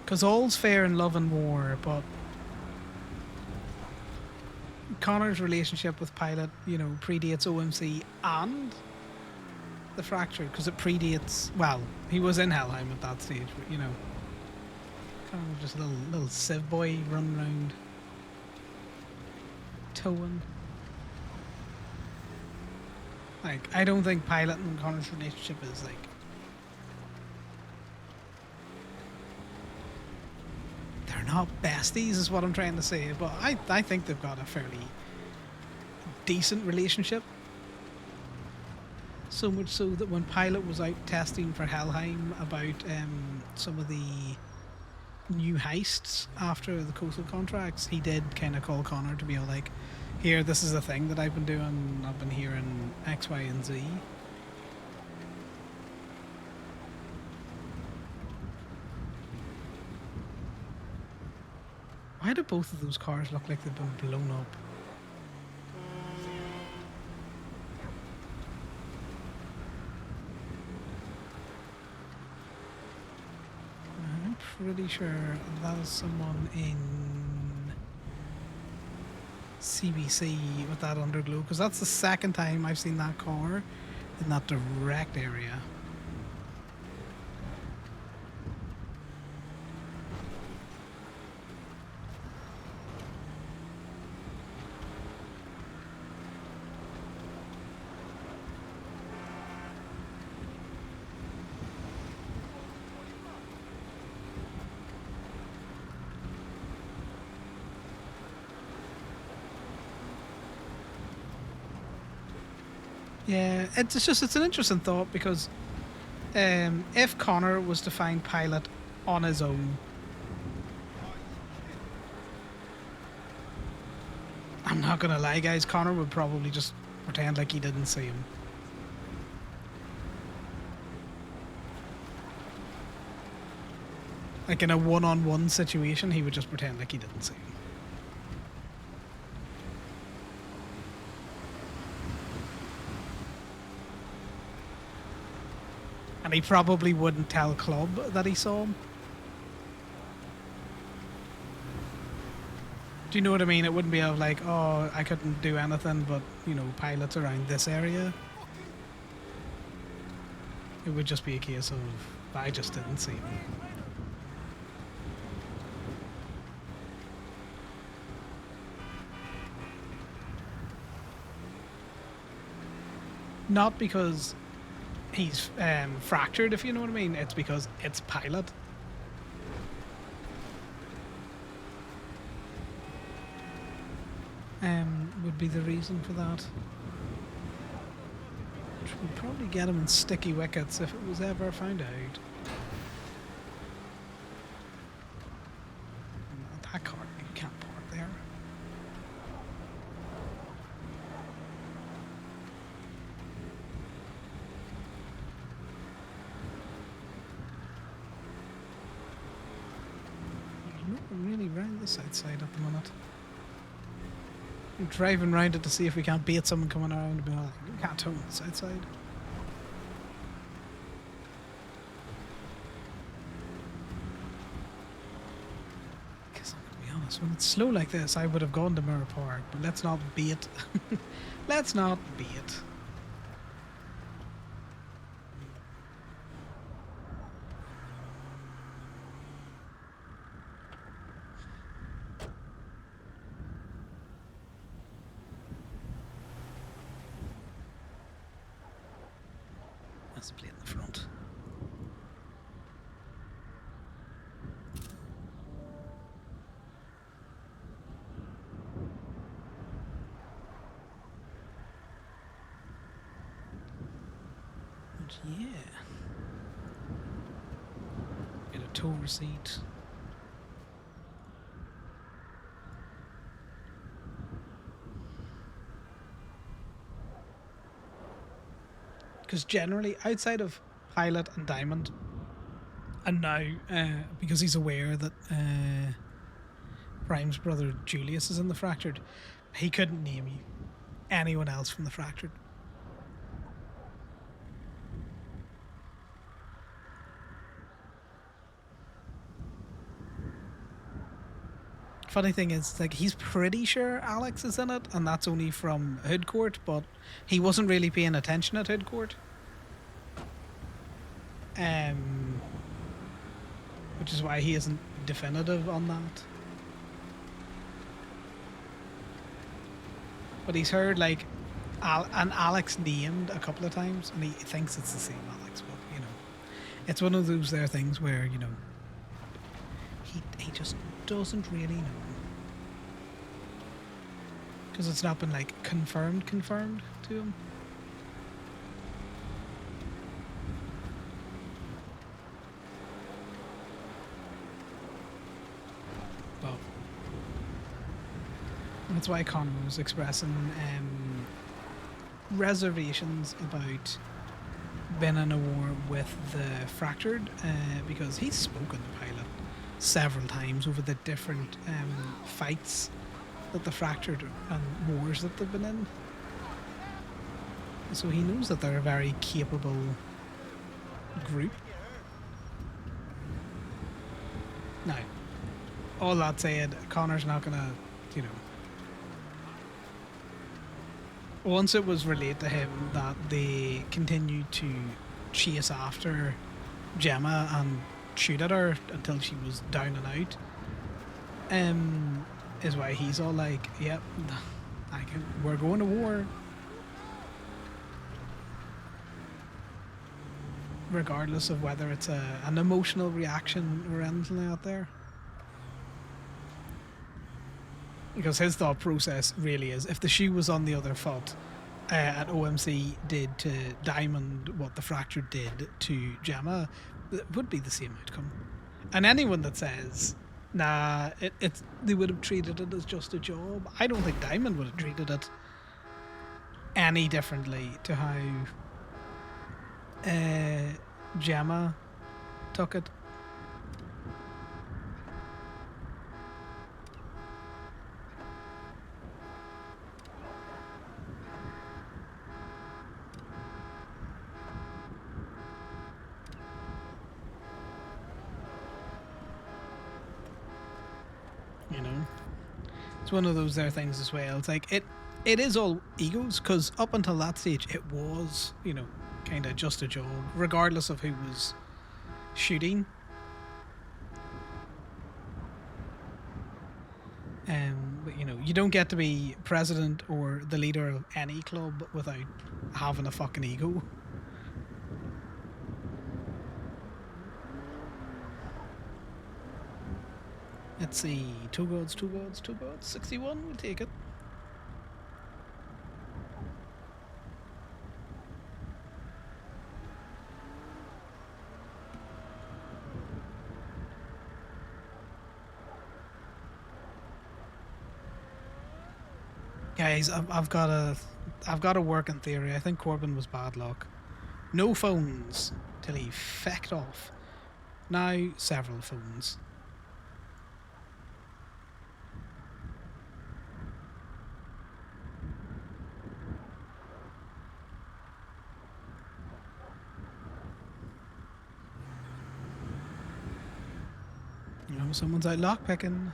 Because all's fair in love and war, but Connor's relationship with Pilot, you know, predates OMC and the fracture, because it predates, well, he was in Helheim at that stage, but, you know, kind of just a little Civ boy run around towing. Like, I don't think Pilot and Connor's relationship is, like, they're not besties is what I'm trying to say, but I think they've got a fairly decent relationship. So much so that when Pilot was out testing for Helheim about some of the new heists after the coastal contracts, he did kind of call Connor to be all like, here, this is the thing that I've been doing, I've been hearing X, Y, and Z. Why do both of those cars look like they've been blown up? I'm pretty sure that is someone in CBC with that underglow, because that's the second time I've seen that car in that direct area. Yeah, it's an interesting thought because if Connor was to find Pilot on his own, I'm not gonna lie, guys, Connor would probably just pretend like he didn't see him. Like in a one-on-one situation, he would just pretend like he didn't see him. And he probably wouldn't tell Club that he saw him. Do you know what I mean? It wouldn't be of like, oh, I couldn't do anything but, you know, Pilot's around this area. It would just be a case of, I just didn't see him. Not because he's fractured, if you know what I mean. It's because it's Pilot. Would be the reason for that. Which would probably get him in sticky wickets if it was ever found out. That car, you can't park there. There's no one really round the south side at the minute. I'm driving around it to see if we can't beat someone coming around and be like, we can't turn on the south side. So when it's slow like this, I would have gone to Mirror Park, but let's not be it. Let's not be it. That's the plate in the front. But yeah. Get a tow receipt. Because generally, outside of Pilot and Diamond, and now, because he's aware that Prime's brother Julius is in the Fractured, he couldn't name you anyone else from the Fractured. Funny thing is, like, he's pretty sure Alex is in it, and that's only from Hood Court, but he wasn't really paying attention at Hood Court. Which is why he isn't definitive on that. But he's heard, like, an Alex named a couple of times, and he thinks it's the same Alex, but, you know, it's one of those there things where, you know, he just doesn't really know. Because it's not been, like, confirmed to him. Well, that's why Conor was expressing reservations about being in a war with the Fractured, because he's spoken to Pilot several times over the different fights that the Fractured and wars that they've been in. So he knows that they're a very capable group. Now, all that said, Connor's not gonna, you know. Once it was relayed to him that they continued to chase after Gemma and shoot at her until she was down and out, is why he's all like, yep, we're going to war. Regardless of whether it's an emotional reaction or anything out there. Because his thought process really is, if the shoe was on the other foot, and OMC did to Diamond what the Fractured did to Gemma, it would be the same outcome. And anyone that says, nah, they would have treated it as just a job, I don't think Diamond would have treated it any differently to how Gemma took it. You know, it's one of those there things as well. It's like it is all egos, because up until that stage it was, you know, kind of just a job, regardless of who was shooting. But you know, you don't get to be president or the leader of any club without having a fucking ego. Let's see, two gods, 61, we'll take it. Guys, I've got a working theory. I think Corbin was bad luck. No phones till he fecked off. Now several phones. You know, someone's out lockpicking.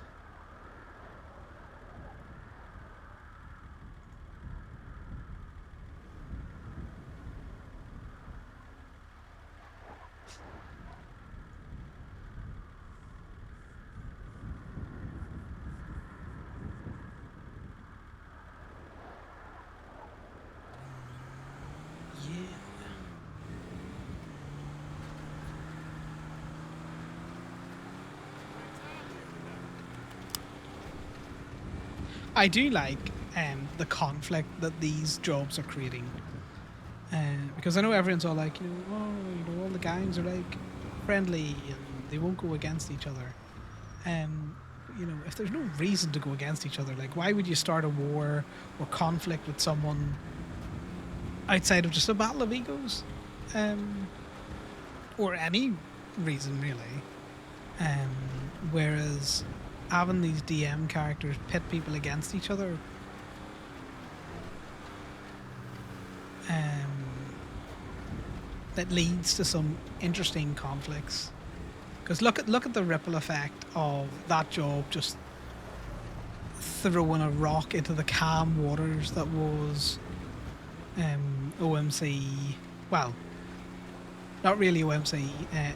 I do like the conflict that these jobs are creating. Because I know everyone's all like, all the gangs are like friendly and they won't go against each other. If there's no reason to go against each other, like why would you start a war or conflict with someone outside of just a battle of egos, or any reason really? Whereas having these DM characters pit people against each other, that leads to some interesting conflicts. Because look at the ripple effect of that job just throwing a rock into the calm waters that was OMC. Well, not really OMC.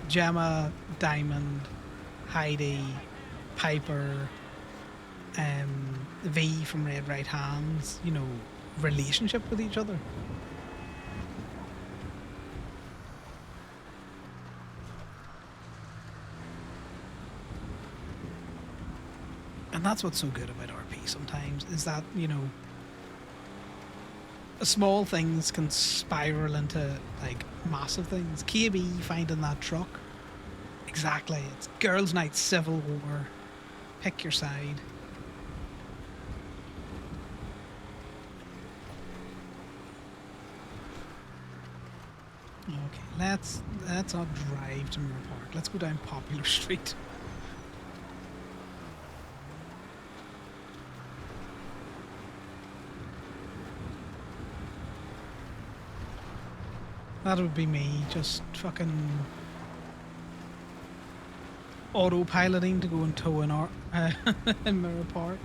Gemma, Diamond, Heidi, Piper, V from Red Right Hands. Relationship with each other. And that's what's so good about RP sometimes, is that, small things can spiral into, like, massive things. KB finding that truck. Exactly. It's girls' night, civil war. Pick your side. Okay, let's not drive to Mirror Park. Let's go down Popular Street. That would be me, just fucking autopiloting to go and tow in Mirror Park.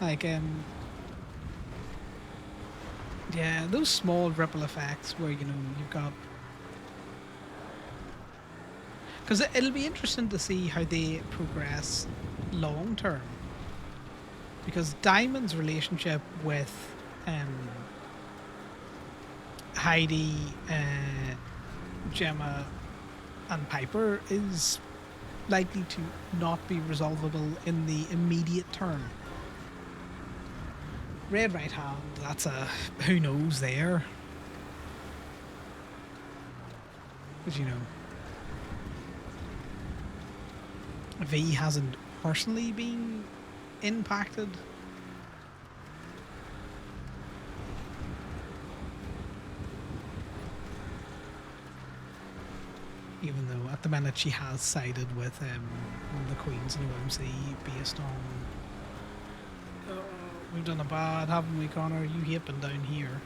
Like, yeah, those small ripple effects where, you've got... Because it'll be interesting to see how they progress long term. Because Diamond's relationship with Heidi, Gemma, and Piper is likely to not be resolvable in the immediate term. Red Right Hand, that's a who knows there. Because, V hasn't personally been impacted. Even though at the minute she has sided with the Queens in OMC based on we've done a bad, haven't we, Connor? You hipping down here.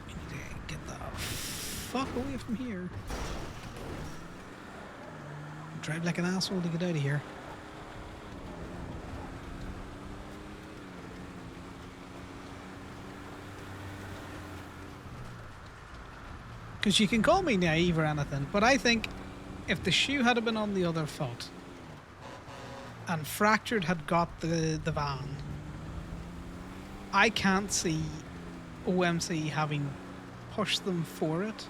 You need to get the fuck away from here. Drive like an asshole to get out of here. Because you can call me naive or anything, but I think if the shoe had been on the other foot and Fractured had got the van, I can't see OMC having pushed them for it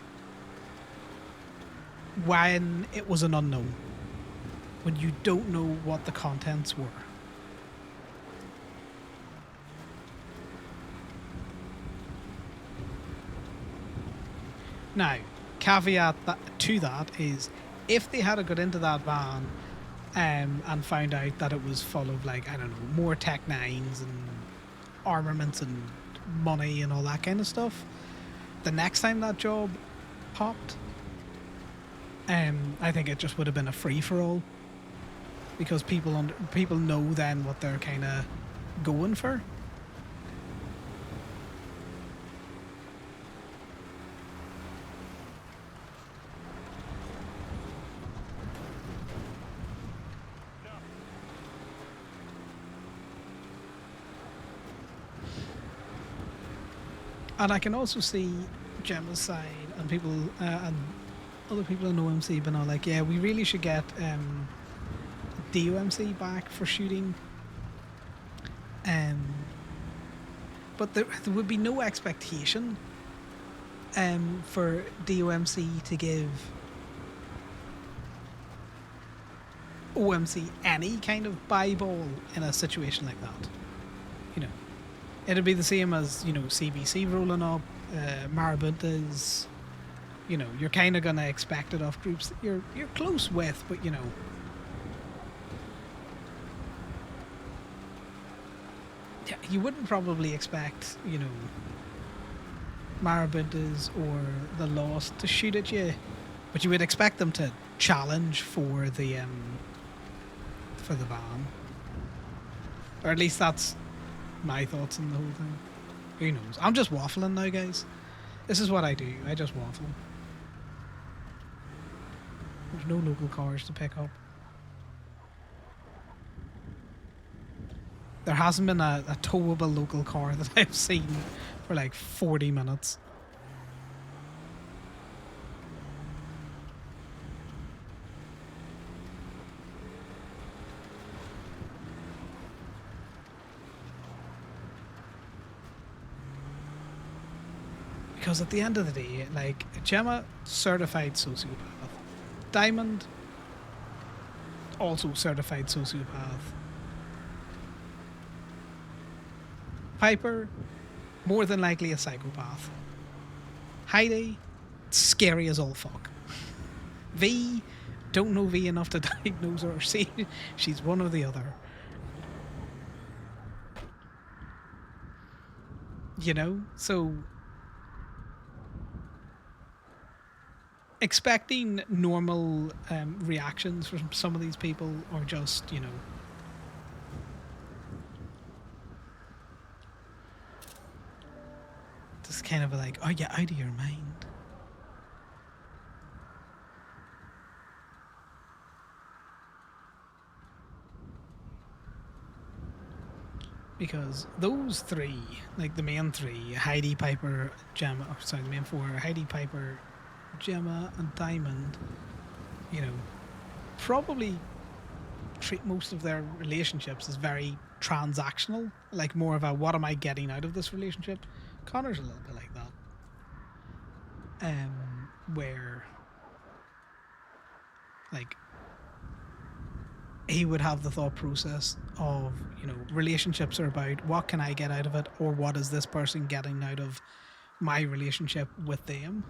when it was an unknown, when you don't know what the contents were. Now, caveat to that is, if they had got into that van and found out that it was full of, like, I don't know, more Tech 9s and armaments and money and all that kind of stuff, the next time that job popped, I think it just would have been a free-for-all, because people know then what they're kind of going for. And I can also see Gemma's side and people and other people in OMC being all like, yeah, we really should get DOMC back for shooting. But there would be no expectation for DOMC to give OMC any kind of buy ball in a situation like that. You know, it'd be the same as, you know, CBC rolling up, Marabuntas. You know, you're kind of gonna expect it off groups that you're close with, but you know. Yeah, you wouldn't probably expect, you know, Marabuntas or the Lost to shoot at you, but you would expect them to challenge for the ban, or at least that's my thoughts on the whole thing. Who knows? I'm just waffling now, guys. This is what I do. I just waffle. There's no local cars to pick up. There hasn't been a towable local car that I've seen for like 40 minutes. Because at the end of the day, like, Gemma, certified sociopath. Diamond, also certified sociopath. Piper, more than likely a psychopath. Heidi, scary as all fuck. V, don't know V enough to diagnose her or see. She's one or the other. You know? So, expecting normal reactions from some of these people, or just, you know, just kind of like, are you out of your mind? Because those three, like the main three, Heidi, Piper, Gemma, or sorry, the main four, Heidi, Piper, Gemma, and Diamond, you know, probably treat most of their relationships as very transactional, like more of a what am I getting out of this relationship. Connor's a little bit like that, where like he would have the thought process of, you know, relationships are about what can I get out of it, or what is this person getting out of my relationship with them.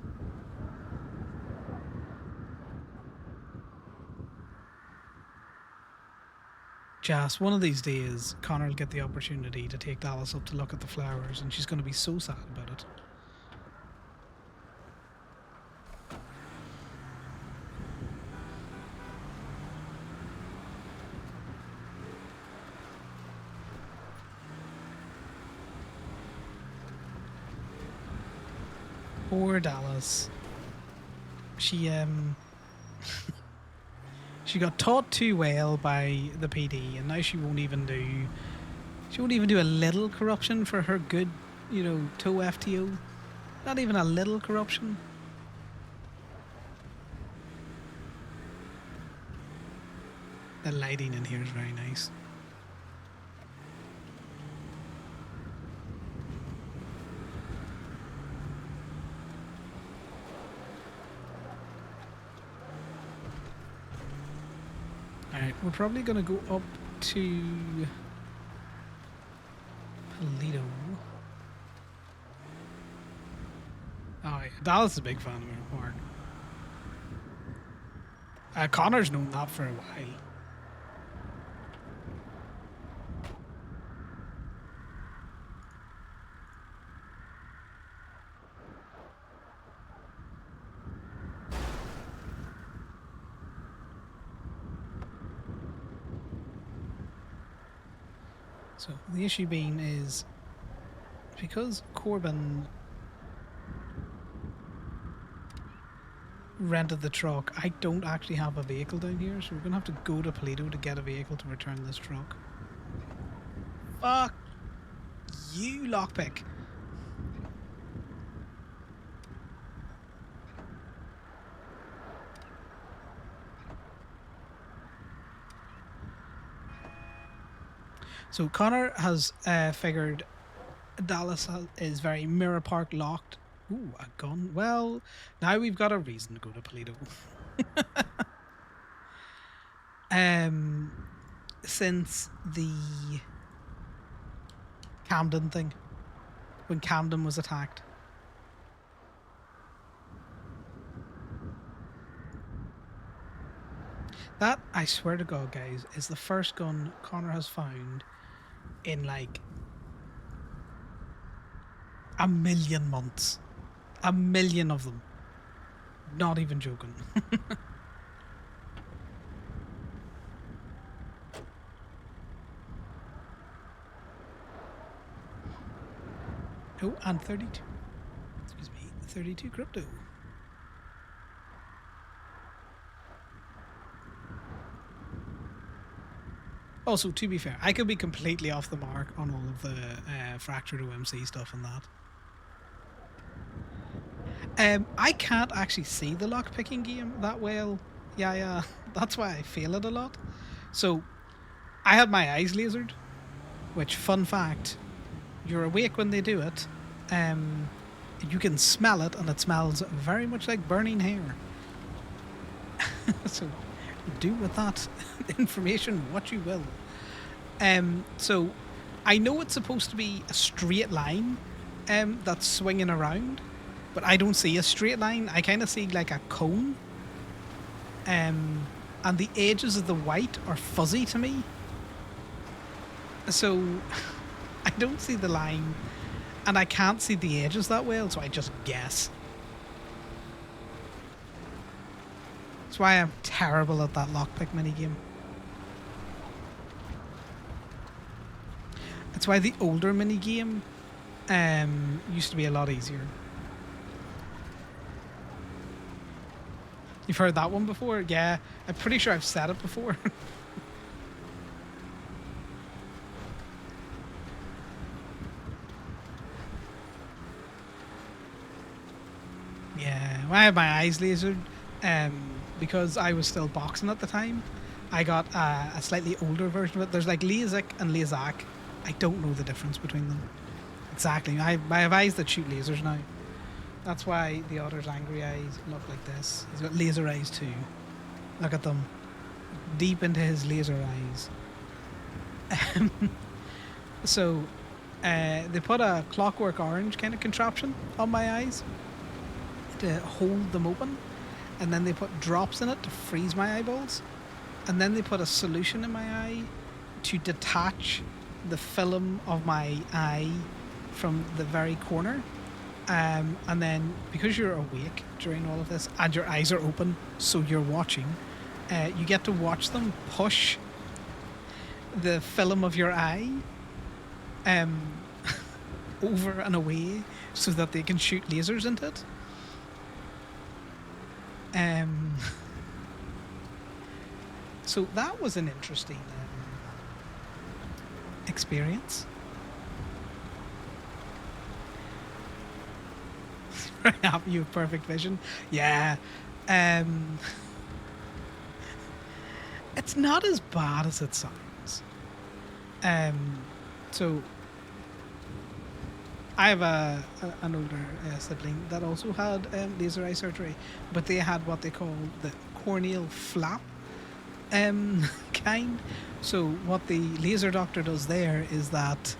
Just one of these days, Connor will get the opportunity to take Dallas up to look at the flowers, and she's going to be so sad about it. Poor Dallas. She she got taught too well by the PD, and now she won't even do a little corruption for her good, you know, toe FTO. Not even a little corruption. The lighting in here is very nice. Alright, we're probably going to go up to Polito. Oh, yeah. Dallas is a big fan of her park. Connor's known that for a while. So the issue being is because Corbin rented the truck, I don't actually have a vehicle down here, so we're gonna have to go to Polito to get a vehicle to return this truck. Fuck you, lockpick. So Connor has figured Dallas is very Mirror Park locked. Ooh, a gun. Well, now we've got a reason to go to Polito. Since the Camden thing, when Camden was attacked. That, I swear to God, guys, is the first gun Connor has found in like a million months. A million of them. Not even joking. Oh, and 32. Excuse me, 32 crypto. Also, to be fair, I could be completely off the mark on all of the fractured OMC stuff and that. I can't actually see the lockpicking game that well. Yeah, that's why I fail it a lot. So, I had my eyes lasered, which, fun fact, you're awake when they do it. You can smell it, and it smells very much like burning hair. So, do with that information what you will. So, I know it's supposed to be a straight line that's swinging around, but I don't see a straight line. I kind of see like a cone. And the edges of the white are fuzzy to me. So, I don't see the line, and I can't see the edges that well, so I just guess. That's why I'm terrible at that lockpick minigame. That's why the older minigame used to be a lot easier. You've heard that one before? Yeah, I'm pretty sure I've said it before. Yeah, well, I had my eyes lasered because I was still boxing at the time. I got a slightly older version of it. There's like LASIK and LASAK. I don't know the difference between them. Exactly. I have eyes that shoot lasers now. That's why the otter's angry eyes look like this. He's got laser eyes too. Look at them. Deep into his laser eyes. So, they put a clockwork orange kind of contraption on my eyes to hold them open, and then they put drops in it to freeze my eyeballs, and then they put a solution in my eye to detach the film of my eye from the very corner. And then because you're awake during all of this and your eyes are open, so you're watching, you get to watch them push the film of your eye over and away so that they can shoot lasers into it. So that was an interesting experience. Very happy you have perfect vision. Yeah. It's not as bad as it sounds. So I have an older sibling that also had laser eye surgery, but they had what they call the corneal flap kind. So what the laser doctor does there is that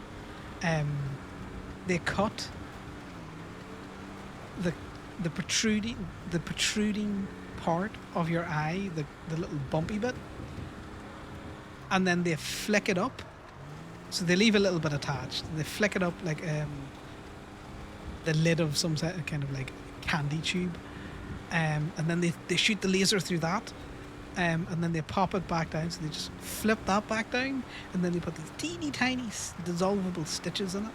they cut the protruding part of your eye, the little bumpy bit, and then they flick it up. So they leave a little bit attached. They flick it up like the lid of some kind of like candy tube, and then they shoot the laser through that, and then they pop it back down. So they just flip that back down, and then they put these teeny tiny dissolvable stitches in it.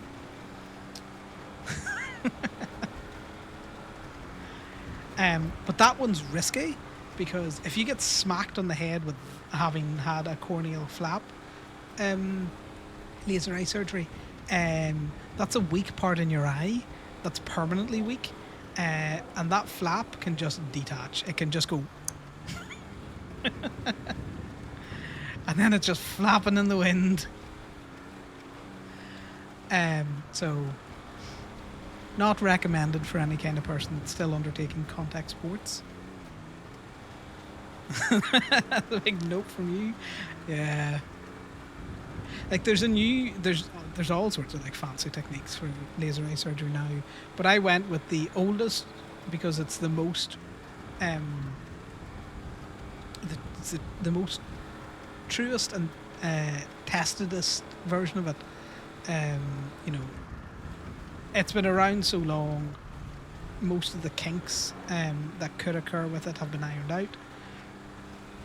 But that one's risky because if you get smacked on the head with having had a corneal flap laser eye surgery, that's a weak part in your eye that's permanently weak, and that flap can just detach. It can just go and then it's just flapping in the wind. So not recommended for any kind of person that's still undertaking contact sports. The big nope from you. Yeah. Like there's all sorts of like fancy techniques for laser eye surgery now, but I went with the oldest because it's the most the most truest and testedest version of it. You know, it's been around so long. Most of the kinks that could occur with it have been ironed out,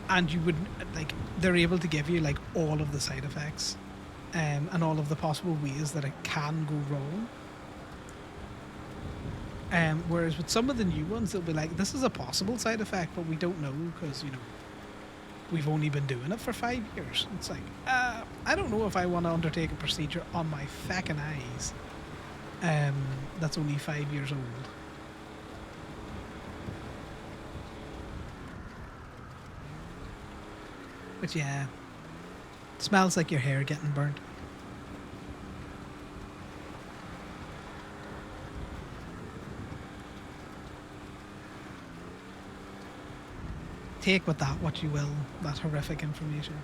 and you would like they're able to give you like all of the side effects and all of the possible ways that it can go wrong. Whereas with some of the new ones, they'll be like, this is a possible side effect, but we don't know because, you know, we've only been doing it for 5 years. It's like, I don't know if I want to undertake a procedure on my feckin' eyes that's only 5 years old. But yeah, it smells like your hair getting burnt. Take with that what you will, that horrific information.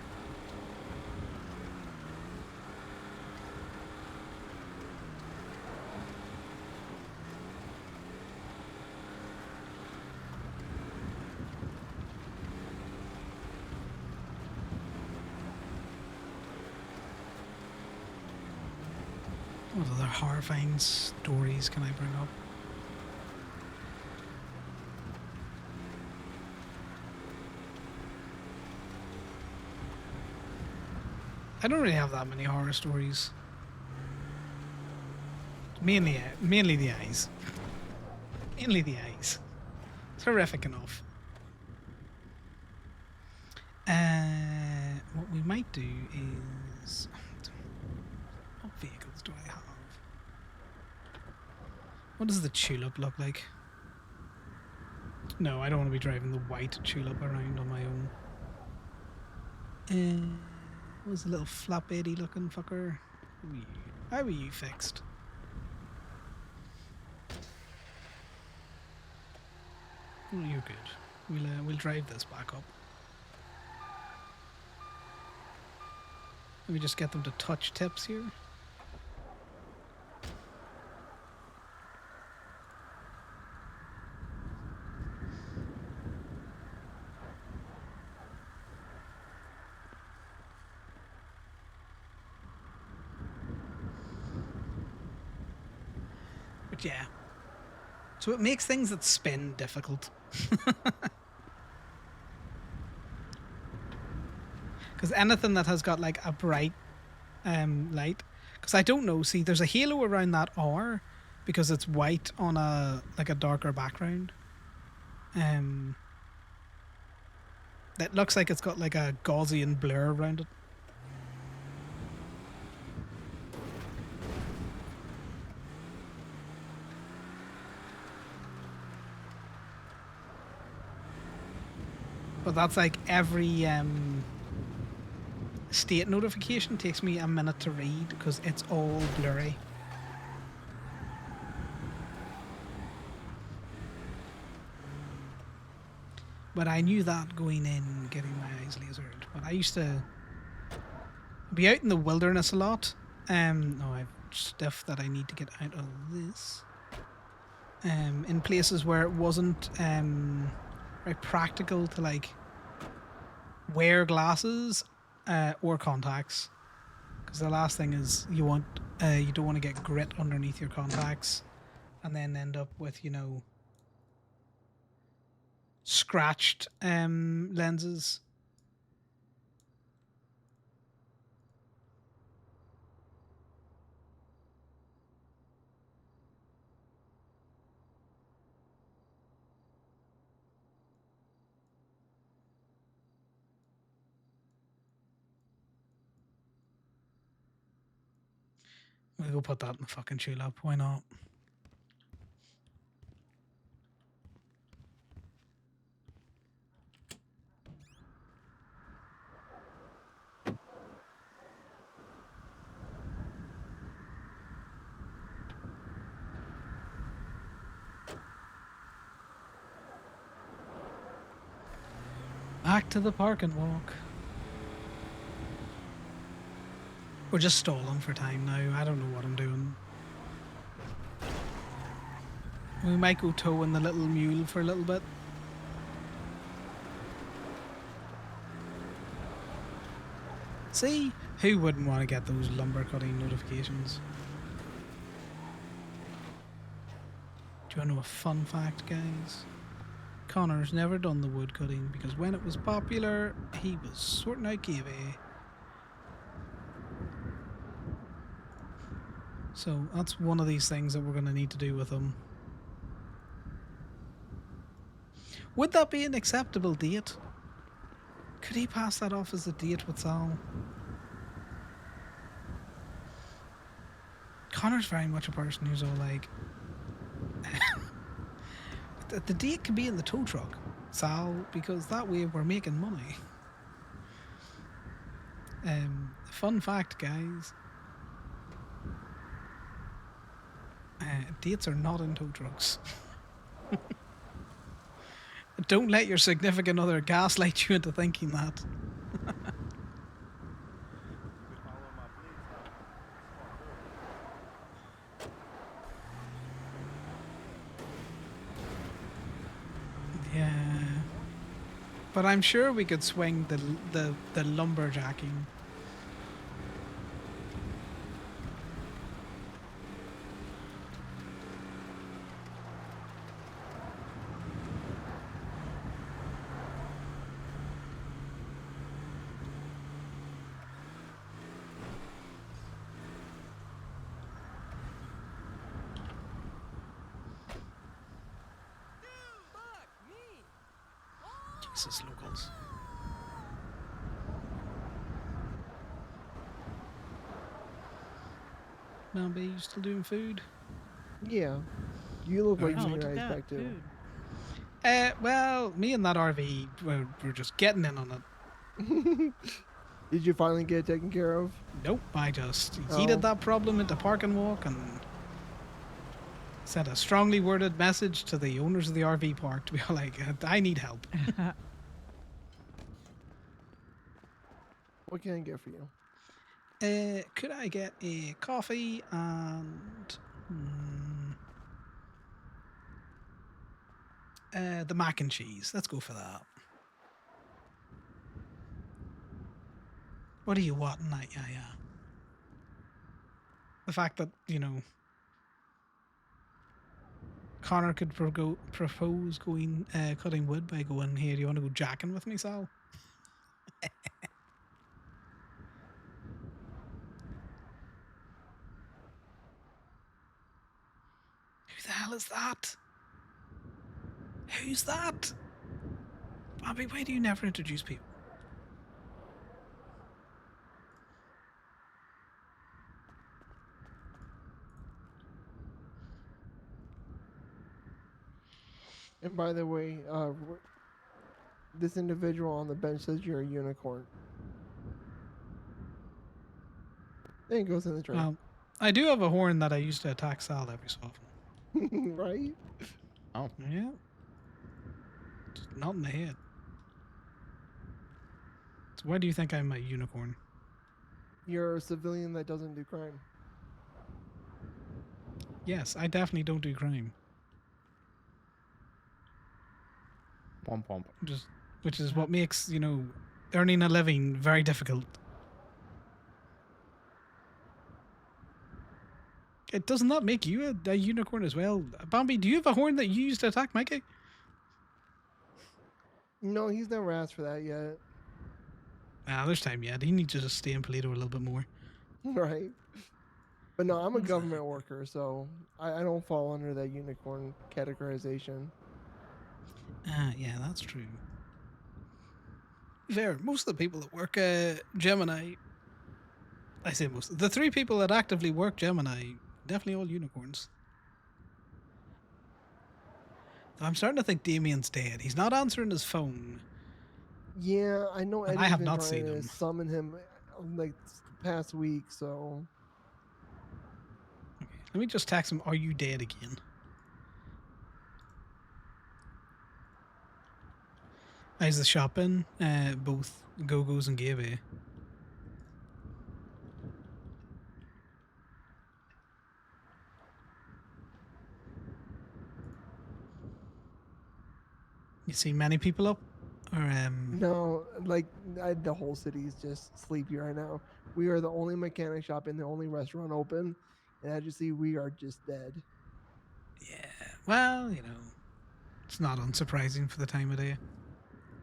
What other horrifying stories can I bring up? I don't really have that many horror stories. Mainly the eyes. Mainly the eyes. It's horrific enough. What we might do is... What vehicles do I have? What does the tulip look like? No, I don't want to be driving the white tulip around on my own. What was the little flatbedy looking fucker? How are you fixed? Oh, you're good. We'll drive this back up. Let me just get them to touch tips here. But yeah. So it makes things that spin difficult. Because anything that has got like a bright light, because I don't know, see there's a halo around that R because it's white on a like a darker background. That looks like it's got like a Gaussian blur around it. But that's like every state notification takes me a minute to read because it's all blurry. But I knew that going in, getting my eyes lasered. But I used to be out in the wilderness a lot. No, I've stuff that I need to get out of this. In places where it wasn't very practical to like wear glasses or contacts, because the last thing is you don't want to get grit underneath your contacts and then end up with, you know, scratched lenses. We'll go put that in the fucking tulip. Why not? Back to the park and walk. We're just stalling for time now. I don't know what I'm doing. We might go towing the little mule for a little bit. See, who wouldn't want to get those lumber cutting notifications? Do you want to know a fun fact, guys? Connor's never done the wood cutting because when it was popular, he was sorting out giveaway. So that's one of these things that we're going to need to do with him. Would that be an acceptable date? Could he pass that off as a date with Sal? Connor's very much a person who's all like, the date can be in the tow truck, Sal, because that way we're making money. Fun fact, guys. Dates are not in tow trucks. Don't let your significant other gaslight you into thinking that. Yeah. But I'm sure we could swing the lumberjacking. Jesus, locals. Nambi, you still doing food? Yeah. You look like Oh, you look need at ice that, back too. Well, me and that RV, we're just getting in on it. Did you finally get it taken care of? Nope, I just Oh. heated that problem into park and walk and sent a strongly worded message to the owners of the RV park to be like, I need help. What can I get for you? Could I get a coffee and the mac and cheese? Let's go for that. What are you wanting that? Yeah. The fact that, Connor could propose going cutting wood by going, here, do you want to go jacking with me, Sal? Who the hell is that? Who's that? Bobby, why do you never introduce people? And by the way, this individual on the bench says you're a unicorn. There it goes in the tray. Well, I do have a horn that I use to attack Sal every so often. Right? Oh. Yeah. Just not in the head. So why do you think I'm a unicorn? You're a civilian that doesn't do crime. Yes, I definitely don't do crime. Pom pom. Which is what makes, earning a living very difficult. It does not make you a unicorn as well. Bambi, do you have a horn that you use to attack Mikey? No, he's never asked for that yet. There's time yet. He needs to just stay in Polito a little bit more. Right. But no, I'm a government worker, so I don't fall under that unicorn categorization. Yeah, that's true. Fair. Most of the people that work Gemini, I say most. The 3 people that actively work Gemini, definitely all unicorns. I'm starting to think Damien's dead. He's not answering his phone. Yeah, I know And Eddie's I have been not trying seen to him. summon him like past week, so Okay, let me just text him, are you dead again? How's the shopping? Both Go-Go's and Gabe. You see many people up? Or No, like the whole city's just sleepy right now. We are the only mechanic shop and the only restaurant open, and as you see, we are just dead. yeah. Well, you know, it's not unsurprising for the time of day.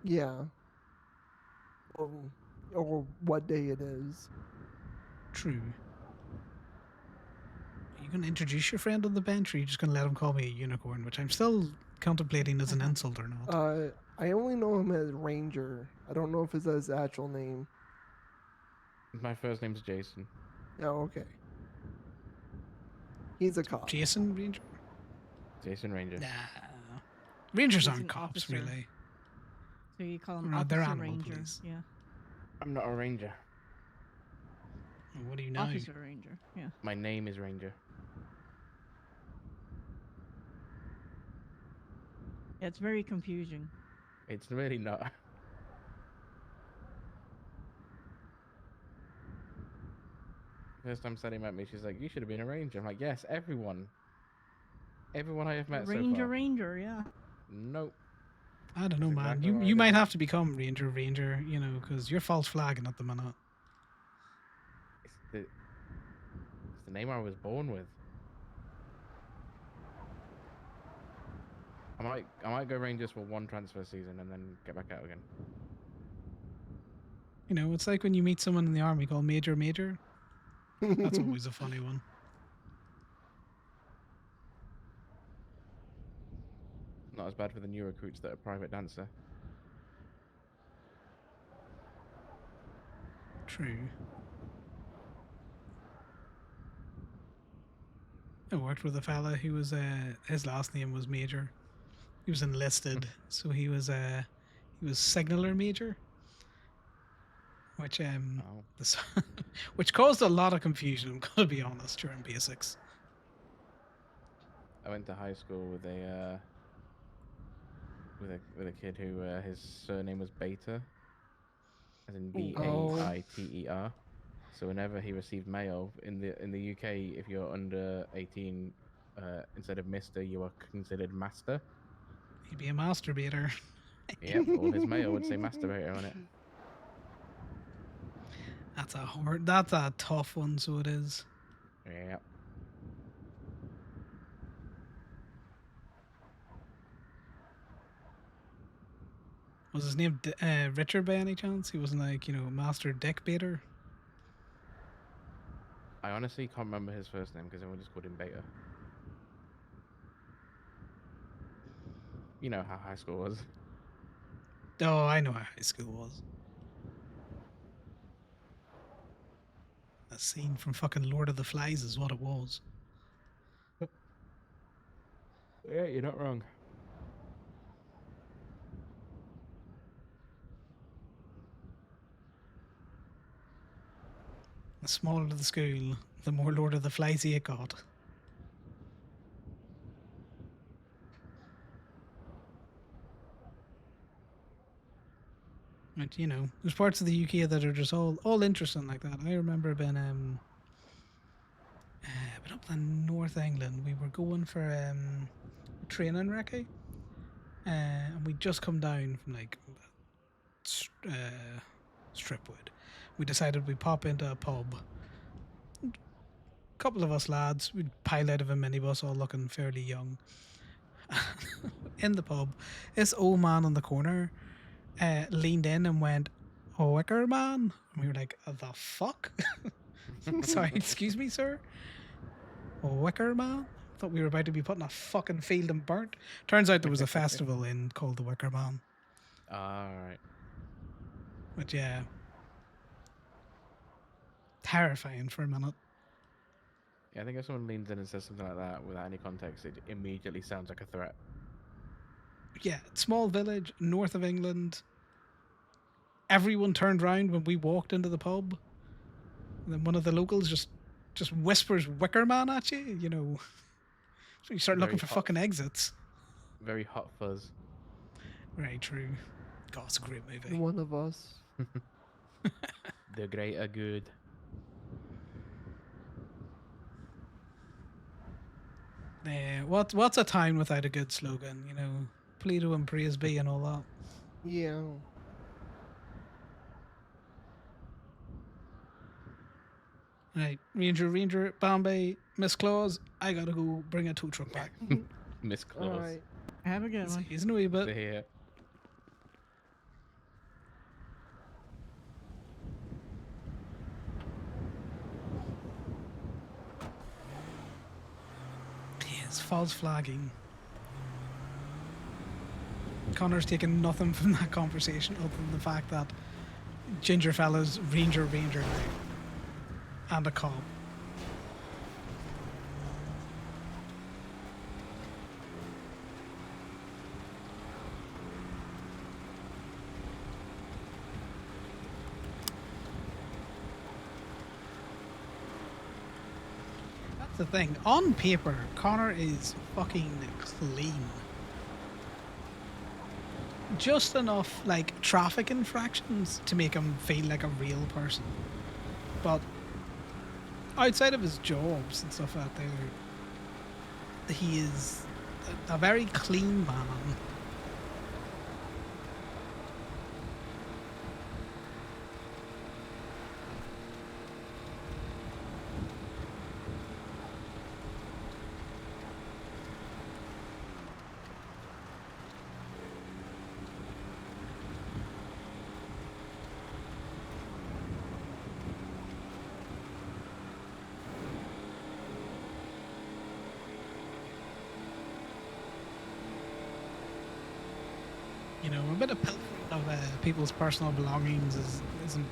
Yeah. Or what day it is. True. Are you going to introduce your friend on the bench, or are you just going to let him call me a unicorn, which I'm still contemplating as an insult or not? I only know him as Ranger. I don't know if it's his actual name. My first name's Jason. Oh, okay. He's a cop. Jason Ranger? Jason Ranger. Nah. Rangers He's aren't an cops, officer. really. So you call him Right, they're Officer animal Ranger. police. Yeah. I'm not a ranger. What do you know? Officer Ranger. Yeah. My name is Ranger. Yeah, it's very confusing. It's really not. First time Sally met me, she's like, "You should have been a ranger." I'm like, "Yes, everyone. Everyone I have met so Ranger, far." Ranger, yeah. Nope. I don't know, That's man. exactly what I You might did. have to become Ranger, you know, because you're false flagging at the minute. It's the name I was born with. I might go Rangers for one transfer season and then get back out again. You know, it's like when you meet someone in the army called Major. That's always a funny one. Not as bad for the new recruits that are private dancer. True. I worked with a fella who was his last name was Major. He was enlisted, so he was signaller major, which which caused a lot of confusion. I'm gonna be honest during basics. I went to high school with a kid who his surname was Beta, as in Baiter. So whenever he received mail in the UK, if you're under 18, instead of Mister, you are considered Master. He'd be a masturbator. Yep, all his mail would say masturbator on it. That's a tough one. So it is. Yep. Was his name Richard by any chance? He wasn't like, you know, Master Dick Baiter. I honestly can't remember his first name because everyone just called him Beta. You know how high school was. Oh, I know how high school was. A scene from fucking Lord of the Flies is what it was. Yeah, you're not wrong. The smaller the school, the more Lord of the Flies it got. But, you know, there's parts of the UK that are just all interesting like that. I remember being up in North England. We were going for a training recce, and we'd just come down from like Stripwood. We decided we'd pop into a pub. A couple of us lads, we'd pile out of a minibus, all looking fairly young. In the pub, this old man on the corner leaned in and went, "Oh, wicker man," and we were like, "The fuck?" Sorry, excuse me, sir. "Oh, wicker man." Thought we were about to be put in a fucking field and burnt. Turns out there was a festival in called the Wicker Man. Alright. But yeah, terrifying for a minute. Yeah, I think if someone leans in and says something like that without any context, it immediately sounds like a threat. Yeah, small village, north of England. Everyone turned round when we walked into the pub. And then one of the locals just whispers "Wicker Man" at you, you know. So you start looking for fucking exits. Very hot fuzz. Very true. God, it's a great movie. One of us. The greater good. What's a town without a good slogan? You know, Toledo and praise be and all that. Yeah. Right, Ranger, Bombay, Miss Claus. I gotta go bring a tow truck back. Miss All Claus. right. Have a good one. He's in a wee bit. See ya. Yes, false flagging. Connor's taken nothing from that conversation other than the fact that Ginger fella's Ranger now. And a cop. That's the thing. On paper, Connor is fucking clean. Just enough, like, traffic infractions to make him feel like a real person. But outside of his jobs and stuff out there, he is a very clean man. You know, a bit of pilfering of people's personal belongings isn't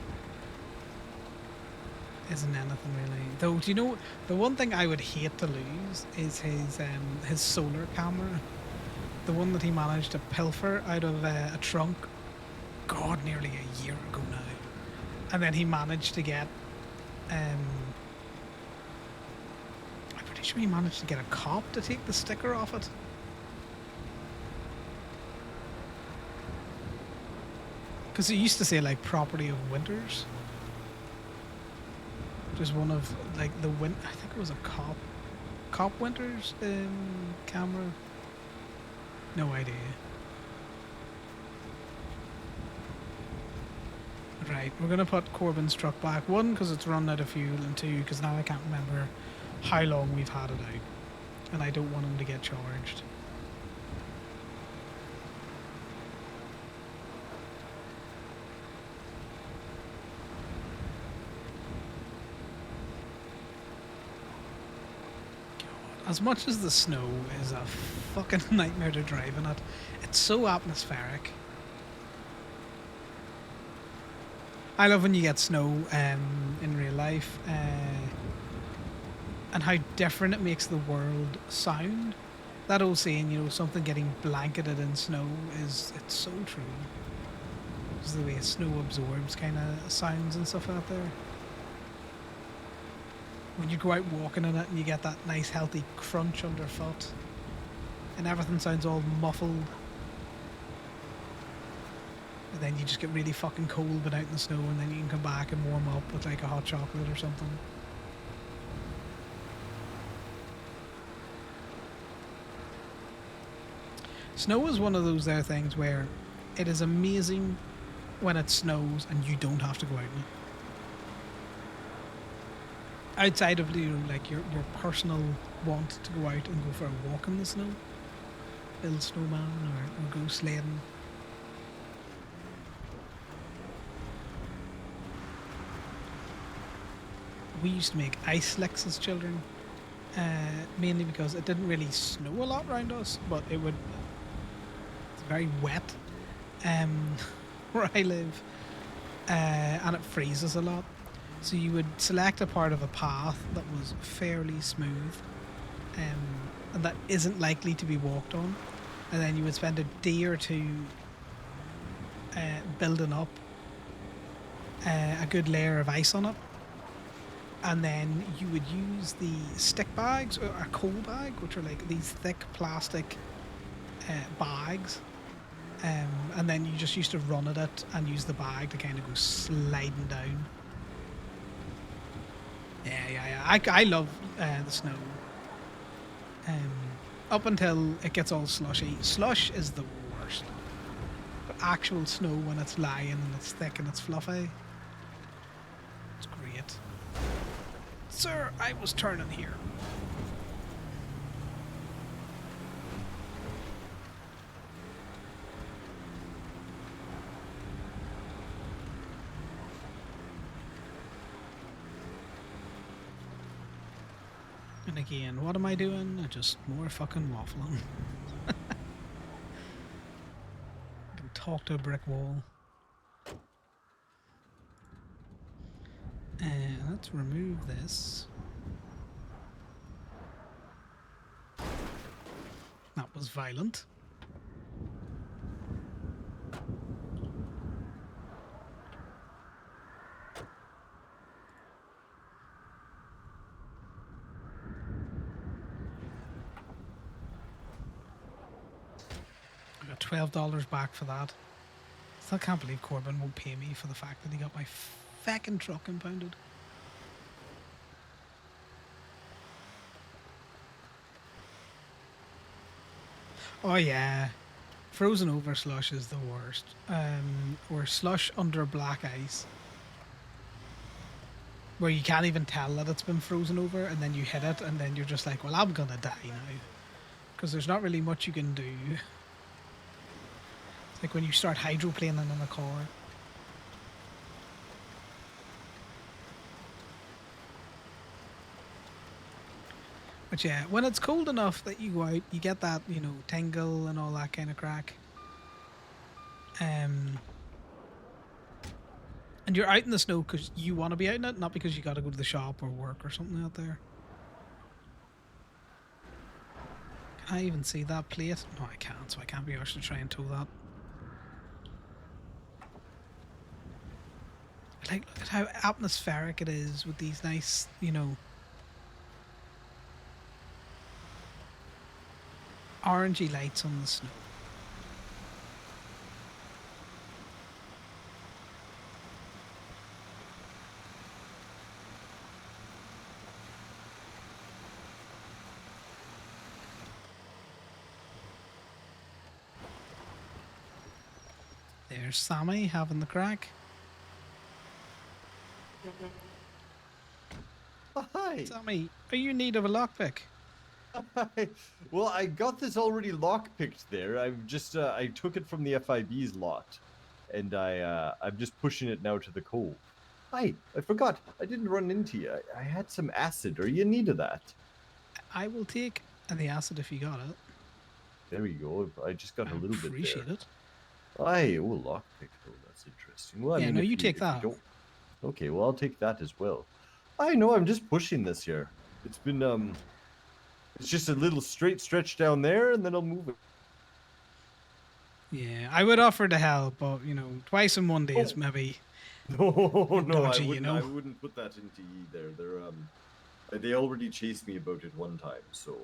anything really. Though, do you know the one thing I would hate to lose is his solar camera, the one that he managed to pilfer out of a trunk. God, nearly a year ago now, and then he managed to get. I'm pretty sure he managed to get a cop to take the sticker off it. Because it used to say like property of Winters. Just one of like I think it was a cop Winters camera. No idea. Right, we're gonna put Corbin's truck back. One, because it's run out of fuel, and two, because now I can't remember how long we've had it out, and I don't want him to get charged. As much as the snow is a fucking nightmare to drive in it, it's so atmospheric. I love when you get snow in real life and how different it makes the world sound. That old saying, you know, something getting blanketed in snow it's so true. It's the way snow absorbs kind of sounds and stuff out there. When you go out walking in it and you get that nice healthy crunch underfoot and everything sounds all muffled, and then you just get really fucking cold but out in the snow, and then you can come back and warm up with like a hot chocolate or something. Snow is one of those there things where it is amazing when it snows and you don't have to go out in it. Outside of your personal want to go out and go for a walk in the snow, build snowman or go sledding. We used to make ice slicks as children, mainly because it didn't really snow a lot around us, but it's very wet where I live, and it freezes a lot. So you would select a part of a path that was fairly smooth and that isn't likely to be walked on, and then you would spend a day or two building up a good layer of ice on it, and then you would use the stick bags or a coal bag, which are like these thick plastic bags And then you just used to run at it and use the bag to kind of go sliding down. Yeah. I love the snow. Up until it gets all slushy. Slush is the worst. But actual snow when it's lying and it's thick and it's fluffy, it's great. Sir, I was turning here. And again, what am I doing? Just more fucking waffling. I can talk to a brick wall. Let's remove this. That was violent. I got $12 back for that. Still can't believe Corbin won't pay me for the fact that he got my fucking truck impounded. Oh yeah, frozen over slush is the worst. Or slush under black ice, where you can't even tell that it's been frozen over, and then you hit it, and then you're just like, well, I'm gonna die now, because there's not really much you can do. It's like when you start hydroplaning in a car. But yeah, when it's cold enough that you go out, you get that, you know, tingle and all that kind of crack. And you're out in the snow because you want to be out in it, not because you got to go to the shop or work or something out there. Can I even see that plate? No, I can't, so I can't be arsed to try and tow that. Like, look at how atmospheric it is with these nice, you know, orangey lights on the snow. There's Sammy having the crack. Hi. Sammy, are you in need of a lockpick? Well, I got this already lockpicked there. I've just I took it from the FIB's lot, and I'm just pushing it now to the cove. Hi, I forgot. I didn't run into you. I had some acid. Are you in need of that? I will take the acid if you got it. There we go. I just got a little bit there. Appreciate it. Aye, oh, lockpick. Oh, that's interesting. Well, I Yeah, mean, no, if you take if that. don't... Okay, well, I'll take that as well. I know. I'm just pushing this here. It's been it's just a little straight stretch down there, and then I'll move it. Yeah, I would offer to help, but you know, twice in one day is maybe No, no, dodgy, I wouldn't. you know? I wouldn't put that into E there. They already chased me about it one time, so.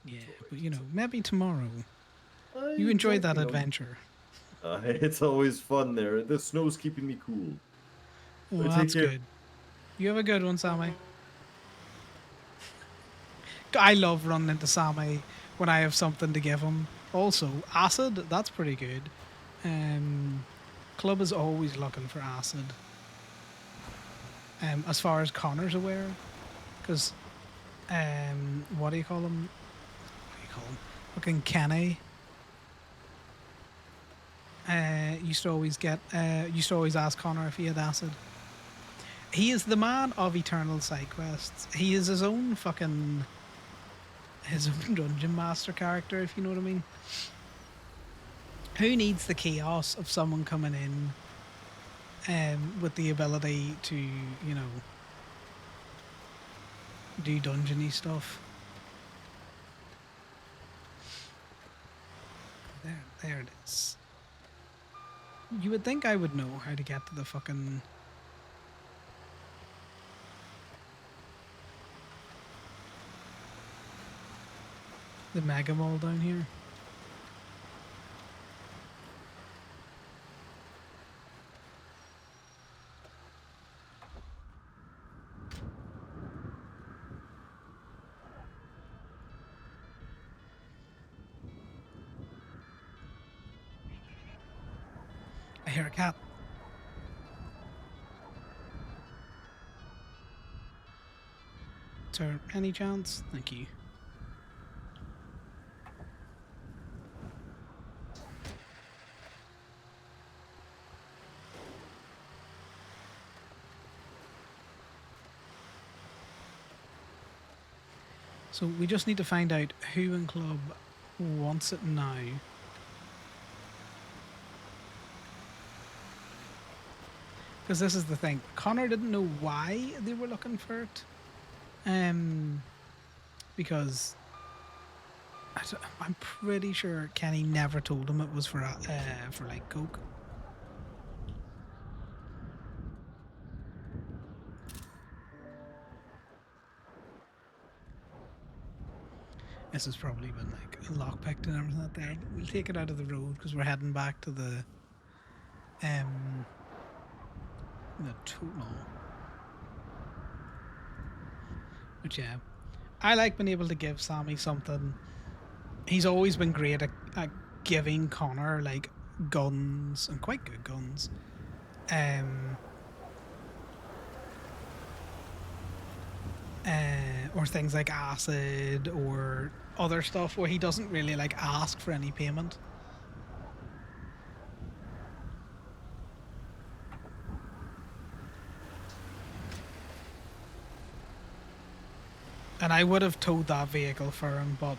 Yeah, but you know, maybe tomorrow. Aye, You enjoyed that exactly, no. adventure. It's always fun there. The snow's keeping me cool. Oh, Take that's care. good. You have a good one, Sammy. I love running into Sammy when I have something to give him. Also, acid, that's pretty good. Club is always looking for acid. As far as Connor's aware. Because, what do you call him? What do you call him? Fucking Kenny. Used to always ask Connor if he had acid. He is the man of eternal side quests. He is his own fucking dungeon master character, if you know what I mean. Who needs the chaos of someone coming in with the ability to, you know, do dungeony stuff? There it is. You would think I would know how to get to the fucking... the Mega Mall down here. hear a cat. Is there any chance? Thank you. So we just need to find out who in club wants it now. Because this is the thing. Connor didn't know why they were looking for it. Because I'm pretty sure Kenny never told him it was for like coke. This has probably been like lockpicked and everything like that. We'll take it out of the road because we're heading back to the total. But yeah, I like being able to give Sammy something. He's always been great at giving Connor like guns and quite good guns. Or things like acid or other stuff where he doesn't really like ask for any payment. And I would have towed that vehicle for him, but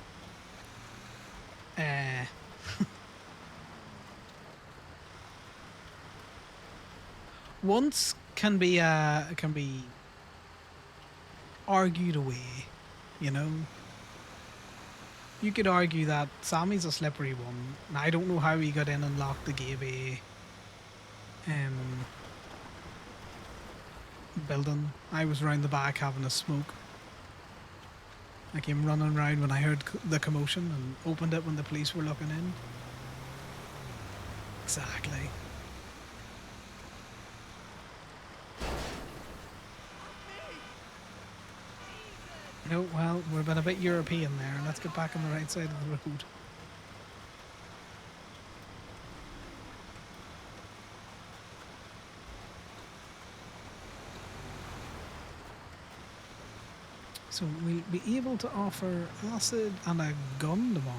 once can be argued away, you know. You could argue that Sammy's a slippery one, and I don't know how he got in and locked the gateway building. I was round the back having a smoke. I came running around when I heard the commotion and opened it when the police were looking in. Exactly. No, well, we've been a bit European there. Let's get back on the right side of the road. So we'll be able to offer acid and a gun tomorrow.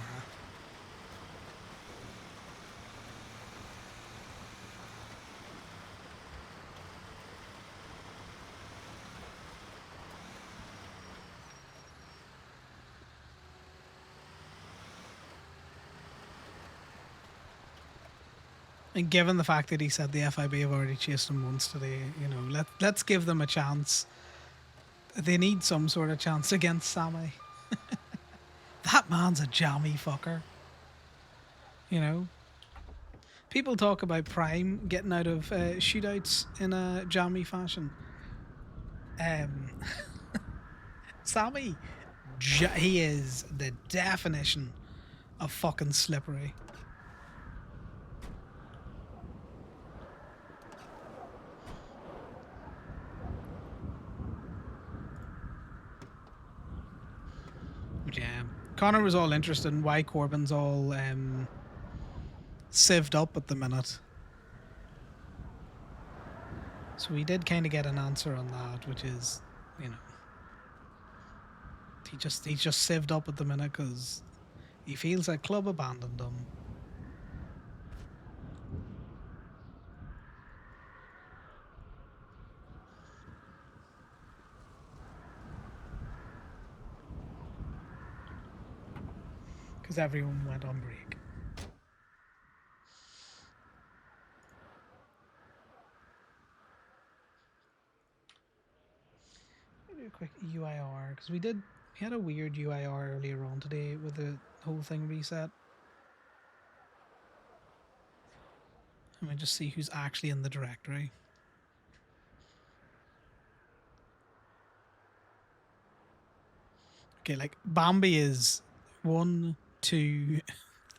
And given the fact that he said the FIB have already chased him once today, you know, let's give them a chance. They need some sort of chance against Sammy. That man's a jammy fucker. You know? People talk about Prime getting out of shootouts in a jammy fashion. Sammy, he is the definition of fucking slippery. Yeah. Connor was all interested in why Corbyn's all sieved up at the minute. So we did kind of get an answer on that, which is, you know, he's just sieved up at the minute because he feels like club abandoned him. Because everyone went on break. Let me do a quick UIR because we had a weird UIR earlier on today with the whole thing reset. Let me just see who's actually in the directory. Okay, like Bambi is 1, 2,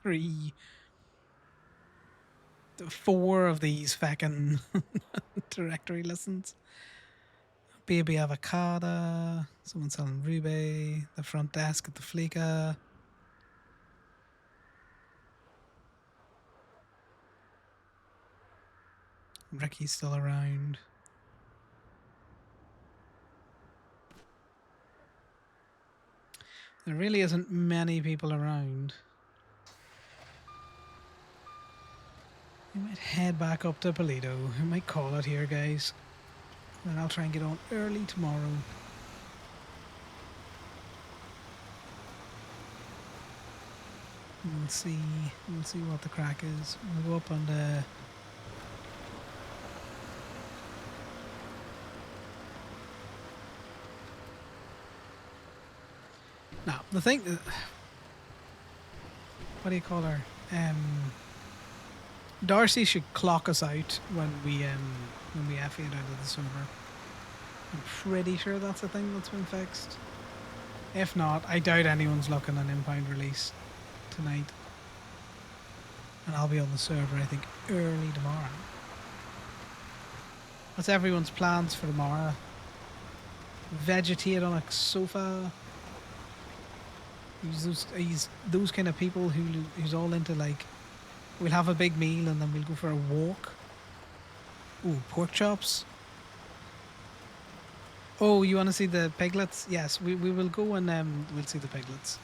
3, 4 of these fucking directory listens. Baby avocado, someone selling Ruby, the front desk at the Fleeka. Ricky's still around. There really isn't many people around. We might head back up to Polito. We might call it here, guys. Then I'll try and get on early tomorrow. We'll see what the crack is. We'll go up on the... Now, the thing... What do you call her? Darcy should clock us out when we F8 out of the server. I'm pretty sure that's a thing that's been fixed. If not, I doubt anyone's looking an impound release tonight. And I'll be on the server, I think, early tomorrow. What's everyone's plans for tomorrow? Vegetate on a sofa? He's those kind of people who's all into, like, we'll have a big meal and then we'll go for a walk. Ooh, pork chops. Oh, you want to see the piglets? Yes, we will go and we'll see the piglets.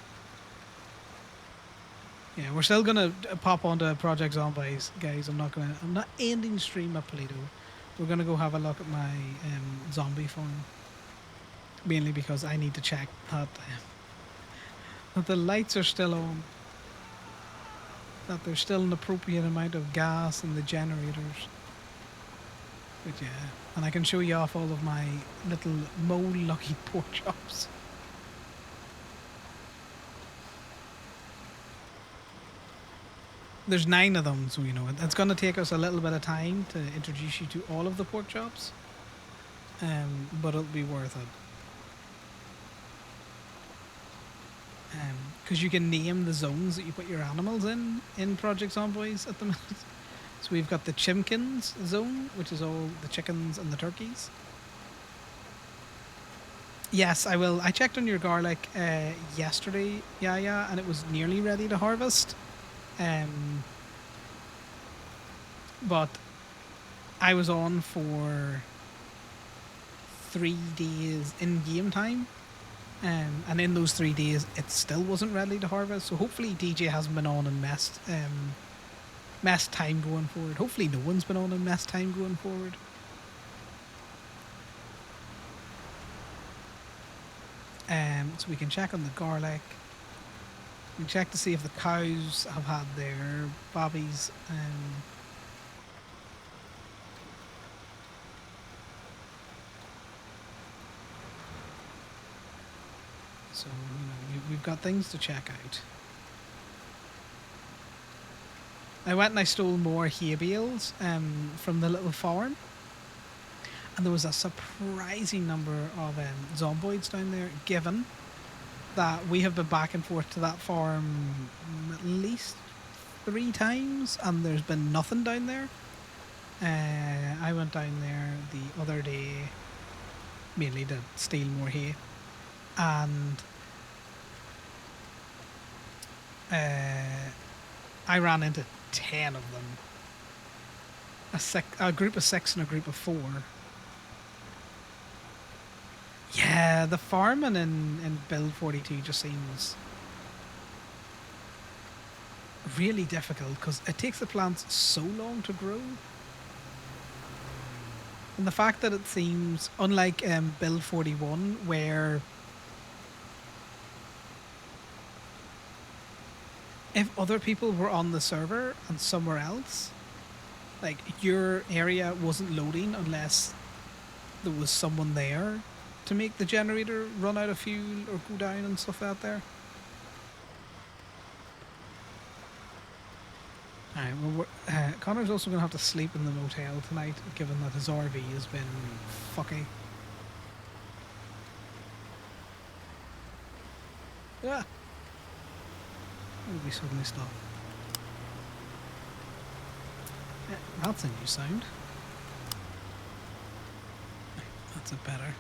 Yeah, we're still gonna pop onto Project Zombies, guys. I'm not ending the stream at Polito. We're gonna go have a look at my zombie farm. Mainly because I need to check that the lights are still on. That there's still an appropriate amount of gas in the generators. But yeah, and I can show you off all of my little mole-lucky pork chops. There's 9 of them, so you know it's going to take us a little bit of time to introduce you to all of the pork chops, but it'll be worth it. Because you can name the zones that you put your animals in Project Zombies at the minute. So we've got the Chimkins zone, which is all the chickens and the turkeys. Yes, I will. I checked on your garlic yesterday, yeah, and it was nearly ready to harvest. But I was on for 3 days in game time. And in those 3 days, it still wasn't ready to harvest. So hopefully DJ hasn't been on and messed time going forward. Hopefully no one's been on and messed time going forward. So we can check on the garlic. We can check to see if the cows have had their bobbies. So, you know, we've got things to check out. I went and I stole more hay bales from the little farm. And there was a surprising number of zomboids down there, given that we have been back and forth to that farm at least 3 times, and there's been nothing down there. I went down there the other day, mainly to steal more hay. And I ran into 10 of them. A group of 6 and a group of 4. Yeah, the farming in Build 42 just seems really difficult because it takes the plants so long to grow. And the fact that it seems, unlike Build 41, where if other people were on the server and somewhere else, like your area wasn't loading unless there was someone there to make the generator run out of fuel or go down and stuff out there. Alright, well, Connor's also going to have to sleep in the motel tonight, given that his RV has been fucky. Ah! Why did we suddenly stop? Yeah, that's a new sound. That's a better.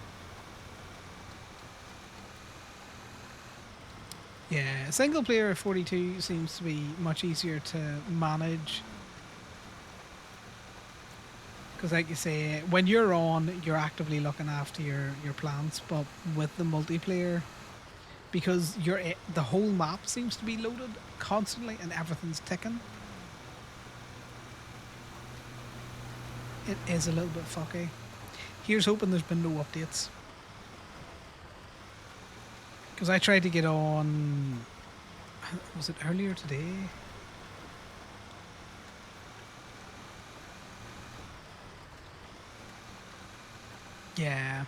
Yeah, single player 42 seems to be much easier to manage. Because, like you say, when you're on, you're actively looking after your plants. But with the multiplayer, because the whole map seems to be loaded constantly and everything's ticking, it is a little bit fucky. Here's hoping there's been no updates. Because I tried to get on, was it earlier today? Yeah.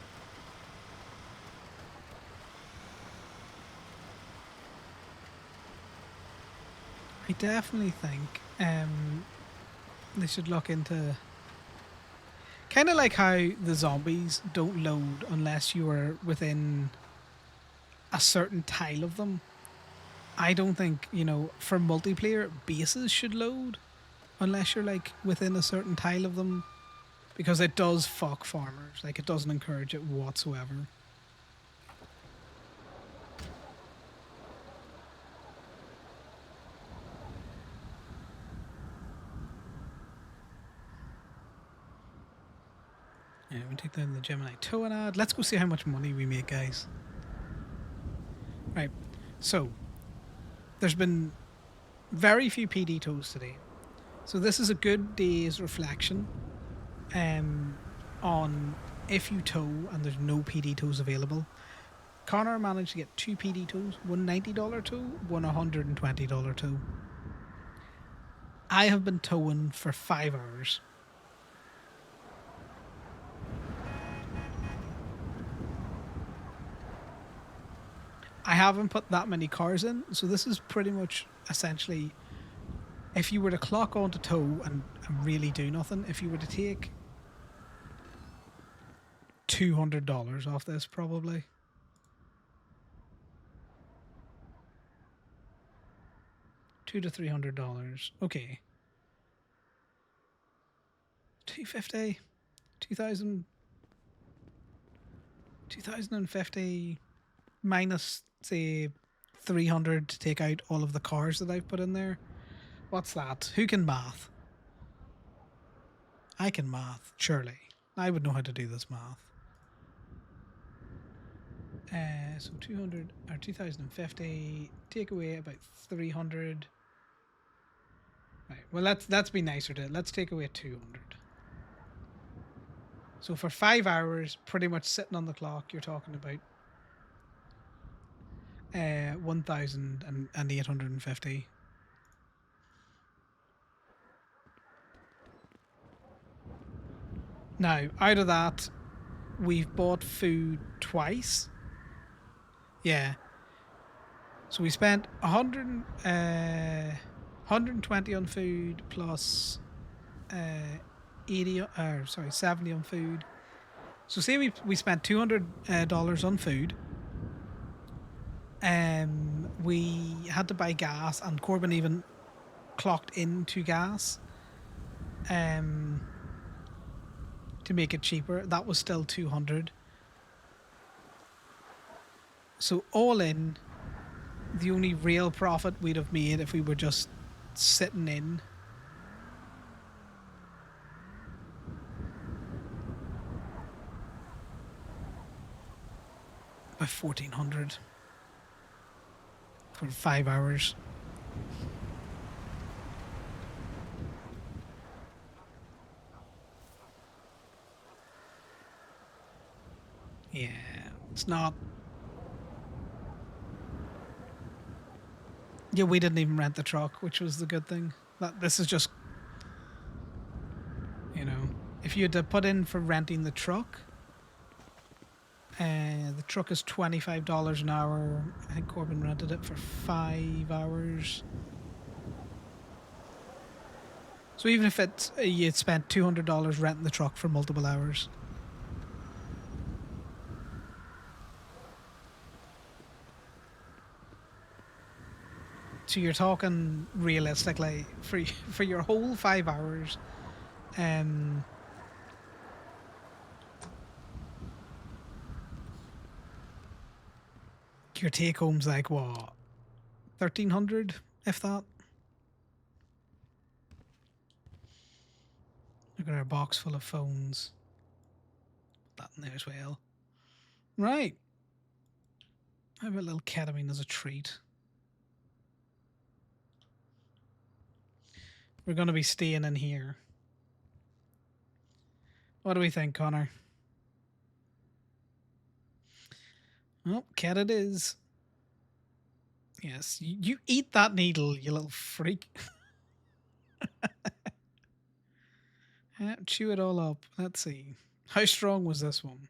I definitely think they should look into kind of like how the zombies don't load unless you are within a certain tile of them. I don't think, for multiplayer, bases should load unless you're like within a certain tile of them, because it does fuck farmers. Like, it doesn't encourage it whatsoever. Yeah, we take down the Gemini towing ad. Let's go see how much money we make, guys. Right. So, there's been very few PD tows today. So this is a good day's reflection on if you tow and there's no PD tows available. Conor managed to get 2 PD tows, one $90 tow, one $120 tow. I have been towing for 5 hours. I haven't put that many cars in, so this is pretty much essentially, if you were to clock on to tow and really do nothing, if you were to take $200 off this, probably. $200 to $300. Okay. 250, 2000, 2050 minus, say, 300 to take out all of the cars that I've put in there. What's that? Who can math? I can math, surely. I would know how to do this math. So 200 or 2050, take away about 300. Right. Well, let's be nicer to it. Let's take away 200. So for 5 hours, pretty much sitting on the clock, you're talking about 1,850. Now, out of that, we've bought food twice. Yeah. So we spent 120 on food plus 70 on food. So say we spent $200 on food. We had to buy gas, and Corbin even clocked into gas to make it cheaper. That was still 200. So all in, the only real profit we'd have made if we were just sitting in by 1,400 for 5 hours. Yeah, it's not. Yeah, we didn't even rent the truck, which was the good thing. This is just, if you had to put in for renting the truck is $25 an hour. I think Corbin rented it for 5 hours. So even if you'd spent $200 renting the truck for multiple hours. So you're talking realistically for your whole 5 hours, your take home's like what, 1,300, if that. Got our box full of phones. Put that in there as well. Right. I have a little ketamine as a treat. We're going to be staying in here. What do we think, Connor? Oh, cat it is. Yes, you eat that needle, you little freak. Chew it all up. Let's see. How strong was this one?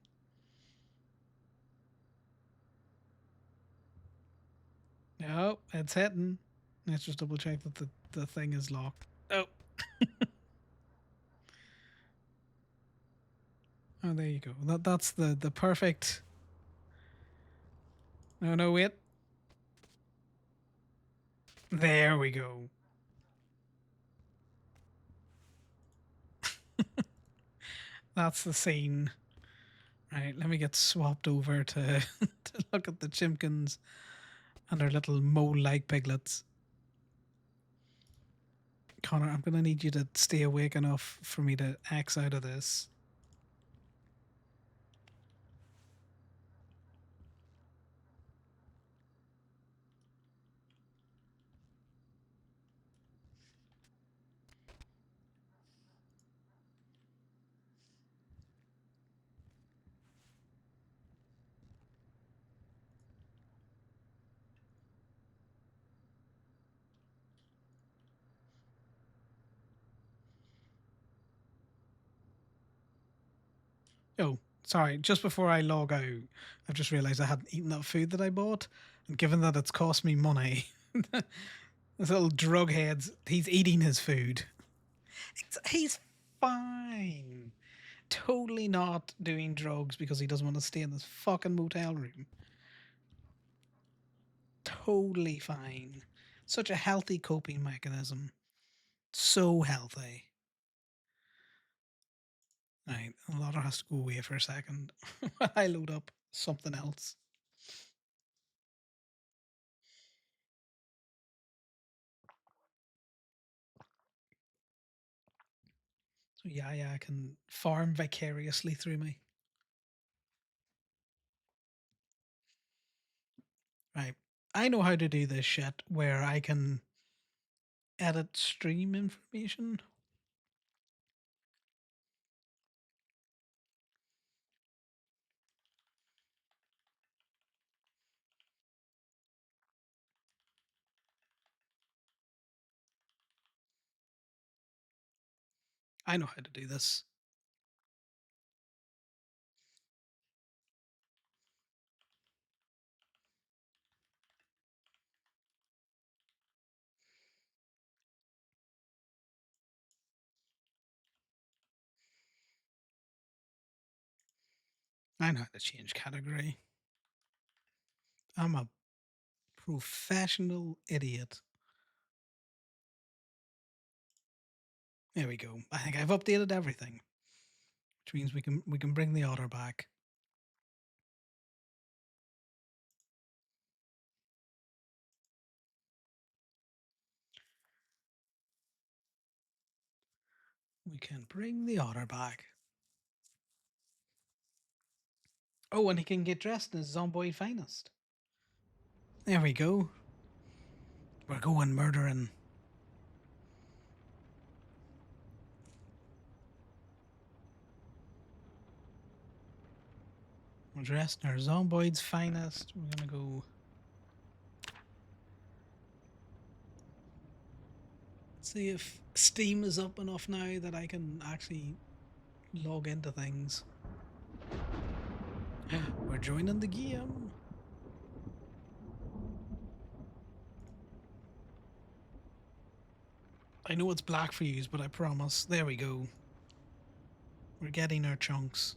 No, it's hitting. Let's just double check that the thing is locked. Oh. Oh, there you go. That's the perfect. No, wait. There we go. That's the scene. Right, let me get swapped over to, to look at the chimkins and their little mole-like piglets. Connor, I'm going to need you to stay awake enough for me to X out of this. Oh, sorry. Just before I log out, I've just realised I hadn't eaten that food that I bought. And given that it's cost me money, this little drug head's, he's eating his food. He's fine. Totally not doing drugs because he doesn't want to stay in this fucking motel room. Totally fine. Such a healthy coping mechanism. So healthy. Right, a lot has to go away for a second while I load up something else. So yeah, I can farm vicariously through me. Right. I know how to do this shit where I can edit stream information. I know how to do this. I know how to change category. I'm a professional idiot. There we go. I think I've updated everything, which means we can bring the otter back. We can bring the otter back. Oh, and he can get dressed in his zomboid finest. There we go. We're going murdering. We're dressed in our zomboid's finest. We're gonna go. See if Steam is up enough now that I can actually log into things. We're joining the game. I know it's black for you, but I promise. There we go. We're getting our chunks.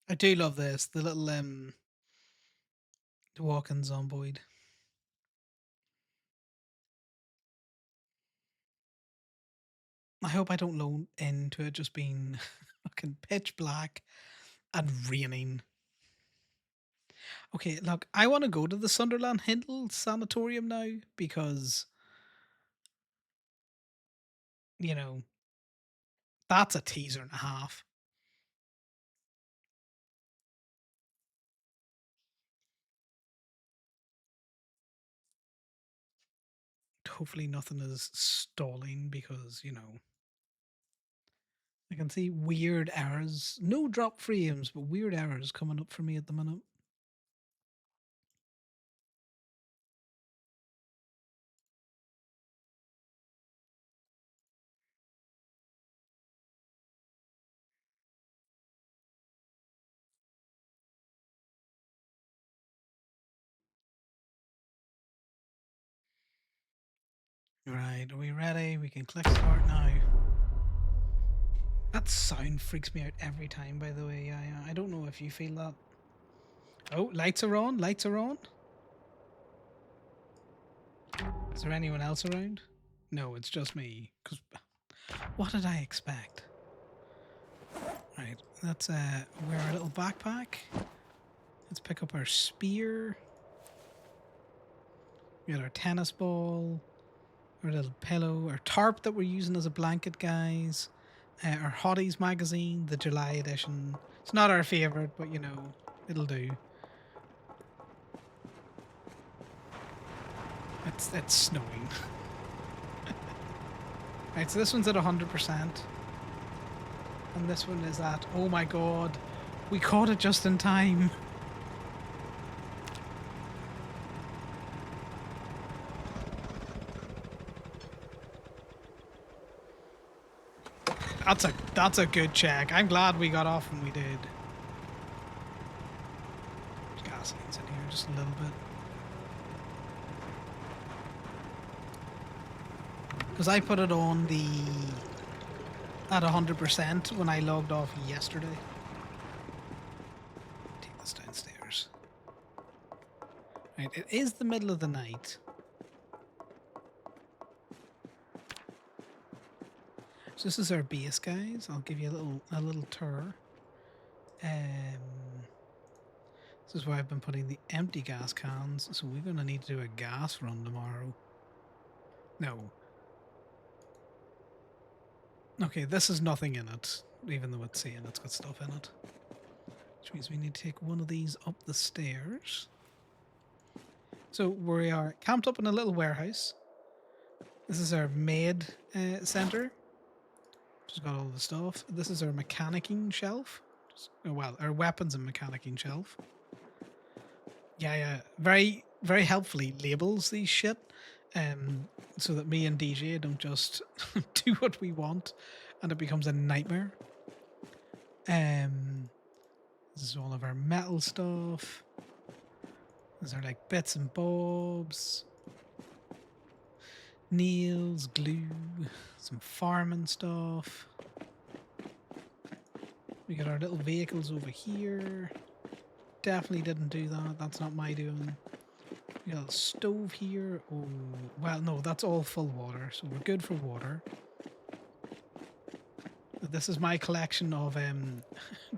I do love this. The little the walk-in zomboid. I hope I don't load into it just being fucking pitch black and raining. Okay, look, I want to go to the Sunderland Hill Sanatorium now because, you know, that's a teaser and a half. Hopefully nothing is stalling because, I can see weird errors. No drop frames, but weird errors coming up for me at the minute. Right, are we ready? We can click start now. That sound freaks me out every time, by the way. I don't know if you feel that. Oh, lights are on. Lights are on. Is there anyone else around? No, it's just me. 'Cause what did I expect? Right, let's wear our little backpack. Let's pick up our spear. We got our tennis ball, our little pillow, our tarp that we're using as a blanket, guys. Our Hotties magazine, the July edition. It's not our favorite, but it'll do. It's snowing. Right, so this one's at 100%. And this one is at, oh my god, we caught it just in time. That's a good check. I'm glad we got off when we did. There's gasoline's in here just a little bit. Because I put it on at 100% when I logged off yesterday. Take this downstairs. Right, it is the middle of the night. So this is our base, guys. I'll give you a little tour. This is where I've been putting the empty gas cans. So we're going to need to do a gas run tomorrow. No. Okay, this has nothing in it, even though it's saying it's got stuff in it. Which means we need to take one of these up the stairs. So we are camped up in a little warehouse. This is our maid center. Just got all the stuff. This is our mechanicking shelf. Well, our weapons and mechanicking shelf. Yeah. Very, very helpfully labels these shit. So that me and DJ don't just do what we want and it becomes a nightmare. This is all of our metal stuff. These are like bits and bobs. Nails, glue, some farming stuff. We got our little vehicles over here. Definitely didn't do that. That's not my doing. We got a stove here. Oh, well, no, that's all full water, so we're good for water. This is my collection of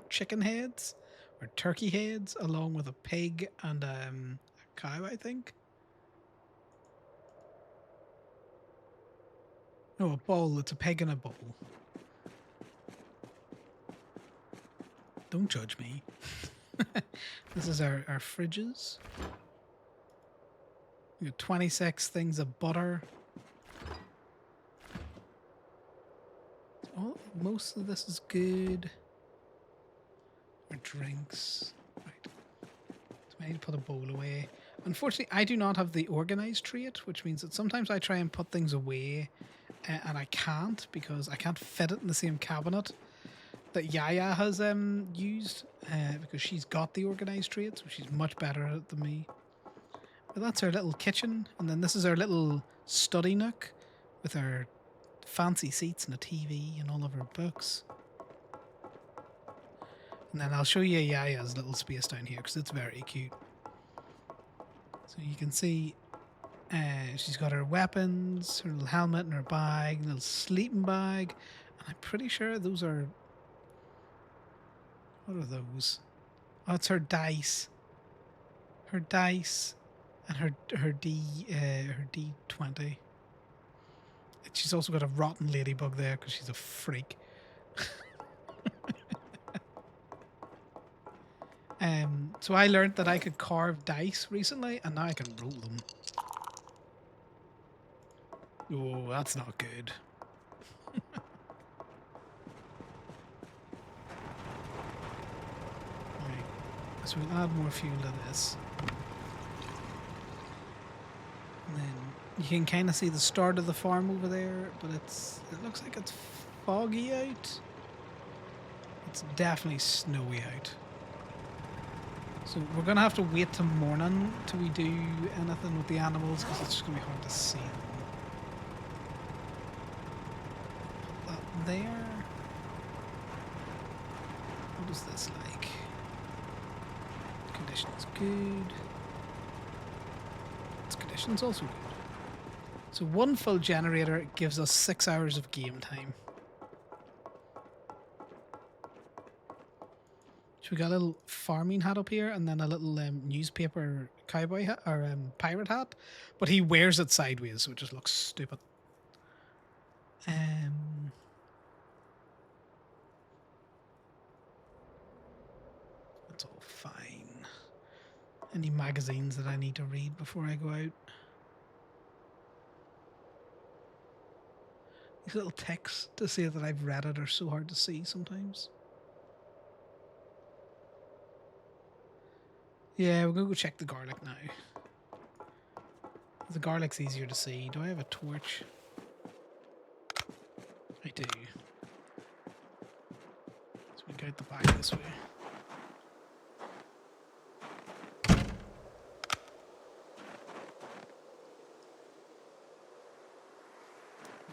chicken heads or turkey heads, along with a pig and a cow, I think. No, a bowl. It's a pig and a bowl. Don't judge me. This is our fridges. We got 26 things of butter. Oh, most of this is good. Our drinks. Right. So I need to put a bowl away. Unfortunately, I do not have the organized trait, which means that sometimes I try and put things away and I can't because I can't fit it in the same cabinet that Yaya has used because she's got the organized trait, so she's much better at it than me. But that's our little kitchen, and then this is our little study nook with our fancy seats and a TV and all of our books. And then I'll show you Yaya's little space down here because it's very cute. So you can see she's got her weapons, her little helmet and her bag, little sleeping bag, and I'm pretty sure those are... What are those? Oh, it's her dice. Her dice and her D20. She's also got a rotten ladybug there because she's a freak. So I learned that I could carve dice recently, and now I can roll them. Oh, that's not good. Right. So we'll add more fuel to this. And then you can kind of see the start of the farm over there, but it looks like it's foggy out. It's definitely snowy out. So we're going to have to wait till morning till we do anything with the animals because it's just going to be hard to see them. Put that there. What is this like? Conditions good. Its conditions also good. So one full generator gives us 6 hours of game time. So we got a little farming hat up here, and then a little newspaper cowboy hat or pirate hat, but he wears it sideways, so it just looks stupid. That's all fine. Any magazines that I need to read before I go out? These little texts to say that I've read it are so hard to see sometimes. Yeah, we're going to go check the garlic now. The garlic's easier to see. Do I have a torch? I do. So we go out the back this way.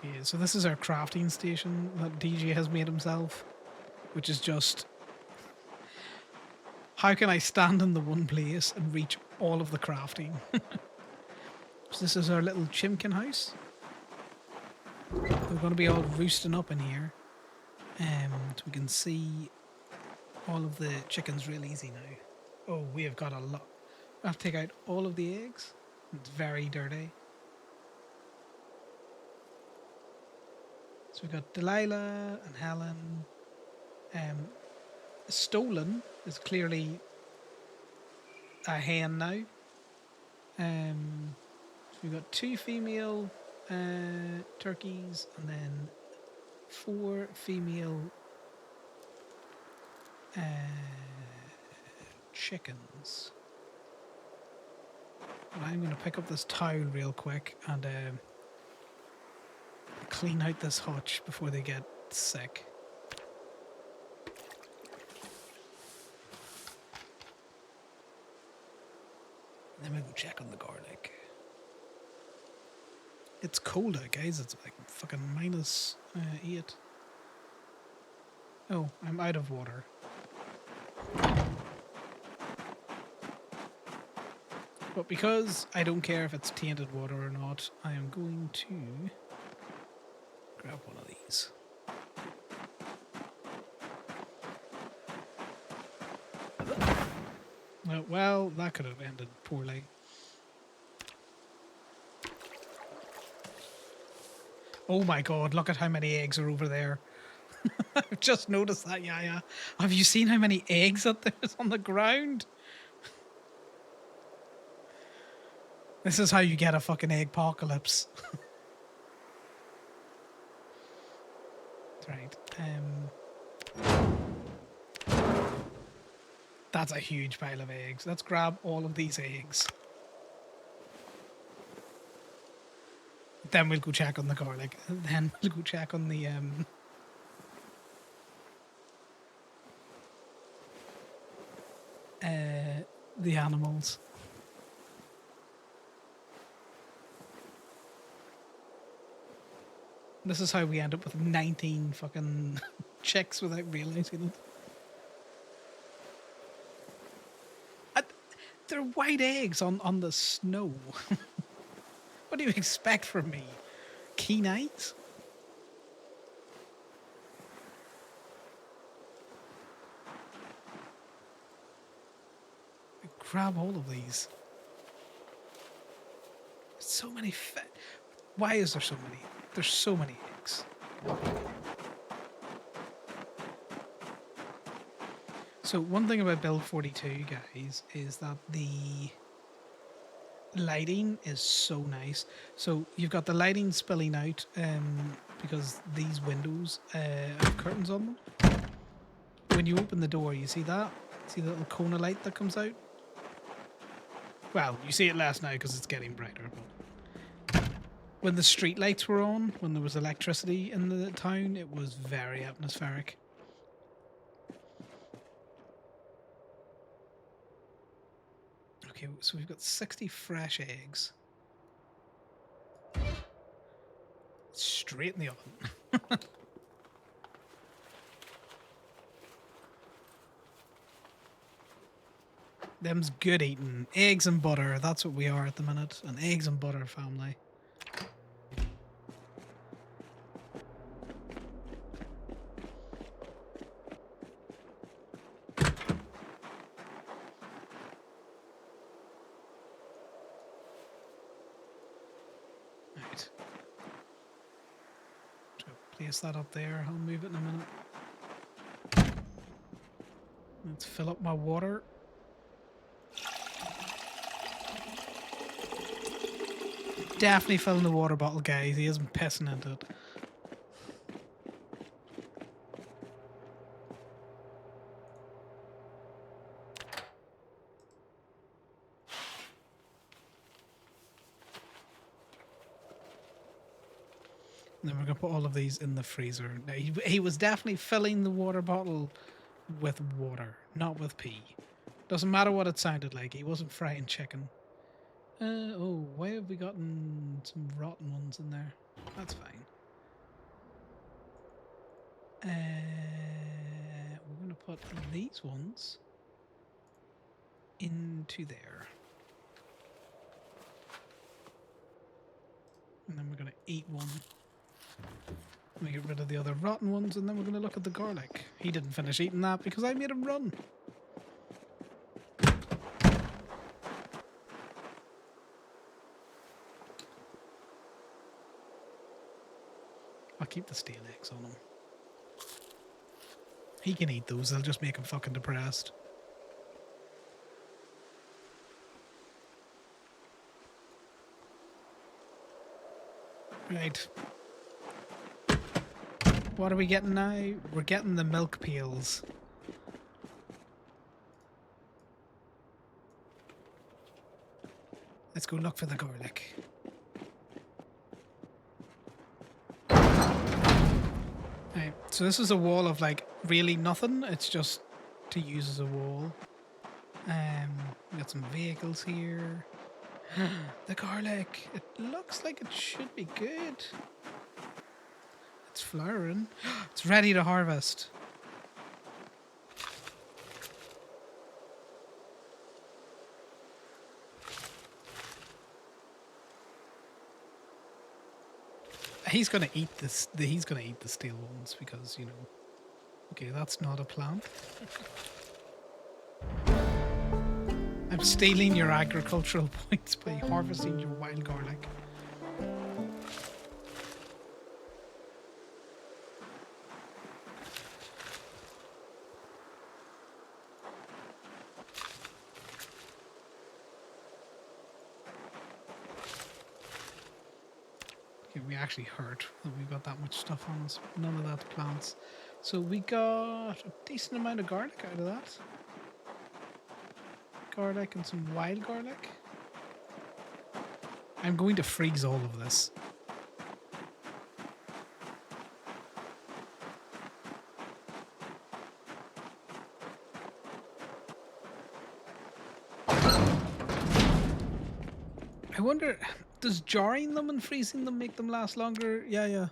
Yeah, so this is our crafting station that DJ has made himself, which is just... How can I stand in the one place and reach all of the crafting? So this is our little chimkin house. We're going to be all roosting up in here. So we can see all of the chickens real easy now. Oh, we have got a lot. I have to take out all of the eggs. It's very dirty. So we've got Delilah and Helen. Stolen is clearly a hen now. So we've got 2 female turkeys and then 4 female chickens. And I'm going to pick up this towel real quick and clean out this hutch before they get sick. Then we'll go check on the garlic. It's cold out, guys. It's like fucking minus 8. Oh, I'm out of water. But because I don't care if it's tainted water or not, I am going to grab one of these. Well, that could have ended poorly. Oh my god, look at how many eggs are over there. I've just noticed that, yeah. Have you seen how many eggs that there's on the ground? This is how you get a fucking egg apocalypse. Right. That's a huge pile of eggs. Let's grab all of these eggs. Then we'll go check on the garlic. Then we'll go check on the animals. This is how we end up with 19 fucking chicks without realizing it. They're white eggs on the snow. What do you expect from me? Keen eyes? grab all of these. So many Why is there so many? There's so many eggs. So one thing about Build 42, guys, is that the lighting is so nice. So you've got the lighting spilling out because these windows have curtains on them. When you open the door, you see that? See the little cone of light that comes out? Well, you see it less now because it's getting brighter. But when the street lights were on, when there was electricity in the town, it was very atmospheric. Okay, so we've got 60 fresh eggs. Straight in the oven. Them's good eating. Eggs and butter, that's what we are at the minute. An eggs and butter family. Right. Place that up there. I'll move it in a minute. Let's fill up my water. Definitely filling the water bottle, guys. He isn't pissing into it. And then we're going to put all of these in the freezer. Now, he was definitely filling the water bottle with water, not with pee. Doesn't matter what it sounded like. He wasn't frying chicken. Oh, why have we gotten some rotten ones in there? That's fine. We're going to put these ones into there. And then we're going to eat one. We get rid of the other rotten ones, and then we're going to look at the garlic. He didn't finish eating that because I made him run. I'll keep the steel eggs on him. He can eat those, they'll just make him fucking depressed. Right. What are we getting now? We're getting the milk peels. Let's go look for the garlic. Right, so this is a wall of like really nothing. It's just to use as a wall. We got some vehicles here. The garlic. It looks like it should be good. It's flowering. It's ready to harvest. He's gonna eat this. He's gonna eat the steel ones because, you know. Okay, that's not a plant. I'm stealing your agricultural points by harvesting your wild garlic. Okay, we actually hurt that we've got that much stuff on us. None of that's plants. So we got a decent amount of garlic out of that. Garlic and some wild garlic. I'm going to freeze all of this. I wonder, does jarring them and freezing them make them last longer? Yeah.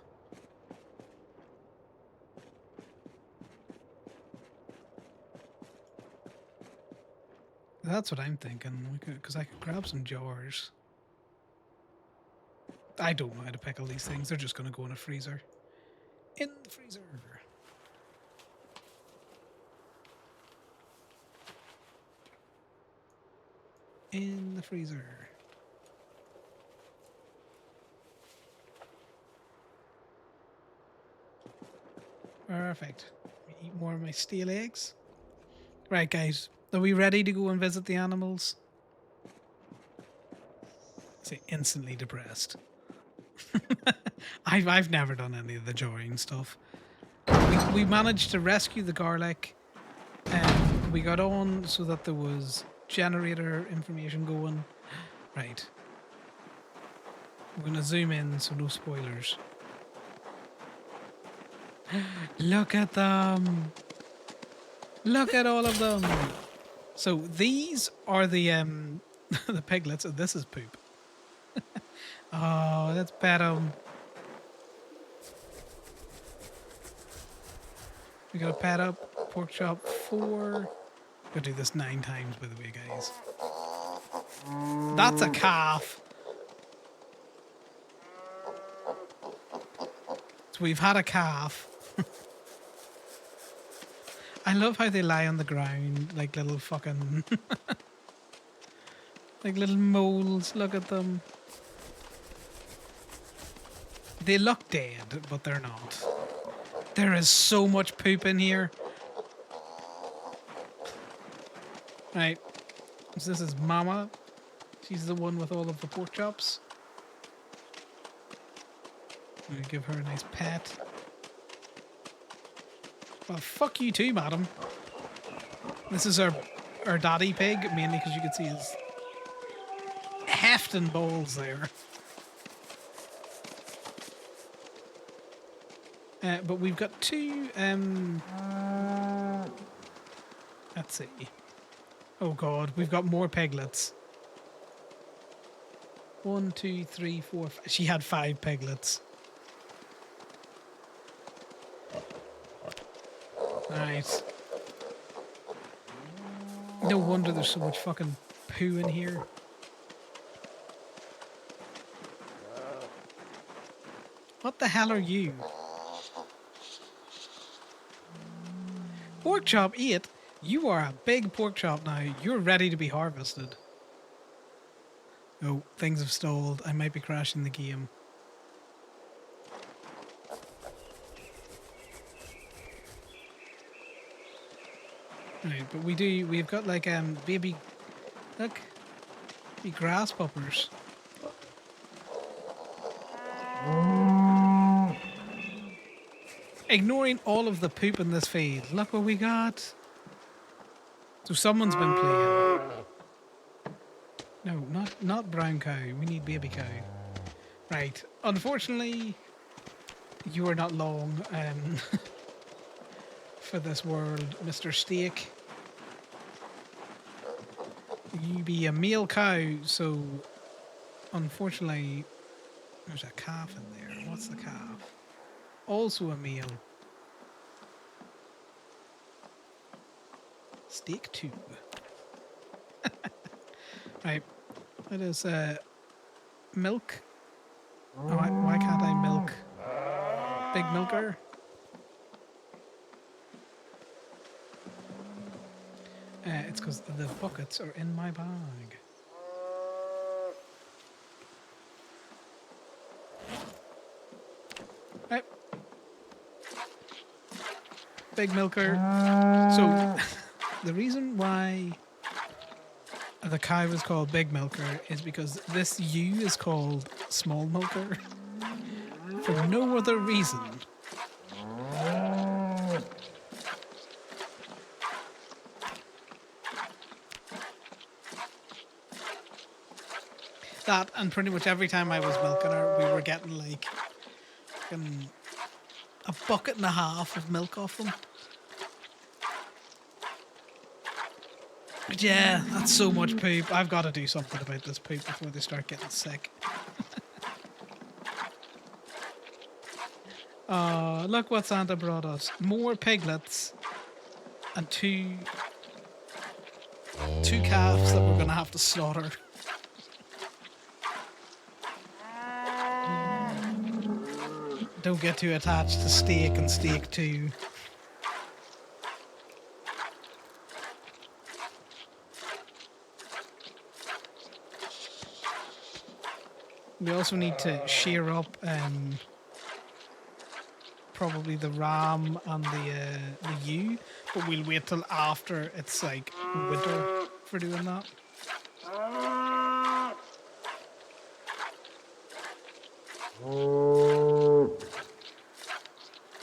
That's what I'm thinking, because I could grab some jars. I don't know how to pickle these things. They're just going to go in a freezer. In the freezer. in the freezer. Perfect. Eat more of my steel eggs. Right, guys. Are we ready to go and visit the animals? Say instantly depressed. I've never done any of the join stuff. We managed to rescue the garlic. We got on so that there was generator information going. Right. We're gonna zoom in so no spoilers. Look at them. Look at all of them. So these are the the piglets, and this is poop. Oh, let's pet them. We gotta pet up pork chop 4. Gotta do this 9 times, by the way, guys. That's a calf. So we've had a calf. I love how they lie on the ground like little fucking like little moles. Look at them. They look dead, but they're not. There is so much poop in here. Right. So this is Mama. She's the one with all of the pork chops. I'm gonna give her a nice pat. Well, fuck you too, madam. This is our daddy pig, mainly because you can see his hefting balls there. But we've got 2, let's see. Oh god, we've got more piglets. 1, 2, 3, 4, 5. She had 5 piglets. Right. No wonder there's so much fucking poo in here. What the hell are you? Pork chop, eat. You are a big pork chop now. You're ready to be harvested. Oh, things have stalled. I might be crashing the game. Right, but we've got like baby, look, baby grasshoppers. Ignoring all of the poop in this feed, look what we got. So someone's been playing. No, not brown cow. We need baby cow. Right. Unfortunately, you are not long for this world, Mr. Steak. You be a male cow, so unfortunately, there's a calf in there. What's the calf? Also a male. Steak 2. Right. It is milk. Oh, why can't I milk? Big milker. It's because the buckets are in my bag. Right. Big milker. So, the reason why the cow is called Big Milker is because this ewe is called Small Milker. For no other reason. That, and pretty much every time I was milking her, we were getting like a bucket and a half of milk off them. But yeah, that's so much poop. I've got to do something about this poop before they start getting sick. Look what Santa brought us. More piglets and two calves that we're going to have to slaughter. Don't get too attached to steak and steak 2. We also need to shear up probably the ram and the ewe, but we'll wait till after it's like winter for doing that.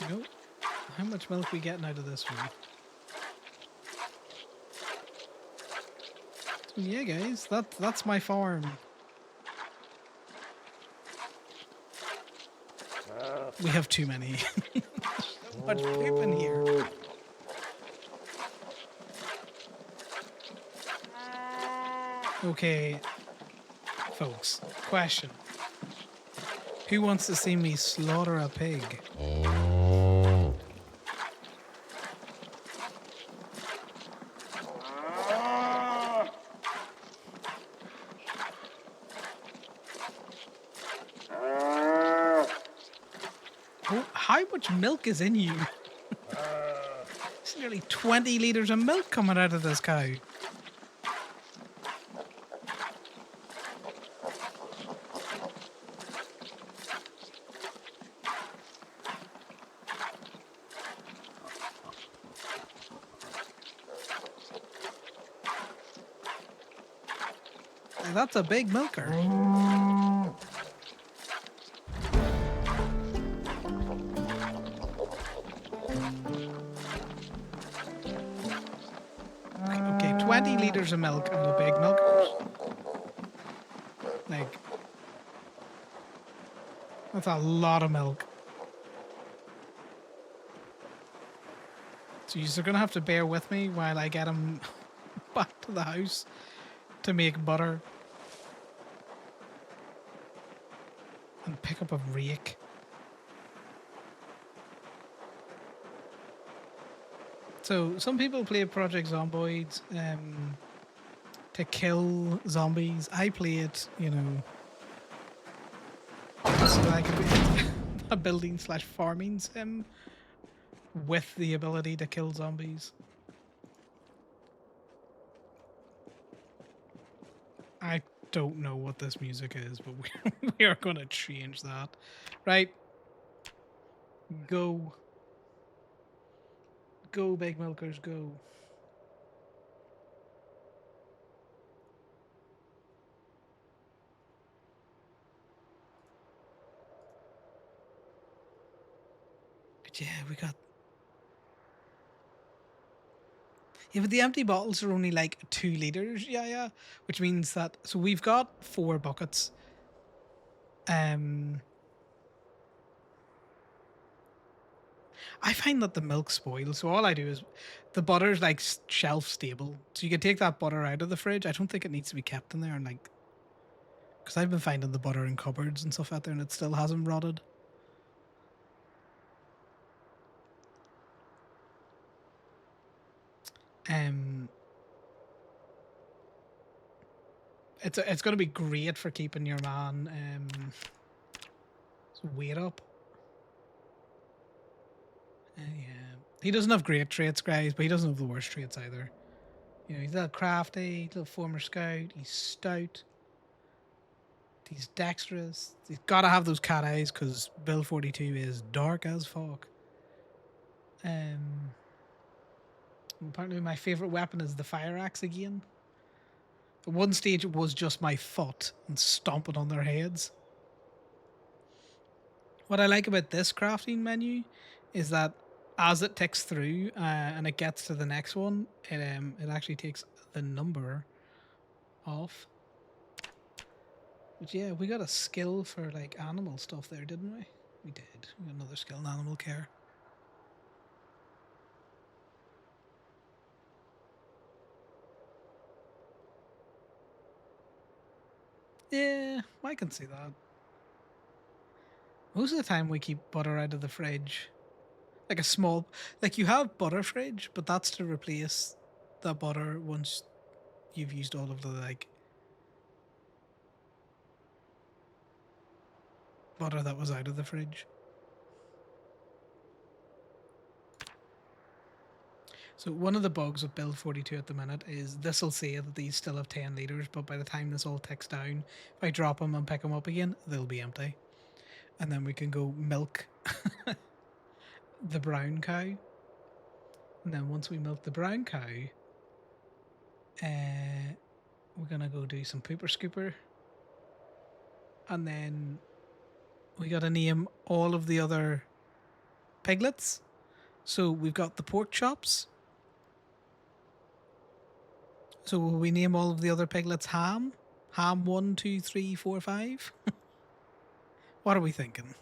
You know, how much milk we getting out of this one? So yeah, guys, that's my farm. We have too many. So much poop in here. Okay, folks, question. Who wants to see me slaughter a pig? Oh, how much milk is in you? It's nearly 20 litres of milk coming out of this cow. That's a big milker. Okay, 20 litres of milk and the big milkers. Like, that's a lot of milk. So you're gonna have to bear with me while I get him back to the house to make butter. And pick up a rake. So some people play Project Zomboid to kill zombies. I play it, you know, so I can be a building / farming sim with the ability to kill zombies. I don't know what this music is, but we are going to change that. Right. Go. Go, big milkers, go. But yeah, we got... Yeah, but the empty bottles are only like 2 litres, yeah. Which means that... So we've got 4 buckets. I find that the milk spoils, so all I do is... The butter's like shelf stable. So you can take that butter out of the fridge. I don't think it needs to be kept in there and like... Because I've been finding the butter in cupboards and stuff out there and it still hasn't rotted. It's going to be great for keeping your man weight up. Yeah, he doesn't have great traits, guys, but he doesn't have the worst traits either. You know, he's a little crafty, little former scout. He's stout. He's dexterous. He's got to have those cat eyes because Bill 42 is dark as fuck. Apparently, my favorite weapon is the fire axe again. At one stage, it was just my foot and stomping on their heads. What I like about this crafting menu is that as it ticks through and it gets to the next one, it actually takes the number off. But yeah, we got a skill for like animal stuff there, didn't we? We did. We got another skill in animal care. Yeah, I can see that. Most of the time we keep butter out of the fridge. Like a small... Like you have butter fridge, but that's to replace the butter once you've used all of the like... butter that was out of the fridge. So one of the bugs with build 42 at the minute is this will say that these still have 10 liters, but by the time this all ticks down, if I drop them and pick them up again, they'll be empty. And then we can go milk the brown cow. And then once we milk the brown cow, we're gonna go do some pooper scooper. And then we gotta name all of the other piglets. So we've got the pork chops. So will we name all of the other piglets ham? Ham 1, 2, 3, 4, 5? What are we thinking?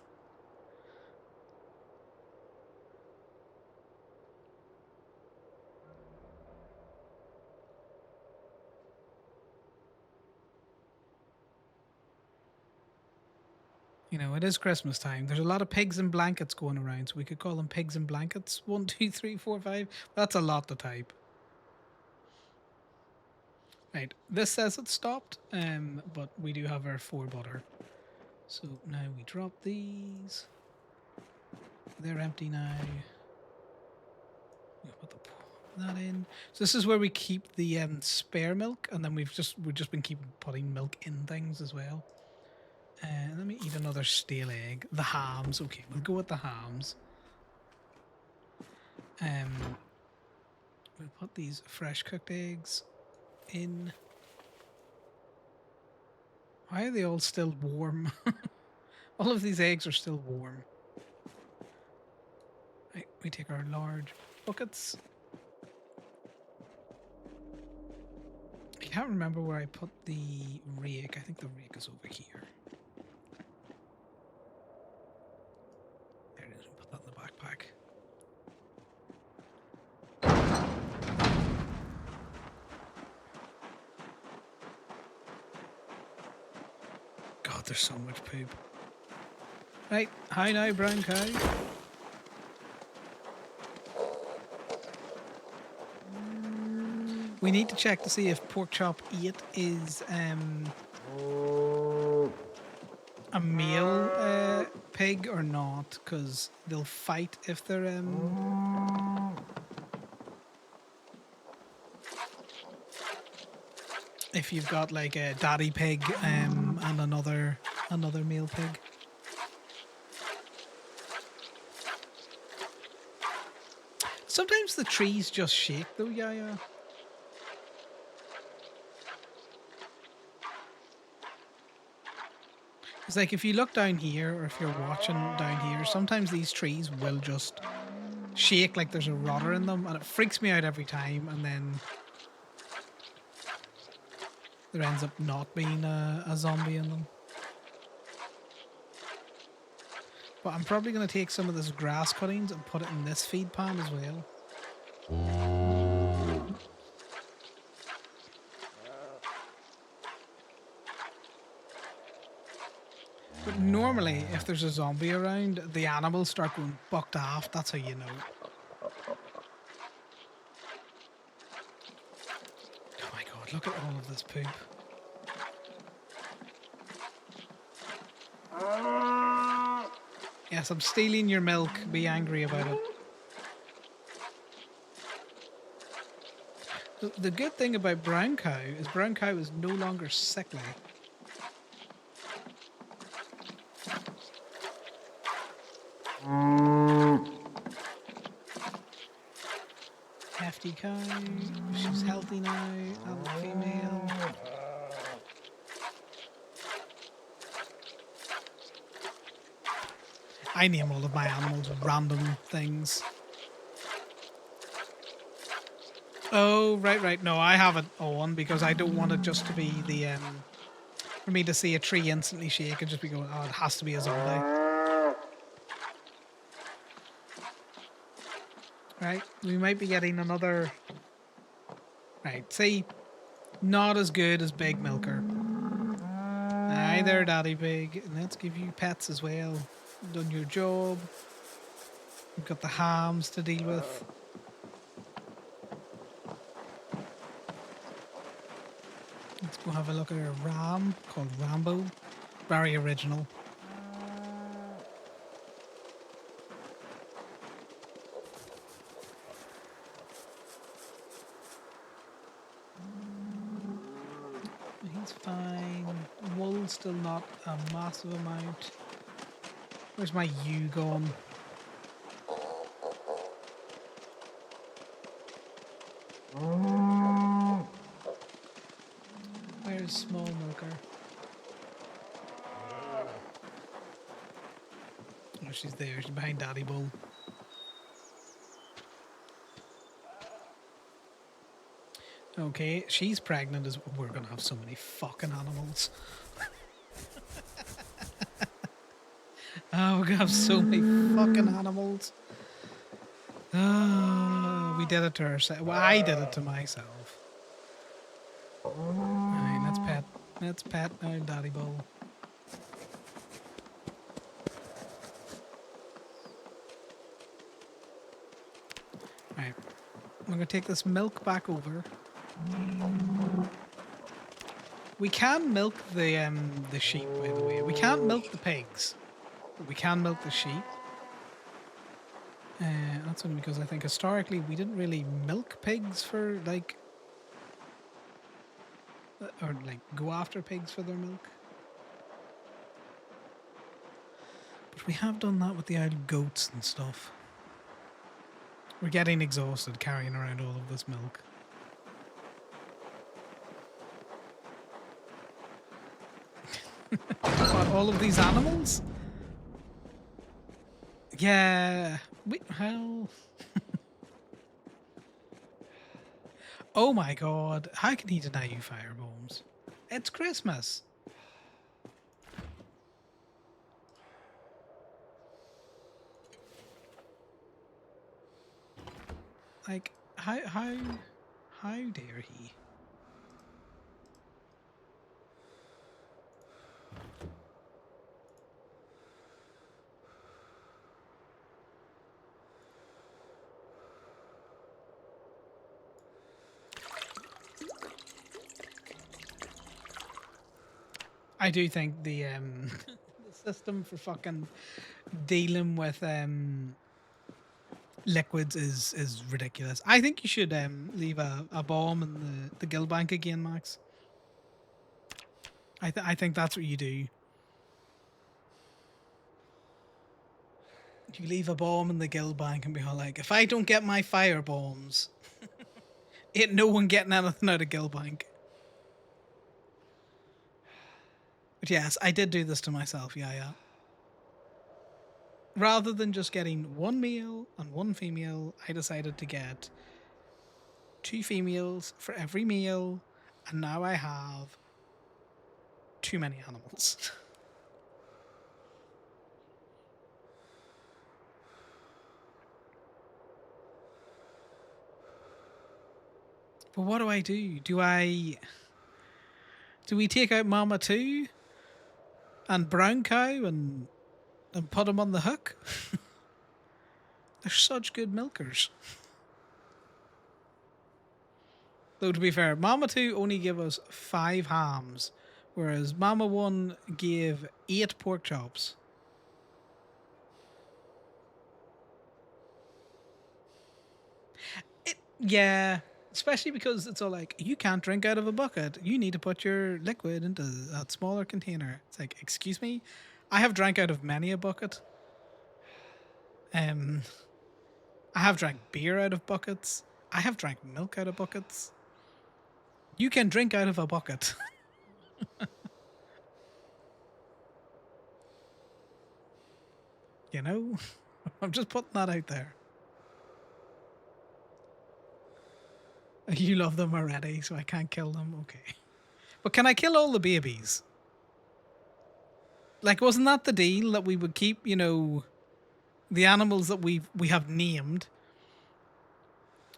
You know, it is Christmas time. There's a lot of pigs in blankets going around, so we could call them pigs in blankets. 1, 2, 3, 4, 5. That's a lot to type. Right, this says it stopped, but we do have our 4 butter. So now we drop these. They're empty now. We'll put that in. So this is where we keep the spare milk, and then we've just been putting milk in things as well. Let me eat another stale egg. The hams. Okay, we'll go with the hams. We'll put these fresh cooked eggs in. Why are they all still warm? All of these eggs are still warm. Right, we take our large buckets. I can't remember where I put the rake. I think the rake is over here. There it is. We'll put that in the backpack. God, there's so much poop. Right, hi now, brown cow. We need to check to see if pork chop 8 is a male pig or not, because they'll fight if they're if you've got like a daddy pig and another male pig. Sometimes the trees just shake though, yeah. It's like if you look down here, or if you're watching down here, sometimes these trees will just shake like there's a rotter in them, and it freaks me out every time, and then there ends up not being a zombie in them. But I'm probably going to take some of this grass cuttings and put it in this feed pan as well. But normally, if there's a zombie around, the animals start going bucked off. That's how you know. Oh my god, look at all of this poop. Yes, I'm stealing your milk. Be angry about it. The good thing about brown cow is no longer sickly. Hefty cow. She's healthy now. Adult female. I name all of my animals random things. Oh, right. No, I have it on because I don't want it just to be the for me to see a tree instantly shake and just be going, oh, it has to be a zombie. Right, we might be getting another. Right, see, not as good as Big Milker. Hi there, Daddy Pig. Let's give you pets as well. You've done your job. We've got the hams to deal with. Let's go have a look at a ram called Rambo. Very original. fine. Wool still not a massive amount. Where's my ewe gone? Where's small milker? Oh, she's there. She's behind Daddy Bull. Okay, she's pregnant as we're gonna have so many fucking animals. Oh, we're gonna have so many fucking animals. Oh, we did it to ourselves. Well, I did it to myself. Alright, let's pet. Let's pet now, Daddy Bull. Right. I'm gonna take this milk back over. We can milk the sheep, by the way. We can't milk the pigs, but we can milk the sheep. That's only because I think historically we didn't really milk pigs for like, or like go after pigs for their milk. But we have done that with the old goats and stuff. We're getting exhausted carrying around all of this milk. What, all of these animals? Yeah. Well. Oh my god. How can he deny you fire bombs? It's Christmas. Like, how dare he? I do think the the system for fucking dealing with liquids is ridiculous. I think you should leave a bomb in the gill bank again, Max. I think that's what you do. You leave a bomb in the gill bank and be all like, if I don't get my fire bombs, ain't no one getting anything out of gill bank. But yes, I did do this to myself, yeah. Rather than just getting one male and one female, I decided to get 2 females for every male, and now I have too many animals. But what do I do? Do we take out Mama 2 and Brown Cow and put them on the hook? They're such good milkers. Though to be fair, Mama 2 only gave us 5 hams, whereas Mama 1 gave 8 pork chops. Yeah, especially because it's all like, you can't drink out of a bucket. You need to put your liquid into that smaller container. It's like, excuse me? I have drank out of many a bucket. I have drank beer out of buckets. I have drank milk out of buckets. You can drink out of a bucket. You know? I'm just putting that out there. You love them already, so I can't kill them. Okay. But can I kill all the babies? Like, wasn't that the deal, that we would keep, you know, the animals that we have named,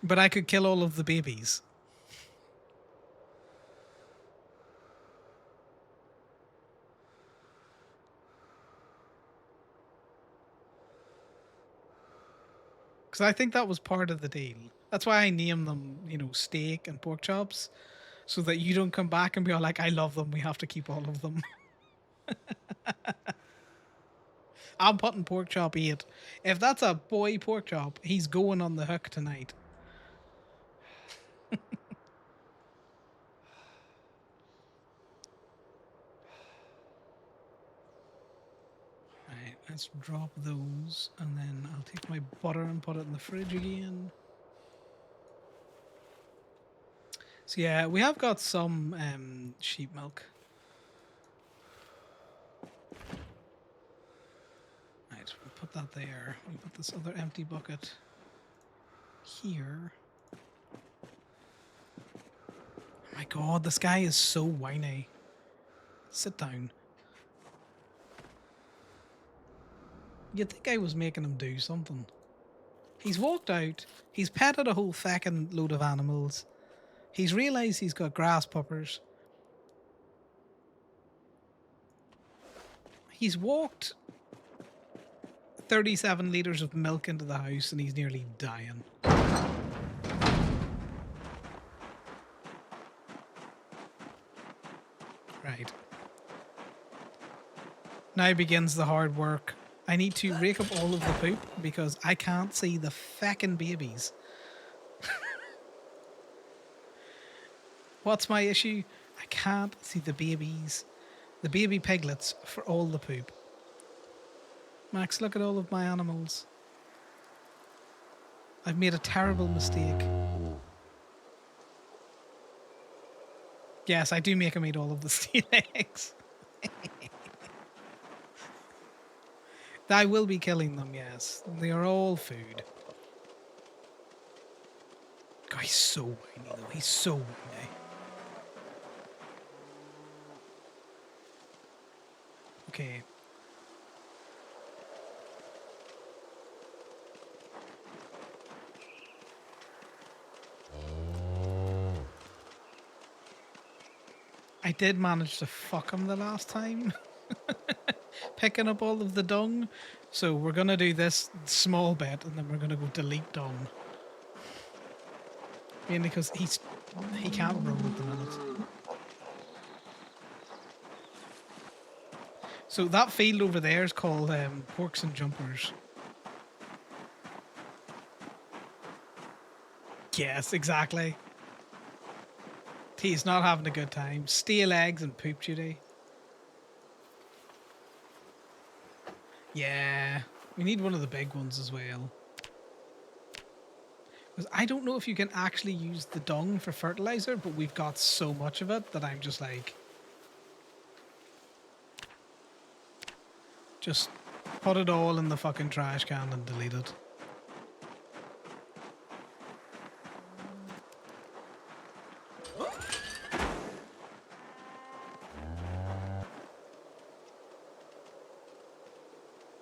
but I could kill all of the babies? Because I think that was part of the deal. That's why I named them, you know, steak and pork chops, so that you don't come back and be all like, I love them, we have to keep all of them. I'm putting pork chop 8. If that's a boy pork chop, he's going on the hook tonight. let's drop those, and then I'll take my butter and put it in the fridge again. So yeah, we have got some sheep milk. Right, we'll put that there. We'll put this other empty bucket here. Oh my god, this guy is so whiny. Sit down. You'd think I was making him do something. He's walked out, he's petted a whole feckin' load of animals. He's realised he's got grasshoppers. He's walked 37 litres of milk into the house and he's nearly dying. Right. Now begins the hard work. I need to rake up all of the poop because I can't see the feckin' babies. What's my issue? I can't see the babies. The baby piglets for all the poop. Max, look at all of my animals. I've made a terrible mistake. Yes, I do make him eat all of the steel eggs. I will be killing them, yes. They are all food. God, he's so whiny though. He's so whiny. Okay. I did manage to fuck him the last time. Picking up all of the dung. So we're going to do this small bit and then we're going to go delete dung. Mainly because he can't roll at the minute. So that field over there is called Porks and Jumpers. Yes, exactly. He's not having a good time. Steel eggs and poop duty. Yeah, we need one of the big ones as well. Because I don't know if you can actually use the dung for fertilizer, but we've got so much of it that I'm just like... Just put it all in the fucking trash can and delete it.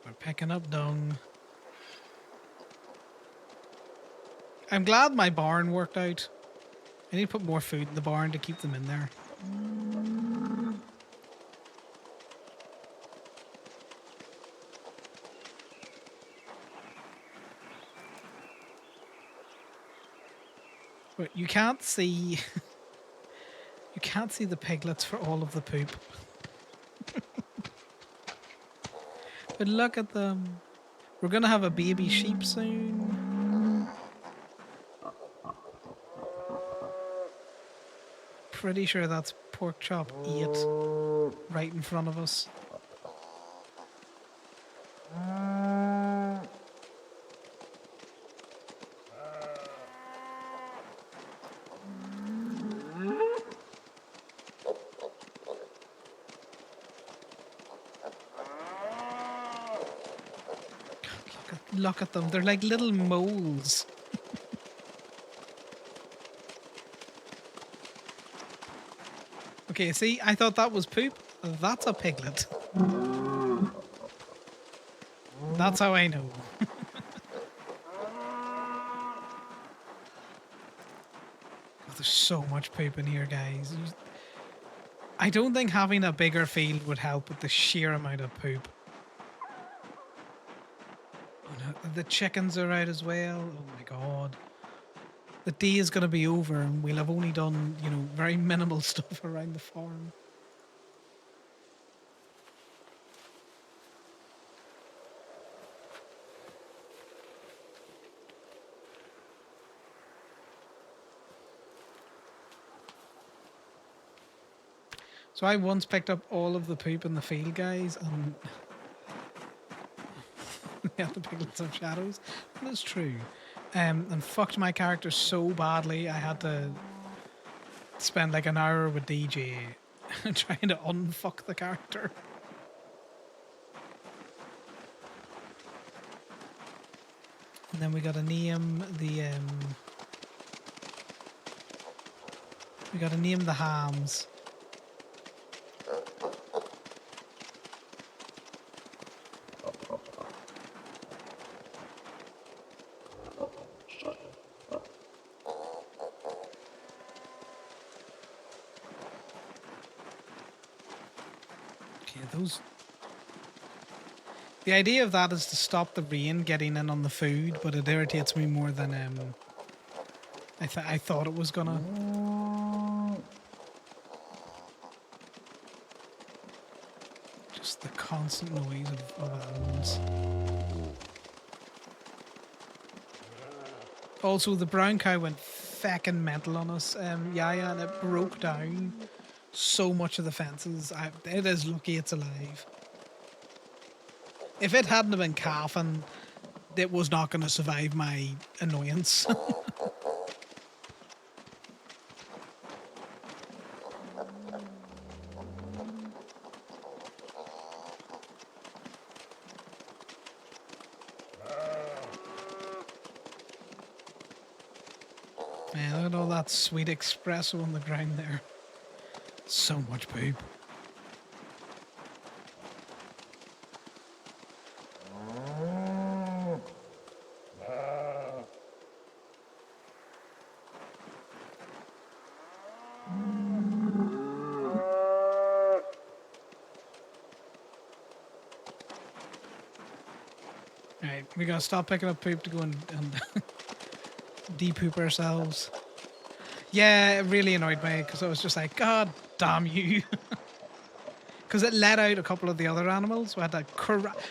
We're picking up dung. I'm glad my barn worked out. I need to put more food in the barn to keep them in there. But you can't see... you can't see the piglets for all of the poop. But look at them. We're gonna have a baby sheep soon. Pretty sure that's pork chop 8 right in front of us. Look at them, they're like little moles. Okay, see, I thought that was poop. That's a piglet. That's how I know. Oh, there's so much poop in here, guys. I don't think having a bigger field would help with the sheer amount of poop. The chickens are out as well. Oh my god. The day is going to be over and we'll have only done, you know, very minimal stuff around the farm. So I once picked up all of the poop in the field, guys, and Yeah, the piglets have shadows. That is true. And fucked my character so badly, I had to spend like an hour with DJ trying to unfuck the character. And then we got to name the hams. Okay, those. The idea of that is to stop the rain getting in on the food, but it irritates me more than I thought it was gonna. Just the constant noise of animals. Also, the brown cow went feckin' mental on us. Yeah, and it broke down so much of the fences. It is lucky it's alive. If it hadn't have been calving, it was not going to survive my annoyance. Man, look at all that sweet espresso on the ground there. So much poop. Right, we gotta stop picking up poop to go and de-poop ourselves. Yeah, it really annoyed me because I was just like, God damn you. Because it let out a couple of the other animals. We had to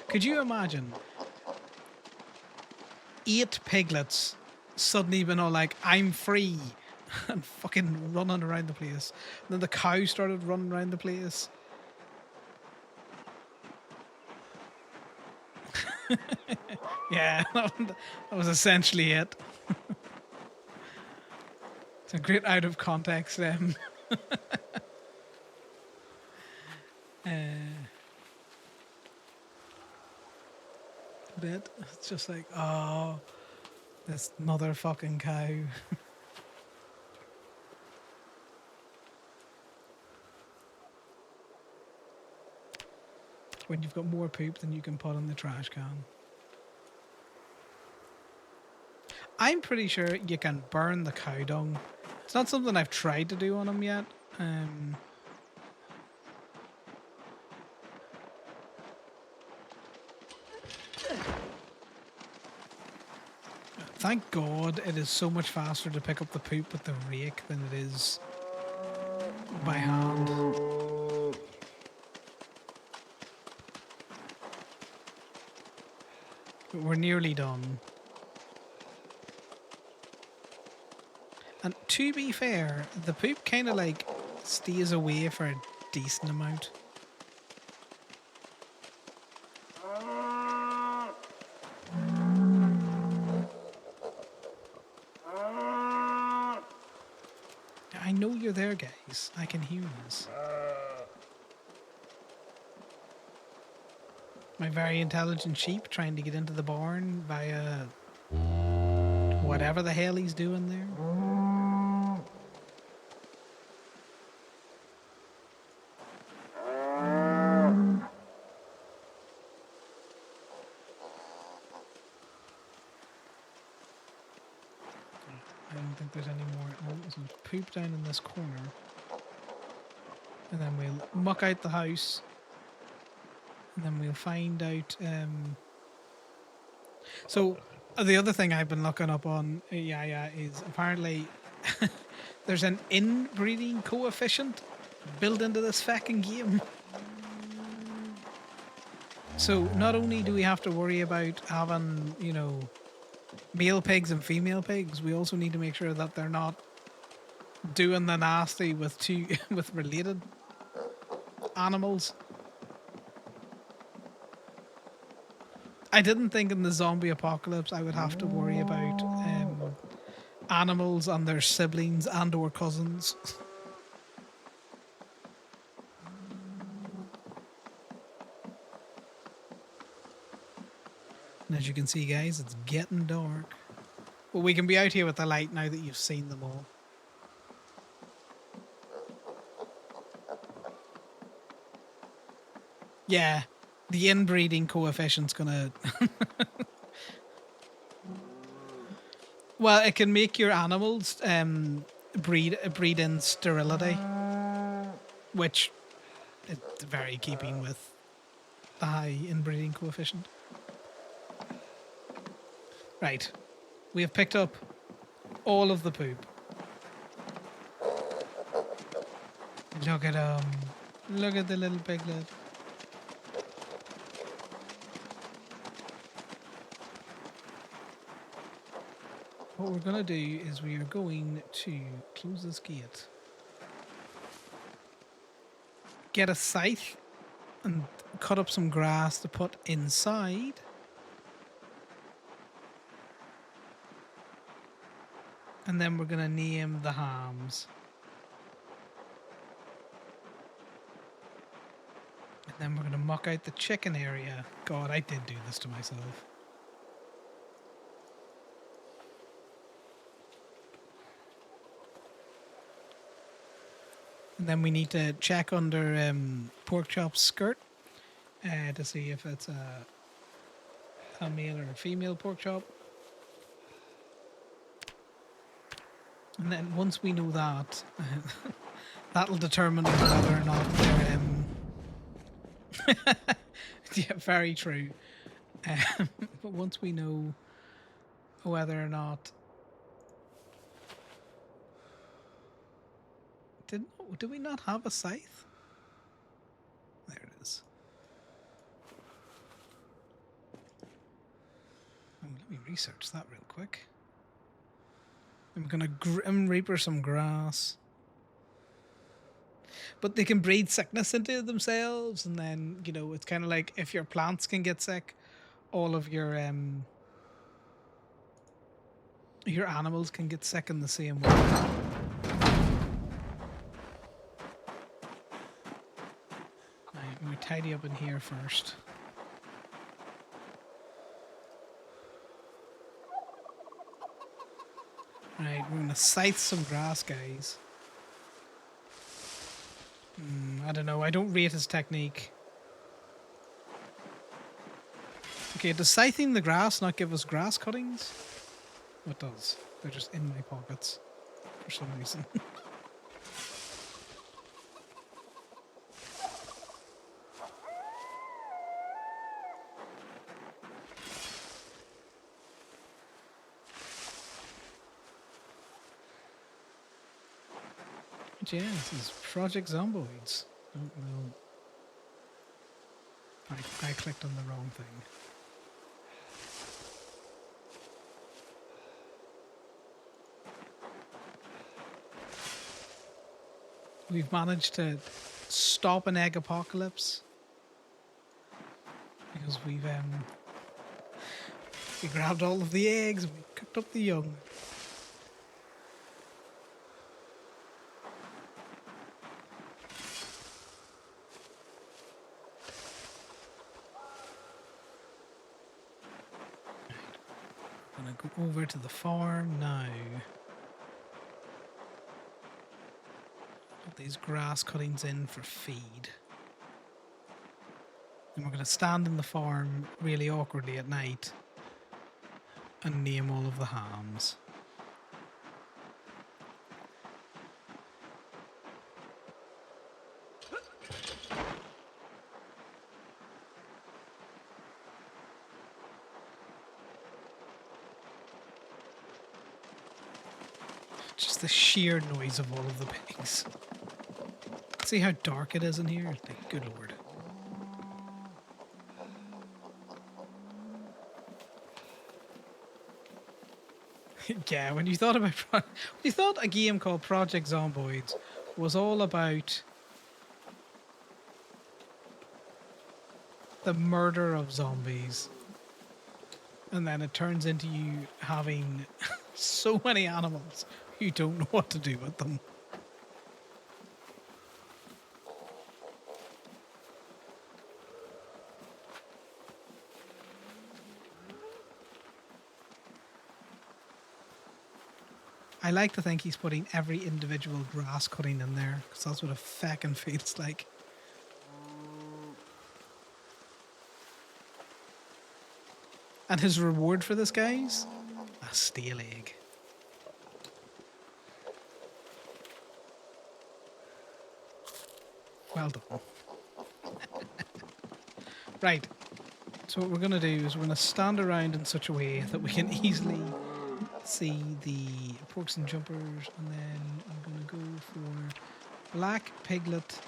Could you imagine 8 piglets suddenly being all like, I'm free, and fucking running around the place. And then the cow started running around the place. Yeah, that was essentially it. It's a great out of context bit. It's just like, oh, this motherfucking cow. When you've got more poop than you can put in the trash can. I'm pretty sure you can burn the cow dung. It's not something I've tried to do on them yet. Thank God it is so much faster to pick up the poop with the rake than it is by hand. But we're nearly done. And to be fair, the poop kind of like stays away for a decent amount. I know you're there, guys. I can hear this. My very intelligent sheep trying to get into the barn via whatever the hell he's doing there. I don't think there's any more. Oh, there's some poop down in this corner. And then we'll muck out the house. And then we'll find out. So the other thing I've been looking up on Yaya is apparently there's an inbreeding coefficient built into this fucking game. So not only do we have to worry about having, you know, male pigs and female pigs, we also need to make sure that they're not doing the nasty with with related animals. I didn't think in the zombie apocalypse I would have to worry about animals and their siblings and or cousins. And as you can see, guys, it's getting dark. But we can be out here with the light now that you've seen them all. Yeah, the inbreeding coefficient's gonna... Well, it can make your animals breed in sterility, which is very keeping with the high inbreeding coefficient. Right, we have picked up all of the poop. Look at him. Look at the little piglet. What we're gonna do is we are going to close this gate, get a scythe, and cut up some grass to put inside. And then we're gonna name the hams. And then we're gonna muck out the chicken area. God, I did do this to myself. And then we need to check under pork chop's skirt to see if it's a male or a female pork chop. And then once we know that, that'll determine whether or not they're... yeah, very true. But once we know whether or not... Did we not have a scythe? There it is. Oh, let me research that real quick. I'm gonna Grim Reaper some grass. But they can breed sickness into themselves, and then, you know, it's kind of like if your plants can get sick, all of your animals can get sick in the same way. Right, we tidy up in here first. Right, we're gonna scythe some grass, guys. I don't know, I don't rate his technique. Okay, does scything the grass not give us grass cuttings? It does. They're just in my pockets for some reason. Yeah, this is Project Zomboids. Oh, no. I clicked on the wrong thing. We've managed to stop an egg apocalypse because we grabbed all of the eggs and we cooked up the young. I'm gonna go over to the farm now. Put these grass cuttings in for feed. And we're gonna stand in the farm really awkwardly at night and name all of the hams. Just the sheer noise of all of the pigs. See how dark it is in here? Like, good lord. Yeah, when you thought a game called Project Zomboids was all about the murder of zombies, And then it turns into you having so many animals you don't know what to do with them. I like to think he's putting every individual grass cutting in there, because that's what a feckin' feels like. And his reward for this, guys? A steel egg. Well done. Right. So what we're going to do is we're going to stand around in such a way that we can easily see the porks and jumpers, and then I'm going to go for black piglet.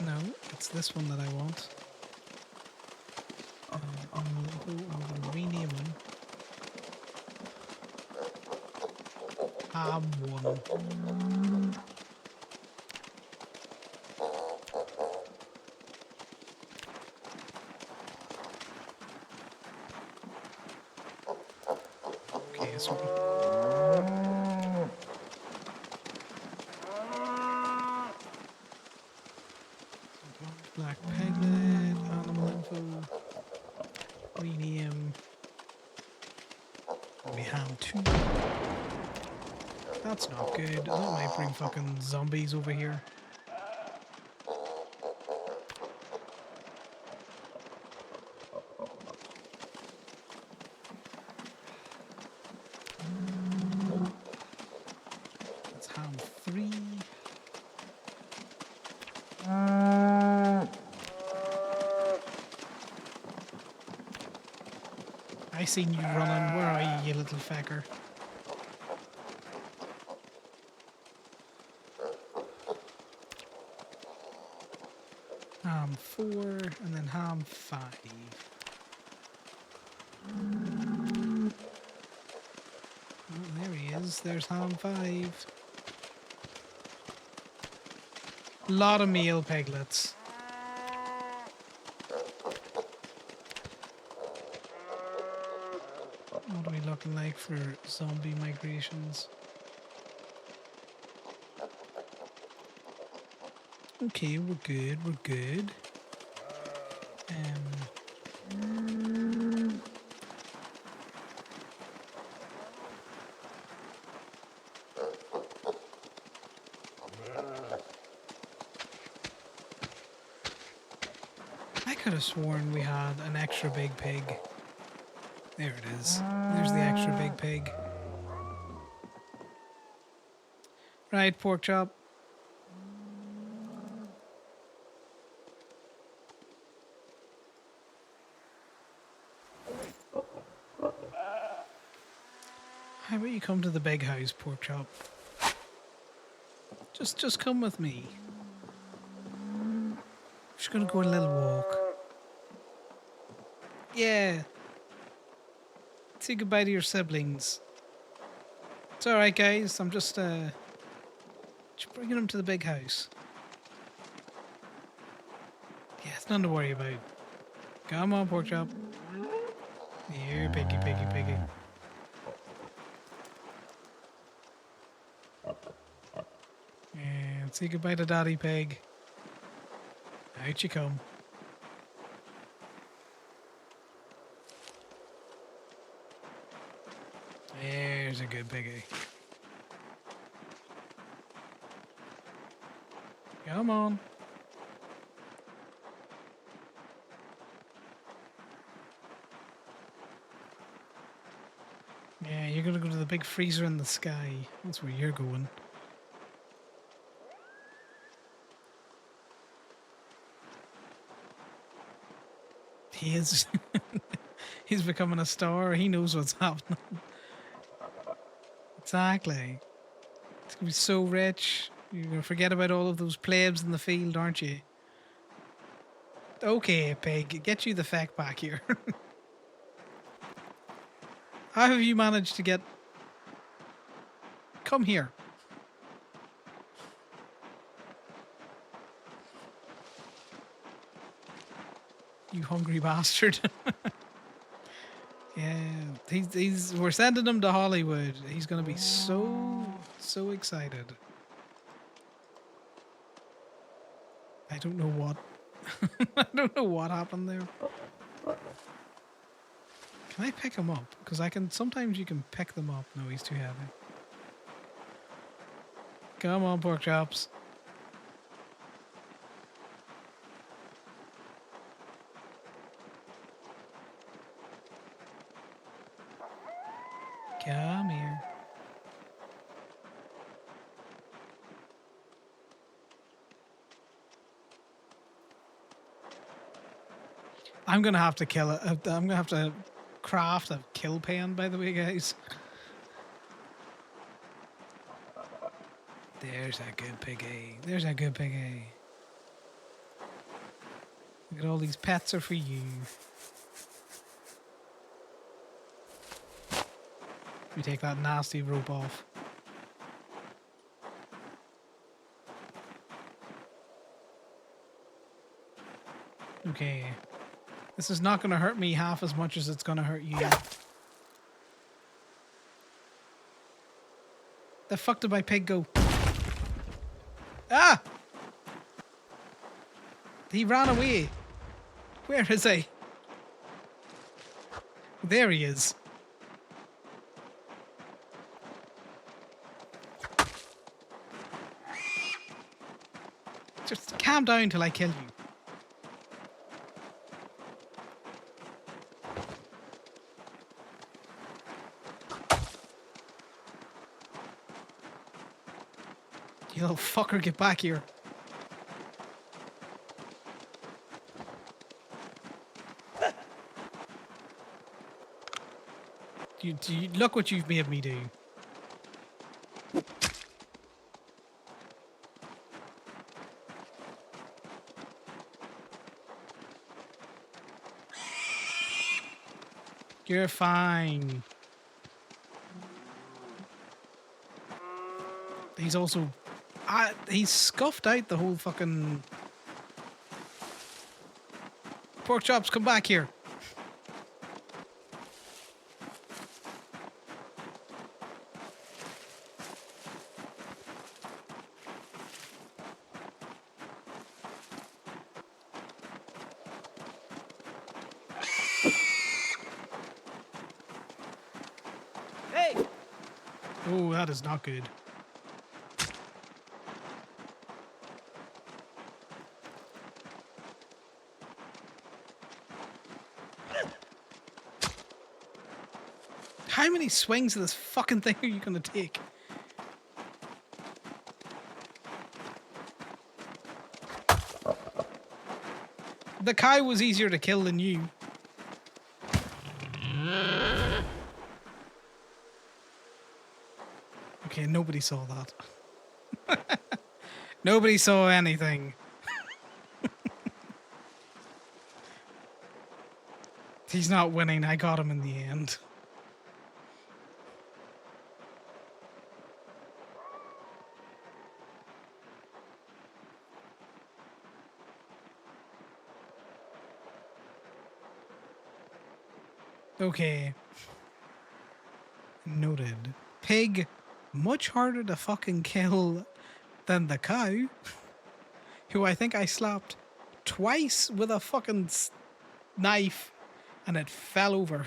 No, it's this one that I want. I'm going to rename him. Ham 1. Okay, so black piglet, animal info, rename, we ham 2. That's not good. That might bring fucking zombies over here. That's ham 3. I seen you running. Where are you, you little fecker? Ham 4 and then ham 5. Oh, there he is. There's ham 5. Lot of meal piglets. What are we looking like for zombie migrations? Okay, we're good, we're good. I could have sworn we had an extra big pig. There it is. There's the extra big pig. Right, pork chop. How about you come to the big house, pork chop? Just come with me. Just gonna go a little walk. Yeah. Say goodbye to your siblings. It's alright, guys. I'm just bringing them to the big house. Yeah, it's nothing to worry about. Come on, pork chop. Here, piggy, piggy, piggy. And say goodbye to Daddy Pig. Out you come. There's a good piggy. Come on. Yeah, you're gonna go to the big freezer in the sky. That's where you're going. He is. He's becoming a star. He knows what's happening. Exactly. It's gonna be so rich. You're gonna forget about all of those plebs in the field, aren't you? Okay, pig, get you the feck back here. How have you managed to get... Come here. hungry bastard. Yeah, he's we're sending him to Hollywood. He's gonna be so excited. I don't know what I don't know what happened there. Can I pick him up? Because I can sometimes you can pick them up. No, he's too heavy. Come on, pork chops. Come here. I'm gonna have to kill it. I'm gonna have to craft a kill pan, by the way, guys. There's a good piggy. There's a good piggy. Look at all these pets are for you. We take that nasty rope off. Okay. This is not going to hurt me half as much as it's going to hurt you. The fuck did my pig go? Ah! He ran away. Where is he? There he is. Just calm down till I kill you. You little fucker, get back here. You look what you've made me do. You're fine. He's also... he's scuffed out the whole fucking... Pork chops, come back here. Hey! Oh, that is not good. How many swings of this fucking thing are you gonna take? The cow was easier to kill than you. Okay, nobody saw that. Nobody saw anything. He's not winning. I got him in the end. Okay. Noted. Pig, much harder to fucking kill than the cow, who I think I slapped twice with a fucking knife and it fell over.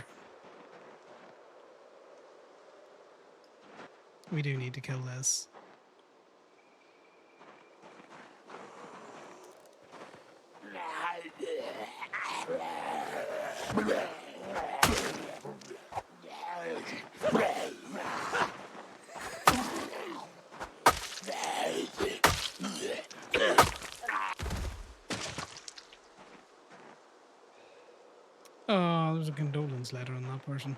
We do need to kill this. Oh, there's a condolence letter on that person.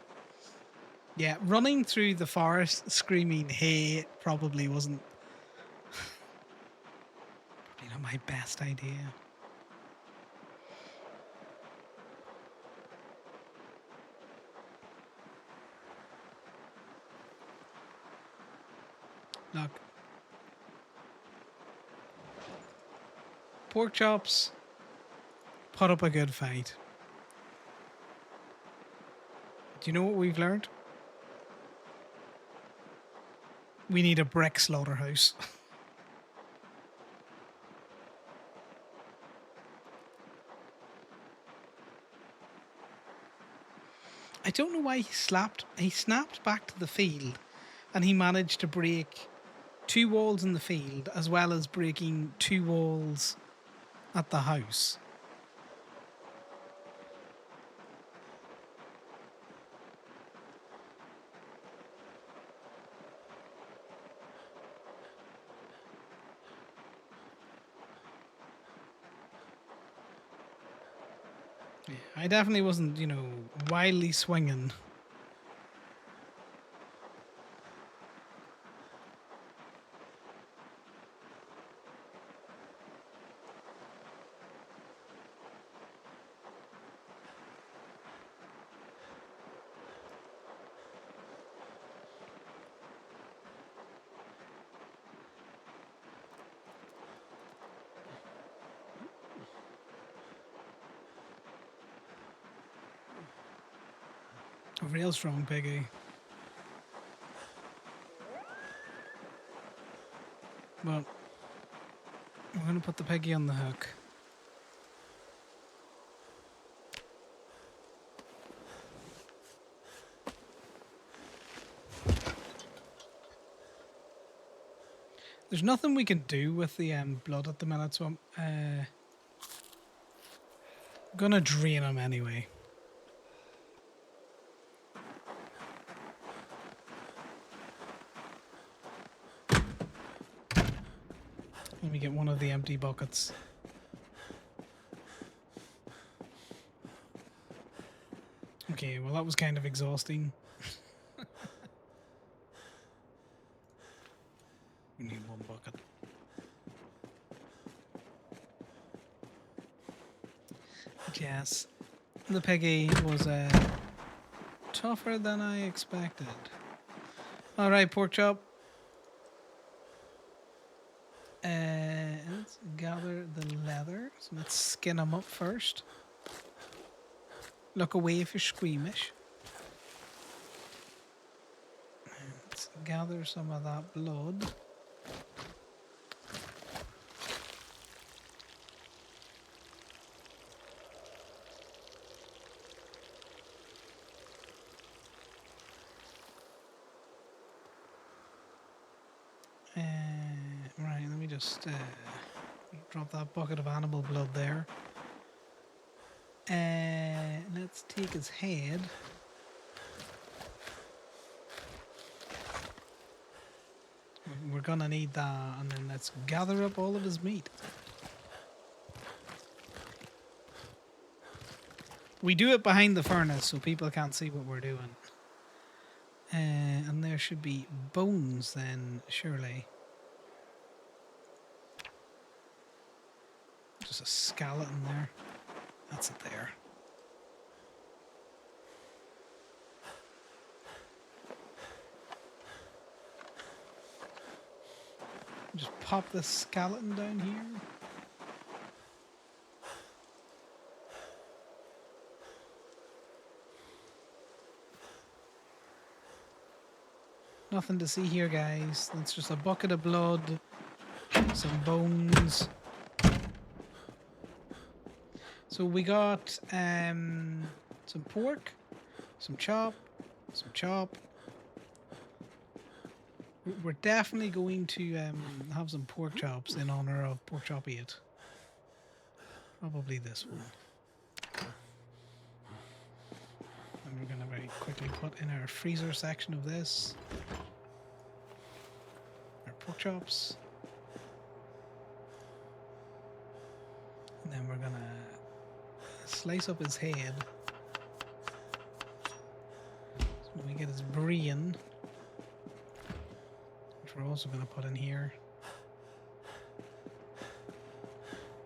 Yeah, running through the forest screaming "hey" probably wasn't not my best idea. Look. Pork chops put up a good fight. Do you know what we've learned? We need a brick slaughterhouse. I don't know why he snapped back to the field and he managed to break 2 walls in the field as well as breaking 2 walls at the house. Yeah, I definitely wasn't, wildly swinging. A real strong piggy. Well, we're going to put the piggy on the hook. There's nothing we can do with the blood at the minute, so I'm gonna drain him anyway. Let me get one of the empty buckets. Okay, well that was kind of exhausting. We need one bucket. But yes, the piggy was tougher than I expected. Alright, pork chop. Let's gather the leather. So let's skin him up first. Look away if you're squeamish. Let's gather some of that blood. Right, let me just drop that bucket of animal blood there. Let's take his head. We're gonna need that, and then let's gather up all of his meat. We do it behind the furnace so people can't see what we're doing. And there should be bones then, surely. Just a skeleton there. That's it there. Just pop the skeleton down here. Nothing to see here, guys. That's just a bucket of blood, some bones. So we got some pork, some chop. We're definitely going to have some pork chops in honor of Pork Chop 8. Probably this one. And we're going to very quickly put in our freezer section of this our pork chops. And then we're going to slice up his head. So we get his brain, which we're also going to put in here.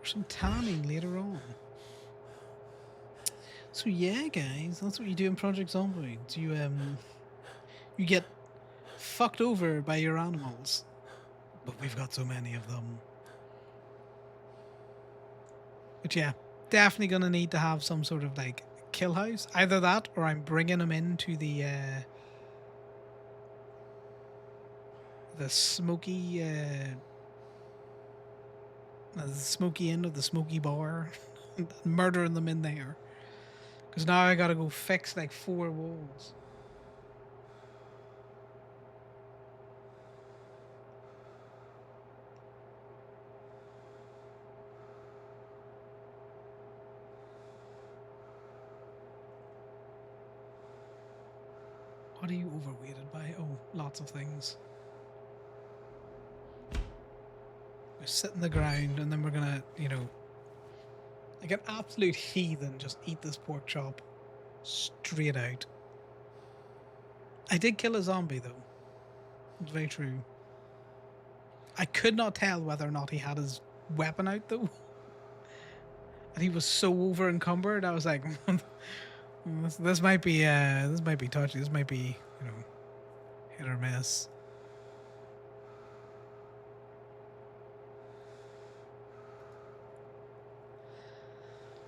For some tanning later on. So yeah, guys, that's what you do in Project Zomboid. You get fucked over by your animals, but we've got so many of them. But yeah, definitely gonna need to have some sort of like kill house. Either that, or I'm bringing him into the smoky end of the smoky bar, and murdering them in there. Because now I gotta go fix like 4 walls. What are you overweighted by? Oh, lots of things. We sit in the ground and then we're gonna, like an absolute heathen, just eat this pork chop straight out. I did kill a zombie though. It's very true. I could not tell whether or not he had his weapon out though. And he was so over encumbered, I was like, this might be touchy. This might be, hit or miss.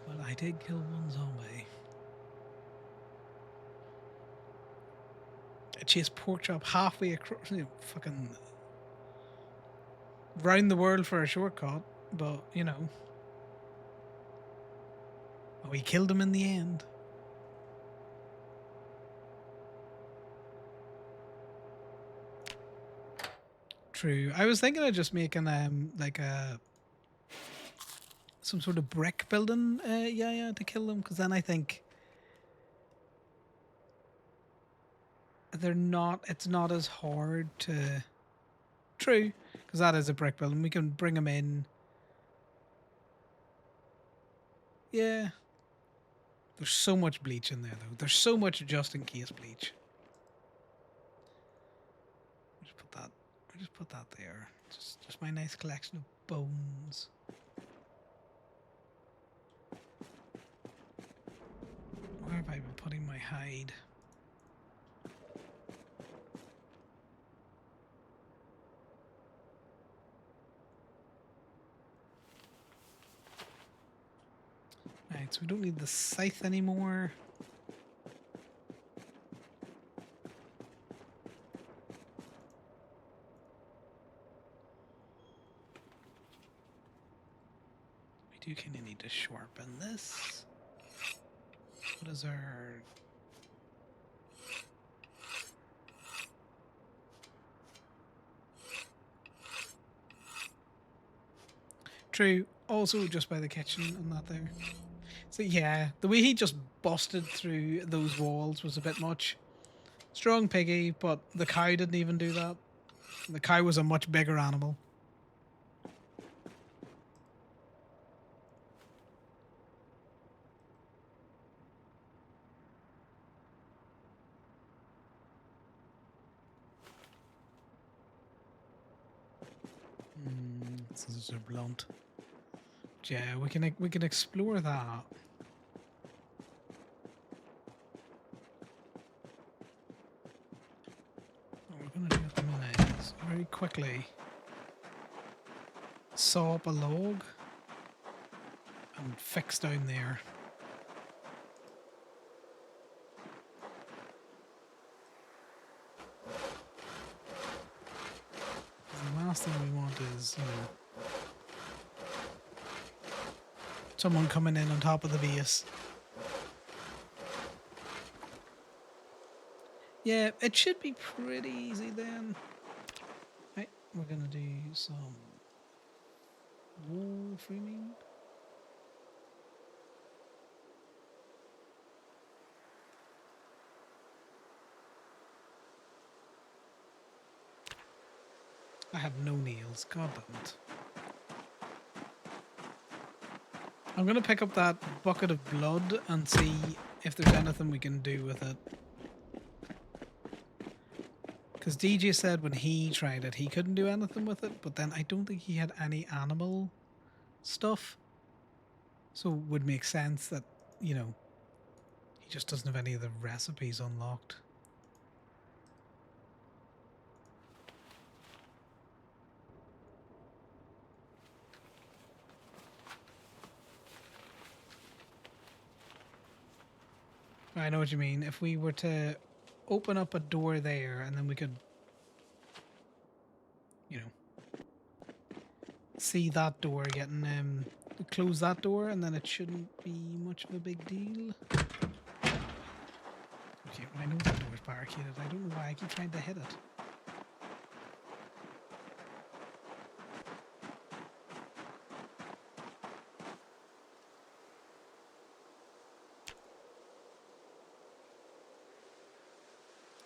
Well, I did kill one zombie. I chased pork chop halfway across, fucking round the world for a shortcut, but we killed him in the end. True. I was thinking of just making like some sort of brick building to kill them, because then I think it's not as hard to. True, because that is a brick building. We can bring them in. Yeah. There's so much bleach in there though. There's so much just in case bleach. Just put that there. Just my nice collection of bones. Where have I been putting my hide? Right, so we don't need the scythe anymore. We do kind of need to sharpen this. What is our... True, also just by the kitchen and that there. So yeah, the way he just busted through those walls was a bit much. Strong piggy, but the cow didn't even do that. The cow was a much bigger animal. Scissors are blunt. Yeah, we can explore that. What we're gonna do at the minute is very quickly saw up a log and fix down there. The last thing we want is, someone coming in on top of the base. Yeah, it should be pretty easy then. Right, we're gonna do some wall framing. I have no nails, god damn it. I'm gonna pick up that bucket of blood and see if there's anything we can do with it. Because DJ said when he tried it, he couldn't do anything with it, but then I don't think he had any animal stuff. So it would make sense that, he just doesn't have any of the recipes unlocked. I know what you mean. If we were to open up a door there and then we could, you know, see that door getting, close that door and then it shouldn't be much of a big deal. Okay, well, I know that door is barricaded. I don't know why I keep trying to hit it.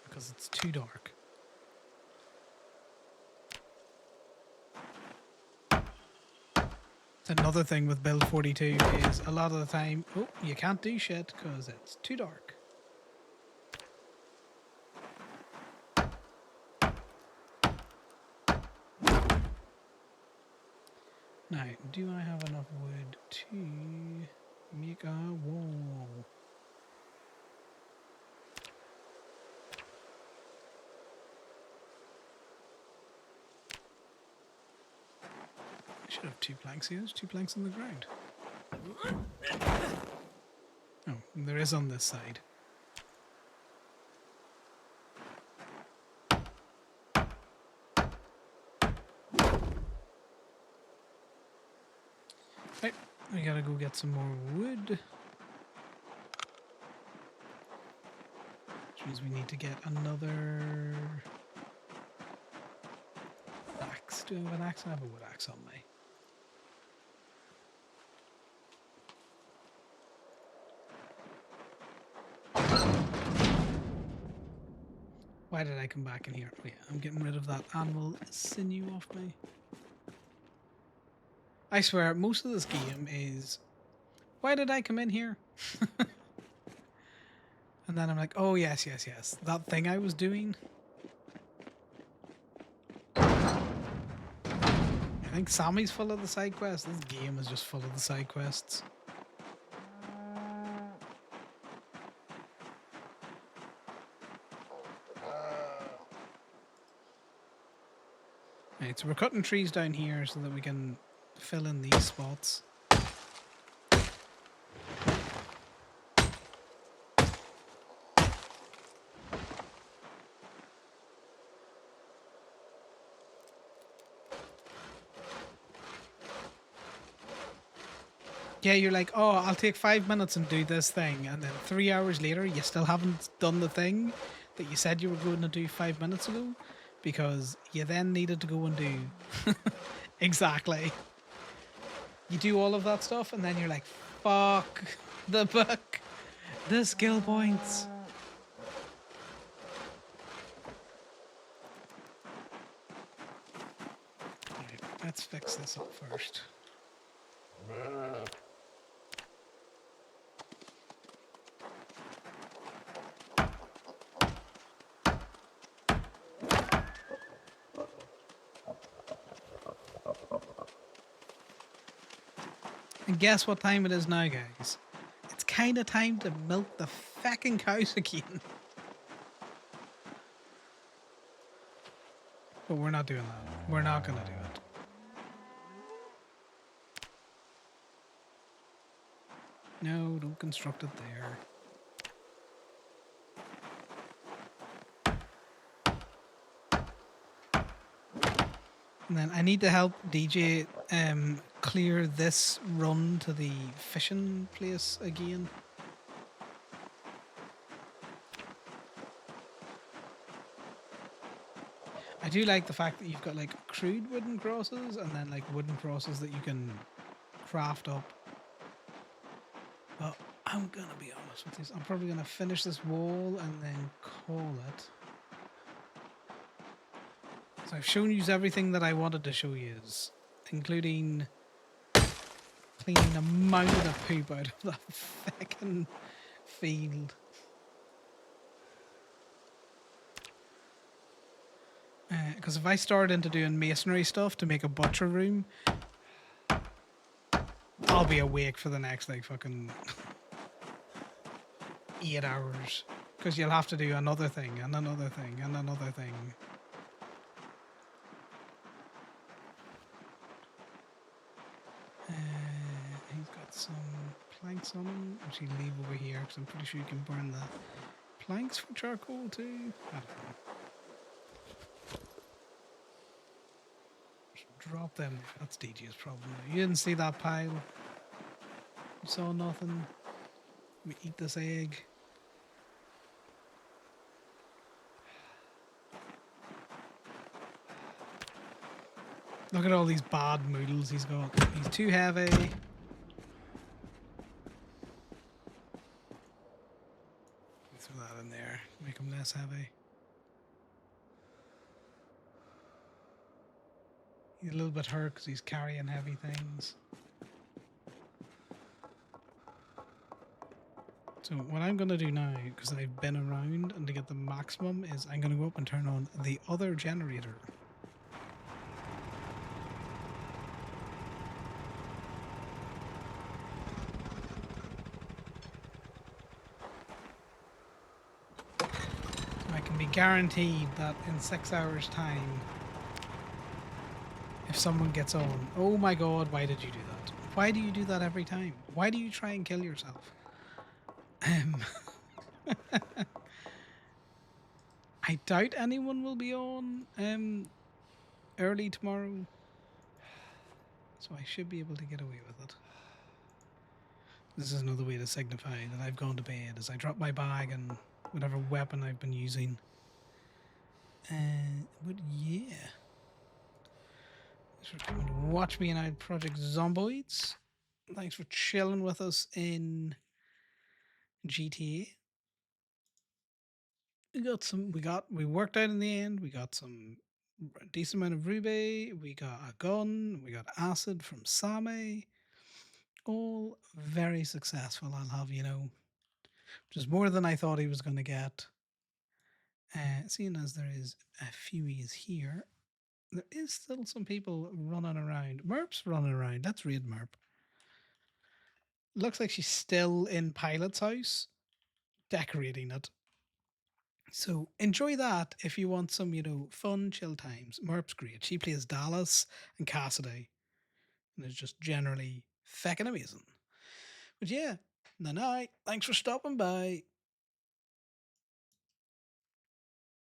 Because it's too dark. Another thing with Build 42 is a lot of the time, oh, you can't do shit because it's too dark. Now, do I have enough wood to make a wall? I should have 2 planks here. There's 2 planks on the ground. Oh, there is on this side. Right, we gotta go get some more wood. Which means we need to get another axe. Do I have an axe? I have a wood axe on me. Why did I come back in here? Oh yeah, I'm getting rid of that animal sinew off me. I swear, most of this game is, why did I come in here? And then I'm like, oh yes, yes, yes, that thing I was doing. I think Sammy's full of the side quests. This game is just full of the side quests. Right, so we're cutting trees down here so that we can fill in these spots. Yeah, you're like, oh, I'll take 5 minutes and do this thing, and then 3 hours later, you still haven't done the thing that you said you were going to do 5 minutes ago, because you then needed to go and do exactly. You do all of that stuff, and then you're like, fuck the book, the skill points. Right, let's fix this up first. And guess what time it is now, guys? It's kind of time to milk the fucking cows again. But we're not doing that. We're not going to do it. No, don't construct it there. And then I need to help DJ clear this run to the fishing place again. I do like the fact that you've got like crude wooden crosses and then like wooden crosses that you can craft up. But I'm gonna be honest with this. I'm probably gonna finish this wall and then call it. So I've shown you everything that I wanted to show you, including cleaning a mountain of poop out of that fucking field. Because if I start into doing masonry stuff to make a butcher room, I'll be awake for the next like fucking 8 hours. Because you'll have to do another thing and another thing and another thing. He's got some planks on him? Actually, leave over here because I'm pretty sure you can burn the planks for charcoal too. I don't know. Just drop them. That's DJ's problem. You didn't see that pile. You saw nothing. We eat this egg. Look at all these bad noodles he's got. He's too heavy. Throw that in there. Make him less heavy. He's a little bit hurt because he's carrying heavy things. So what I'm going to do now, because I've been around and to get the maximum, is I'm going to go up and turn on the other generator. So I can be guaranteed that in 6 hours' time, if someone gets on, oh my god, why did you do that? Why do you do that every time? Why do you try and kill yourself? I doubt anyone will be on early tomorrow, so I should be able to get away with it. This is another way to signify that I've gone to bed, as I drop my bag and whatever weapon I've been using. But yeah. Thanks for coming to watch me in Project Zomboids. Thanks for chilling with us in GTA. We worked out in the end. We got some decent amount of ruby. We got a gun. We got acid from Same. All very successful, I'll have you know. Which is more than I thought he was going to get. Seeing as there is a few is here, there is still some people running around. Merp's running around. Let's read Merp. Looks like she's still in Pilot's house, decorating it. So enjoy that if you want some, fun, chill times. Merp's great. She plays Dallas and Cassidy, and is just generally feckin' amazing. But yeah, night. Thanks for stopping by.